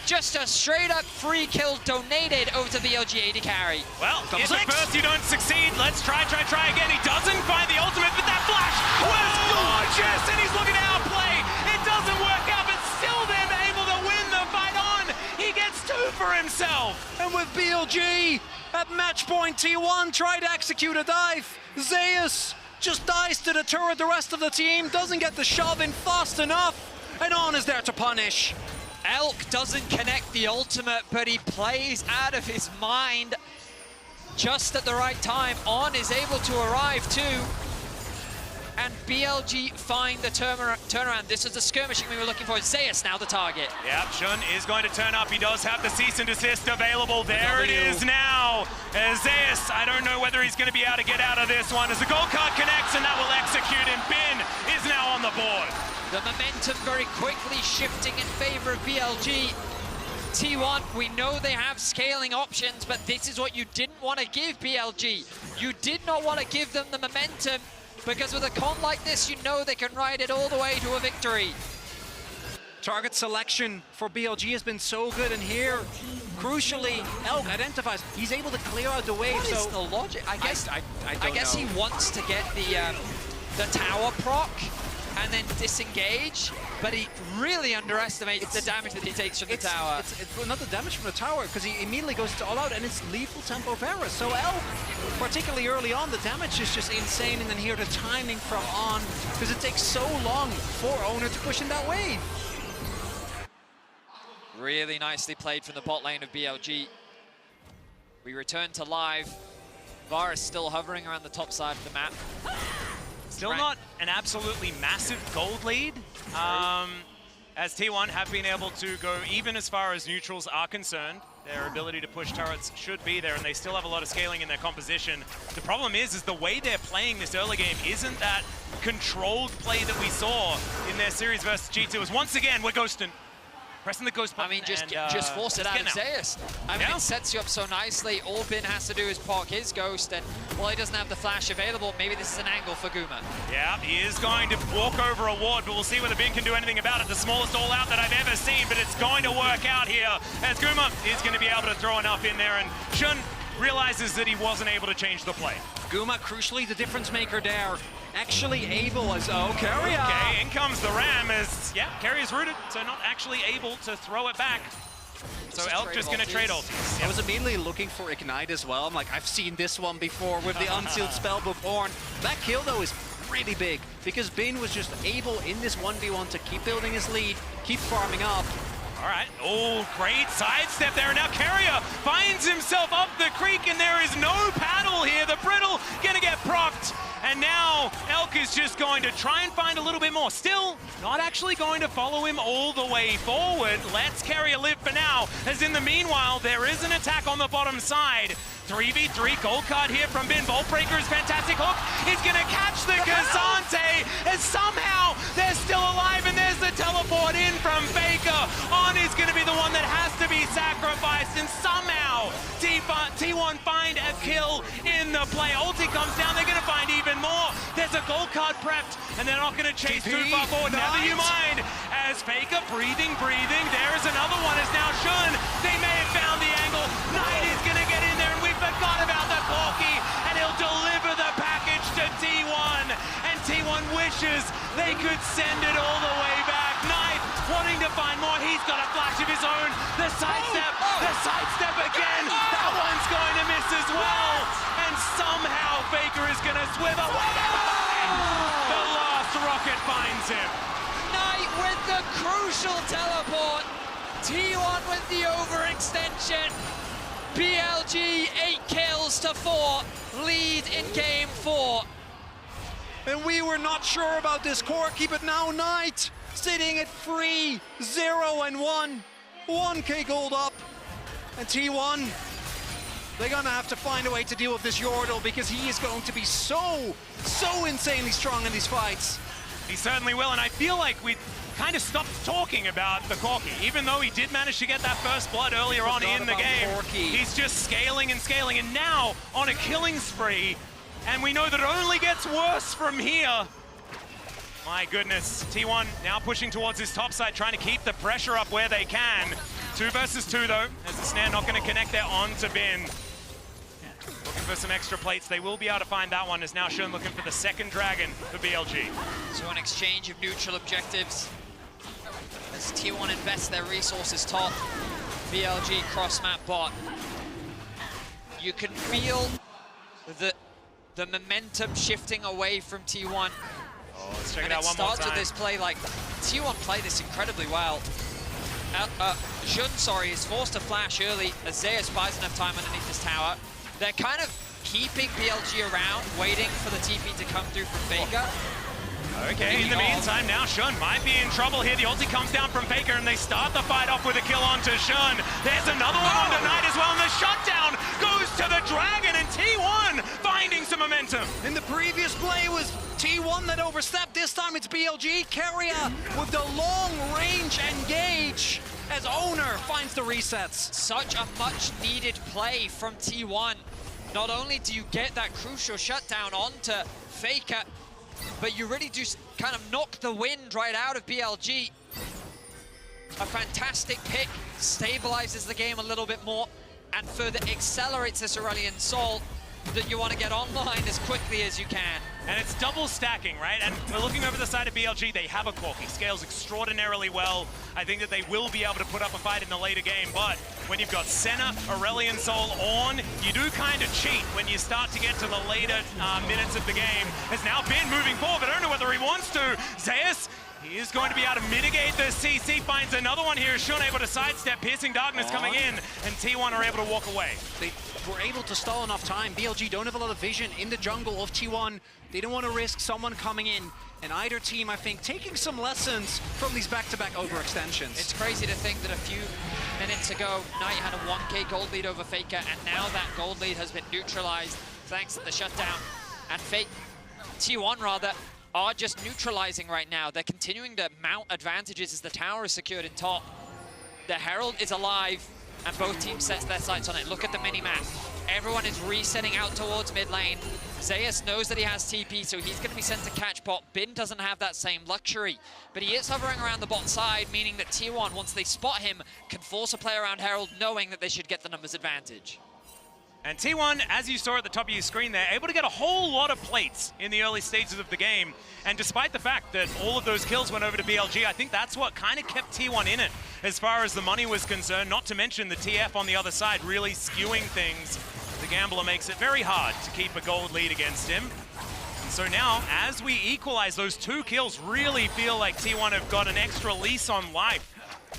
W: Just a straight-up free kill donated over to BLG AD carry.
E: Well, if at first you don't succeed, let's try again. He doesn't find the ultimate, but that flash was gorgeous, and he's looking to outplay. It doesn't work out, but still then able to win the fight on. He gets 2 for himself.
V: And with BLG at match point, T1 tried to execute a dive. Zeus just dies to the turret. The rest of the team doesn't get the shove in fast enough, and On is there to punish.
W: Elk doesn't connect the ultimate, but he plays out of his mind just at the right time. On is able to arrive too. And BLG find the turnaround. This is the skirmishing we were looking for. Zeus now the target.
E: Yep, Shun is going to turn up. He does have the cease and desist available. There it is now. Zeus, I don't know whether he's going to be able to get out of this one as the gold card connects, and that will execute, and Bin is now on the board.
W: The momentum very quickly shifting in favor of BLG. T1, we know they have scaling options, but this is what you didn't want to give BLG. You did not want to give them the momentum, because with a comp like this, you know they can ride it all the way to a victory.
V: Target selection for BLG has been so good, and here, crucially, Elk identifies. He's able to clear out the wave.
W: What is the logic? I guess he wants to get the tower proc and then disengage, but he really underestimates the damage that he takes from the tower.
V: It's not the damage from the tower, because he immediately goes to All Out, and it's lethal tempo Varus. So Elk, particularly early on, the damage is just insane, and then here the timing from On, because it takes so long for Owner to push in that wave.
W: Really nicely played from the bot lane of BLG. We return to live. Varus still hovering around the top side of the map.
E: Still not an absolutely massive gold lead, as T1 have been able to go even as far as neutrals are concerned. Their ability to push turrets should be there, and they still have a lot of scaling in their composition. The problem is the way they're playing this early game isn't that controlled play that we saw in their series versus G2. As once again, we're ghosting. Pressing the ghost button.
W: I mean, just
E: and,
W: force it out of Zeus. I mean,
E: Yeah.
W: it sets you up so nicely. All Bin has to do is park his ghost, and while he doesn't have the flash available, maybe this is an angle for Guma.
E: Yeah, he is going to walk over a ward, but we'll see whether Bin can do anything about it. The smallest all-out that I've ever seen, but it's going to work out here as Guma is going to be able to throw enough in there, and Shun realizes that he wasn't able to change the play.
V: Guma, crucially, the difference maker there. Actually able as Keria.
E: Okay, in comes the Ram as, yeah, Keria's rooted, so not actually able to throw it back. So Elk just going to trade ultis.
V: I was immediately looking for Ignite as well. I'm like, I've seen this one before with the Unsealed Spellbook Horn. That kill, though, is really big because Bin was just able in this 1v1 to keep building his lead, keep farming up.
E: All right, oh, great sidestep there. Now Keria finds himself up the creek, and there is no paddle here. The Brittle going to get procced. And now Elk is just going to try and find a little bit more. Still not actually going to follow him all the way forward. Let's Keria live for now, as in the meanwhile, there is an attack on the bottom side. 3v3 gold card here from Bin. Voltbreaker's fantastic hook is going to catch the Kazante, as somehow they're still alive, and there's the teleport in from Faker. On is going to be the one that has to be sacrificed, and somehow T1 find a kill in the play. Ulti comes down, they're going to find even more. There's a gold card prepped, and they're not going to chase too far forward. Never you mind, as Faker breathing. There's another one, as now Shun, they may have found the angle. Knight is going to get in there, and we forgot about the Corki, and he'll deliver the package to T1, and T1 wishes they could send it all the way back. Knight wanting to find more, he's got a flash of his own. The sidestep again, that one's going to miss as well, and somehow Faker is going to swim away. The last rocket finds him.
W: Knight with the crucial teleport. T1 with the overextension. BLG 8 kills to 4, lead in game 4.
V: And we were not sure about this Corki, but now Knight sitting at 3, 0 and 1. 1k gold up. And T1, they're gonna have to find a way to deal with this Yordle, because he is going to be so insanely strong in these fights.
E: He certainly will, and I feel like we kind of stopped talking about the Corki, even though he did manage to get that first blood earlier on in the game. He's just scaling, and now on a killing spree, and we know that it only gets worse from here. My goodness, T1 now pushing towards his top side, trying to keep the pressure up where they can. 2 versus 2 though, as the snare not going to connect there onto Bin. Looking for some extra plates. They will be able to find that one, as now Shun looking for the second dragon for BLG.
W: So an exchange of neutral objectives as T1 invests their resources top. BLG cross-map bot. You can feel the momentum shifting away from T1.
E: Oh, let's check
W: and
E: it out one more time.
W: starts with this play, like, T1 play this incredibly well. Jun, is forced to flash early as Zeus buys enough time underneath this tower. They're kind of keeping BLG around, waiting for the TP to come through from Faker.
E: Okay, in the meantime, now Shun might be in trouble here. The ulti comes down from Faker, and they start the fight off with a kill onto Shun. There's another one onto Knight as well, and the shutdown goes to the Dragon, and T1 finding some momentum.
V: In the previous play was T1 that overstepped. This time it's BLG. Keria with the long-range engage as Owner finds the resets.
W: Such a much-needed play from T1. Not only do you get that crucial shutdown onto Faker, but you really do kind of knock the wind right out of BLG. A fantastic pick, stabilizes the game a little bit more, and further accelerates this Aurelion Sol that you want to get online as quickly as you can.
E: And it's double stacking, right? And we're looking over the side of BLG. They have a Corki, scales extraordinarily well. I think that they will be able to put up a fight in the later game, but when you've got Senna, Aurelion Sol on, you do kind of cheat when you start to get to the later minutes of the game. As now Bin moving forward, but I don't know whether he wants to. Zeus, he is going to be able to mitigate the CC, finds another one here. Shun able to sidestep, Piercing Darkness coming in, and T1 are able to walk away.
V: They were able to stall enough time. BLG don't have a lot of vision in the jungle of T1. They don't want to risk someone coming in, and either team, I think, taking some lessons from these back-to-back overextensions.
W: It's crazy to think that a few minutes ago, Knight had a 1k gold lead over Faker, and now that gold lead has been neutralized thanks to the shutdown. And T1 rather, are just neutralizing right now. They're continuing to mount advantages as the tower is secured in top. The Herald is alive, and both teams set their sights on it. Look at the mini-map. Everyone is resetting out towards mid lane. Zeus knows that he has TP, so he's going to be sent to catch bot. Bin doesn't have that same luxury, but he is hovering around the bot side, meaning that T1, once they spot him, can force a play around Herald, knowing that they should get the numbers advantage.
E: And T1, as you saw at the top of your screen there, able to get a whole lot of plates in the early stages of the game. And despite the fact that all of those kills went over to BLG, I think that's what kind of kept T1 in it as far as the money was concerned, not to mention the TF on the other side really skewing things. The Gambler makes it very hard to keep a gold lead against him. And so now, as we equalize, those 2 kills really feel like T1 have got an extra lease on life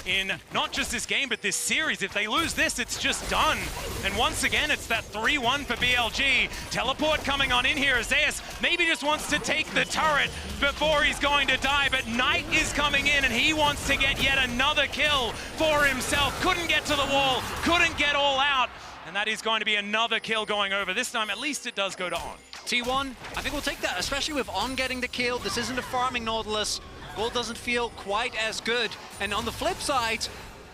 E: in not just this game, but this series. If they lose this, it's just done. And once again, it's that 3-1 for BLG. Teleport coming on in here. Zeus maybe just wants to take the turret before he's going to die, but Knight is coming in and he wants to get yet another kill for himself. Couldn't get to the wall, couldn't get all out. And that is going to be another kill going over. This time, at least it does go to On.
V: T1, I think we'll take that, especially with On getting the kill. This isn't a farming Nautilus. Gold doesn't feel quite as good. And on the flip side,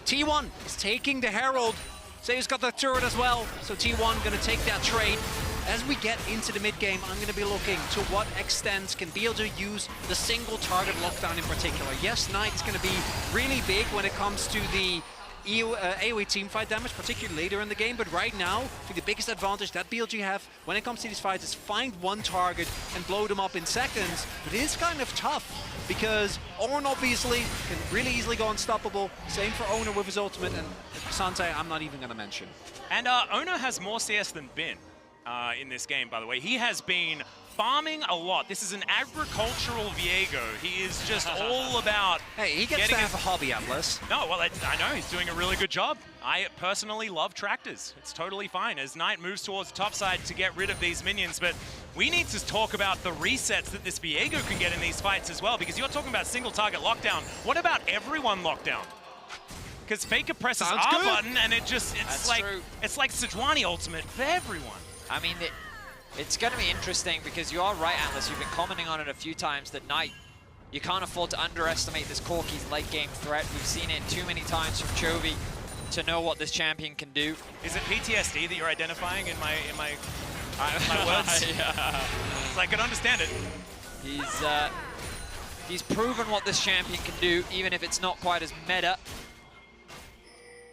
V: T1 is taking the Herald. Zeus got the turret as well, so T1 gonna take that trade. As we get into the mid game, I'm gonna be looking to what extent can BLG use the single target lockdown in particular. Yes, Knight is gonna be really big when it comes to the AoE teamfight damage, particularly later in the game, but right now, I think the biggest advantage that BLG have when it comes to these fights is find one target and blow them up in seconds. But it is kind of tough because Ornn obviously can really easily go unstoppable. Same for Owner with his ultimate, and Sante I'm not even going to mention.
E: And Owner has more CS than Bin in this game, by the way. He has been farming a lot. This is an agricultural Viego. He is just all about...
V: Hey, he gets to have a hobby, Atlas.
E: No, well, I know. He's doing a really good job. I personally love tractors. It's totally fine as Knight moves towards the top side to get rid of these minions, but we need to talk about the resets that this Viego can get in these fights as well, because you're talking about single target lockdown. What about everyone lockdown? Because FLICKR presses R button and it's like Sejuani ultimate for everyone.
W: I mean, it's going to be interesting because you are right, Atlas. You've been commenting on it a few times that Knight, you can't afford to underestimate this Corki's late game threat. We've seen it too many times from Chovy to know what this champion can do.
E: Is it PTSD that you're identifying in my words?
W: Yeah.
E: I can understand it.
W: He's proven what this champion can do, even if it's not quite as meta.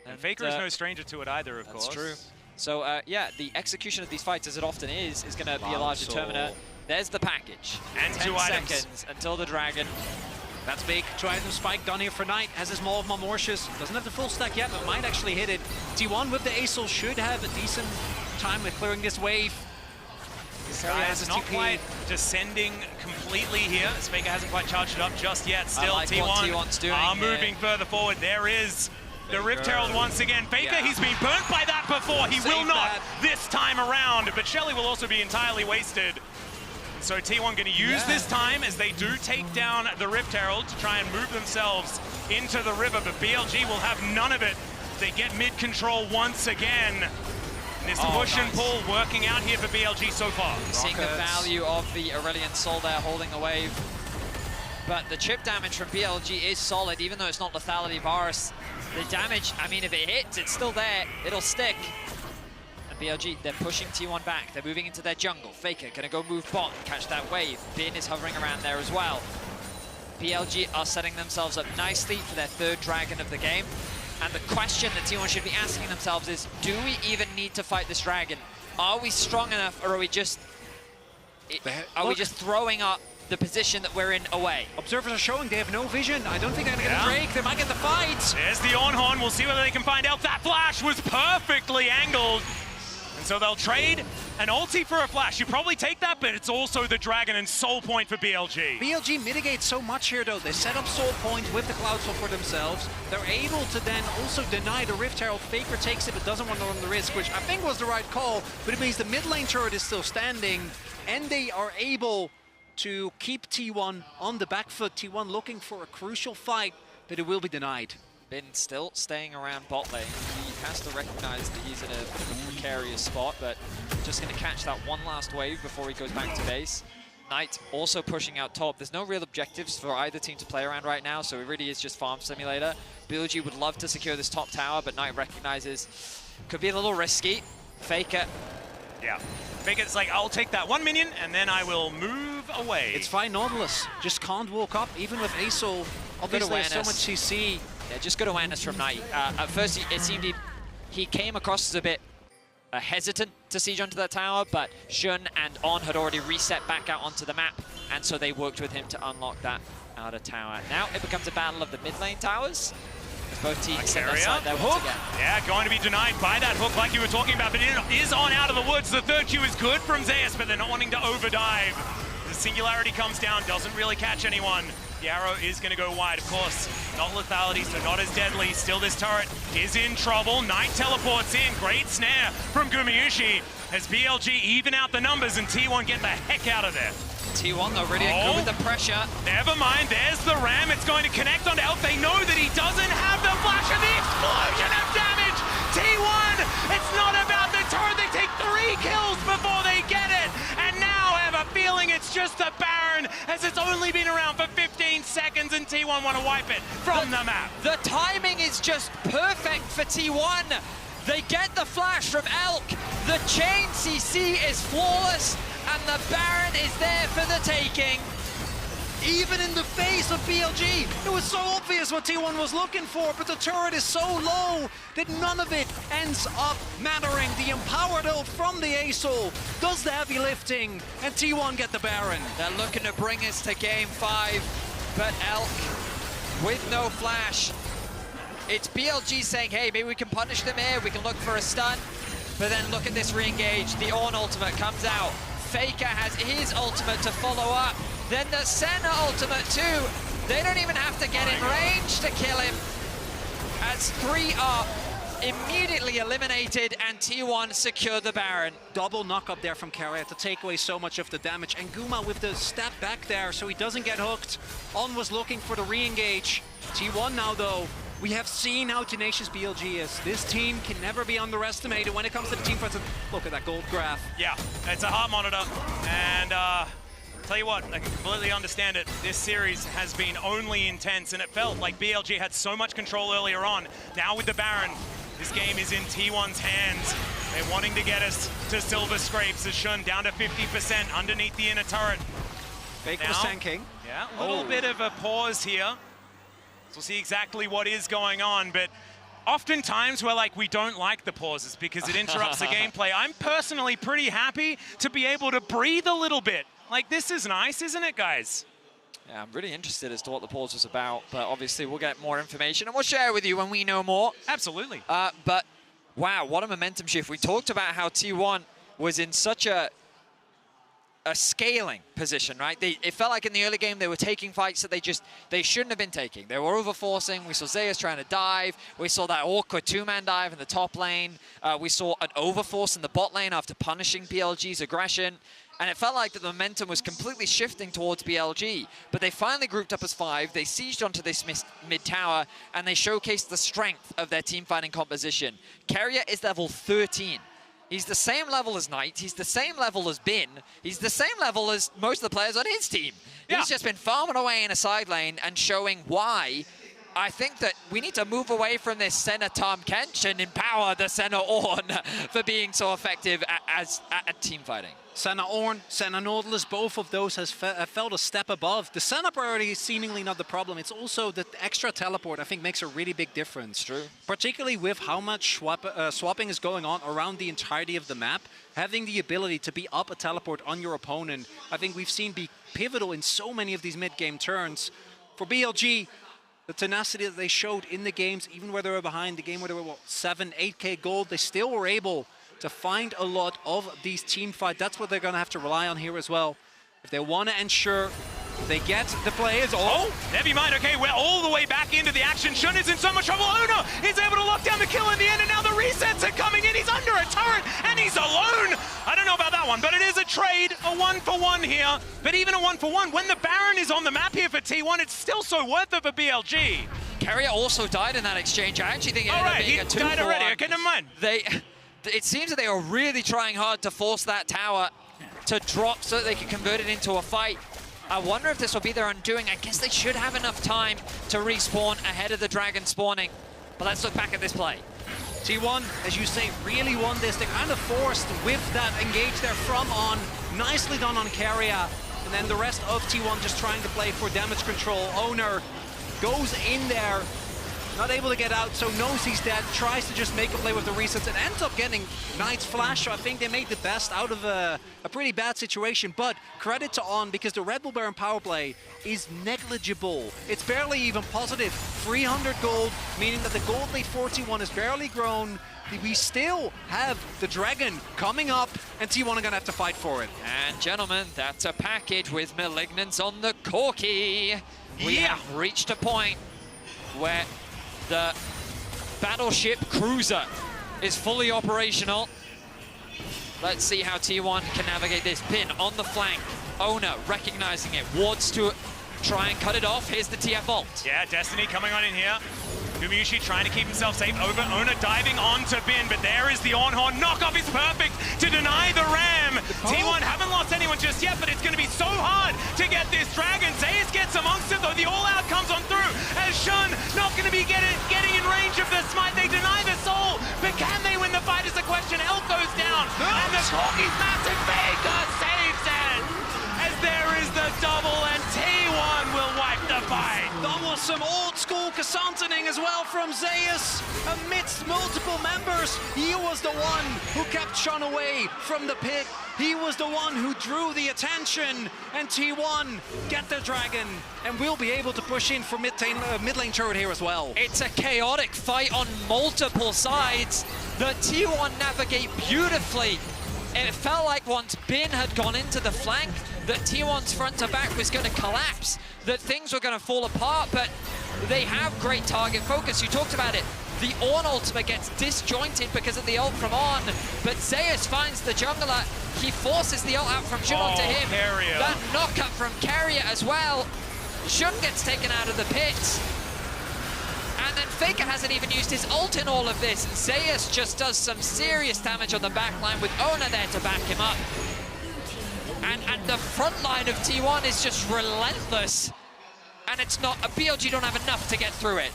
E: And FLICKR is no stranger to it either, of course.
W: That's true. So, yeah, the execution of these fights, as it often is going to be a large determiner. There's the package.
E: And
W: 10
E: 2 items.
W: seconds until the Dragon.
V: That's big. 2 item spike done here for Knight. Has his Maul of Malmortius. Doesn't have the full stack yet, but might actually hit it. T1 with the Acel should have a decent time with clearing this wave.
E: This guy is not quite descending completely here. FLICKR hasn't quite charged it up just yet. Still,
W: like
E: T1 are moving further forward. There is the Rift Herald once again. FLICKR, he's been burnt by that before. He will not this time around, but Shelly will also be entirely wasted. So T1 going to use this time as they do take down the Rift Herald to try and move themselves into the river, but BLG will have none of it. They get mid-control once again. And this push and pull working out here for BLG so far.
W: Seeing the value of the Aurelion Soul there holding the wave. But the chip damage from BLG is solid, even though it's not lethality virus. The damage, I mean, if it hits, it's still there. It'll stick. And BLG, they're pushing T1 back. They're moving into their jungle. FLICKR gonna go move bot, catch that wave. Bin is hovering around there as well. BLG are setting themselves up nicely for their 3rd dragon of the game. And the question that T1 should be asking themselves is, do we even need to fight this dragon? Are we strong enough, or are we just throwing up the position that we're in away?
V: Observers are showing they have no vision. I don't think they're going to get a break. They might get the fight.
E: There's the Ornn. We'll see whether they can find out. That flash was perfectly angled. And so they'll trade an ulti for a flash. You probably take that, but it's also the dragon and soul point for BLG.
V: BLG mitigates so much here, though. They set up soul point with the Cloud Soul for themselves. They're able to then also deny the Rift Herald. FLICKR takes it, but doesn't want to run the risk, which I think was the right call. But it means the mid lane turret is still standing, and they are able to keep T1 on the back foot. T1 looking for a crucial fight, but it will be denied.
W: Bin still staying around bot lane. He has to recognize that he's in a bit of a precarious spot, but just going to catch that one last wave before he goes back to base. Knight also pushing out top. There's no real objectives for either team to play around right now, so it really is just farm simulator. BLG would love to secure this top tower, but Knight recognizes could be a little risky. FLICKR.
E: Yeah. FLICKR's like, I'll take that 1 minion, and then I will move away.
V: It's fine, Nautilus. Just can't walk up, even with ASO. Obviously, there's so much CC.
W: Yeah, just good awareness from Knight. At first, it seemed he came across as a bit hesitant to siege onto that tower, but Shun and On had already reset back out onto the map, and so they worked with him to unlock that outer tower. Now it becomes a battle of the mid lane towers. As both teams set their side there once again.
E: Yeah, going to be denied by that hook like you were talking about, but it is on out of the woods. The third Q is good from Zeus, but they're not wanting to overdive. The singularity comes down, doesn't really catch anyone. The arrow is going to go wide, of course. Not lethality, so not as deadly. Still, this turret is in trouble. Knight teleports in. Great snare from Gumayushi as BLG even out the numbers and T1 get the heck out of there.
W: T1 though, really good with the pressure.
E: Never mind, there's the ram. It's going to connect onto Elk. They know that he doesn't have the flash and the explosion of damage. T1, it's not about the turret. They take 3 kills before they get it. And now I have a feeling it's just the Baron, as it's only been around for 15 seconds and T1 want to wipe it from the map.
W: The timing is just perfect for T1. They get the flash from Elk. The chain CC is flawless, and the Baron is there for the taking.
V: Even in the face of BLG, it was so obvious what T1 was looking for, but the turret is so low that none of it ends up mattering. The empowered ult from the ASO does the heavy lifting, and T1 get the Baron.
W: They're looking to bring us to game 5, but Elk with no flash. It's BLG saying, hey, maybe we can punish them here, we can look for a stun, but then look at this re-engage. The Ornn ultimate comes out. FLICKR has his ultimate to follow up. Then the Senna ultimate too. They don't even have to get in range to kill him, as 3 are immediately eliminated and T1 secure the Baron.
V: Double knock up there from Keria to take away so much of the damage, and Guma with the step back there so he doesn't get hooked. On was looking for the re-engage. T1 now though, we have seen how tenacious BLG is. This team can never be underestimated when it comes to the team fights. Look at that gold graph.
E: Yeah, it's a heart monitor, and tell you what, I can completely understand it. This series has been only intense, and it felt like BLG had so much control earlier on. Now with the Baron, this game is in T1's hands. They're wanting to get us to silver scrapes as Shun down to 50% underneath the inner turret.
V: FLICKR was tanking.
E: Yeah, a little bit of a pause here. So we'll see exactly what is going on, but oftentimes we're like, we don't like the pauses because it interrupts the gameplay. I'm personally pretty happy to be able to breathe a little bit. Like, this is nice, isn't it, guys?
W: Yeah, I'm really interested as to what the pause was about, but obviously we'll get more information and we'll share it with you when we know more.
E: Absolutely.
W: But wow, what a momentum shift. We talked about how T1 was in such a scaling position, right? It felt like in the early game they were taking fights that they shouldn't have been taking. They were overforcing. We saw Zeus trying to dive. We saw that awkward 2-man dive in the top lane. We saw an overforce in the bot lane after punishing BLG's aggression. And it felt like the momentum was completely shifting towards BLG. But they finally grouped up as 5. They sieged onto this mid tower, and they showcased the strength of their team fighting composition. Keria is level 13. He's the same level as Knight. He's the same level as Bin. He's the same level as most of the players on his team. Yeah. He's just been farming away in a side lane and showing why I think that we need to move away from this Senna Tahm Kench and empower the Senna Ornn for being so effective at team fighting.
V: Senna Ornn, Senna Nautilus, both of those have felt a step above. The Senna priority is seemingly not the problem. It's also the extra teleport, I think, makes a really big difference.
W: True.
V: Particularly with how much swapping is going on around the entirety of the map. Having the ability to be up a teleport on your opponent, I think we've seen be pivotal in so many of these mid-game turns. For BLG, the tenacity that they showed in the games, even where they were behind, the game where they were, what, 7, 8K gold, they still were able to find a lot of these team fights. That's what they're going to have to rely on here as well. If they want to ensure they get the players.
E: Oh, never mind. Okay, we're all the way back into the action. Shun is in so much trouble. Uno is able to lock down the kill in the end, and now the resets are coming in. He's under a turret, and he's alone. I don't know about that one, but it is a trade, a 1-for-1 here. But even a 1-for-1, when the Baron is on the map here for T1, it's still so worth it for BLG.
W: Keria also died in that exchange. I actually think it ended up being a 2-for-1.
E: Died already. Okay, never mind.
W: It seems that they are really trying hard to force that tower. to drop so that they can convert it into a fight. I wonder if this will be their undoing. I guess they should have enough time to respawn ahead of the dragon spawning. But let's look back at this play.
V: T1, as you say, really won this. They're kind of forced with that engage there from On. Nicely done on Carrier. And then the rest of T1 just trying to play for damage control. Owner goes in there, not able to get out, so knows he's dead, tries to just make a play with the resets and ends up getting Knight's flash. So I think they made the best out of a pretty bad situation, but credit to On because the Red Bull Baron power play is negligible. It's barely even positive. 300 gold, meaning that the gold lead 41 is barely grown. We still have the Dragon coming up, and T1 are gonna have to fight for it.
W: And gentlemen, that's a package with Malignance on the Corki. We have reached a point where the battleship cruiser is fully operational. Let's see how T1 can navigate this. Pin on the flank. Owner recognizing it. Wards to try and cut it off. Here's the TF ult.
E: Yeah, Destiny coming on in here. Gumayusi trying to keep himself safe. Owner diving onto Bin, but there is the on-horn. Knockoff is perfect to deny the Ram. T1 haven't lost anyone just yet, but it's going to be so hard to get this Dragon. Zeus gets amongst it, though. The all-out comes on through. As Shun not going to be getting in range of the smite. They deny the soul, but can they win the fight is the question. Elk goes down, and the Corki's massive Faker saves it. As there is the double, and T1 will wipe the fight.
V: That was some old school Kassantaning as well from Zeus. Amidst multiple members, he was the one who kept Shun away from the pit. He was the one who drew the attention, and T1 get the Dragon, and we'll be able to push in for mid lane turret here as well.
W: It's a chaotic fight on multiple sides. The T1 navigate beautifully. It felt like once Bin had gone into the flank, that T1's front to back was going to collapse, that things were going to fall apart, but they have great target focus. You talked about it. The Ornn ultimate gets disjointed because of the ult from On, but Zeus finds the jungler. He forces the ult out from Shun onto him.
E: Carrier.
W: That knockup from Carrier as well. Shun gets taken out of the pit. And then Faker hasn't even used his ult in all of this. Zeus just does some serious damage on the back line with Owner there to back him up. And the front line of T1 is just relentless. And it's not, a BLG don't have enough to get through it.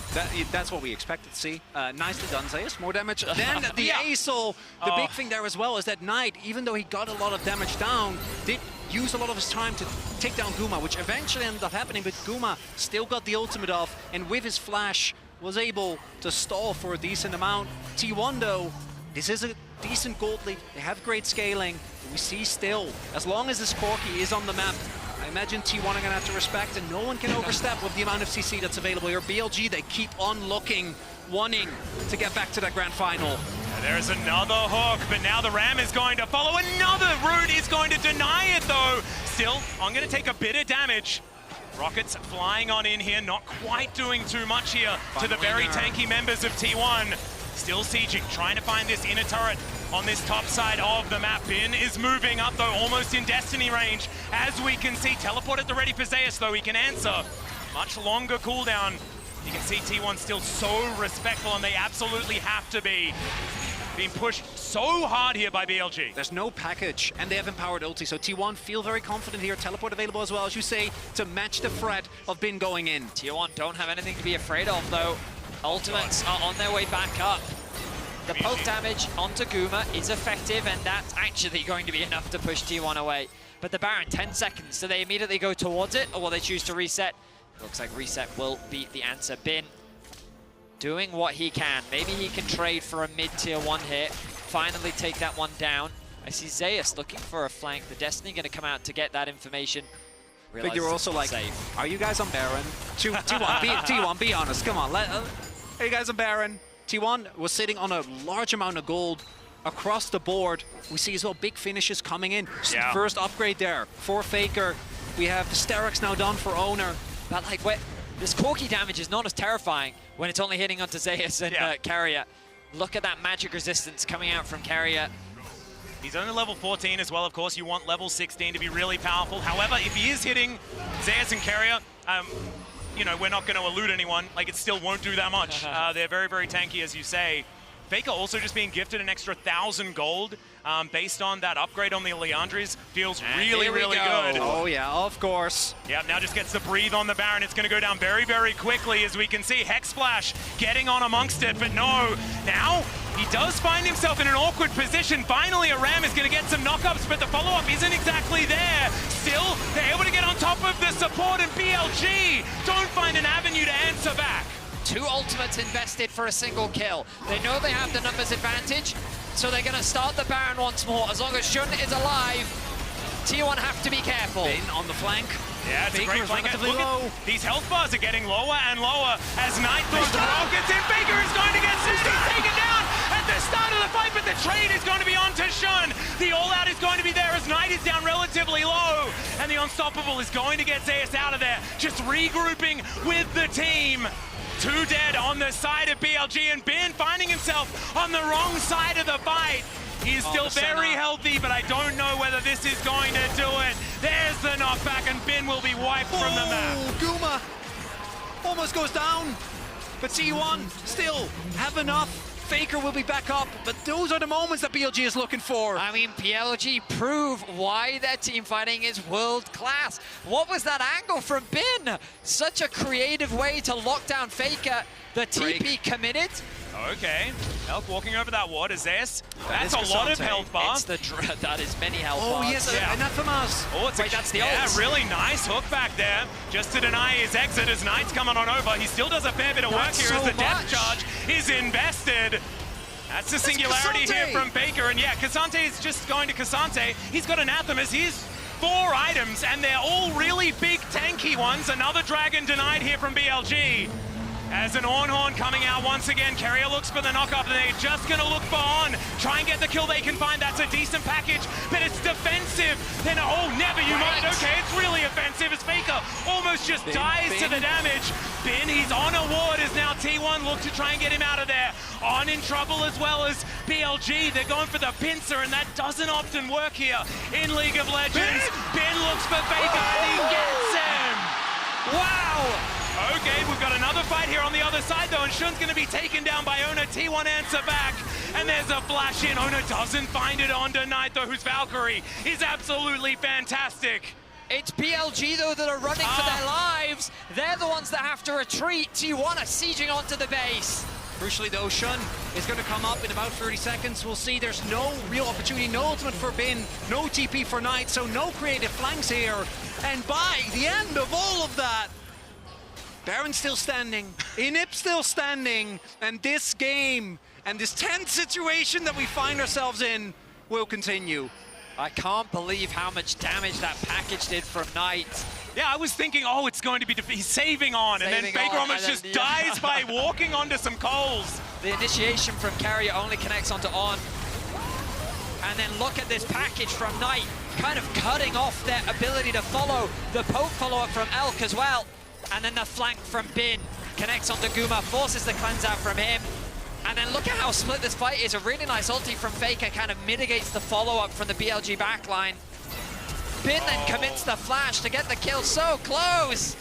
V: That's what we expected to see. Nicely done, Zeus. More damage than the Aesol. The big thing there as well is that Knight, even though he got a lot of damage down, did use a lot of his time to take down Guma, which eventually ended up happening, but Guma still got the ultimate off, and with his flash, was able to stall for a decent amount. T1 though, this is a decent gold lead. They have great scaling. We see still, as long as this Corki is on the map, I imagine T1 are gonna have to respect, and no one can overstep with the amount of CC that's available here. BLG, they keep on looking, wanting to get back to that grand final.
E: There's another hook, but now the Ram is going to follow. Another route is going to deny it though. Still, I'm gonna take a bit of damage. Rockets flying on in here, not quite doing too much here to the very tanky members of T1. Still sieging, trying to find this inner turret on this top side of the map. Bin is moving up though, almost in Destiny range. As we can see, teleport at the ready for Zeus though, he can answer. Much longer cooldown. You can see T1 still so respectful, and they absolutely have to be. Being pushed so hard here by BLG.
V: There's no package, and they have empowered ulti, so T1 feel very confident here. Teleport available as well, as you say, to match the threat of Bin going in.
W: T1 don't have anything to be afraid of, though. Ultimates are on their way back up. The poke damage onto Guma is effective, and that's actually going to be enough to push T1 away. But the Baron, 10 seconds. Do they immediately go towards it, or will they choose to reset? Looks like reset will be the answer. Bin doing what he can. Maybe he can trade for a mid-tier 1 hit, finally take that one down. I see Zeus looking for a flank. The Destiny going to come out to get that information.
V: But you're also like, are you guys on Baron? T1, be honest, come on. Are you guys on Baron? T1 was sitting on a large amount of gold across the board. We see as well big finishes coming in.
E: Yeah.
V: First upgrade there for Faker. We have the Sterix now done for Owner.
W: But like, this Corki damage is not as terrifying when it's only hitting onto Zeus and Carrier. Look at that magic resistance coming out from Carrier.
E: He's only level 14 as well, of course. You want level 16 to be really powerful. However, if he is hitting Zeus and Carrier, you know, we're not going to elude anyone. Like, it still won't do that much. They're very, very tanky, as you say. FLICKR also just being gifted an extra 1,000 gold based on that upgrade on the Leandres. Feels really, really good.
V: Oh yeah, of course.
E: Yep, now just gets the breathe on the Baron. It's going to go down very, very quickly, as we can see. Hex Splash getting on amongst it, but no. Now, he does find himself in an awkward position. Finally, a Ram is going to get some knockups, but the follow-up isn't exactly there. Still, they're able to get on top of the support, and BLG don't find an avenue to answer back.
W: 2 ultimates invested for a single kill. They know they have the numbers advantage, so they're going to start the Baron once more. As long as Shun is alive, T1 have to be careful.
V: Bin on the flank.
E: Yeah, it's a great flank. Look
V: low.
E: at these health bars are getting lower and lower as Knight throws the rockets in. FLICKR is going to get taken down at the start of the fight, but the trade is going to be onto Shun. The all-out is going to be there as Knight is down relatively low, and the Unstoppable is going to get Zeus out of there, just regrouping with the team. 2 dead on the side of BLG, and Bin finding himself on the wrong side of the fight. He's still very healthy, but I don't know whether this is going to do it. There's the knockback, and Bin will be wiped from the map.
V: Guma almost goes down, but T1 still have enough. FLICKR will be back up, but those are the moments that BLG is looking for.
W: I mean, BLG prove why their team fighting is world class. What was that angle from Bin? Such a creative way to lock down FLICKR. The TP committed.
E: Okay, Elk walking over that ward. Is this? That's a lot of health bar.
W: It's that is many health bars.
V: Oh yes, enough from us.
E: Oh, it's
W: Wait, that's the ult.
E: Yeah, really nice hook back there, just to deny his exit as Knight's coming on over. He still does a fair bit of work here as the death charge is invested. That's the singularity here from FLICKR, and yeah, Cassante is just going to Cassante. He's got Anathemas. He's 4 items, and they're all really big, tanky ones. Another Dragon denied here from BLG. As an Ornhorn coming out once again, Keria looks for the knock-up, and they're just going to look for On. Try and get the kill they can find. That's a decent package, but it's defensive. Then, oh, never you mind. Okay, it's really offensive as FLICKR almost just dies to the damage. Bin, he's on a ward as now T1 look to try and get him out of there. On in trouble as well as BLG. They're going for the pincer, and that doesn't often work here in League of Legends. Bin looks for FLICKR, and he gets him. Wow. Okay, we've got another fight here on the other side though, and Shun's going to be taken down by Ona. T1 answer back, and there's a flash in. Ona doesn't find it onto Knight though, whose Valkyrie is absolutely fantastic.
W: It's BLG though that are running for their lives. They're the ones that have to retreat. T1 are sieging onto the base.
V: Crucially though, Shun is going to come up in about 30 seconds. We'll see there's no real opportunity, no ultimate for Bin, no TP for Knight, so no creative flanks here. And by the end of all of that, Baron's still standing, Inip still standing, and this game and this tense situation that we find ourselves in will continue.
W: I can't believe how much damage that package did from Knight.
E: Yeah, I was thinking, oh, it's going to be he's saving On, and then FLICKR almost just dies by walking onto some coals.
W: The initiation from Keria only connects onto On. And then look at this package from Knight, kind of cutting off their ability to follow. The poke follow-up from Elk as well. And then the flank from Bin connects onto Guma, forces the cleanse out from him. And then look at how split this fight is. A really nice ulti from FLICKR kind of mitigates the follow-up from the BLG backline. Bin then commits the flash to get the kill so close.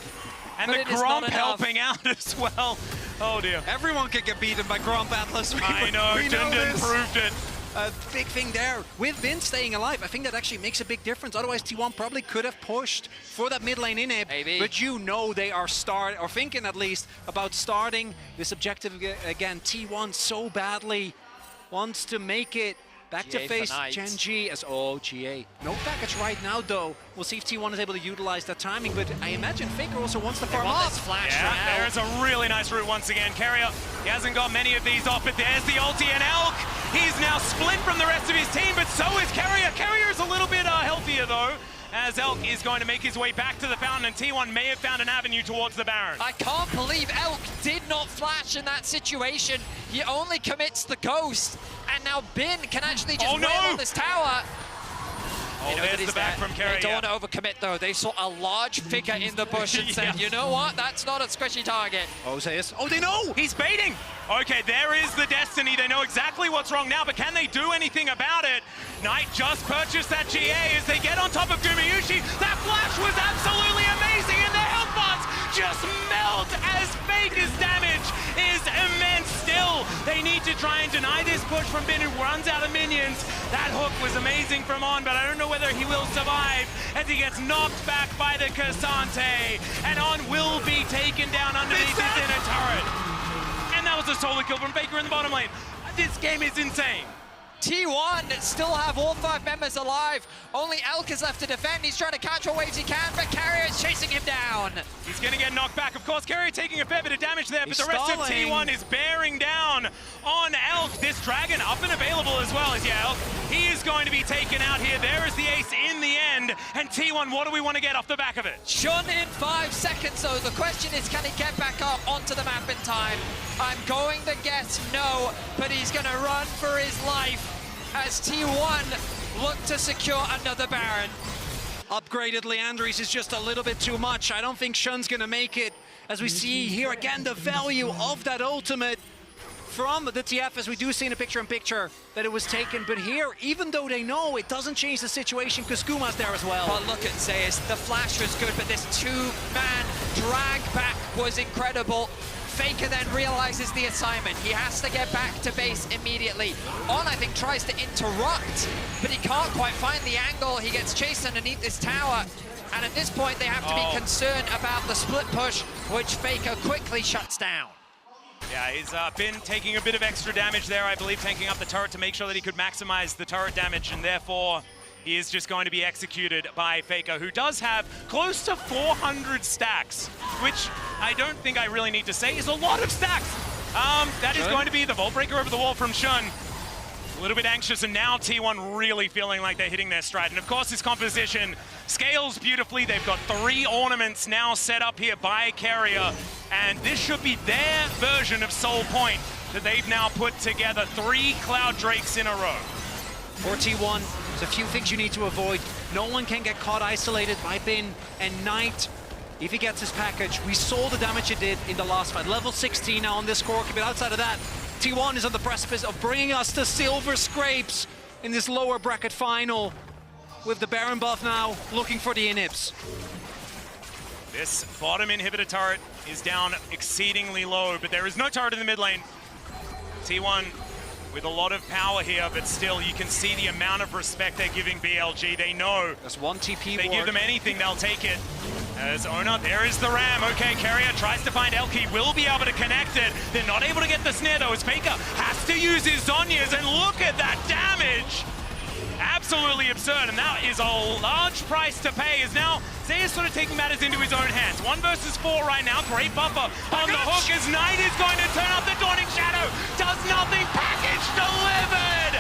E: And the Gromp helping out as well. Oh dear.
V: Everyone can get beaten by Gromp Atlas.
E: I know, Jundun proved it.
V: A big thing there. With Bin staying alive, I think that actually makes a big difference. Otherwise, T1 probably could have pushed for that mid lane inhib. But you know they are thinking at least about starting this objective again. T1 so badly wants to make it back to face CHENGDU as GA. No package right now though. We'll see if T1 is able to utilize that timing, but I imagine FLICKR also wants to farm off.
E: Yeah, there's a really nice route once again. Keria, he hasn't got many of these off, but there's the ulti, and Elk, he's now split from the rest of his team, but so is Keria. Keria is a little bit healthier though, as Elk is going to make his way back to the fountain, and T1 may have found an avenue towards the Baron.
W: I can't believe Elk did not flash in that situation. He only commits the ghost, and now Bin can actually just win on this tower.
E: Oh, there's the back from Keria.
W: They don't want to overcommit though. They saw a large figure in the bush and said, you know what, that's not a squishy target.
V: Oh, Zeus. Oh, they know!
E: He's baiting! Okay, there is the destiny. They know exactly what's wrong now, but can they do anything about it? Knight just purchased that GA as they get on top of Gumayushi. That flash was absolutely amazing, and the health bars just melt as Faker's damage is immense still. They need to try and deny this push from Bin, who runs out of minions. That hook was amazing from On, but I don't know whether he will survive as he gets knocked back by the Cassante. And On will be taken down underneath his inner turret. And that was a solo kill from Faker in the bottom lane. This game is insane.
W: T1 still have all 5 members alive. Only Elk is left to defend. He's trying to catch what waves he can, but Carrier is chasing him down.
E: He's going to get knocked back. Of course, Carrier taking a fair bit of damage there, but the rest of T1 is bearing down on Elk. This Dragon up and available as well as Elk. He is going to be taken out here. There is the ace in the end. And T1, what do we want to get off the back of it?
W: Shun in 5 seconds, though. The question is, can he get back up onto the map in time? I'm going to guess no, but he's going to run for his life as T1 look to secure another Baron.
V: Upgraded Leandris is just a little bit too much. I don't think Shun's gonna make it. As we see here again, the value of that ultimate from the TF, as we do see in a picture-in-picture that it was taken. But here, even though they know, it doesn't change the situation because Kuma's there as well.
W: But look at Zeus, the flash was good, but this 2-man drag back was incredible. Faker then realizes the assignment. He has to get back to base immediately. On, I think, tries to interrupt, but he can't quite find the angle. He gets chased underneath this tower. And at this point, they have to be concerned about the split push, which Faker quickly shuts down.
E: Yeah, he's been taking a bit of extra damage there, I believe, tanking up the turret to make sure that he could maximize the turret damage, and therefore he is just going to be executed by Faker, who does have close to 400 stacks, which I don't think I really need to say is a lot of stacks. That is going to be the Vault Breaker over the wall from Shun. A little bit anxious, and now T1 really feeling like they're hitting their stride. And of course, this composition scales beautifully. They've got 3 ornaments now set up here by Carrier, and this should be their version of Soul Point that they've now put together. 3 Cloud Drakes in a row.
V: For T1, there's a few things you need to avoid. No one can get caught isolated by Bin and Knight. If he gets his package, we saw the damage it did in the last fight. Level 16 now on this Corki, but outside of that, T1 is on the precipice of bringing us to silver scrapes in this lower bracket final, with the Baron buff now looking for the inhibs.
E: This bottom inhibitor turret is down exceedingly low, but there is no turret in the mid lane. T1 with a lot of power here, but still you can see the amount of respect they're giving BLG. They know
V: that's 1 TP
E: they
V: ward.
E: give them anything, they'll take it. As Ona, there is the ram. Okay, Carrier tries to find Elky, will be able to connect it. They're not able to get the snare though, as Faker has to use his Zhonya's, and look at that damage! Absolutely absurd, and that is a large price to pay, as now Zeus sort of taking matters into his own hands. 1 versus 4 right now, great buffer on the hook as Knight is going to turn up the Dawning Shadow, does nothing, package delivered!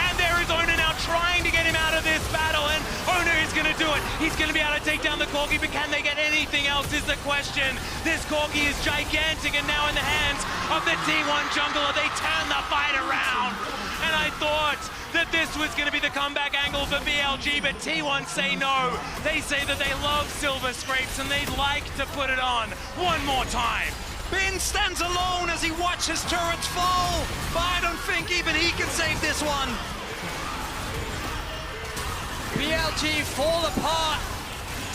E: And there is Ona now trying to get him out of this battle, and Ona is going to do it. He's going to be able to take down the Corgi, but can they get anything else is the question. This Corgi is gigantic, and now in the hands of the T1 jungler, they turn the fight around. And I thought that this was going to be the comeback angle for BLG, but T1 say no. They say that they love Silver Scrapes and they'd like to put it on one more time.
V: Bin stands alone as he watches turrets fall, but I don't think even he can save this one.
W: BLG fall apart.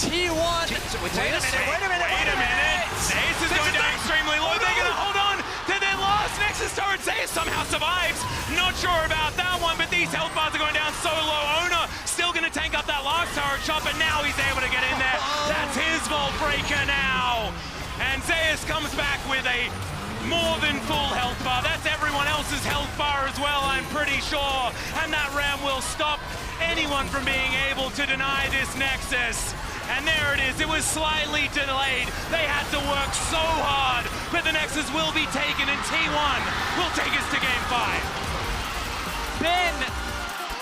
W: T1.
V: Wait a minute.
E: Zeus is going down extremely low. They're going to hold on to their last Nexus turret. Zeus somehow survives. Not sure about that one, but these health bars are going down so low. Ona still going to tank up that last turret shot, but now he's able to get in there. That's his Vault Breaker now. And Zeus comes back with a more than full health bar. That's everyone else's health bar as well, I'm pretty sure. And that ram will stop anyone from being able to deny this Nexus. And there it is, it was slightly delayed. They had to work so hard, but the Nexus will be taken and T1 will take us to game 5.
W: Bin,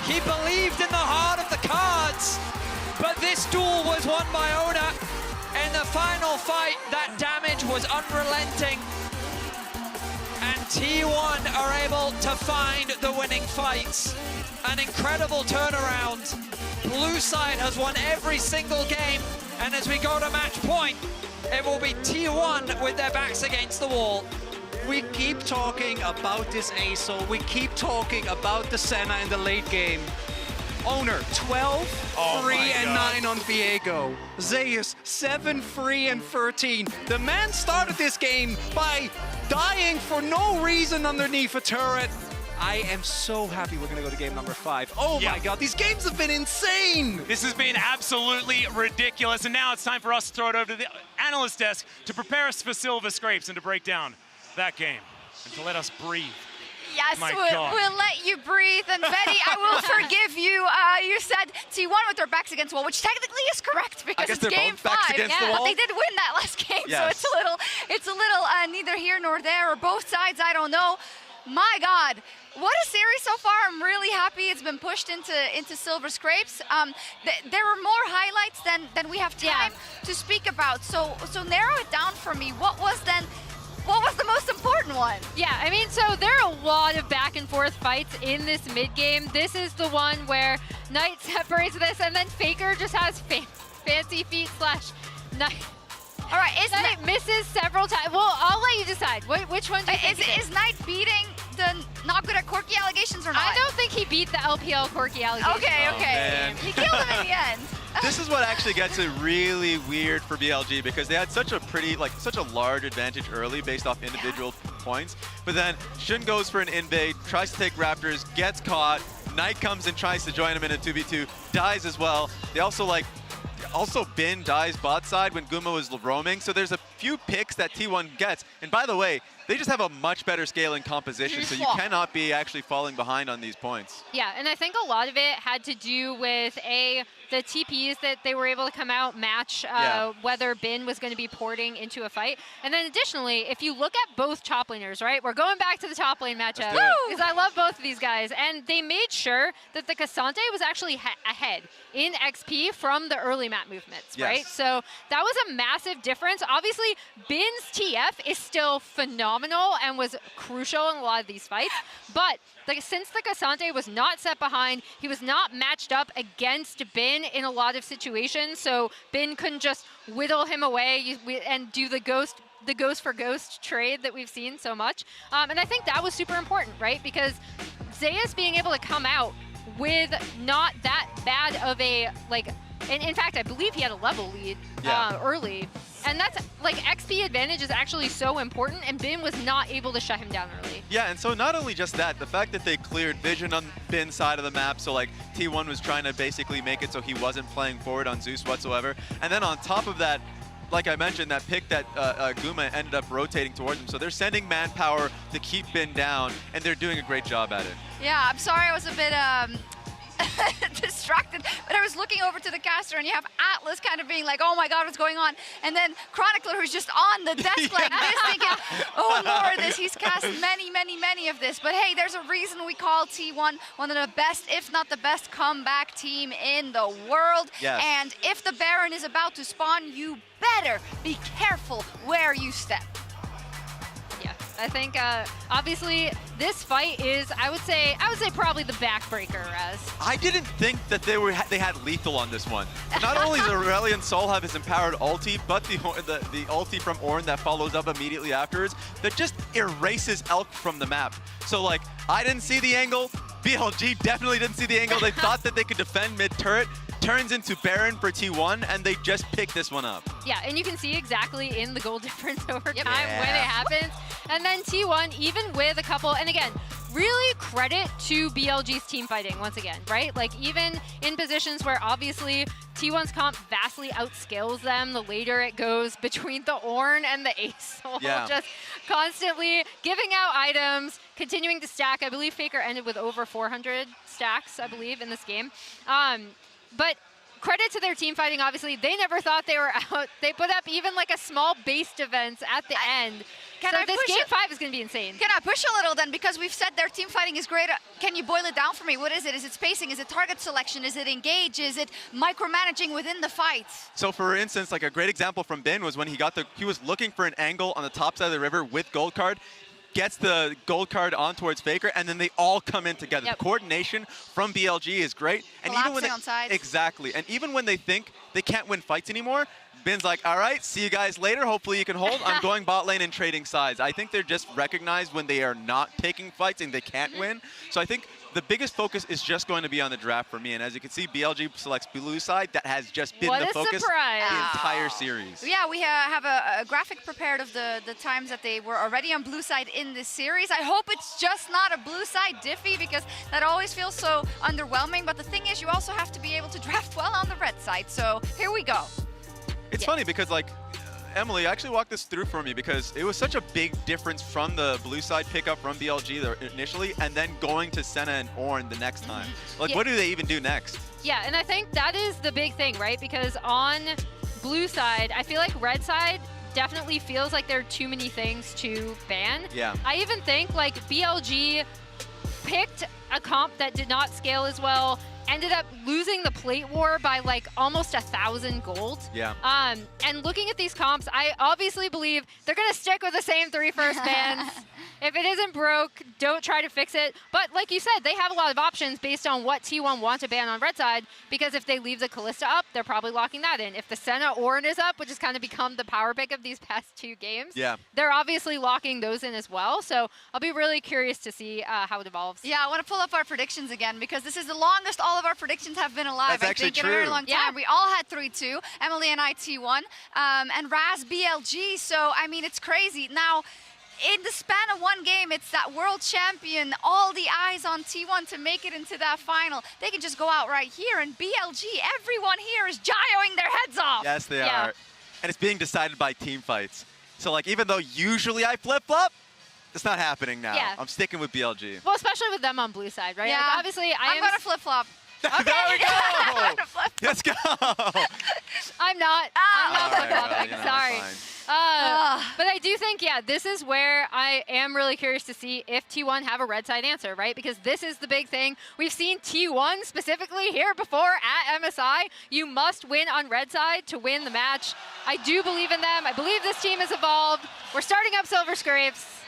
W: he believed in the heart of the cards, but this duel was won by Ona. In the final fight, that damage was unrelenting. And T1 are able to find the winning fights. An incredible turnaround. Blue side has won every single game, and as we go to match point, it will be T1 with their backs against the wall.
V: We keep talking about this ASO, we keep talking about the Senna in the late game. Owner 12, 3 and 9 on Viego. Zeus 7, 3 and 13. The man started this game by dying for no reason underneath a turret. I am so happy we're gonna go to game number 5. Oh my god, these games have been insane!
E: This has been absolutely ridiculous, and now it's time for us to throw it over to the analyst desk to prepare us for Silver Scrapes and to break down that game and to let us breathe.
L: Yes, we'll let you breathe. And Betty, I will forgive you. You said T1 with their backs against the wall, which technically is correct because it's game 5. But they did win that last game, so it's a little neither here nor there, or both sides. I don't know. My God, what a series so far. I'm really happy it's been pushed into Silver Scrapes. There were more highlights than we have time to speak about. So narrow it down for me. What was the most important one?
N: Yeah, I mean, so there are a lot of back and forth fights in this mid game. This is the one where Knight separates this, and then FLICKR just has fancy feet / Knight.
L: All right,
N: Knight misses several times. Well, I'll let you decide. Which one do you think
L: is Knight beating the not good at Corki allegations or not?
N: I don't think he beat the LPL Corki allegations.
L: Okay. He killed him in the end.
M: This is what actually gets it really weird for BLG because they had such a large advantage early based off individual points. But then Shun goes for an invade, tries to take Raptors, gets caught. Knight comes and tries to join him in a 2v2, dies as well. They also Bin dies bot side when Guma was roaming. So there's a few picks that T1 gets. And by the way, they just have a much better scaling composition, so you cannot be actually falling behind on these points.
N: Yeah, and I think a lot of it had to do with the TPs that they were able to come out, match whether Bin was going to be porting into a fight. And then additionally, if you look at both top laners, right? We're going back to the top lane matchup because I love both of these guys. And they made sure that the Cassante was actually ahead in XP from the early map movements, right? So that was a massive difference. Obviously, Bin's TF is still phenomenal and was crucial in a lot of these fights. But since the Cassante was not set behind, he was not matched up against Bin in a lot of situations, so Bin couldn't just whittle him away and do the ghost for ghost trade that we've seen so much. And I think that was super important, right? Because Zeus being able to come out with not that bad of a, and in fact, I believe he had a level lead early. And that's, XP advantage is actually so important, and Bin was not able to shut him down early.
M: Yeah, and so not only just that, the fact that they cleared vision on Bin's side of the map, so T1 was trying to basically make it so he wasn't playing forward on Zeus whatsoever. And then on top of that, like I mentioned, that pick that Guma ended up rotating towards him. So they're sending manpower to keep Bin down, and they're doing a great job at it.
L: Yeah, I'm sorry I was a bit distracted, but I was looking over to the caster, and you have Atlas kind of being like, oh my god, what's going on? And then Chronicler, who's just on the desk like this, thinking, oh, more of this. He's cast many of this. But hey, there's a reason we call T1 one of the best, if not the best, comeback team in the world.
M: Yes.
L: And if the Baron is about to spawn, you better be careful where you step.
N: I think obviously this fight is, I would say probably the backbreaker, Raz.
M: I didn't think that they had lethal on this one. Not only does Aurelion Sol have his empowered ulti, but the ulti from Ornn that follows up immediately afterwards that just erases Elk from the map. So I didn't see the angle. BLG definitely didn't see the angle. They thought that they could defend mid-turret. Turns into Baron for T1, and they just pick this one up.
N: Yeah, and you can see exactly in the goal difference over time when it happens. And then T1, even with a couple, and again, really credit to BLG's team fighting once again, right? Even in positions where obviously T1's comp vastly outscales them, the later it goes between the Ornn and the Ace. Just constantly giving out items, continuing to stack. I believe FLICKR ended with over 400 stacks, I believe, in this game. But credit to their team fighting, obviously. They never thought they were out. They put up even a small base defense at the end. So this game 5 is going to be insane.
L: Can I push a little then? Because we've said their team fighting is great. Can you boil it down for me? What is it? Is it spacing? Is it target selection? Is it engage? Is it micromanaging within the fights?
M: So for instance, a great example from Bin was when he was looking for an angle on the top side of the river with gold card, gets the gold card on towards FLICKR, and then they all come in together. The coordination from BLG is great. And even when
L: on sides.
M: Exactly. And even when they think they can't win fights anymore, Bin's like, all right, see you guys later. Hopefully you can hold. I'm going bot lane and trading sides. I think they're just recognized when they are not taking fights and they can't win. So I think the biggest focus is just going to be on the draft for me. And as you can see, BLG selects blue side. That has just been
N: What
M: the
N: a
M: focus
N: surprise.
M: the entire series.
L: Yeah, we have a graphic prepared of the times that they were already on blue side in this series. I hope it's just not a blue side diffie, because that always feels so underwhelming. But the thing is, you also have to be able to draft well on the red side. So here we go.
M: It's funny because, like, Emily, actually walk this through for me, because it was such a big difference from the blue side pickup from BLG initially, and then going to Senna and Ornn the next time. Like, what do they even do next?
N: Yeah, and I think that is the big thing, right? Because on blue side, I feel like red side definitely feels like there are too many things to ban.
M: Yeah.
N: I even think like BLG picked a comp that did not scale as well, ended up losing the plate war by like almost 1,000 gold.
M: Yeah.
N: And looking at these comps, I obviously believe they're gonna stick with the same 3 first bans. If it isn't broke, don't try to fix it. But like you said, they have a lot of options based on what T1 want to ban on red side, because if they leave the Kalista up, they're probably locking that in. If the Senna Ornn is up, which has kind of become the power pick of these past 2 games, they're obviously locking those in as well. So I'll be really curious to see how it evolves.
L: Yeah, I want to pull up our predictions again, because this is the longest all of our predictions have been alive.
M: That's
L: I think
M: actually
L: in a very
M: true.
L: long time. We all had 3-2, Emily and I T1, and Raz BLG. So I mean, it's crazy. Now, in the span of 1 game, it's that world champion, all the eyes on T1 to make it into that final. They can just go out right here, and BLG, everyone here is gyroing their heads off.
M: Yes, they are. And it's being decided by team fights. So, like, even though usually I flip-flop, it's not happening now.
N: Yeah.
M: I'm sticking with BLG.
N: Well, especially with them on blue side, right?
L: Yeah.
N: Like, obviously,
L: I'm going to flip-flop.
M: Okay. There we go! Let's go!
N: I'm not flip-flopping, sorry. But I do think, yeah, this is where I am really curious to see if T1 have a red side answer, right? Because this is the big thing. We've seen T1 specifically here before at MSI. You must win on red side to win the match. I do believe in them. I believe this team has evolved. We're starting up Silver Scrapes.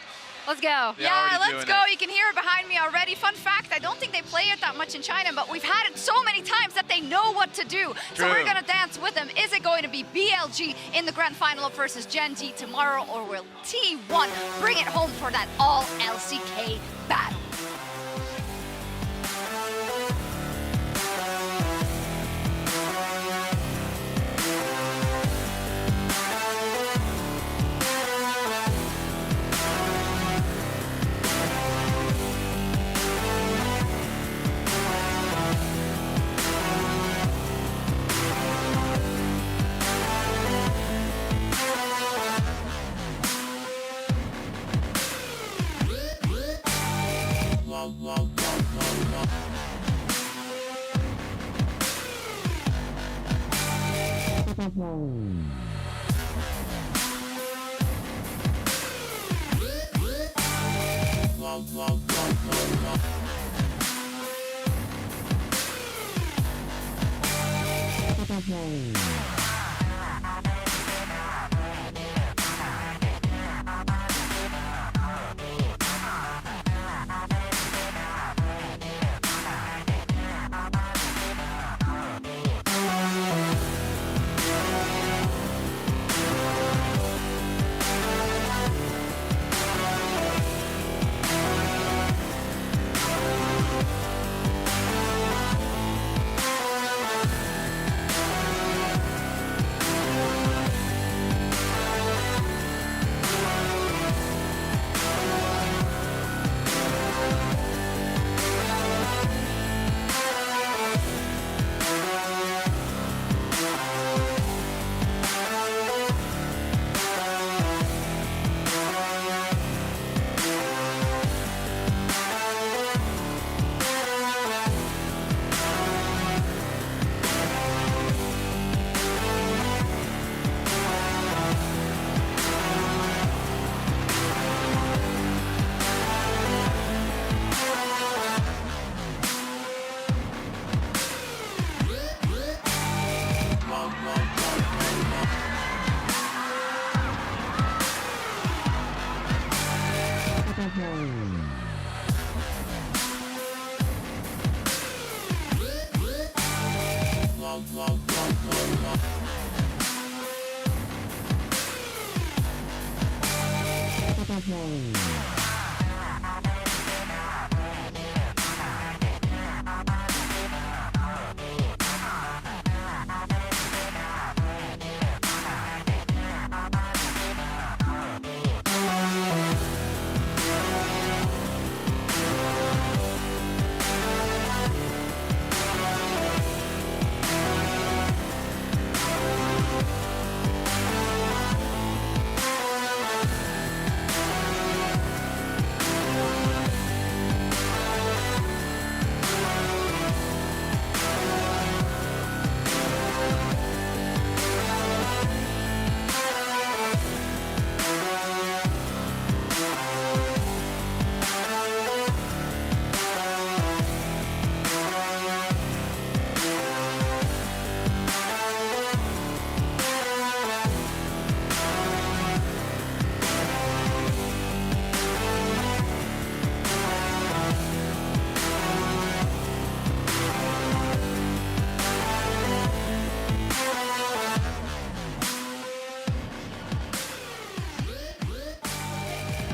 N: Let's go.
L: Yeah, let's go. You can hear it behind me already. Fun fact, I don't think they play it that much in China, but we've had it so many times that they know what to do. So we're going to dance with them. Is it going to be BLG in the grand final versus CHENGDU tomorrow, or will T1 bring it home for that all LCK battle?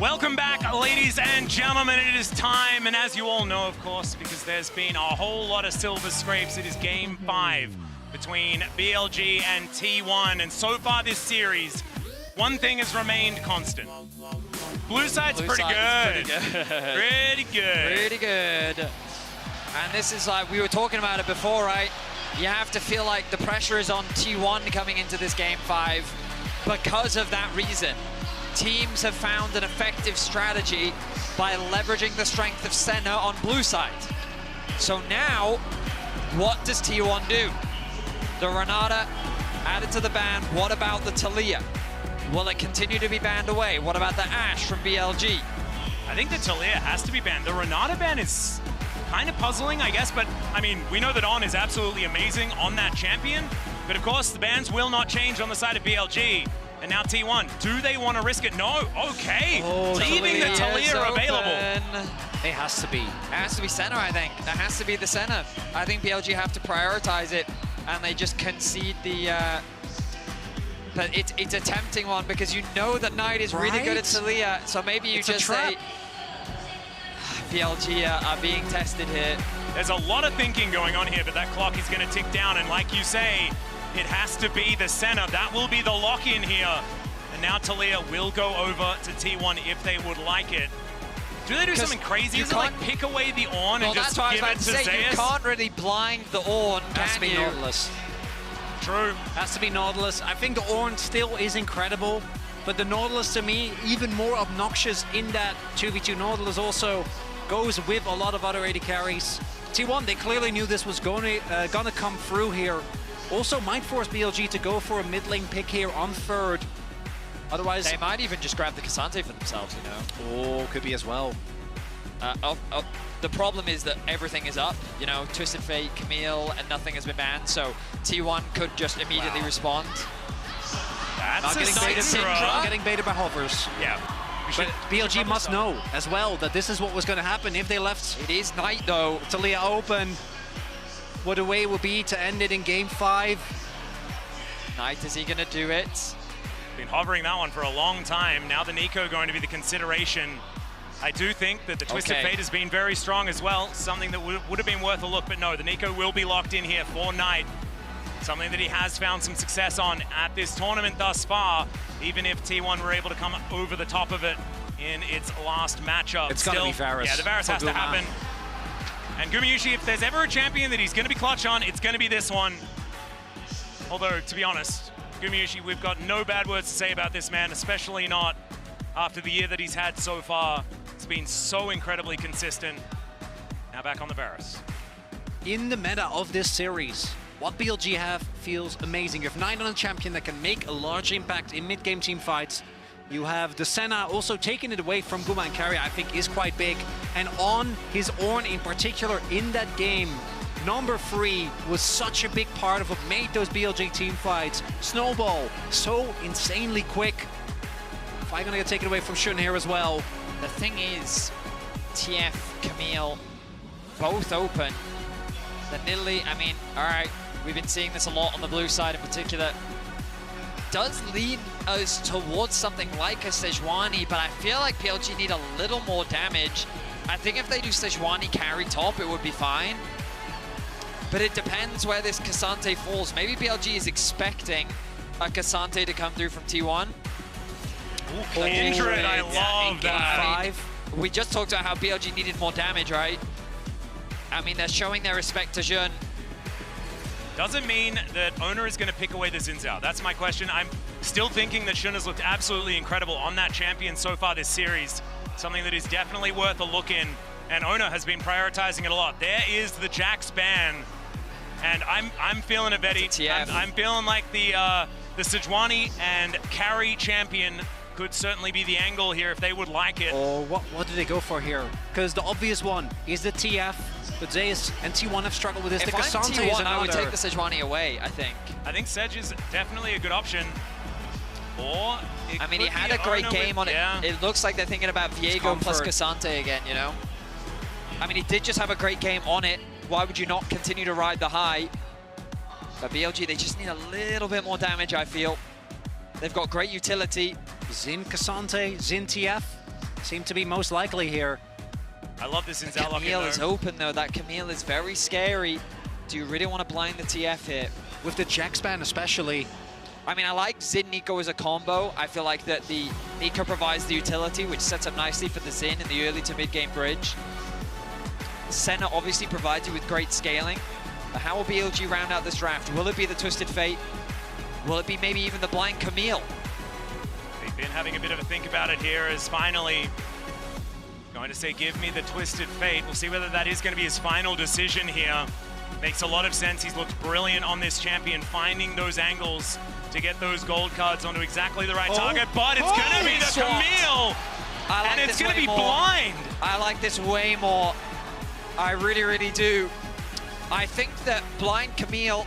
E: Welcome back, ladies and gentlemen. It is time, and as you all know, of course, because there's been a whole lot of silver scrapes, it is Game 5 between BLG and T1. And so far this series, one thing has remained constant. Blue side's pretty good. Pretty good.
W: Pretty good. And this is like, we were talking about it before, right? You have to feel like the pressure is on T1 coming into this Game 5 because of that reason. Teams have found an effective strategy by leveraging the strength of Senna on blue side. So now, what does T1 do? The Renata added to the ban. What about the Taliyah? Will it continue to be banned away? What about the Ashe from BLG?
E: I think the Taliyah has to be banned. The Renata ban is kind of puzzling, I guess, but I mean, we know that On is absolutely amazing on that champion, but of course the bans will not change on the side of BLG. And now T1, do they want to risk it? No, okay. Leaving the Taliyah available.
W: It has to be. It has to be Senna, I think. That has to be the Senna. I think BLG have to prioritize it, and they just concede the... but it's a tempting one, because you know that Knight is really good at Taliyah, so maybe you just say... BLG are being tested here.
E: There's a lot of thinking going on here, but that clock is going to tick down, and like you say, it has to be the Senna. That will be the lock-in here. And now Taliyah will go over to T1 if they would like it. Do they do something crazy? Is it like pick away the Ornn and just give it to Zeus?
W: You can't really blind the Ornn,
V: Has to be Nautilus.
E: True.
V: Has to be Nautilus. I think the Ornn still is incredible, but the Nautilus to me, even more obnoxious in that 2v2. Nautilus also goes with a lot of other AD carries. T1, they clearly knew this was gonna come through here. Also might force BLG to go for a mid lane pick here on third. Otherwise...
W: They might even just grab the K'Sante for themselves, you know?
V: Oh, could be as well.
W: The problem is that everything is up. You know, Twisted Fate, Camille, and nothing has been banned, so T1 could just immediately respond.
E: That's
V: getting baited by hovers.
E: Yeah.
V: But BLG must know as well that this is what was going to happen if they left.
W: It is Knight, though.
V: Taliyah open. What a way it would be to end it in Game 5.
W: Knight, is he going to do it?
E: Been hovering that one for a long time. Now the Nico going to be the consideration. I do think that the Twisted Fate has been very strong as well. Something that would have been worth a look, but no, the Nico will be locked in here for Knight. Something that he has found some success on at this tournament thus far, even if T1 were able to come over the top of it in its last matchup.
V: It's got to be Varus.
E: Yeah, the Varus has to happen. And Gumayusi, if there's ever a champion that he's going to be clutch on, it's going to be this one. Although, to be honest, Gumayusi, we've got no bad words to say about this man, especially not after the year that he's had so far. It's been so incredibly consistent. Now back on the Varus.
V: In the meta of this series, what BLG have feels amazing. You have 9 on a champion that can make a large impact in mid-game team fights. You have the Senna also taking it away from Guma and Carry, I think is quite big. And on his Ornn in particular in that game, number 3 was such a big part of what made those BLG team fights snowball so insanely quick. Probably gonna get taken away from Shun here as well.
W: The thing is, TF, Camille, both open. The Nidalee, I mean, all right, we've been seeing this a lot on the blue side in particular. Does lead us towards something like a Sejuani, but I feel like PLG need a little more damage. I think if they do Sejuani carry top, it would be fine. But it depends where this K'Sante falls. Maybe BLG is expecting a K'Sante to come through from T1.
E: Ooh, Kindred, I love that.
W: I mean, we just talked about how BLG needed more damage, right? I mean, they're showing their respect to Jun.
E: Doesn't mean that Owner is going to pick away the Xin Zhao. That's my question. I'm still thinking that Shun has looked absolutely incredible on that champion so far this series. Something that is definitely worth a look in. And Owner has been prioritizing it a lot. There is the Jax ban. And I'm feeling it, Betty. I'm feeling like the Sejuani and carry champion could certainly be the angle here if they would like it.
V: Oh, what do they go for here? Because the obvious one is the TF, but Zeus and T1 have struggled with this.
W: If I'm T1, I would take the Sejuani away, I think.
E: I think Sej is definitely a good option. Or
W: I mean, he had a great game on it. It looks like they're thinking about Viego plus K'Sante again, you know? I mean, he did just have a great game on it. Why would you not continue to ride the high? But BLG, they just need a little bit more damage, I feel. They've got great utility.
V: Xin K'Sante, Xin TF. seem to be most likely here.
E: I love this in Zalok.
W: Camille is open though. That Camille is very scary. Do you really want to blind the TF here?
V: With the Jax ban especially.
W: I mean, I like Xin Nico as a combo. I feel like that the Nico provides the utility, which sets up nicely for the Xin in the early to mid-game bridge. Senna obviously provides you with great scaling. But how will BLG round out this draft? Will it be the Twisted Fate? Will it be maybe even the blind Camille?
E: They've been having a bit of a think about it here as finally going to say, give me the Twisted Fate. We'll see whether that is going to be his final decision here. Makes a lot of sense. He's looked brilliant on this champion, finding those angles to get those gold cards onto exactly the right target, but it's going to be the Camille, and it's going to be blind.
W: I like this way more. I really, really do. I think that blind Camille,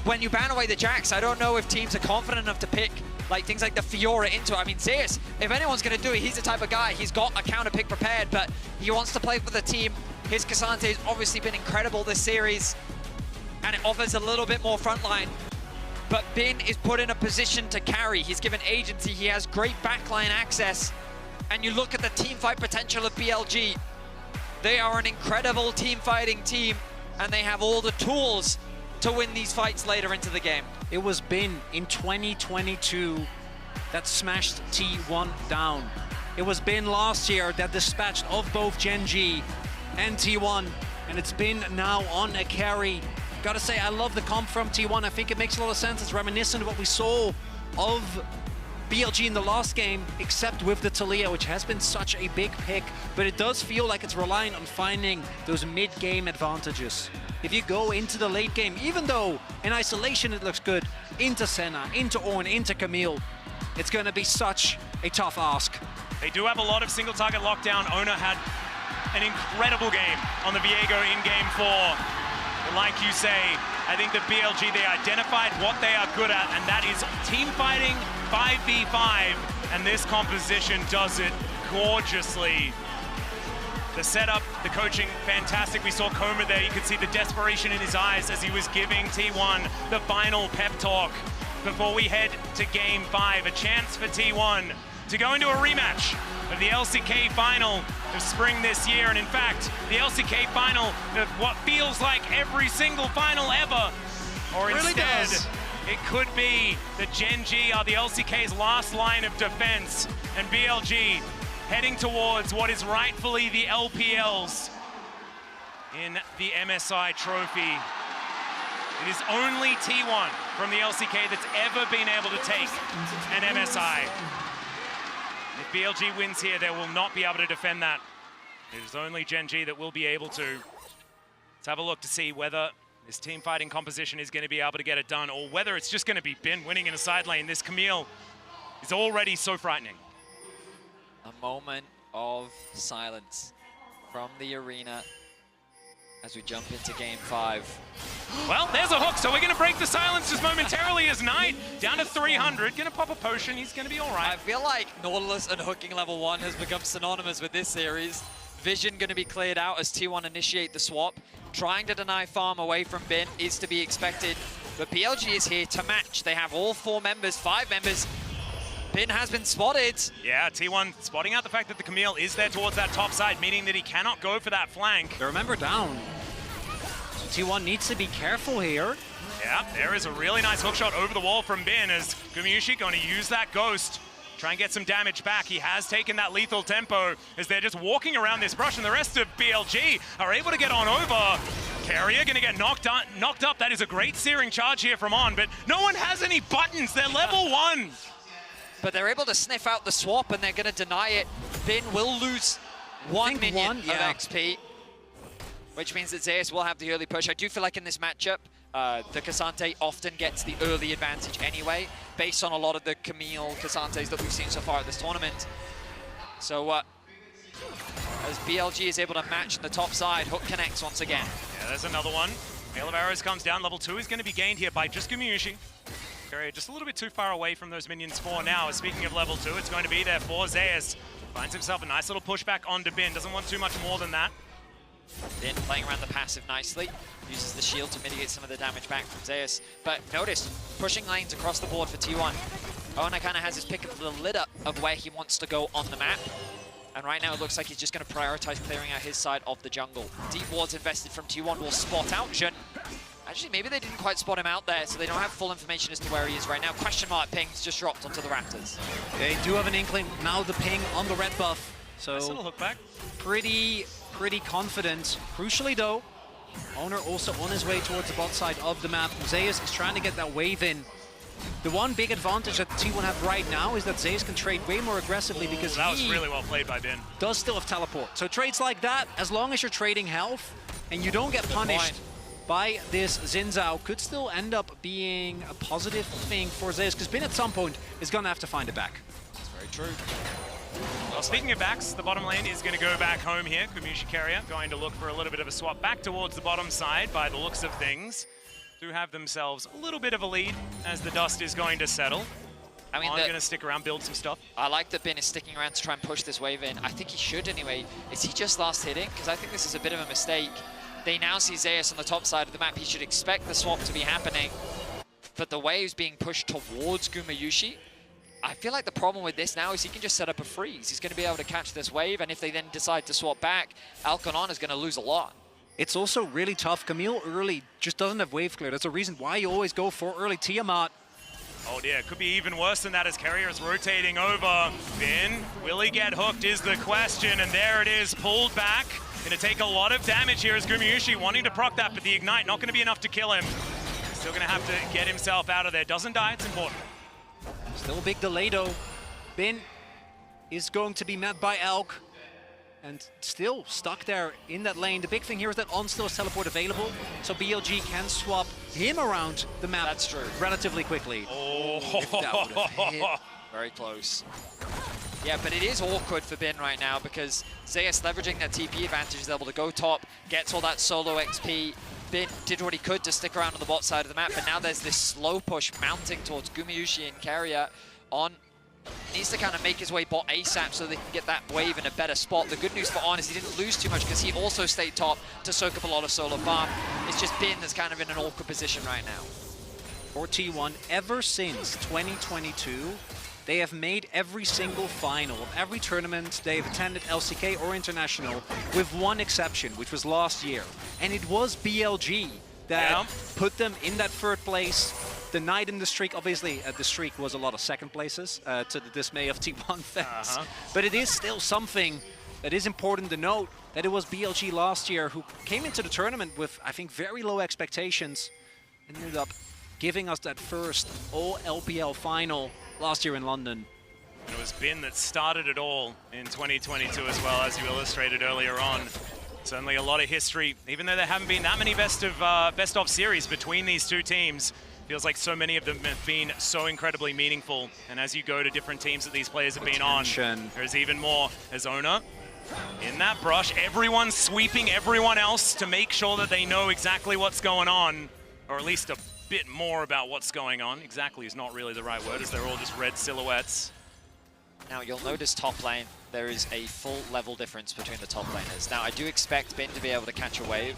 W: when you ban away the Jax, I don't know if teams are confident enough to pick like things like the Fiora into it. I mean, Zeus, if anyone's going to do it, he's the type of guy, he's got a counter pick prepared, but he wants to play for the team. His Cassante has obviously been incredible this series, and it offers a little bit more frontline. But Bin is put in a position to carry. He's given agency, he has great backline access. And you look at the team fight potential of BLG. They are an incredible team fighting team, and they have all the tools to win these fights later into the game.
V: It was Bin in 2022 that smashed T1 down. It was Bin last year that dispatched of both Gen.G and T1, and it's Bin now on a carry. Gotta say, I love the comp from T1. I think it makes a lot of sense. It's reminiscent of what we saw of BLG in the last game, except with the Taliyah, which has been such a big pick, but it does feel like it's relying on finding those mid-game advantages. If you go into the late game, even though in isolation it looks good, into Senna, into Ornn, into Camille, it's gonna be such a tough ask.
E: They do have a lot of single target lockdown. Ona had an incredible game on the Viego in game 4. But like you say, I think that BLG, they identified what they are good at, and that is team fighting 5v5, and this composition does it gorgeously. The setup, the coaching, fantastic. We saw Koma there. You could see the desperation in his eyes as he was giving T1 the final pep talk before we head to game 5. A chance for T1 to go into a rematch of the LCK final of spring this year, and in fact, the LCK final of what feels like every single final ever, or instead, it could be that Gen.G are the LCK's last line of defense, and BLG heading towards what is rightfully the LPLs in the MSI trophy. It is only T1 from the LCK that's ever been able to take an MSI. If BLG wins here, they will not be able to defend that. It is only Gen.G that will be able to. Let's have a look to see whether this team fighting composition is going to be able to get it done, or whether it's just going to be Bin winning in a side lane. This Camille is already so frightening.
W: A moment of silence from the arena as we jump into game 5.
E: Well, there's a hook, so we're going to break the silence just momentarily as Knight down to 300. Going to pop a potion, he's going to be all right.
W: I feel like Nautilus and hooking level 1 has become synonymous with this series. Vision going to be cleared out as T1 initiate the swap. Trying to deny farm away from Bin is to be expected, but BLG is here to match. They have all 4 members, 5 members. Bin has been spotted.
E: Yeah, T1 spotting out the fact that the Camille is there towards that top side, meaning that he cannot go for that flank.
V: They remember down. So T1 needs to be careful here.
E: Yeah, there is a really nice hook shot over the wall from Bin as Gumayusi going to use that ghost. Try and get some damage back. He has taken that lethal tempo as they're just walking around this brush, and the rest of BLG are able to get on over. Carrier going to get knocked up. That is a great searing charge here from On, but no one has any buttons. They're level 1.
W: But they're able to sniff out the swap, and they're going to deny it. Bin will lose 1 minion of XP, which means that Zeus will have the early push. I do feel like in this matchup, the Cassante often gets the early advantage anyway, based on a lot of the Camille Cassantes that we've seen so far at this tournament. So as BLG is able to match the top side, Hook connects once again.
E: Yeah, there's another one. Hail of Arrows comes down. Level 2 is going to be gained here by just Gumayusi. Just a little bit too far away from those minions for now. Speaking of level 2, it's going to be there for Zeus. Finds himself a nice little pushback onto Bin. Doesn't want too much more than that.
W: Bin playing around the passive nicely. Uses the shield to mitigate some of the damage back from Zeus. But notice, pushing lanes across the board for T1. Ona kind of has his pick of the litter of where he wants to go on the map. And right now it looks like he's just going to prioritize clearing out his side of the jungle. Deep wards invested from T1 will spot out Jun. Actually, maybe they didn't quite spot him out there, so they don't have full information as to where he is right now. Question mark ping's just dropped onto the Raptors.
V: They do have an inkling. Now the ping on the red buff. So
E: nice little hook back.
V: Pretty confident. Crucially though, Owner also on his way towards the bot side of the map. Zeus is trying to get that wave in. The one big advantage that T1 have right now is that Zeus can trade way more aggressively because
E: that was really well played by Bin.
V: Does still have teleport. So trades like that, as long as you're trading health and you don't get punished by this Xin Zhao, could still end up being a positive thing for Zeus, because Bin at some point is going to have to find it back.
W: That's very true.
E: Well, speaking of backs, the bottom lane is going to go back home here. Gumayusi Carrier going to look for a little bit of a swap back towards the bottom side by the looks of things. Do have themselves a little bit of a lead as the dust is going to settle.
W: I mean,
E: I'm going to stick around, build some stuff.
W: I like that Bin is sticking around to try and push this wave in. I think he should anyway. Is he just last hitting? Because I think this is a bit of a mistake. They now see Zeus on the top side of the map. He should expect the swap to be happening. But the wave's being pushed towards Gumayusi. I feel like the problem with this now is he can just set up a freeze. He's going to be able to catch this wave, and if they then decide to swap back, Alkanon is going to lose a lot.
V: It's also really tough. Camille early just doesn't have wave clear. That's a reason why you always go for early Tiamat.
E: Oh dear, could be even worse than that as Carrier is rotating over. Bin, will he get hooked is the question, and there it is, pulled back. Gonna take a lot of damage here as Gumayusi wanting to proc that, but the Ignite not gonna be enough to kill him. Still gonna have to get himself out of there. Doesn't die, it's important.
V: Still a big delay though. Bin is going to be met by Elk and still stuck there in that lane. The big thing here is that On still has teleport available, so BLG can swap him around the map.
W: That's true.
V: Relatively quickly.
E: Oh,
V: if that would have hit.
W: Very close. Yeah, but it is awkward for Bin right now because Zeus leveraging that TP advantage is able to go top, gets all that solo XP. Bin did what he could to stick around on the bot side of the map, but now there's this slow push mounting towards Gumayusi and Carrier. On needs to kind of make his way bot ASAP so they can get that wave in a better spot. The good news for On is he didn't lose too much because he also stayed top to soak up a lot of solo farm. It's just Bin that's kind of in an awkward position right now.
V: For T1, ever since 2022, they have made every single final of every tournament they've attended, LCK or international, with one exception, which was last year. And it was BLG that put them in that third place. The night in the streak, obviously, the streak was a lot of second places, to the dismay of T1 fans. But it is still something that is important to note, that it was BLG last year who came into the tournament with, I think, very low expectations and ended up giving us that first all-LPL final last year in London.
E: It was Bin that started it all in 2022 as well, as you illustrated earlier on. Certainly a lot of history, even though there haven't been that many best of series between these two teams. Feels like so many of them have been so incredibly meaningful. And as you go to different teams that these players have been on, there's even more. As Ona in that brush, everyone sweeping everyone else to make sure that they know exactly what's going on, or at least a bit more about what's going on. Exactly is not really the right word, as they're all just red silhouettes.
W: Now you'll notice top lane, there is a full level difference between the top laners. Now I do expect Bin to be able to catch a wave.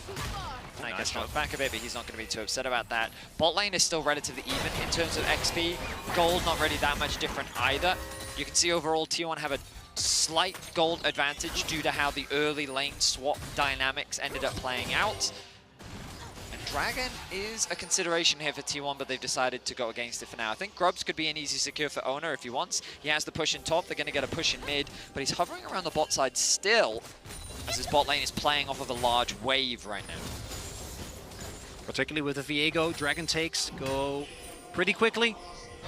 W: I guess knocked back a bit, but he's not going to be too upset about that. Bot lane is still relatively even in terms of XP. Gold not really that much different either. You can see overall T1 have a slight gold advantage due to how the early lane swap dynamics ended up playing out. Dragon is a consideration here for T1, but they've decided to go against it for now. I think Grubs could be an easy secure for Owner if he wants. He has the push in top, they're going to get a push in mid, but he's hovering around the bot side still, as his bot lane is playing off of a large wave right now.
V: Particularly with the Viego, Dragon takes go pretty quickly.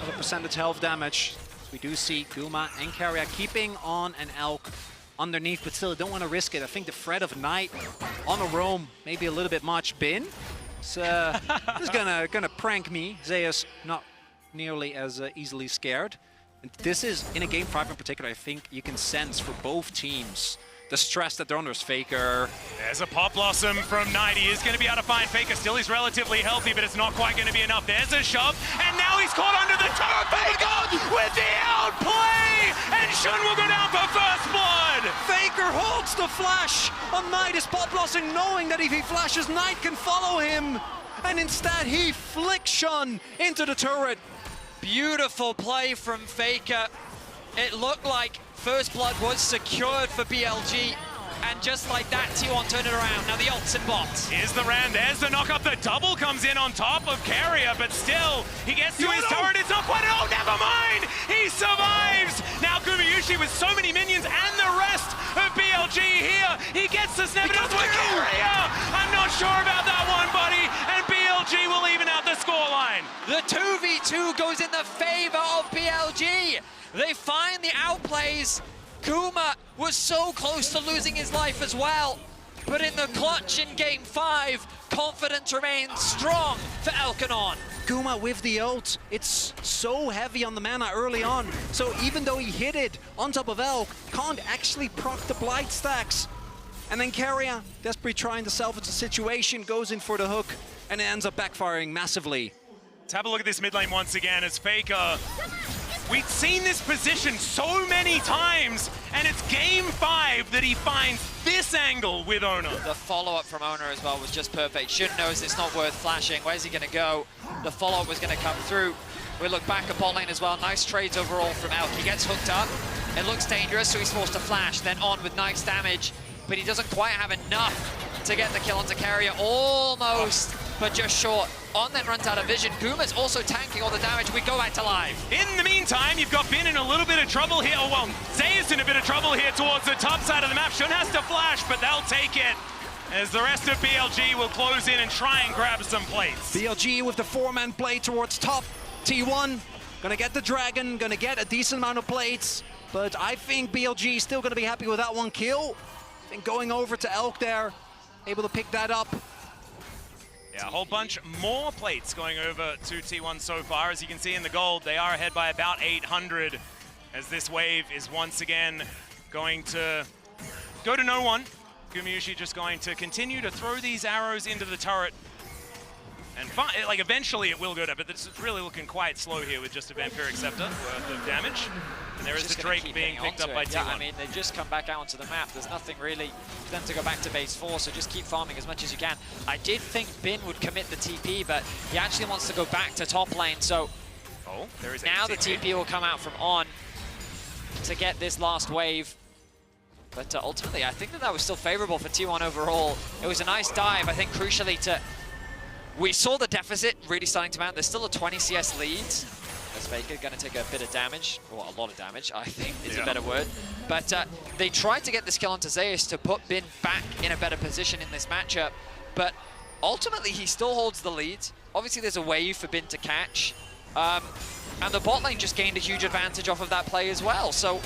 V: Other percentage health damage. We do see Guma and Carrier keeping on an Elk underneath, but still don't want to risk it. I think the threat of Knight on a roam maybe a little bit much. Bin is gonna prank me. Zeus not nearly as easily scared. And this is, in a game 5 in particular, I think you can sense for both teams the stress that they're under. Is FLICKR.
E: There's a Pop Blossom from Knight. He is going to be able to find FLICKR. Still, he's relatively healthy, but it's not quite going to be enough. There's a shove, and now he's caught under the turret. FLICKR with the outplay, and Shun will go down for first blood.
V: FLICKR holds the flash on Knight. Is Pop Blossom knowing that if he flashes, Knight can follow him, and instead he flicks Shun into the turret.
W: Beautiful play from FLICKR. It looked like first blood was secured for BLG. And just like that, T1 turned it around. Now the ults and bots.
E: Here's the round, there's the knock-up. The double comes in on top of Carrier, but still, he gets to his turret. It's not quite, oh, never mind! He survives! Now Gumayusi with so many minions and the rest of BLG here. He gets the snap, it goes with Carrier! I'm not sure about that one, buddy. And BLG will even out the scoreline.
W: The 2v2 goes in the favor of BLG. They find the outplays. Guma was so close to losing his life as well, but in the clutch in Game 5, confidence remains strong for Elkanon.
V: Guma with the ult, it's so heavy on the mana early on, so even though he hit it on top of Elk, can't actually proc the Blight stacks. And then Carrier, desperately trying to salvage the situation, goes in for the hook, and it ends up backfiring massively.
E: Let's have a look at this mid lane once again as FLICKR. We've seen this position so many times, and it's Game 5 that he finds this angle with Oner.
W: The follow-up from Oner as well was just perfect. Should knows it's not worth flashing. Where's he going to go? The follow-up was going to come through. We look back at bot lane as well. Nice trades overall from Elk. He gets hooked up. It looks dangerous, so he's forced to flash. Then on with nice damage, but he doesn't quite have enough to get the kill onto Carrier. Almost, but just short. On then runs out of vision. Guma's also tanking all the damage. We go back to live.
E: In the meantime, you've got Bin in a little bit of trouble here. Oh, well, Zayas in a bit of trouble here towards the top side of the map. Shun has to flash, but they'll take it. As the rest of BLG will close in and try and grab some plates.
V: BLG with the 4-man play towards top. T1 gonna get the dragon, gonna get a decent amount of plates, but I think BLG is still gonna be happy with that one kill. I think going over to Elk there, able to pick that up.
E: Yeah, a whole bunch more plates going over to T1 so far. As you can see in the gold, they are ahead by about 800 as this wave is once again going to go to no one. Gumayusi just going to continue to throw these arrows into the turret. And like eventually it will go down, but it's really looking quite slow here with just a Vampiric Scepter worth of damage. And there is the Drake being picked up by T1.
W: Yeah, I mean, they just come back out onto the map. There's nothing really for them to go back to base 4, so just keep farming as much as you can. I did think Bin would commit the TP, but he actually wants to go back to top lane, so
E: there is
W: now the TP will come out from On to get this last wave. But ultimately, I think that was still favorable for T1 overall. It was a nice dive, I think, crucially to... We saw the deficit really starting to mount. There's still a 20 CS lead. As FLICKR going to take a bit of damage, or a lot of damage, I think is a better word. But they tried to get this kill onto Zayas to put Bin back in a better position in this matchup. But ultimately, he still holds the lead. Obviously, there's a wave for Bin to catch. And the bot lane just gained a huge advantage off of that play as well. So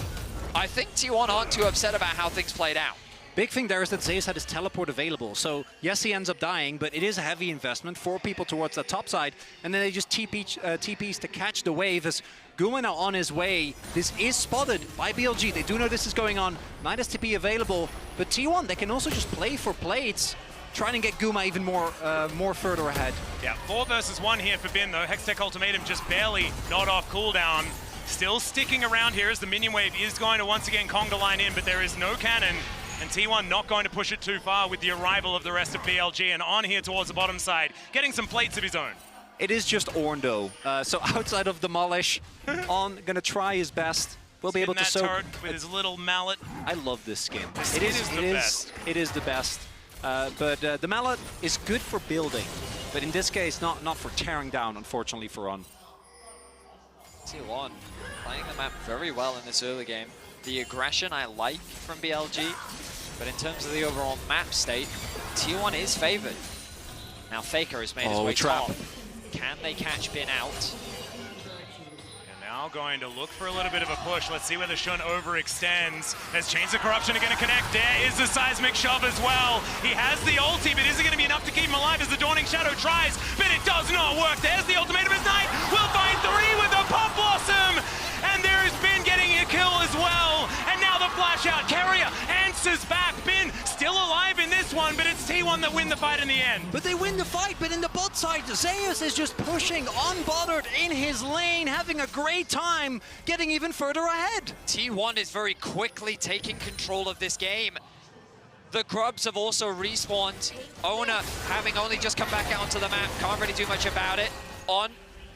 W: I think T1 aren't too upset about how things played out.
V: Big thing there is that Zayas had his teleport available, so yes, he ends up dying, but it is a heavy investment. 4 people towards the top side, and then they just TPs to catch the wave as Guma now on his way. This is spotted by BLG. They do know this is going on. Midas TP available, but T1, they can also just play for plates, trying to get Guma even more further ahead.
E: Yeah, 4 versus 1 here for Bin, though. Hextech Ultimatum just barely not off cooldown. Still sticking around here as the minion wave is going to once again conga line in, but there is no cannon. And T1 not going to push it too far with the arrival of the rest of BLG, and On here towards the bottom side, getting some plates of his own.
V: It is just Ornn though, so outside of Demolish, On gonna try his best. We'll be able to soak
E: turret with his little mallet.
V: I love this skin.
E: The skin is the best.
V: It is the best. But the mallet is good for building, but in this case, not for tearing down, unfortunately for On.
W: T1 playing the map very well in this early game. The aggression I like from BLG, but in terms of the overall map state, T1 is favored. Now FLICKR has made his way top. Can they catch Bin out?
E: And now going to look for a little bit of a push. Let's see whether Shun overextends. As Chains of Corruption are going to connect. There is the seismic shove as well. He has the ulti, but is it going to be enough to keep him alive as the Dawning Shadow tries? But it does not work. There's the ultimatum as Knight will find 3 with a Pop Blossom. And there is Bin getting a kill as well. And now the flash out. Carrier answers back. Bin still alive in this one, but it's T1 that win the fight in the end.
V: But they win the fight, but in the bot side, Zayas is just pushing unbothered in his lane, having a great time, getting even further ahead.
W: T1 is very quickly taking control of this game. The Grubs have also respawned. Oner, having only just come back out onto the map, can't really do much about it. On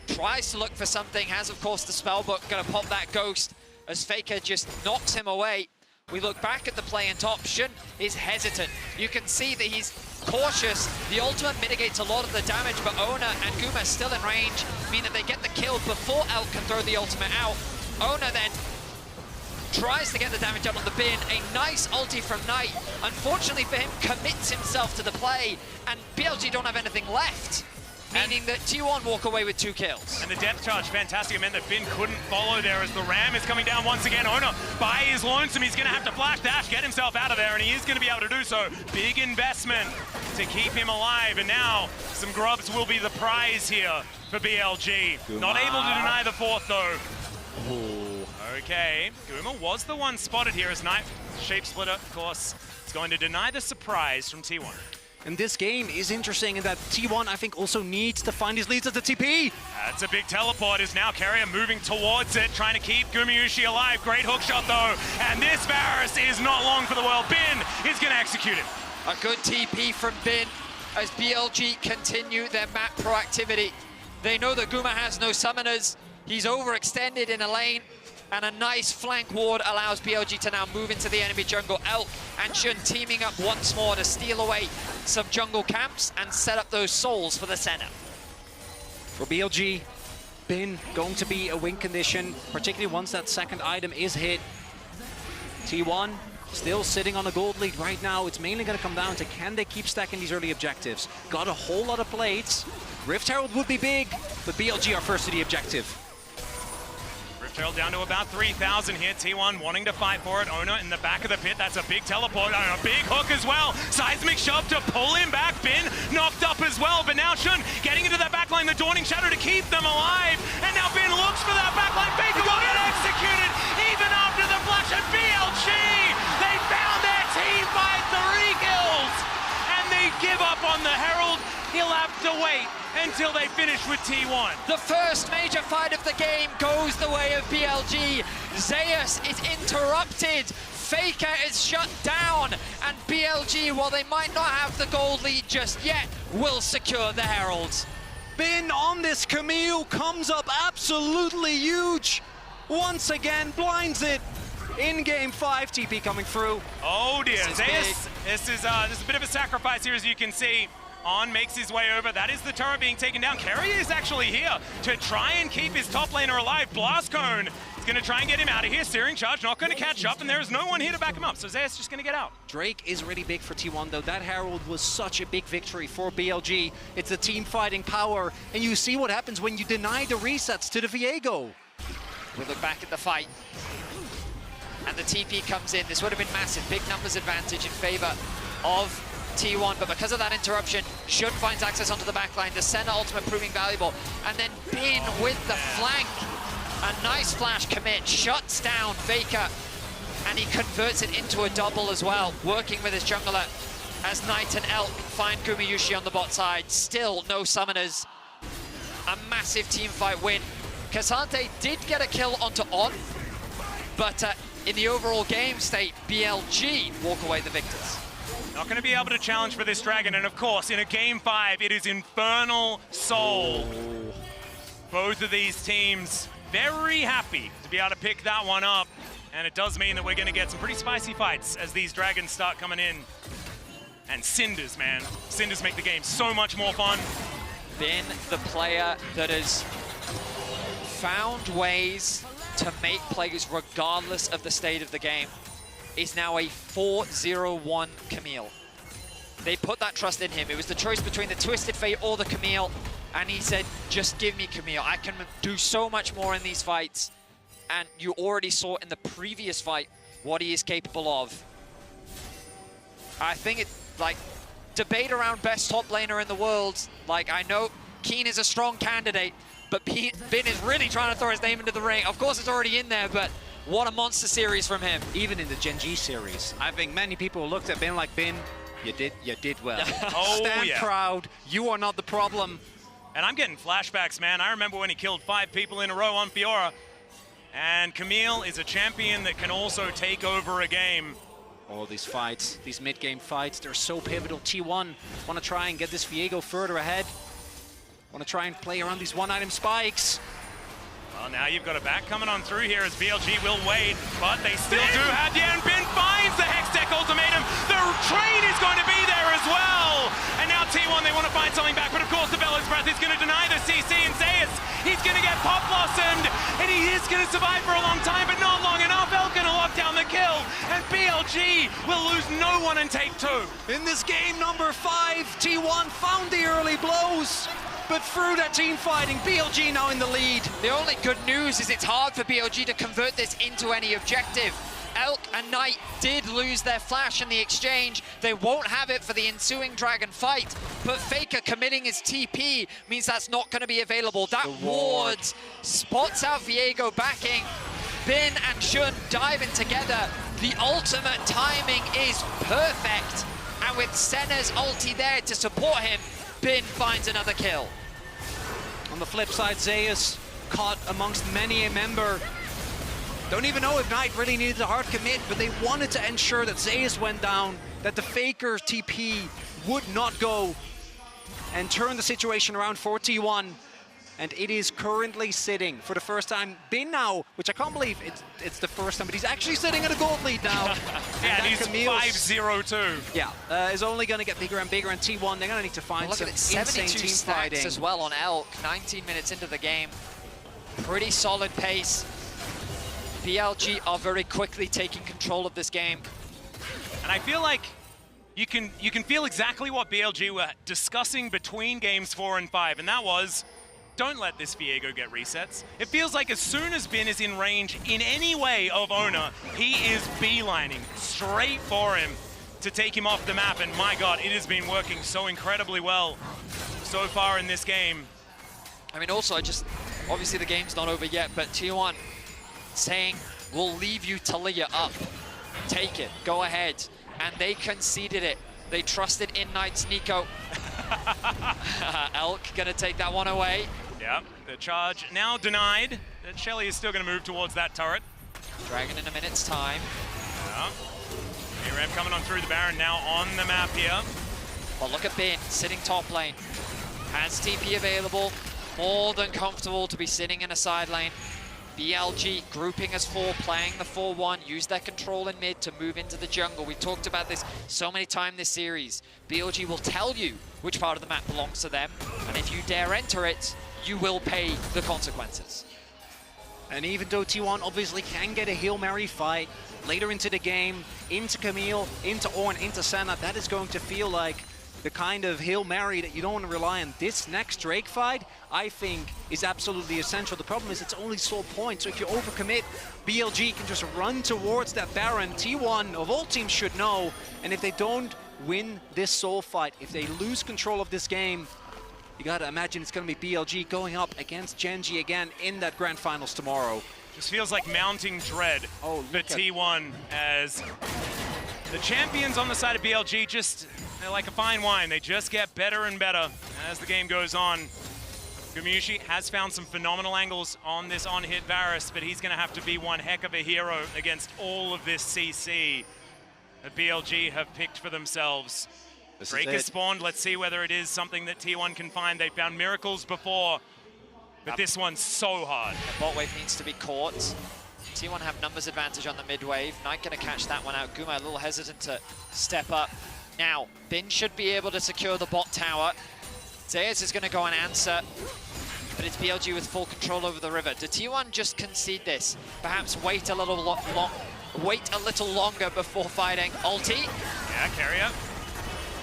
W: tries to look for something, has of course the spellbook, gonna pop that ghost as FLICKR just knocks him away. We look back at the play in top, Shun is hesitant. You can see that he's cautious. The ultimate mitigates a lot of the damage, but Ona and Guma still in range, meaning that they get the kill before Elk can throw the ultimate out. Ona then tries to get the damage out on the bin. A nice ulti from Knight. Unfortunately for him, commits himself to the play, and BLG don't have anything left. Meaning that T1 walk away with 2 kills.
E: And the depth charge, fantastic. It meant that Bin couldn't follow there as the Ram is coming down once again. Ona by his lonesome. He's going to have to flash dash, get himself out of there, and he is going to be able to do so. Big investment to keep him alive, and now some grubs will be the prize here for BLG.
B: Guma.
E: Not able to deny the 4th, though.
B: Ooh.
E: Okay, Guma was the one spotted here as Knight, shape splitter, of course. It's going to deny the surprise from T1.
B: And this game is interesting in that T1, I think, also needs to find his leads at the TP.
E: That's a big teleport, is now Carrier moving towards it, trying to keep Gumayusi alive. Great hook shot, though. And this Varus is not long for the world. Bin is going to execute him.
W: A good TP from Bin as BLG continue their map proactivity. They know that Guma has no summoners. He's overextended in a lane. And a nice flank ward allows BLG to now move into the enemy jungle. Elk and Shun teaming up once more to steal away some jungle camps and set up those souls for the center.
B: For BLG, Bin going to be a win condition, particularly once that second item is hit. T1 still sitting on a gold lead right now. It's mainly going to come down to can they keep stacking these early objectives. Got a whole lot of plates. Rift Herald would be big, but BLG are first to the objective.
E: Herald down to about 3,000 here. T1 wanting to fight for it. Ona in the back of the pit. That's a big teleport and a big hook as well. Seismic shove to pull him back. Bin knocked up as well. But now Shun getting into that backline. The Dawning Shadow to keep them alive. And now Bin looks for that backline. FLICKR will get executed even after the flash at BLG. They found their team by 3 kills. And they give up on the Herald. He'll have to wait until they finish with T1.
W: The first major fight of the game goes the way of BLG. Zeus is interrupted. FLICKR is shut down. And BLG, while they might not have the gold lead just yet, will secure the Heralds.
B: Bin on this Camille comes up absolutely huge. Once again, blinds it. In game 5, TP coming through.
E: Oh dear, Zeus, this is a bit of a sacrifice here, as you can see. On makes his way over. That is the turret being taken down. Carrier is actually here to try and keep his top laner alive. Blast Cone is going to try and get him out of here. Searing Charge not going to catch up, and there is no one here to back him up. So Zeus just going to get out.
B: Drake is really big for T1, though. That Herald was such a big victory for BLG. It's a team fighting power, and you see what happens when you deny the resets to the Viego.
W: We look back at the fight. And the TP comes in. This would have been massive. Big numbers advantage in favor of T1, but because of that interruption, Shun finds access onto the backline. The center ultimate proving valuable. And then Bin with the flank. A nice flash commit, shuts down FLICKR, and he converts it into a double as well, working with his jungler as Knight and Elk find Gumayusi on the bot side. Still no summoners. A massive team fight win. Cassante did get a kill onto On, but in the overall game state, BLG walk away the victors.
E: Not going to be able to challenge for this dragon, and of course, in a game 5, it is Infernal Soul. Both of these teams very happy to be able to pick that one up, and it does mean that we're going to get some pretty spicy fights as these dragons start coming in. And Cinders, man. Cinders make the game so much more fun.
W: Bin, the player that has found ways to make plays regardless of the state of the game, is now a 4-0-1 Camille. They put that trust in him. It was the choice between the Twisted Fate or the Camille, and he said, just give me Camille. I can do so much more in these fights. And you already saw in the previous fight what he is capable of. I think it's like debate around best top laner in the world. Like, I know Keen is a strong candidate, but Bin is really trying to throw his name into the ring. Of course, it's already in there, but what a monster series from him.
B: Even in the Gen G series, I think many people looked at Bin like, Bin, you did well.
E: Oh,
B: Stand
E: yeah.
B: proud. You are not the problem.
E: And I'm getting flashbacks, man. I remember when he killed 5 people in a row on Fiora. And Camille is a champion that can also take over a game.
B: All these fights, these mid-game fights, they're so pivotal. T1 want to try and get this Viego further ahead.
V: Want to try and play around these one-item spikes.
E: Well, now you've got a back coming on through here as BLG will wait, but they still do have the end. Bin finds the Hextech ultimatum. The train is going to be there as well. And now T1, they want to find something back, but of course the Bellows Breath is going to deny the CC, and Zeus, he's going to get pop blossomed, and he is going to survive for a long time, but not long enough. Elk going to lock down the kill, and BLG will lose no one and take 2.
V: In this game number 5, T1 found the early blows. But through that team fighting, BLG now in the lead.
W: The only good news is it's hard for BLG to convert this into any objective. Elk and Knight did lose their flash in the exchange. They won't have it for the ensuing Dragon fight, but FLICKR committing his TP means that's not going to be available. That wards spots out Viego backing. Bin and Shun diving together. The ultimate timing is perfect. And with Senna's ulti there to support him, Bin finds another kill.
V: On the flip side, Zeus caught amongst many a member. Don't even know if Knight really needed a hard commit, but they wanted to ensure that Zeus went down, that the FLICKR TP would not go, and turn the situation around for T1. And it is currently sitting for the first time. Bin now, which I can't believe it's the first time, but he's actually sitting in a gold lead now.
E: Yeah, and he's 5-0-2.
V: Yeah, is only going to get bigger and bigger, and T1, they're going to need to find some insane
W: 72
V: team
W: stacks
V: fighting.
W: as well on Elk, 19 minutes into the game. Pretty solid pace. BLG are very quickly taking control of this game.
E: And I feel like you can feel exactly what BLG were discussing between games 4 and 5, and that was, don't let this Viego get resets. It feels like as soon as Bin is in range in any way of Owner, he is beelining straight for him to take him off the map. And my God, it has been working so incredibly well so far in this game.
W: I mean, also, obviously the game's not over yet, but T1 saying, we'll leave you Talia up. Take it, go ahead. And they conceded it. They trusted in Knight's Nico. Elk gonna take that one away.
E: Yeah, the charge now denied. Shelly is still going to move towards that turret.
W: Dragon in a minute's time.
E: Yeah. A-Ramp coming on through the Baron now on the map here.
W: Well, look at Bin sitting top lane. Has TP available. More than comfortable to be sitting in a side lane. BLG grouping as 4, playing the 4-1, use their control in mid to move into the jungle. We talked about this so many times this series. BLG will tell you which part of the map belongs to them, and if you dare enter it, you will pay the consequences.
V: And even though T1 obviously can get a Hail Mary fight later into the game, into Camille, into Ornn, into Senna, that is going to feel like the kind of Hail Mary that you don't want to rely on. This next Drake fight, I think, is absolutely essential. The problem is it's only sole points, so if you overcommit, BLG can just run towards that Baron. T1 of all teams should know, and if they don't win this soul fight, if they lose control of this game, you gotta imagine it's gonna be BLG going up against GenG again in that grand finals tomorrow.
E: Just feels like mounting dread for T1 as the champions on the side of BLG just, they're like a fine wine. They just get better and better as the game goes on. Gumushi has found some phenomenal angles on this on-hit Varus, but he's gonna have to be one heck of a hero against all of this CC that BLG have picked for themselves. Drake has spawned. Let's see whether it is something that T1 can find. They found miracles before, but this one's so hard.
W: The bot wave needs to be caught. T1 have numbers advantage on the mid wave. Knight gonna catch that one out. Guma a little hesitant to step up. Now, Bin should be able to secure the bot tower. Zeus is gonna go and answer, but it's BLG with full control over the river. Did T1 just concede this? Perhaps wait a little longer before fighting. Ulti.
E: Yeah, carrier.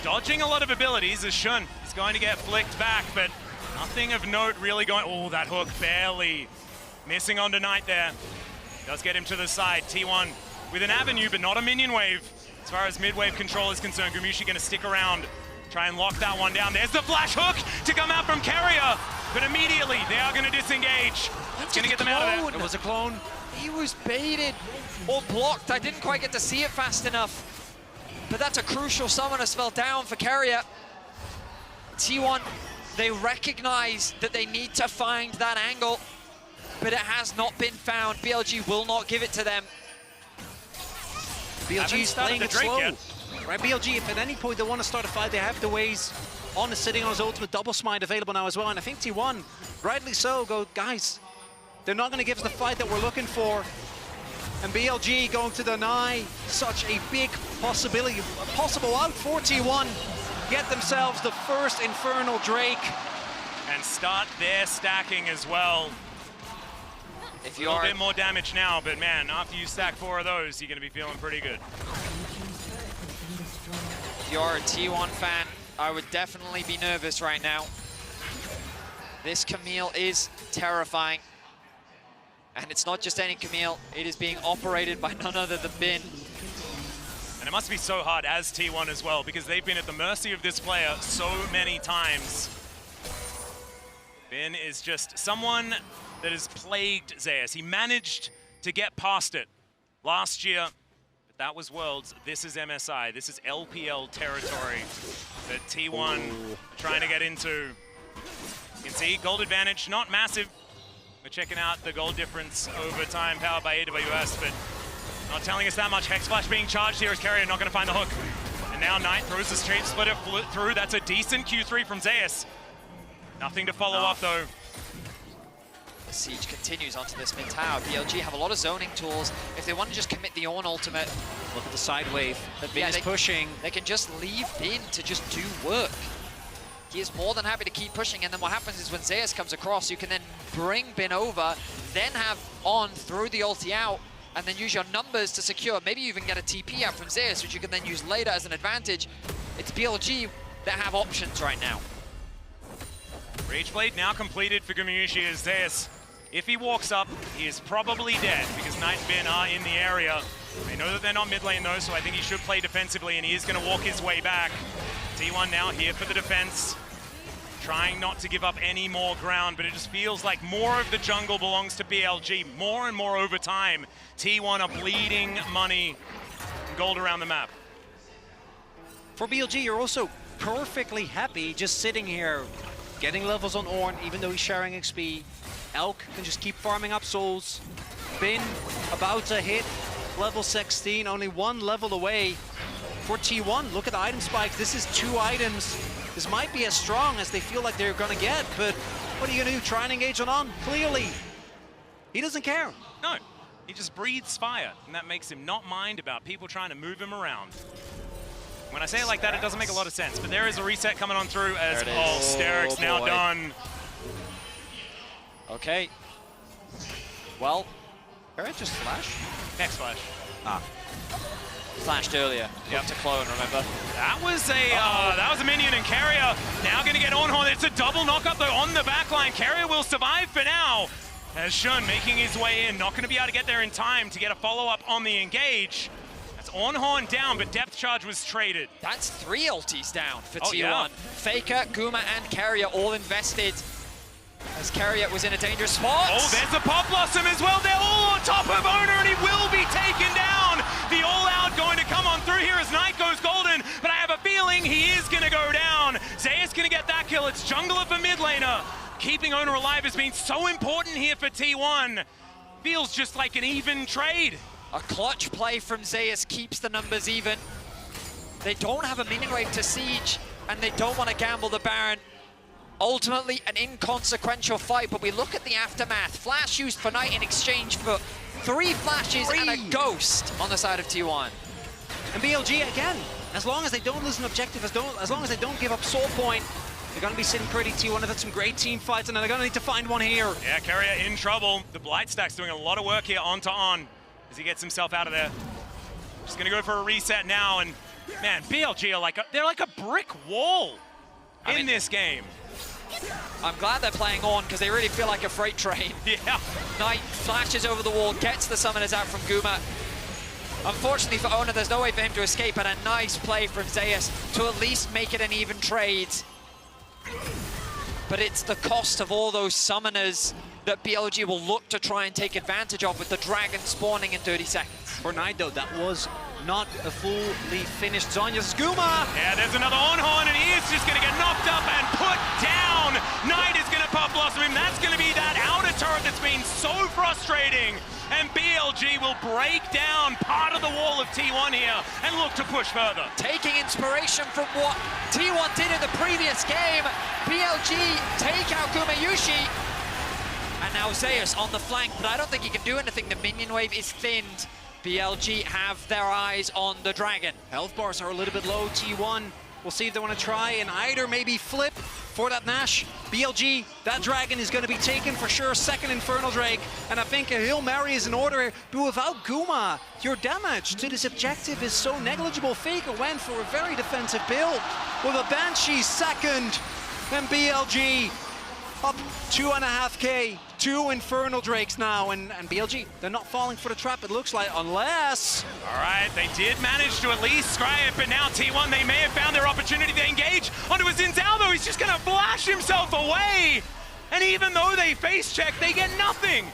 E: Dodging a lot of abilities as Shun is going to get flicked back, but nothing of note really going. Oh, that hook barely missing onto Knight there. Does get him to the side. T1 with an avenue, but not a minion wave. As far as mid-wave control is concerned, Gumushi going to stick around, try and lock that one down. There's the flash hook to come out from carrier, but immediately they are going to disengage. That's going to get them out of there.
V: It was a clone.
W: He was baited or blocked. I didn't quite get to see it fast enough. But that's a crucial summoner spell down for carrier. T1, they recognize that they need to find that angle, but it has not been found. BLG will not give it to them.
V: BLG is playing it slow. Right, BLG, if at any point they want to start a fight, they have the ways On is sitting on his ultimate, double smite available now as well, and I think T1, rightly so, go, guys, they're not going to give us the fight that we're looking for. And BLG going to deny such a big possibility, a possible out for T1. Get themselves the first Infernal Drake.
E: And start their stacking as well.
W: If
E: A
W: you
E: little
W: are
E: bit more damage now, but man, after you stack 4 of those, you're going to be feeling pretty good.
W: If you're a T1 fan, I would definitely be nervous right now. This Camille is terrifying. And it's not just any Camille, it is being operated by none other than Bin.
E: And it must be so hard as T1 as well, because they've been at the mercy of this player so many times. Bin is just someone that has plagued Zeus. He managed to get past it last year, but that was Worlds. This is MSI. This is LPL territory that T1 are trying to get into. You can see gold advantage, not massive. We're checking out the gold difference over time, powered by AWS, but not telling us that much. Hex Flash being charged here as Carrier not going to find the hook. And now Knight throws the Stream Splitter through. That's a decent Q3 from Zeus. Nothing to follow up, though.
W: The siege continues onto this mid tower. BLG have a lot of zoning tools. If they want to just commit the Ornn ultimate,
V: look at the side wave that Bin is pushing.
W: They can just leave Bin to just do work. He is more than happy to keep pushing, and then what happens is when Zeus comes across, you can then bring Bin over, then have Ornn throw the ulti out, and then use your numbers to secure. Maybe you even get a TP out from Zeus, which you can then use later as an advantage. It's BLG that have options right now.
E: Rageblade now completed for Gumayusi as Zeus. If he walks up, he is probably dead because Knight and Bin are in the area. They know that they're not mid lane though, so I think he should play defensively, and he is going to walk his way back. T1 now here for the defense, trying not to give up any more ground, but it just feels like more of the jungle belongs to BLG. More and more over time, T1 are bleeding money and gold around the map.
V: For BLG, you're also perfectly happy just sitting here, getting levels on Ornn, even though he's sharing XP. Elk can just keep farming up souls. Bin about to hit level 16, only 1 level away. For T1, look at the item spikes. This is 2 items. This might be as strong as they feel like they're gonna get, but what are you gonna do? Try and engage on Ornn? Clearly, he doesn't care.
E: No, he just breathes fire, and that makes him not mind about people trying to move him around. When I say it like that, it doesn't make a lot of sense, but there is a reset coming on through as, Sterik's now done.
W: Okay. Well, Barrett just flash?
E: Hex Flash.
W: Flashed earlier. Yep. To clone, remember?
E: That was a minion, and Carrier now going to get on. It's a double knockup though on the backline. Carrier will survive for now. As Shun making his way in, not going to be able to get there in time to get a follow-up on the engage. That's Ornn down, but depth charge was traded.
W: That's 3 ultis down for T1.
E: Yeah.
W: FLICKR, Guma, and Carrier all invested. As Carrier was in a dangerous spot.
E: Oh, there's a Pop Blossom as well. They're all on top of Owner, and he will be taken down. The all-out going to come on through here as Knight goes golden, but I have a feeling he is going to go down. Zeus going to get that kill. It's Jungler for mid laner. Keeping Owner alive has been so important here for T1. Feels just like an even trade.
W: A clutch play from Zeus keeps the numbers even. They don't have a minion wave to siege, and they don't want to gamble the Baron. Ultimately, an inconsequential fight, but we look at the aftermath. Flash used for Knight in exchange for 3 flashes and a ghost on the side of T1.
V: And BLG, again, as long as they don't lose an objective, as long as they don't give up soul point, they're going to be sitting pretty. T1 have had some great team fights, and they're going to need to find one here.
E: Yeah, Carrier in trouble. The Blight Stack's doing a lot of work here onto Ornn as he gets himself out of there. Just going to go for a reset now, and man, BLG are they're like a brick wall in this game.
W: I'm glad they're playing Ornn because they really feel like a freight train.
E: Yeah.
W: Knight flashes over the wall, gets the summoners out from Guma. Unfortunately for Owner, there's no way for him to escape, and a nice play from Zeus to at least make it an even trade. But it's the cost of all those summoners that BLG will look to try and take advantage of with the dragon spawning in 30 seconds.
V: For Knight, though, that was not a fully finished Zonya's Guma.
E: Yeah, there's another Ornn, and he is just going to get knocked up and put down. Knight is going to Pop Blossom him. That's going to be that outer turret that's been so frustrating. And BLG will break down part of the wall of T1 here and look to push further.
W: Taking inspiration from what T1 did in the previous game. BLG take out Gumayushi. And now Zeus on the flank, but I don't think he can do anything. The minion wave is thinned. BLG have their eyes on the dragon.
V: Health bars are a little bit low, T1. We'll see if they want to try and either maybe flip for that Nash. BLG, that dragon is going to be taken for sure. Second Infernal Drake. And I think a Hail Mary is in order. But without Guma, your damage to this objective is so negligible. Faker went for a very defensive build with a Banshee second. And BLG up 2.5k. 2 Infernal Drakes now, and BLG, they're not falling for the trap, it looks like, unless...
E: All right, they did manage to at least scry it, but now T1, they may have found their opportunity to engage onto a Xin Zhao, though. He's just going to flash himself away. And even though they face check, they get nothing.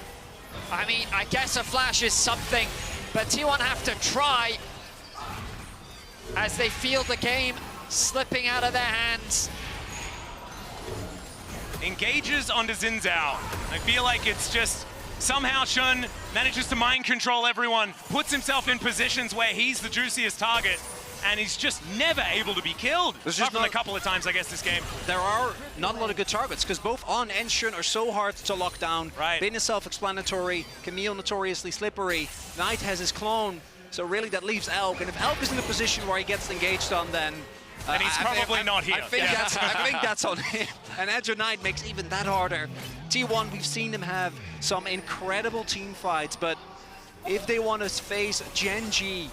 W: I mean, I guess a flash is something, but T1 have to try as they feel the game slipping out of their hands.
E: Engages onto Xin Zhao. I feel like it's just somehow Shun manages to mind control everyone, puts himself in positions where he's the juiciest target, and he's just never able to be killed. Apart from a couple of times, I guess, this game.
V: There are not a lot of good targets, because both On and Shun are so hard to lock down.
E: Right.
V: Bin is self-explanatory, Camille notoriously slippery, Knight has his clone, so really that leaves Elk, and if Elk is in a position where he gets engaged on, then...
E: and he's probably not here.
V: I think that's on him. And Edge of Knight makes even that harder. T1, we've seen them have some incredible team fights, but if they want to face GenG,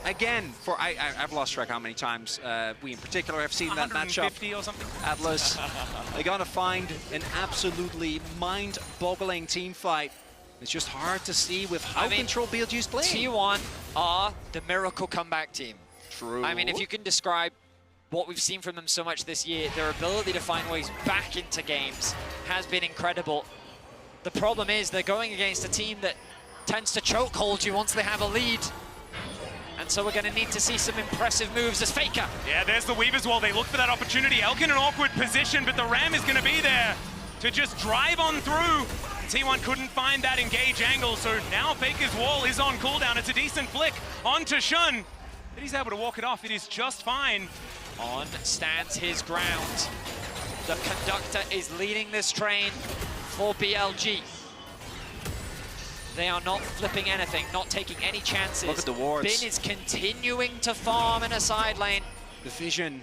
V: again, for I've lost track how many times we in particular have seen that matchup.
E: 150 or something?
V: Atlas, they're going to find an absolutely mind-boggling team fight. It's just hard to see with how controlled BLG is playing.
W: T1 are the miracle comeback team.
V: True.
W: I mean, if you can describe what we've seen from them so much this year, their ability to find ways back into games has been incredible. The problem is they're going against a team that tends to chokehold you once they have a lead. And so we're going to need to see some impressive moves as FLICKR.
E: Yeah, there's the Weavers Wall. They look for that opportunity. Elk in an awkward position, but the Ram is going to be there to just drive on through. T1 couldn't find that engage angle, so now FLICKR's wall is on cooldown. It's a decent flick onto Shun, but he's able to walk it off. It is just fine.
W: On stands his ground. The conductor is leading this train for BLG. They are not flipping anything, not taking any chances.
V: Look at the wards.
W: Bin is continuing to farm in a side lane.
V: The vision.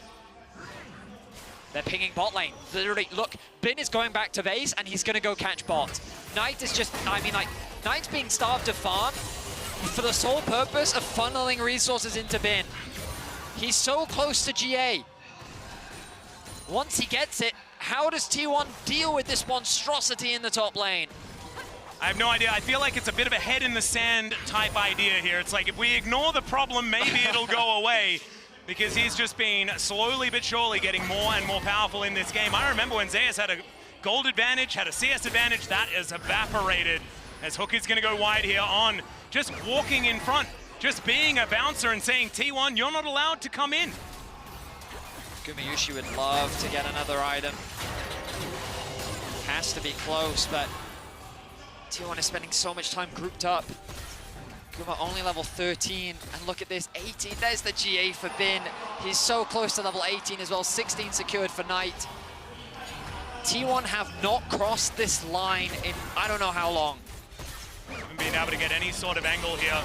W: They're pinging bot lane. Literally, look, Bin is going back to base and he's gonna go catch bot. Knight is just, I mean, like, Knight's being starved to farm for the sole purpose of funneling resources into Bin. He's so close to GA. Once he gets it, how does T1 deal with this monstrosity in the top lane?
E: I have no idea. I feel like it's a bit of a head in the sand type idea here. It's like if we ignore the problem, maybe it'll go away, because he's just been slowly but surely getting more and more powerful in this game. I remember when Zeus had a gold advantage, had a CS advantage, that is evaporated as Hook is going to go wide here on just walking in front. Just being a bouncer and saying, T1, you're not allowed to come in.
W: Gumayushi would love to get another item. Has to be close, but T1 is spending so much time grouped up. Guma only level 13, and look at this, 18. There's the GA for Bin. He's so close to level 18 as well, 16 secured for Knight. T1 have not crossed this line in I don't know how long.
E: Haven't been able to get any sort of angle here.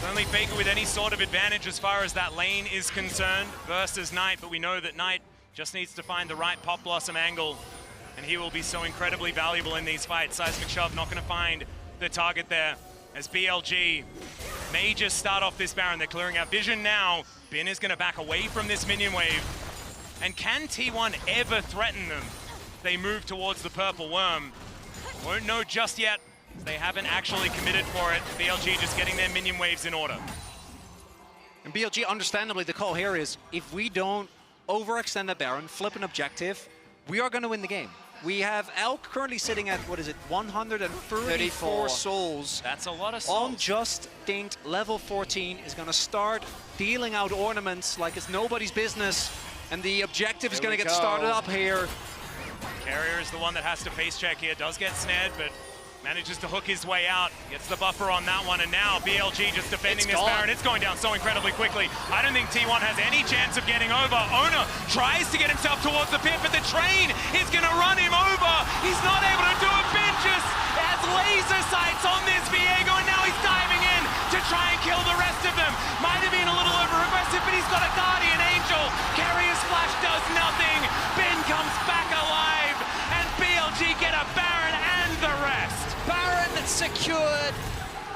E: Only FLICKR with any sort of advantage as far as that lane is concerned versus Knight, but we know that Knight just needs to find the right Pop Blossom angle, and he will be so incredibly valuable in these fights. Seismic Shove not going to find the target there, as BLG may just start off this Baron. They're clearing out vision now. Bin is going to back away from this minion wave. And can T1 ever threaten them? They move towards the purple worm. Won't know just yet. They haven't actually committed for it. BLG just getting their minion waves in order.
V: And BLG, understandably, the call here is if we don't overextend the Baron, flip an objective, we are going to win the game. We have Elk currently sitting at, what is it, 134 souls.
E: That's a lot of souls.
V: On just Dinked, level 14, is going to start dealing out ornaments like it's nobody's business. And the objective is going to get started up here.
E: Carrier is the one that has to face check here. Does get snared, but Manages to hook his way out, gets the buffer on that one, and now BLG just defending this Baron. It's going down so incredibly quickly. I don't think T1 has any chance of getting over. Owner tries to get himself towards the pit, but the train is going to run him over. He's not able to do it. Benjus has laser sights on this Viego, and now he's diving in to try and kill the rest of them. Might have been a little over-aggressive, but he's got a Guardian Angel. Carrier's Flash does nothing. Ben comes back alive, and BLG get a Baron and the rest.
W: Baron secured,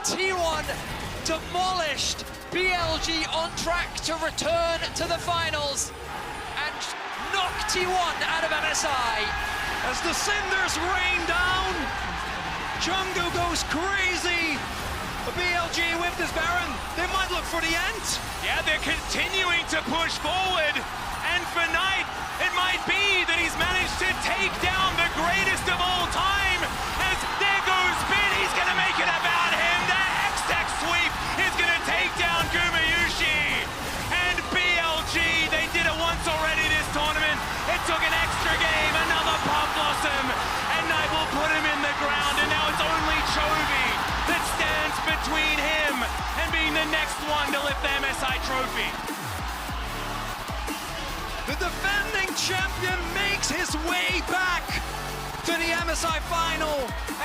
W: T1 demolished, BLG on track to return to the finals and knock T1 out of MSI.
V: As the cinders rain down, CHENGDU goes crazy. The BLG with this Baron, they might look for the end.
E: Yeah, they're continuing to push forward, and for Knight, it might be that he's managed to take down the greatest of all time, as there goes Ben, he's gonna make it about him. That X-Tech sweep is gonna take down Gumayushi, and BLG, they did it once already this tournament. It took an extra game, another Pop Blossom, and Knight will put him in the ground, and now it's only Chovy that stands between him and being the next one to lift the MSI trophy.
V: The defending champion makes his way back to the MSI final.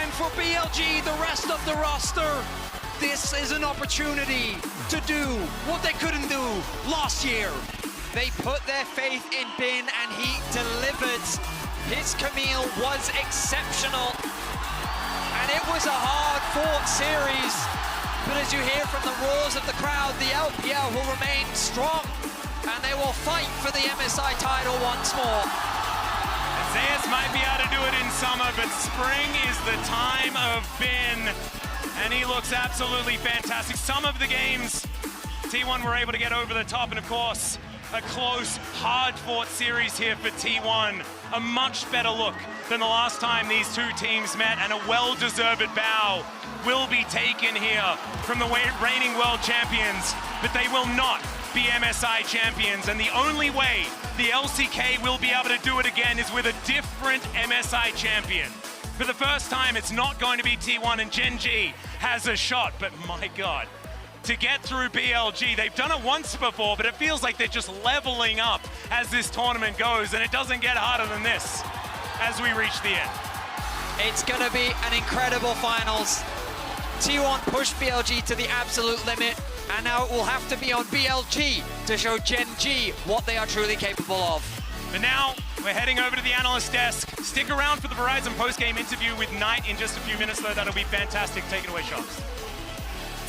V: And for BLG, the rest of the roster, this is an opportunity to do what they couldn't do last year.
W: They put their faith in Bin and he delivered. His Camille was exceptional. And it was a hard-fought series. But as you hear from the roars of the crowd, the LPL will remain strong. And they will fight for the MSI title once more.
E: Zeus might be able to do it in summer, but spring is the time of Bin, and he looks absolutely fantastic. Some of the games, T1 were able to get over the top, and of course, a close, hard-fought series here for T1. A much better look than the last time these two teams met, and a well-deserved bow will be taken here from the reigning world champions, but they will not be MSI champions, and the only way the LCK will be able to do it again is with a different MSI champion. For the first time, it's not going to be T1, and Gen.G has a shot, but my God, to get through BLG, they've done it once before, but it feels like they're just leveling up as this tournament goes, and it doesn't get harder than this as we reach the end.
W: It's gonna be an incredible finals. T1 pushed BLG to the absolute limit, and now it will have to be on BLG to show Gen.G what they are truly capable of.
E: But now, we're heading over to the analyst desk. Stick around for the Verizon post-game interview with Knight in just a few minutes, though. That'll be fantastic. Take it away, Shops.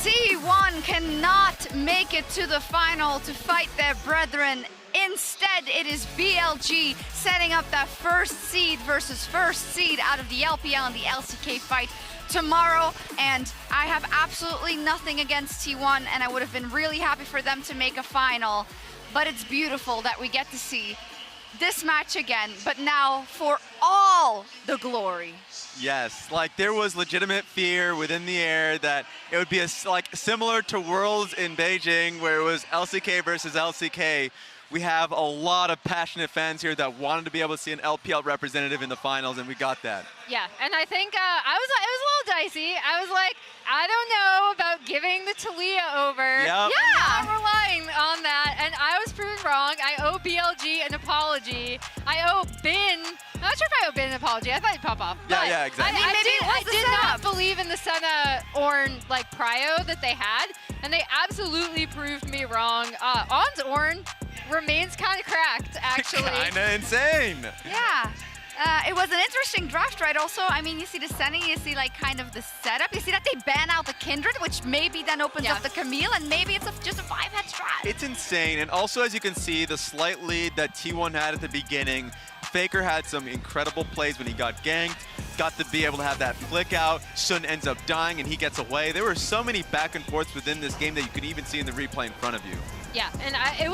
L: T1 cannot make it to the final to fight their brethren. Instead, it is BLG setting up that first seed versus first seed out of the LPL and the LCK fight tomorrow, and I have absolutely nothing against T1, and I would have been really happy for them to make a final, but it's beautiful that we get to see this match again, but now for all the glory.
M: Yes, like there was legitimate fear within the air that it would be like similar to Worlds in Beijing, where it was LCK versus LCK. We have a lot of passionate fans here that wanted to be able to see an LPL representative in the finals, and we got that.
N: Yeah, and I think it was a little dicey. I was like, I don't know about giving the Taliyah over.
M: Yep.
N: Yeah, I'm relying on that, and I was proven wrong. I owe BLG an apology. I owe Bin. I'm not sure if I owe Bin an apology. I thought he'd pop off.
M: Yeah, exactly.
N: I did not believe in the Senna Ornn like prio that they had, and they absolutely proved me wrong. On's Ornn remains kind of cracked, actually.
M: Kinda insane.
L: Yeah. It was an interesting draft, right? Also, I mean, you see the Senna, you see like kind of the setup. You see that they ban out the Kindred, which maybe then opens up the Camille, and maybe it's just a 5-head strat.
M: It's insane, and also as you can see, the slight lead that T1 had at the beginning, FLICKR had some incredible plays when he got ganked, got to be able to have that flick out, Sun ends up dying and he gets away. There were so many back and forths within this game that you could even see in the replay in front of you.
N: Yeah, and I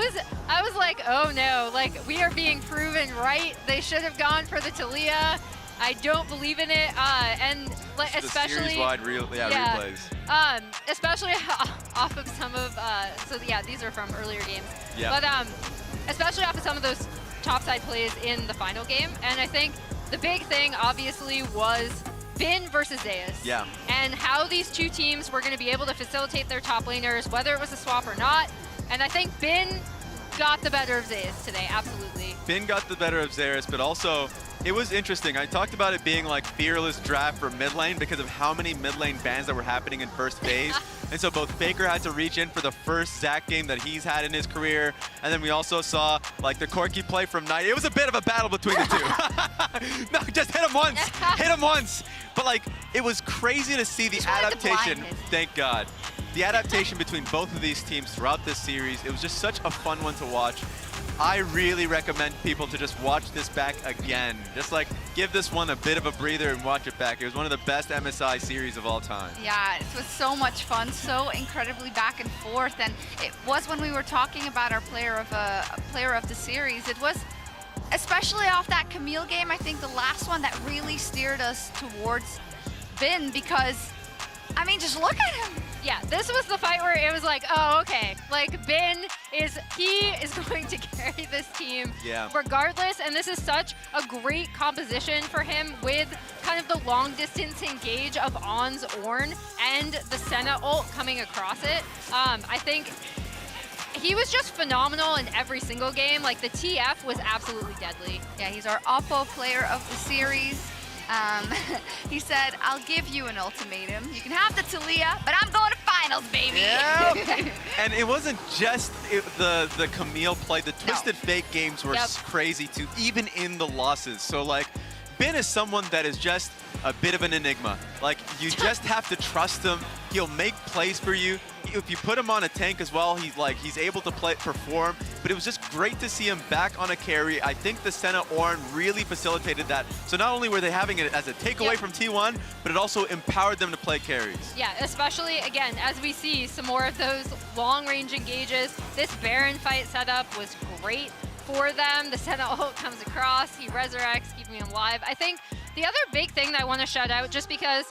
N: was like, oh no, like we are being proven right. They should have gone for the Taliyah. I don't believe in it, and like especially
M: series-wide replays.
N: Especially off of some of so yeah, these are from earlier games.
M: Yeah.
N: But especially off of some of those topside plays in the final game, and I think the big thing obviously was Bin versus Zeus.
M: Yeah.
N: And how these two teams were going to be able to facilitate their top laners, whether it was a swap or not. And I think Bin got the better of Zeus today, absolutely.
M: Bin got the better of Zeus, but also it was interesting. I talked about it being like fearless draft for mid lane because of how many mid lane bans that were happening in first phase. And so both FLICKR had to reach in for the first Zac game that he's had in his career. And then we also saw like the Corki play from Knight. It was a bit of a battle between the two. No, just hit him once. Hit him once. But like, it was crazy to see the adaptation. Thank God. The adaptation between both of these teams throughout this series. It was just such a fun one to watch. I really recommend people to just watch this back again. Just like give this one a bit of a breather and watch it back. It was one of the best MSI series of all time.
L: Yeah, it was so much fun, so incredibly back and forth. And it was when we were talking about our player of the series, it was especially off that Camille game, I think the last one that really steered us towards Bin because, I mean, just look at him.
N: Yeah, this was the fight where it was like, oh, okay. Like, Bin is going to carry this team regardless. And this is such a great composition for him with kind of the long distance engage of On's Ornn and the Senna ult coming across it. I think he was just phenomenal in every single game. Like, the TF was absolutely deadly.
L: Yeah, he's our Oppo player of the series. He said, I'll give you an ultimatum. You can have the Taliyah, but I'm going to finals, baby.
M: Yeah. And it wasn't just the Camille play. The Twisted Fate games were crazy too, even in the losses. So like, Bin is someone that is just a bit of an enigma. Like, you just have to trust him. He'll make plays for you. If you put him on a tank as well, he's able to perform. But it was just great to see him back on a carry. I think the Senna Ornn really facilitated that. So not only were they having it as a takeaway from T1, but it also empowered them to play carries.
N: Yeah, especially, again, as we see some more of those long-range engages. This Baron fight setup was great for them. The Senna ult comes across, he resurrects, keeping him alive. I think the other big thing that I want to shout out, just because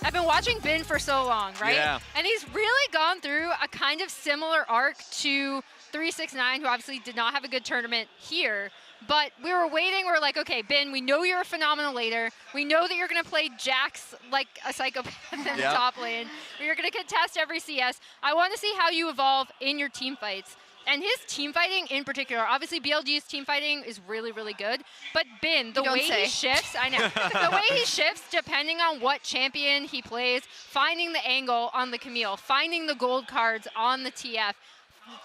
N: I've been watching Bin for so long, right?
M: Yeah.
N: And he's really gone through a kind of similar arc to 369, who obviously did not have a good tournament here. But we were waiting, we're like, okay, Bin, we know you're a phenomenal laner. We know that you're going to play Jax like a psychopath in the top lane. You're going to contest every CS. I want to see how you evolve in your team fights. And his team fighting in particular, obviously BLG's team fighting is really, really good. But Bin, the way he shifts, I know, the way he shifts depending on what champion he plays, finding the angle on the Camille, finding the gold cards on the TF,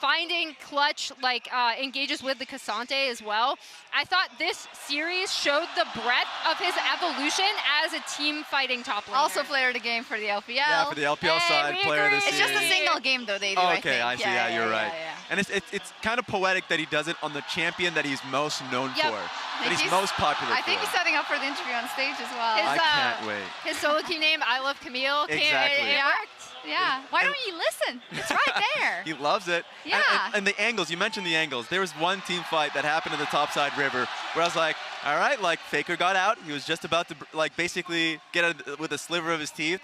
N: finding clutch like engages with the Cassante as well. I thought this series showed the breadth of his evolution as a team fighting top laner.
L: Also player of the game for the LPL.
M: Yeah, for the LPL side, player of the series.
L: It's just a single game though, they do,
M: I see,
L: yeah,
M: you're right. And it's kind of poetic that he does it on the champion that he's most known for, that he's most popular
L: I think he's setting up for the interview on stage as well.
M: I can't wait.
N: His solo queue name, I Love Camille.
M: Exactly.
L: It worked. Yeah. Why don't you listen? It's right there.
M: He loves it.
L: Yeah.
M: And the angles, you mentioned the angles. There was one team fight that happened in the topside river where I was like, all right, like FLICKR got out. He was just about to like basically get it with a sliver of his teeth.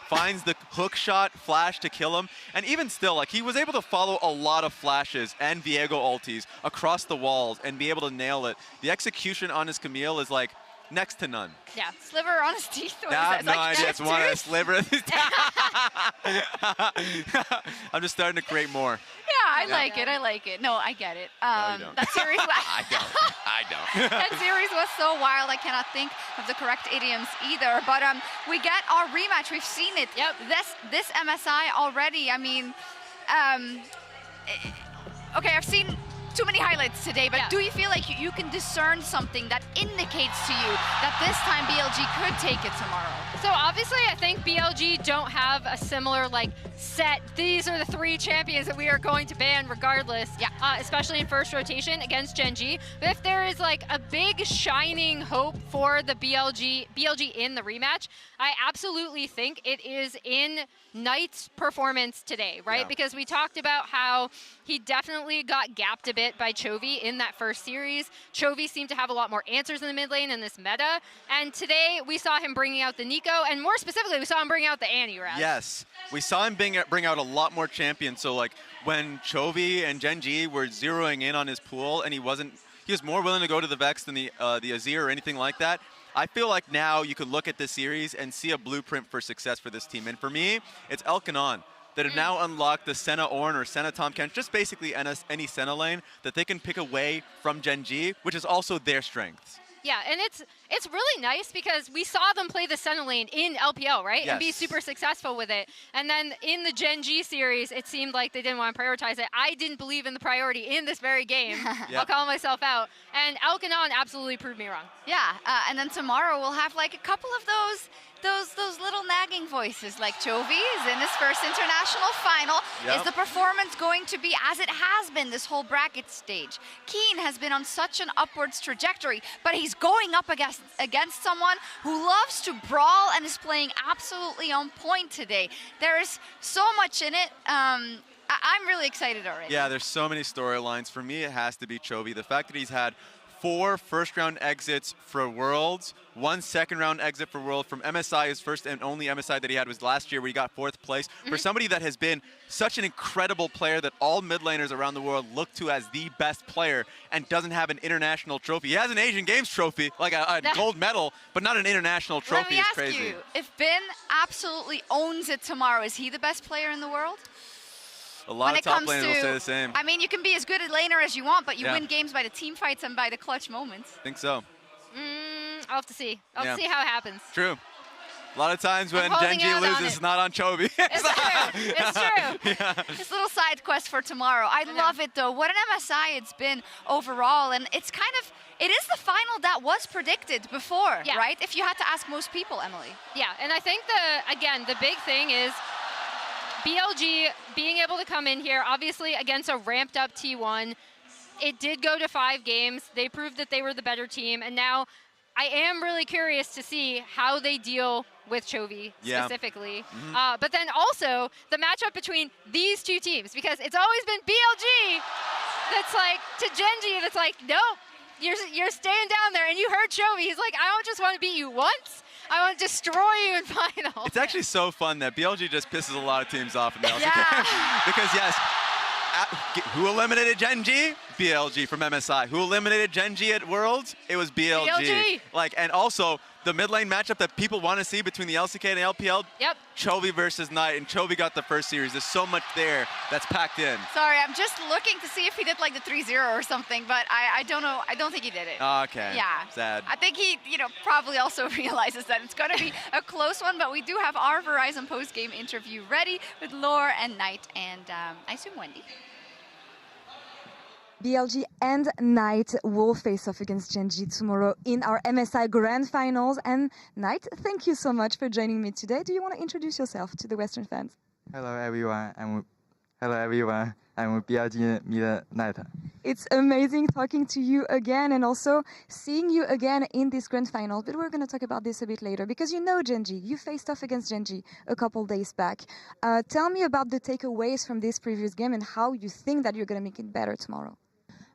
M: Finds the hook shot flash to kill him. And even still, like he was able to follow a lot of flashes and Viego ultis across the walls and be able to nail it. The execution on his Camille is like next to none.
L: Yeah, sliver on his teeth.
M: No idea. It's one of the sliver of his teeth. I'm just starting to create more.
L: Yeah, I like it. I like it. No, I get it. That series.
M: I don't.
L: That series was so wild. I cannot think of the correct idioms either. But we get our rematch. We've seen it.
N: Yep.
L: This MSI already. I mean, okay, I've seen too many highlights today, but do you feel like you can discern something that indicates to you that this time BLG could take it tomorrow?
N: So obviously I think BLG don't have a similar like set, these are the 3 champions that we are going to ban regardless, especially in first rotation against Gen.G. But if there is like a big shining hope for the BLG in the rematch, I absolutely think it is in Knight's performance today, right?
M: Yeah.
N: Because we talked about how he definitely got gapped a bit by Chovy in that first series. Chovy seemed to have a lot more answers in the mid lane in this meta. And today we saw him bringing out the Nico, and more specifically, we saw him bring out the Annie round.
M: Yes, we saw him bring out a lot more champions. So like when Chovy and Gen.G were zeroing in on his pool and he wasn't he was more willing to go to the Vex than the Azir or anything like that. I feel like now you could look at this series and see a blueprint for success for this team. And for me, it's Elkanon that have now unlocked the Senna Ornn or Senna Tahm Kench, just basically any Senna lane that they can pick away from Gen G, which is also their strengths.
N: Yeah, and it's really nice because we saw them play the Senna lane in LPL, right?
M: Yes.
N: And be super successful with it. And then in the Gen G series, it seemed like they didn't want to prioritize it. I didn't believe in the priority in this very game.
L: Yeah.
N: I'll call myself out. And Elkanon absolutely proved me wrong.
L: Yeah, and then tomorrow we'll have like a couple of those little nagging voices, like Chovy is in his first international final.
C: Yep.
L: Is the performance going to be as it has been this whole bracket stage? Keen has been on such an upwards trajectory, but he's going up against someone who loves to brawl and is playing absolutely on point today. There is so much in it. I'm really excited already.
M: Yeah, there's so many storylines. For me, it has to be Chovy. The fact that he's had 4 first-round exits for Worlds, 1 second-round exit for World from MSI. His first and only MSI that he had was last year where he got 4th place. For somebody that has been such an incredible player that all mid laners around the world look to as the best player and doesn't have an international trophy. He has an Asian Games trophy, like a gold medal, but not an international trophy.
L: Let me ask
M: crazy.
L: you, if Bin absolutely owns it tomorrow, is he the best player in the world?
M: A lot of top laners will say the same.
L: I mean, you can be as good a laner as you want, but you
M: Yeah.
L: win games by the team fights and by the clutch moments.
M: I think so.
N: I'll have to see. I'll
M: Yeah.
N: see how it happens.
M: True. A lot of times when
L: holding
M: Gen G
L: out on
M: loses,
L: it.
M: it's not on Chovy.
L: It's true.
M: Yeah.
L: This little side quest for tomorrow. I love it though. What an MSI it's been overall, and it's kind of, it is the final that was predicted before, right? If you had to ask most people, Emily.
N: Yeah, and I think the big thing is BLG being able to come in here, obviously against a ramped up T1. It did go to 5 games. They proved that they were the better team, and now I am really curious to see how they deal with Chovy specifically. But then also the matchup between these two teams, because it's always been BLG that's like, to Gen G that's like, nope, you're staying down there. And you heard Chovy, he's like, I don't just want to beat you once, I want to destroy you in finals.
M: It's actually so fun that BLG just pisses a lot of teams off in the LCK. Because yes, who eliminated Gen G? BLG from MSI. Who eliminated Gen G at Worlds? It was BLG. Like, and also the mid lane matchup that people want to see between the LCK and the LPL.
N: Yep.
M: Chovy versus Knight, and Chovy got the first series. There's so much there that's packed in.
L: Sorry, I'm just looking to see if he did like the 3-0 or something, but I don't know. I don't think he did it.
M: Okay.
L: Yeah.
M: Sad.
L: I think he, probably also realizes that it's going to be a close one, but we do have our Verizon post-game interview ready with Lore and Knight and I assume Wendy.
C: BLG and Knight will face off against Gen G tomorrow in our MSI Grand Finals. And Knight, thank you so much for joining me today. Do you want to introduce yourself to the Western fans?
I: Hello everyone, I'm BLG mid Knight.
C: It's amazing talking to you again and also seeing you again in this Grand Final. But we're going to talk about this a bit later because you know Gen G. You faced off against Gen G a couple days back. Tell me about the takeaways from this previous game and how you think that you're going to make it better tomorrow.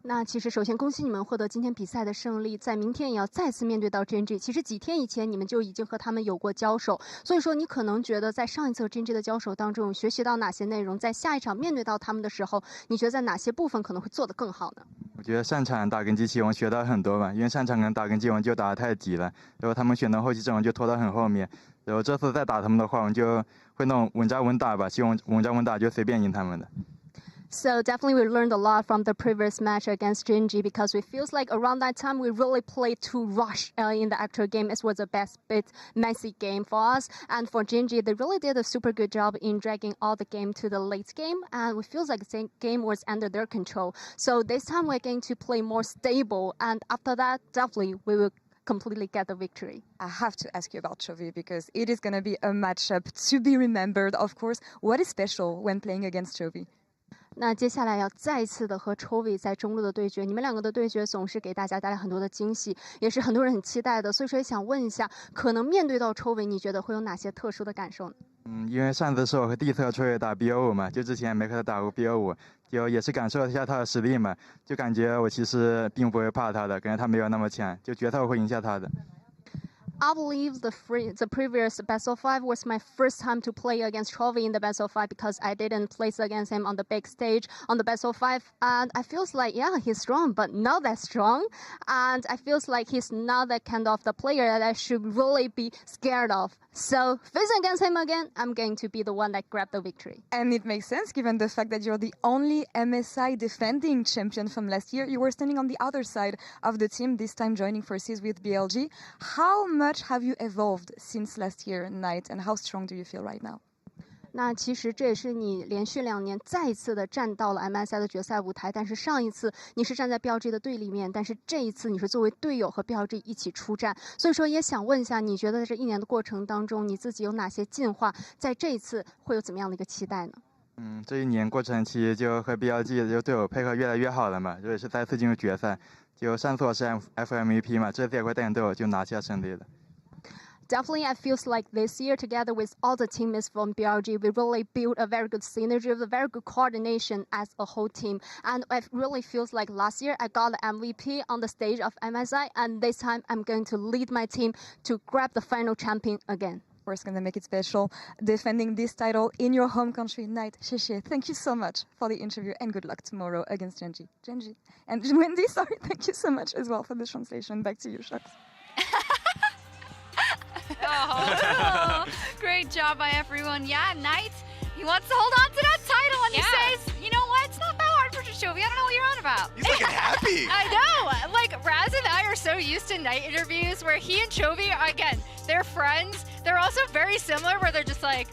O: 那其实首先恭喜你们获得今天比赛的胜利，在明天也要再次面对到 GenG。其实几天以前你们就已经和他们有过交手，所以说你可能觉得在上一次和 GenG 的交手当中学习到哪些内容，在下一场面对到他们的时候，你觉得在哪些部分可能会做得更好呢？
I: 我觉得上场打跟机器王学到很多吧，因为上场可能打跟机器王就打得太急了，然后他们选的后期阵容就拖到很后面，然后这次再打他们的话，我们就会那种稳扎稳打吧，希望稳扎稳打就随便赢他们的。
O: So definitely we learned a lot from the previous match against GenG because it feels like around that time we really played too rush in the actual game. It was a bit messy game for us. And for GenG, they really did a super good job in dragging all the game to the late game. And it feels like the game was under their control. So this time we're going to play more stable. And after that, definitely we will completely get the victory.
C: I have to ask you about Chovy because it is going to be a matchup to be remembered, of course. What is special when playing against Chovy?
O: 那接下来要再次的和 Chovy 在中路的对决，你们两个的对决总是给大家带来很多的惊喜，也是很多人很期待的。所以说也想问一下，可能面对到 Chovy， 你觉得会有哪些特殊的感受呢？
I: 因为上次是我和第一次和 Chovy 打 BO5 嘛，就之前没和他打过 BO5， 就也是感受一下他的实力嘛，就感觉我其实并不会怕他的，感觉他没有那么强，就决赛我会赢下他的。
O: I believe the previous best of 5 was my first time to play against Chovy in the best of 5 because I didn't place against him on the big stage on the best of 5, and I feels like he's strong, but not that strong, and I feels like he's not that kind of the player that I should really be scared of. So facing against him again, I'm going to be the one that grabbed the victory.
C: And it makes sense given the fact that you're the only MSI defending champion from last year. You were standing on the other side of the team, this time joining forces with BLG. How much have you evolved since last year, Knight, and how strong do you feel right now?
O: 那其实这也是你连续2年再一次的站到了 MSI 的决赛舞台，但是上一次你是站在 BLG 的对立面，但是这一次你是作为队友和 BLG 一起出战，所以说也想问一下，你觉得在这1年的过程当中，你自己有哪些进化？在这一次会有怎么样的一个期待呢？
I: 这1年过程期就和 BLG 就队友配合越来越好了嘛，也是再次进入决赛。就上次我是 FMVP 嘛，这次也会带领队友就拿下胜利了。
O: Definitely, I feels like this year, together with all the teammates from BLG, we really built a very good synergy, a very good coordination as a whole team. And it really feels like last year I got the MVP on the stage of MSI, and this time I'm going to lead my team to grab the final champion again.
C: We're going to make it special, defending this title in your home country. Knight, Sheshe, thank you so much for the interview and good luck tomorrow against Genji. And Wendy, sorry, thank you so much as well for the translation. Back to you, Shucks.
L: Oh, great job by everyone. Yeah, Knight, he wants to hold on to that title, and he says, you know what, it's not that hard for Chovy. I don't know what you're on about.
M: He's looking happy.
N: I know. Like, Raz and I are so used to Knight interviews where he and Chovy, again, they're friends. They're also very similar where they're just like,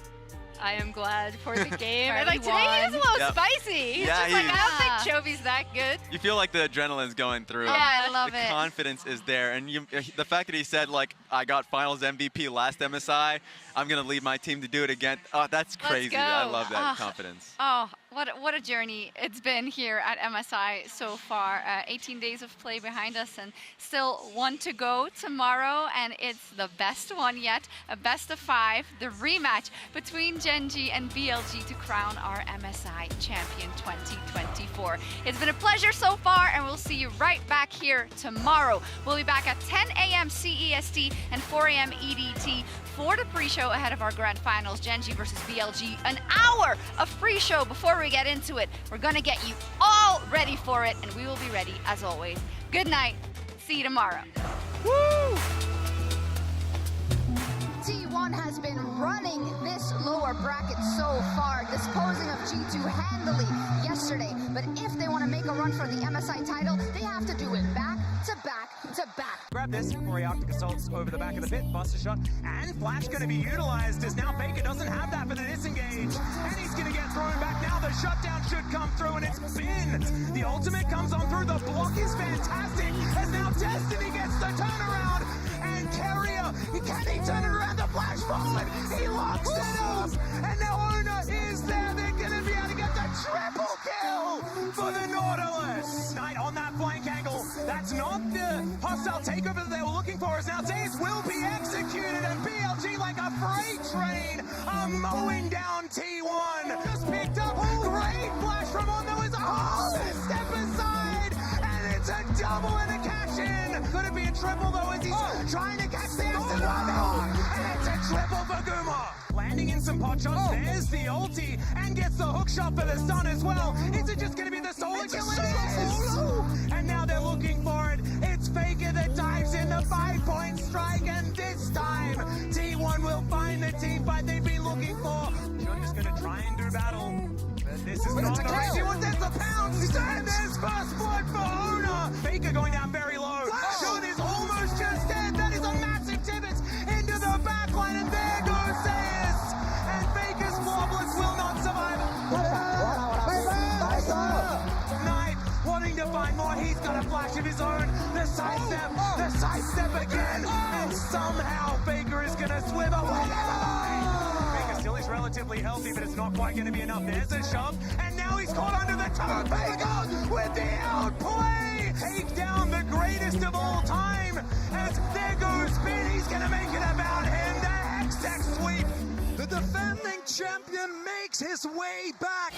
N: I am glad for the game. And like today he was a little spicy. He's just like, I don't think Chovy's that good.
M: You feel like the adrenaline's going through.
L: Yeah, I love
M: the
L: it.
M: The confidence is there. And the fact that he said, like, I got finals MVP last MSI, I'm going to lead my team to do it again. Oh, that's crazy. I love that confidence.
L: Oh, what a journey it's been here at MSI so far. 18 days of play behind us and still 1 to go tomorrow. And it's the best one yet, a best of 5, the rematch between Genji and BLG to crown our MSI champion 2024. It's been a pleasure so far, and we'll see you right back here tomorrow. We'll be back at 10 a.m. CEST and 4 a.m. EDT for the pre-show ahead of our grand finals, Genji versus BLG. An hour of pre-show before we get into it. We're gonna get you all ready for it, and we will be ready as always. Good night. See you tomorrow.
P: Woo! T1 has been running this lower bracket so far, disposing of G2 handily yesterday. But if they want to make a run for the MSI title, they have to do it back to back to back.
R: Grab this before he Arctic assaults over the back of the pit. Buster shot and flash going to be utilized as now FLICKR doesn't have that for the disengage. And he's going to get thrown back now. The shutdown should come through and it's been. The ultimate comes on through. The block is fantastic as now Destiny gets the turnaround. And Carrier, can he turn it around? The flash forward, he locks it up. And now Ona is there. They're going to be able to get the triple kill for the Nautilus. Knight on that flank angle. That's not the hostile takeover that they were looking for. As now Days will be executed. And BLG, like a freight train, are mowing down T1. Just picked up. Great flash from On. There was a step aside. And it's a double and a cash in. Could it be a triple though as he's trying to catch the acid one? And it's a triple for Guma. Landing in some pot shots. There's the ulti and gets the hook shot for the stun as well. Is it just going to be the solo kill? It is. And now they're looking for it. It's FLICKR that dives in the 5-point strike, and this time T1 will find the team fight they've been looking for. Sean is going to try and do battle. But this is not the crazy one. There's the pounce. And there's first blood for Ona. FLICKR going down very low. Sean is almost just dead. That is a massive pivot into the backline, and there goes Zeus. And FLICKR's Flawless will not survive. Knight wanting to find more. He's got a flash of his own. The sidestep again. And somehow FLICKR is going to swim away. FLICKR still is relatively healthy, but it's not quite going to be enough. There's a shove, and now he's caught under the tongue. FLICKR with the outplay. Take down the greatest of all time. As there goes Spin. He's going to make it about him. The Hextech sweep. The defending champion makes his way back.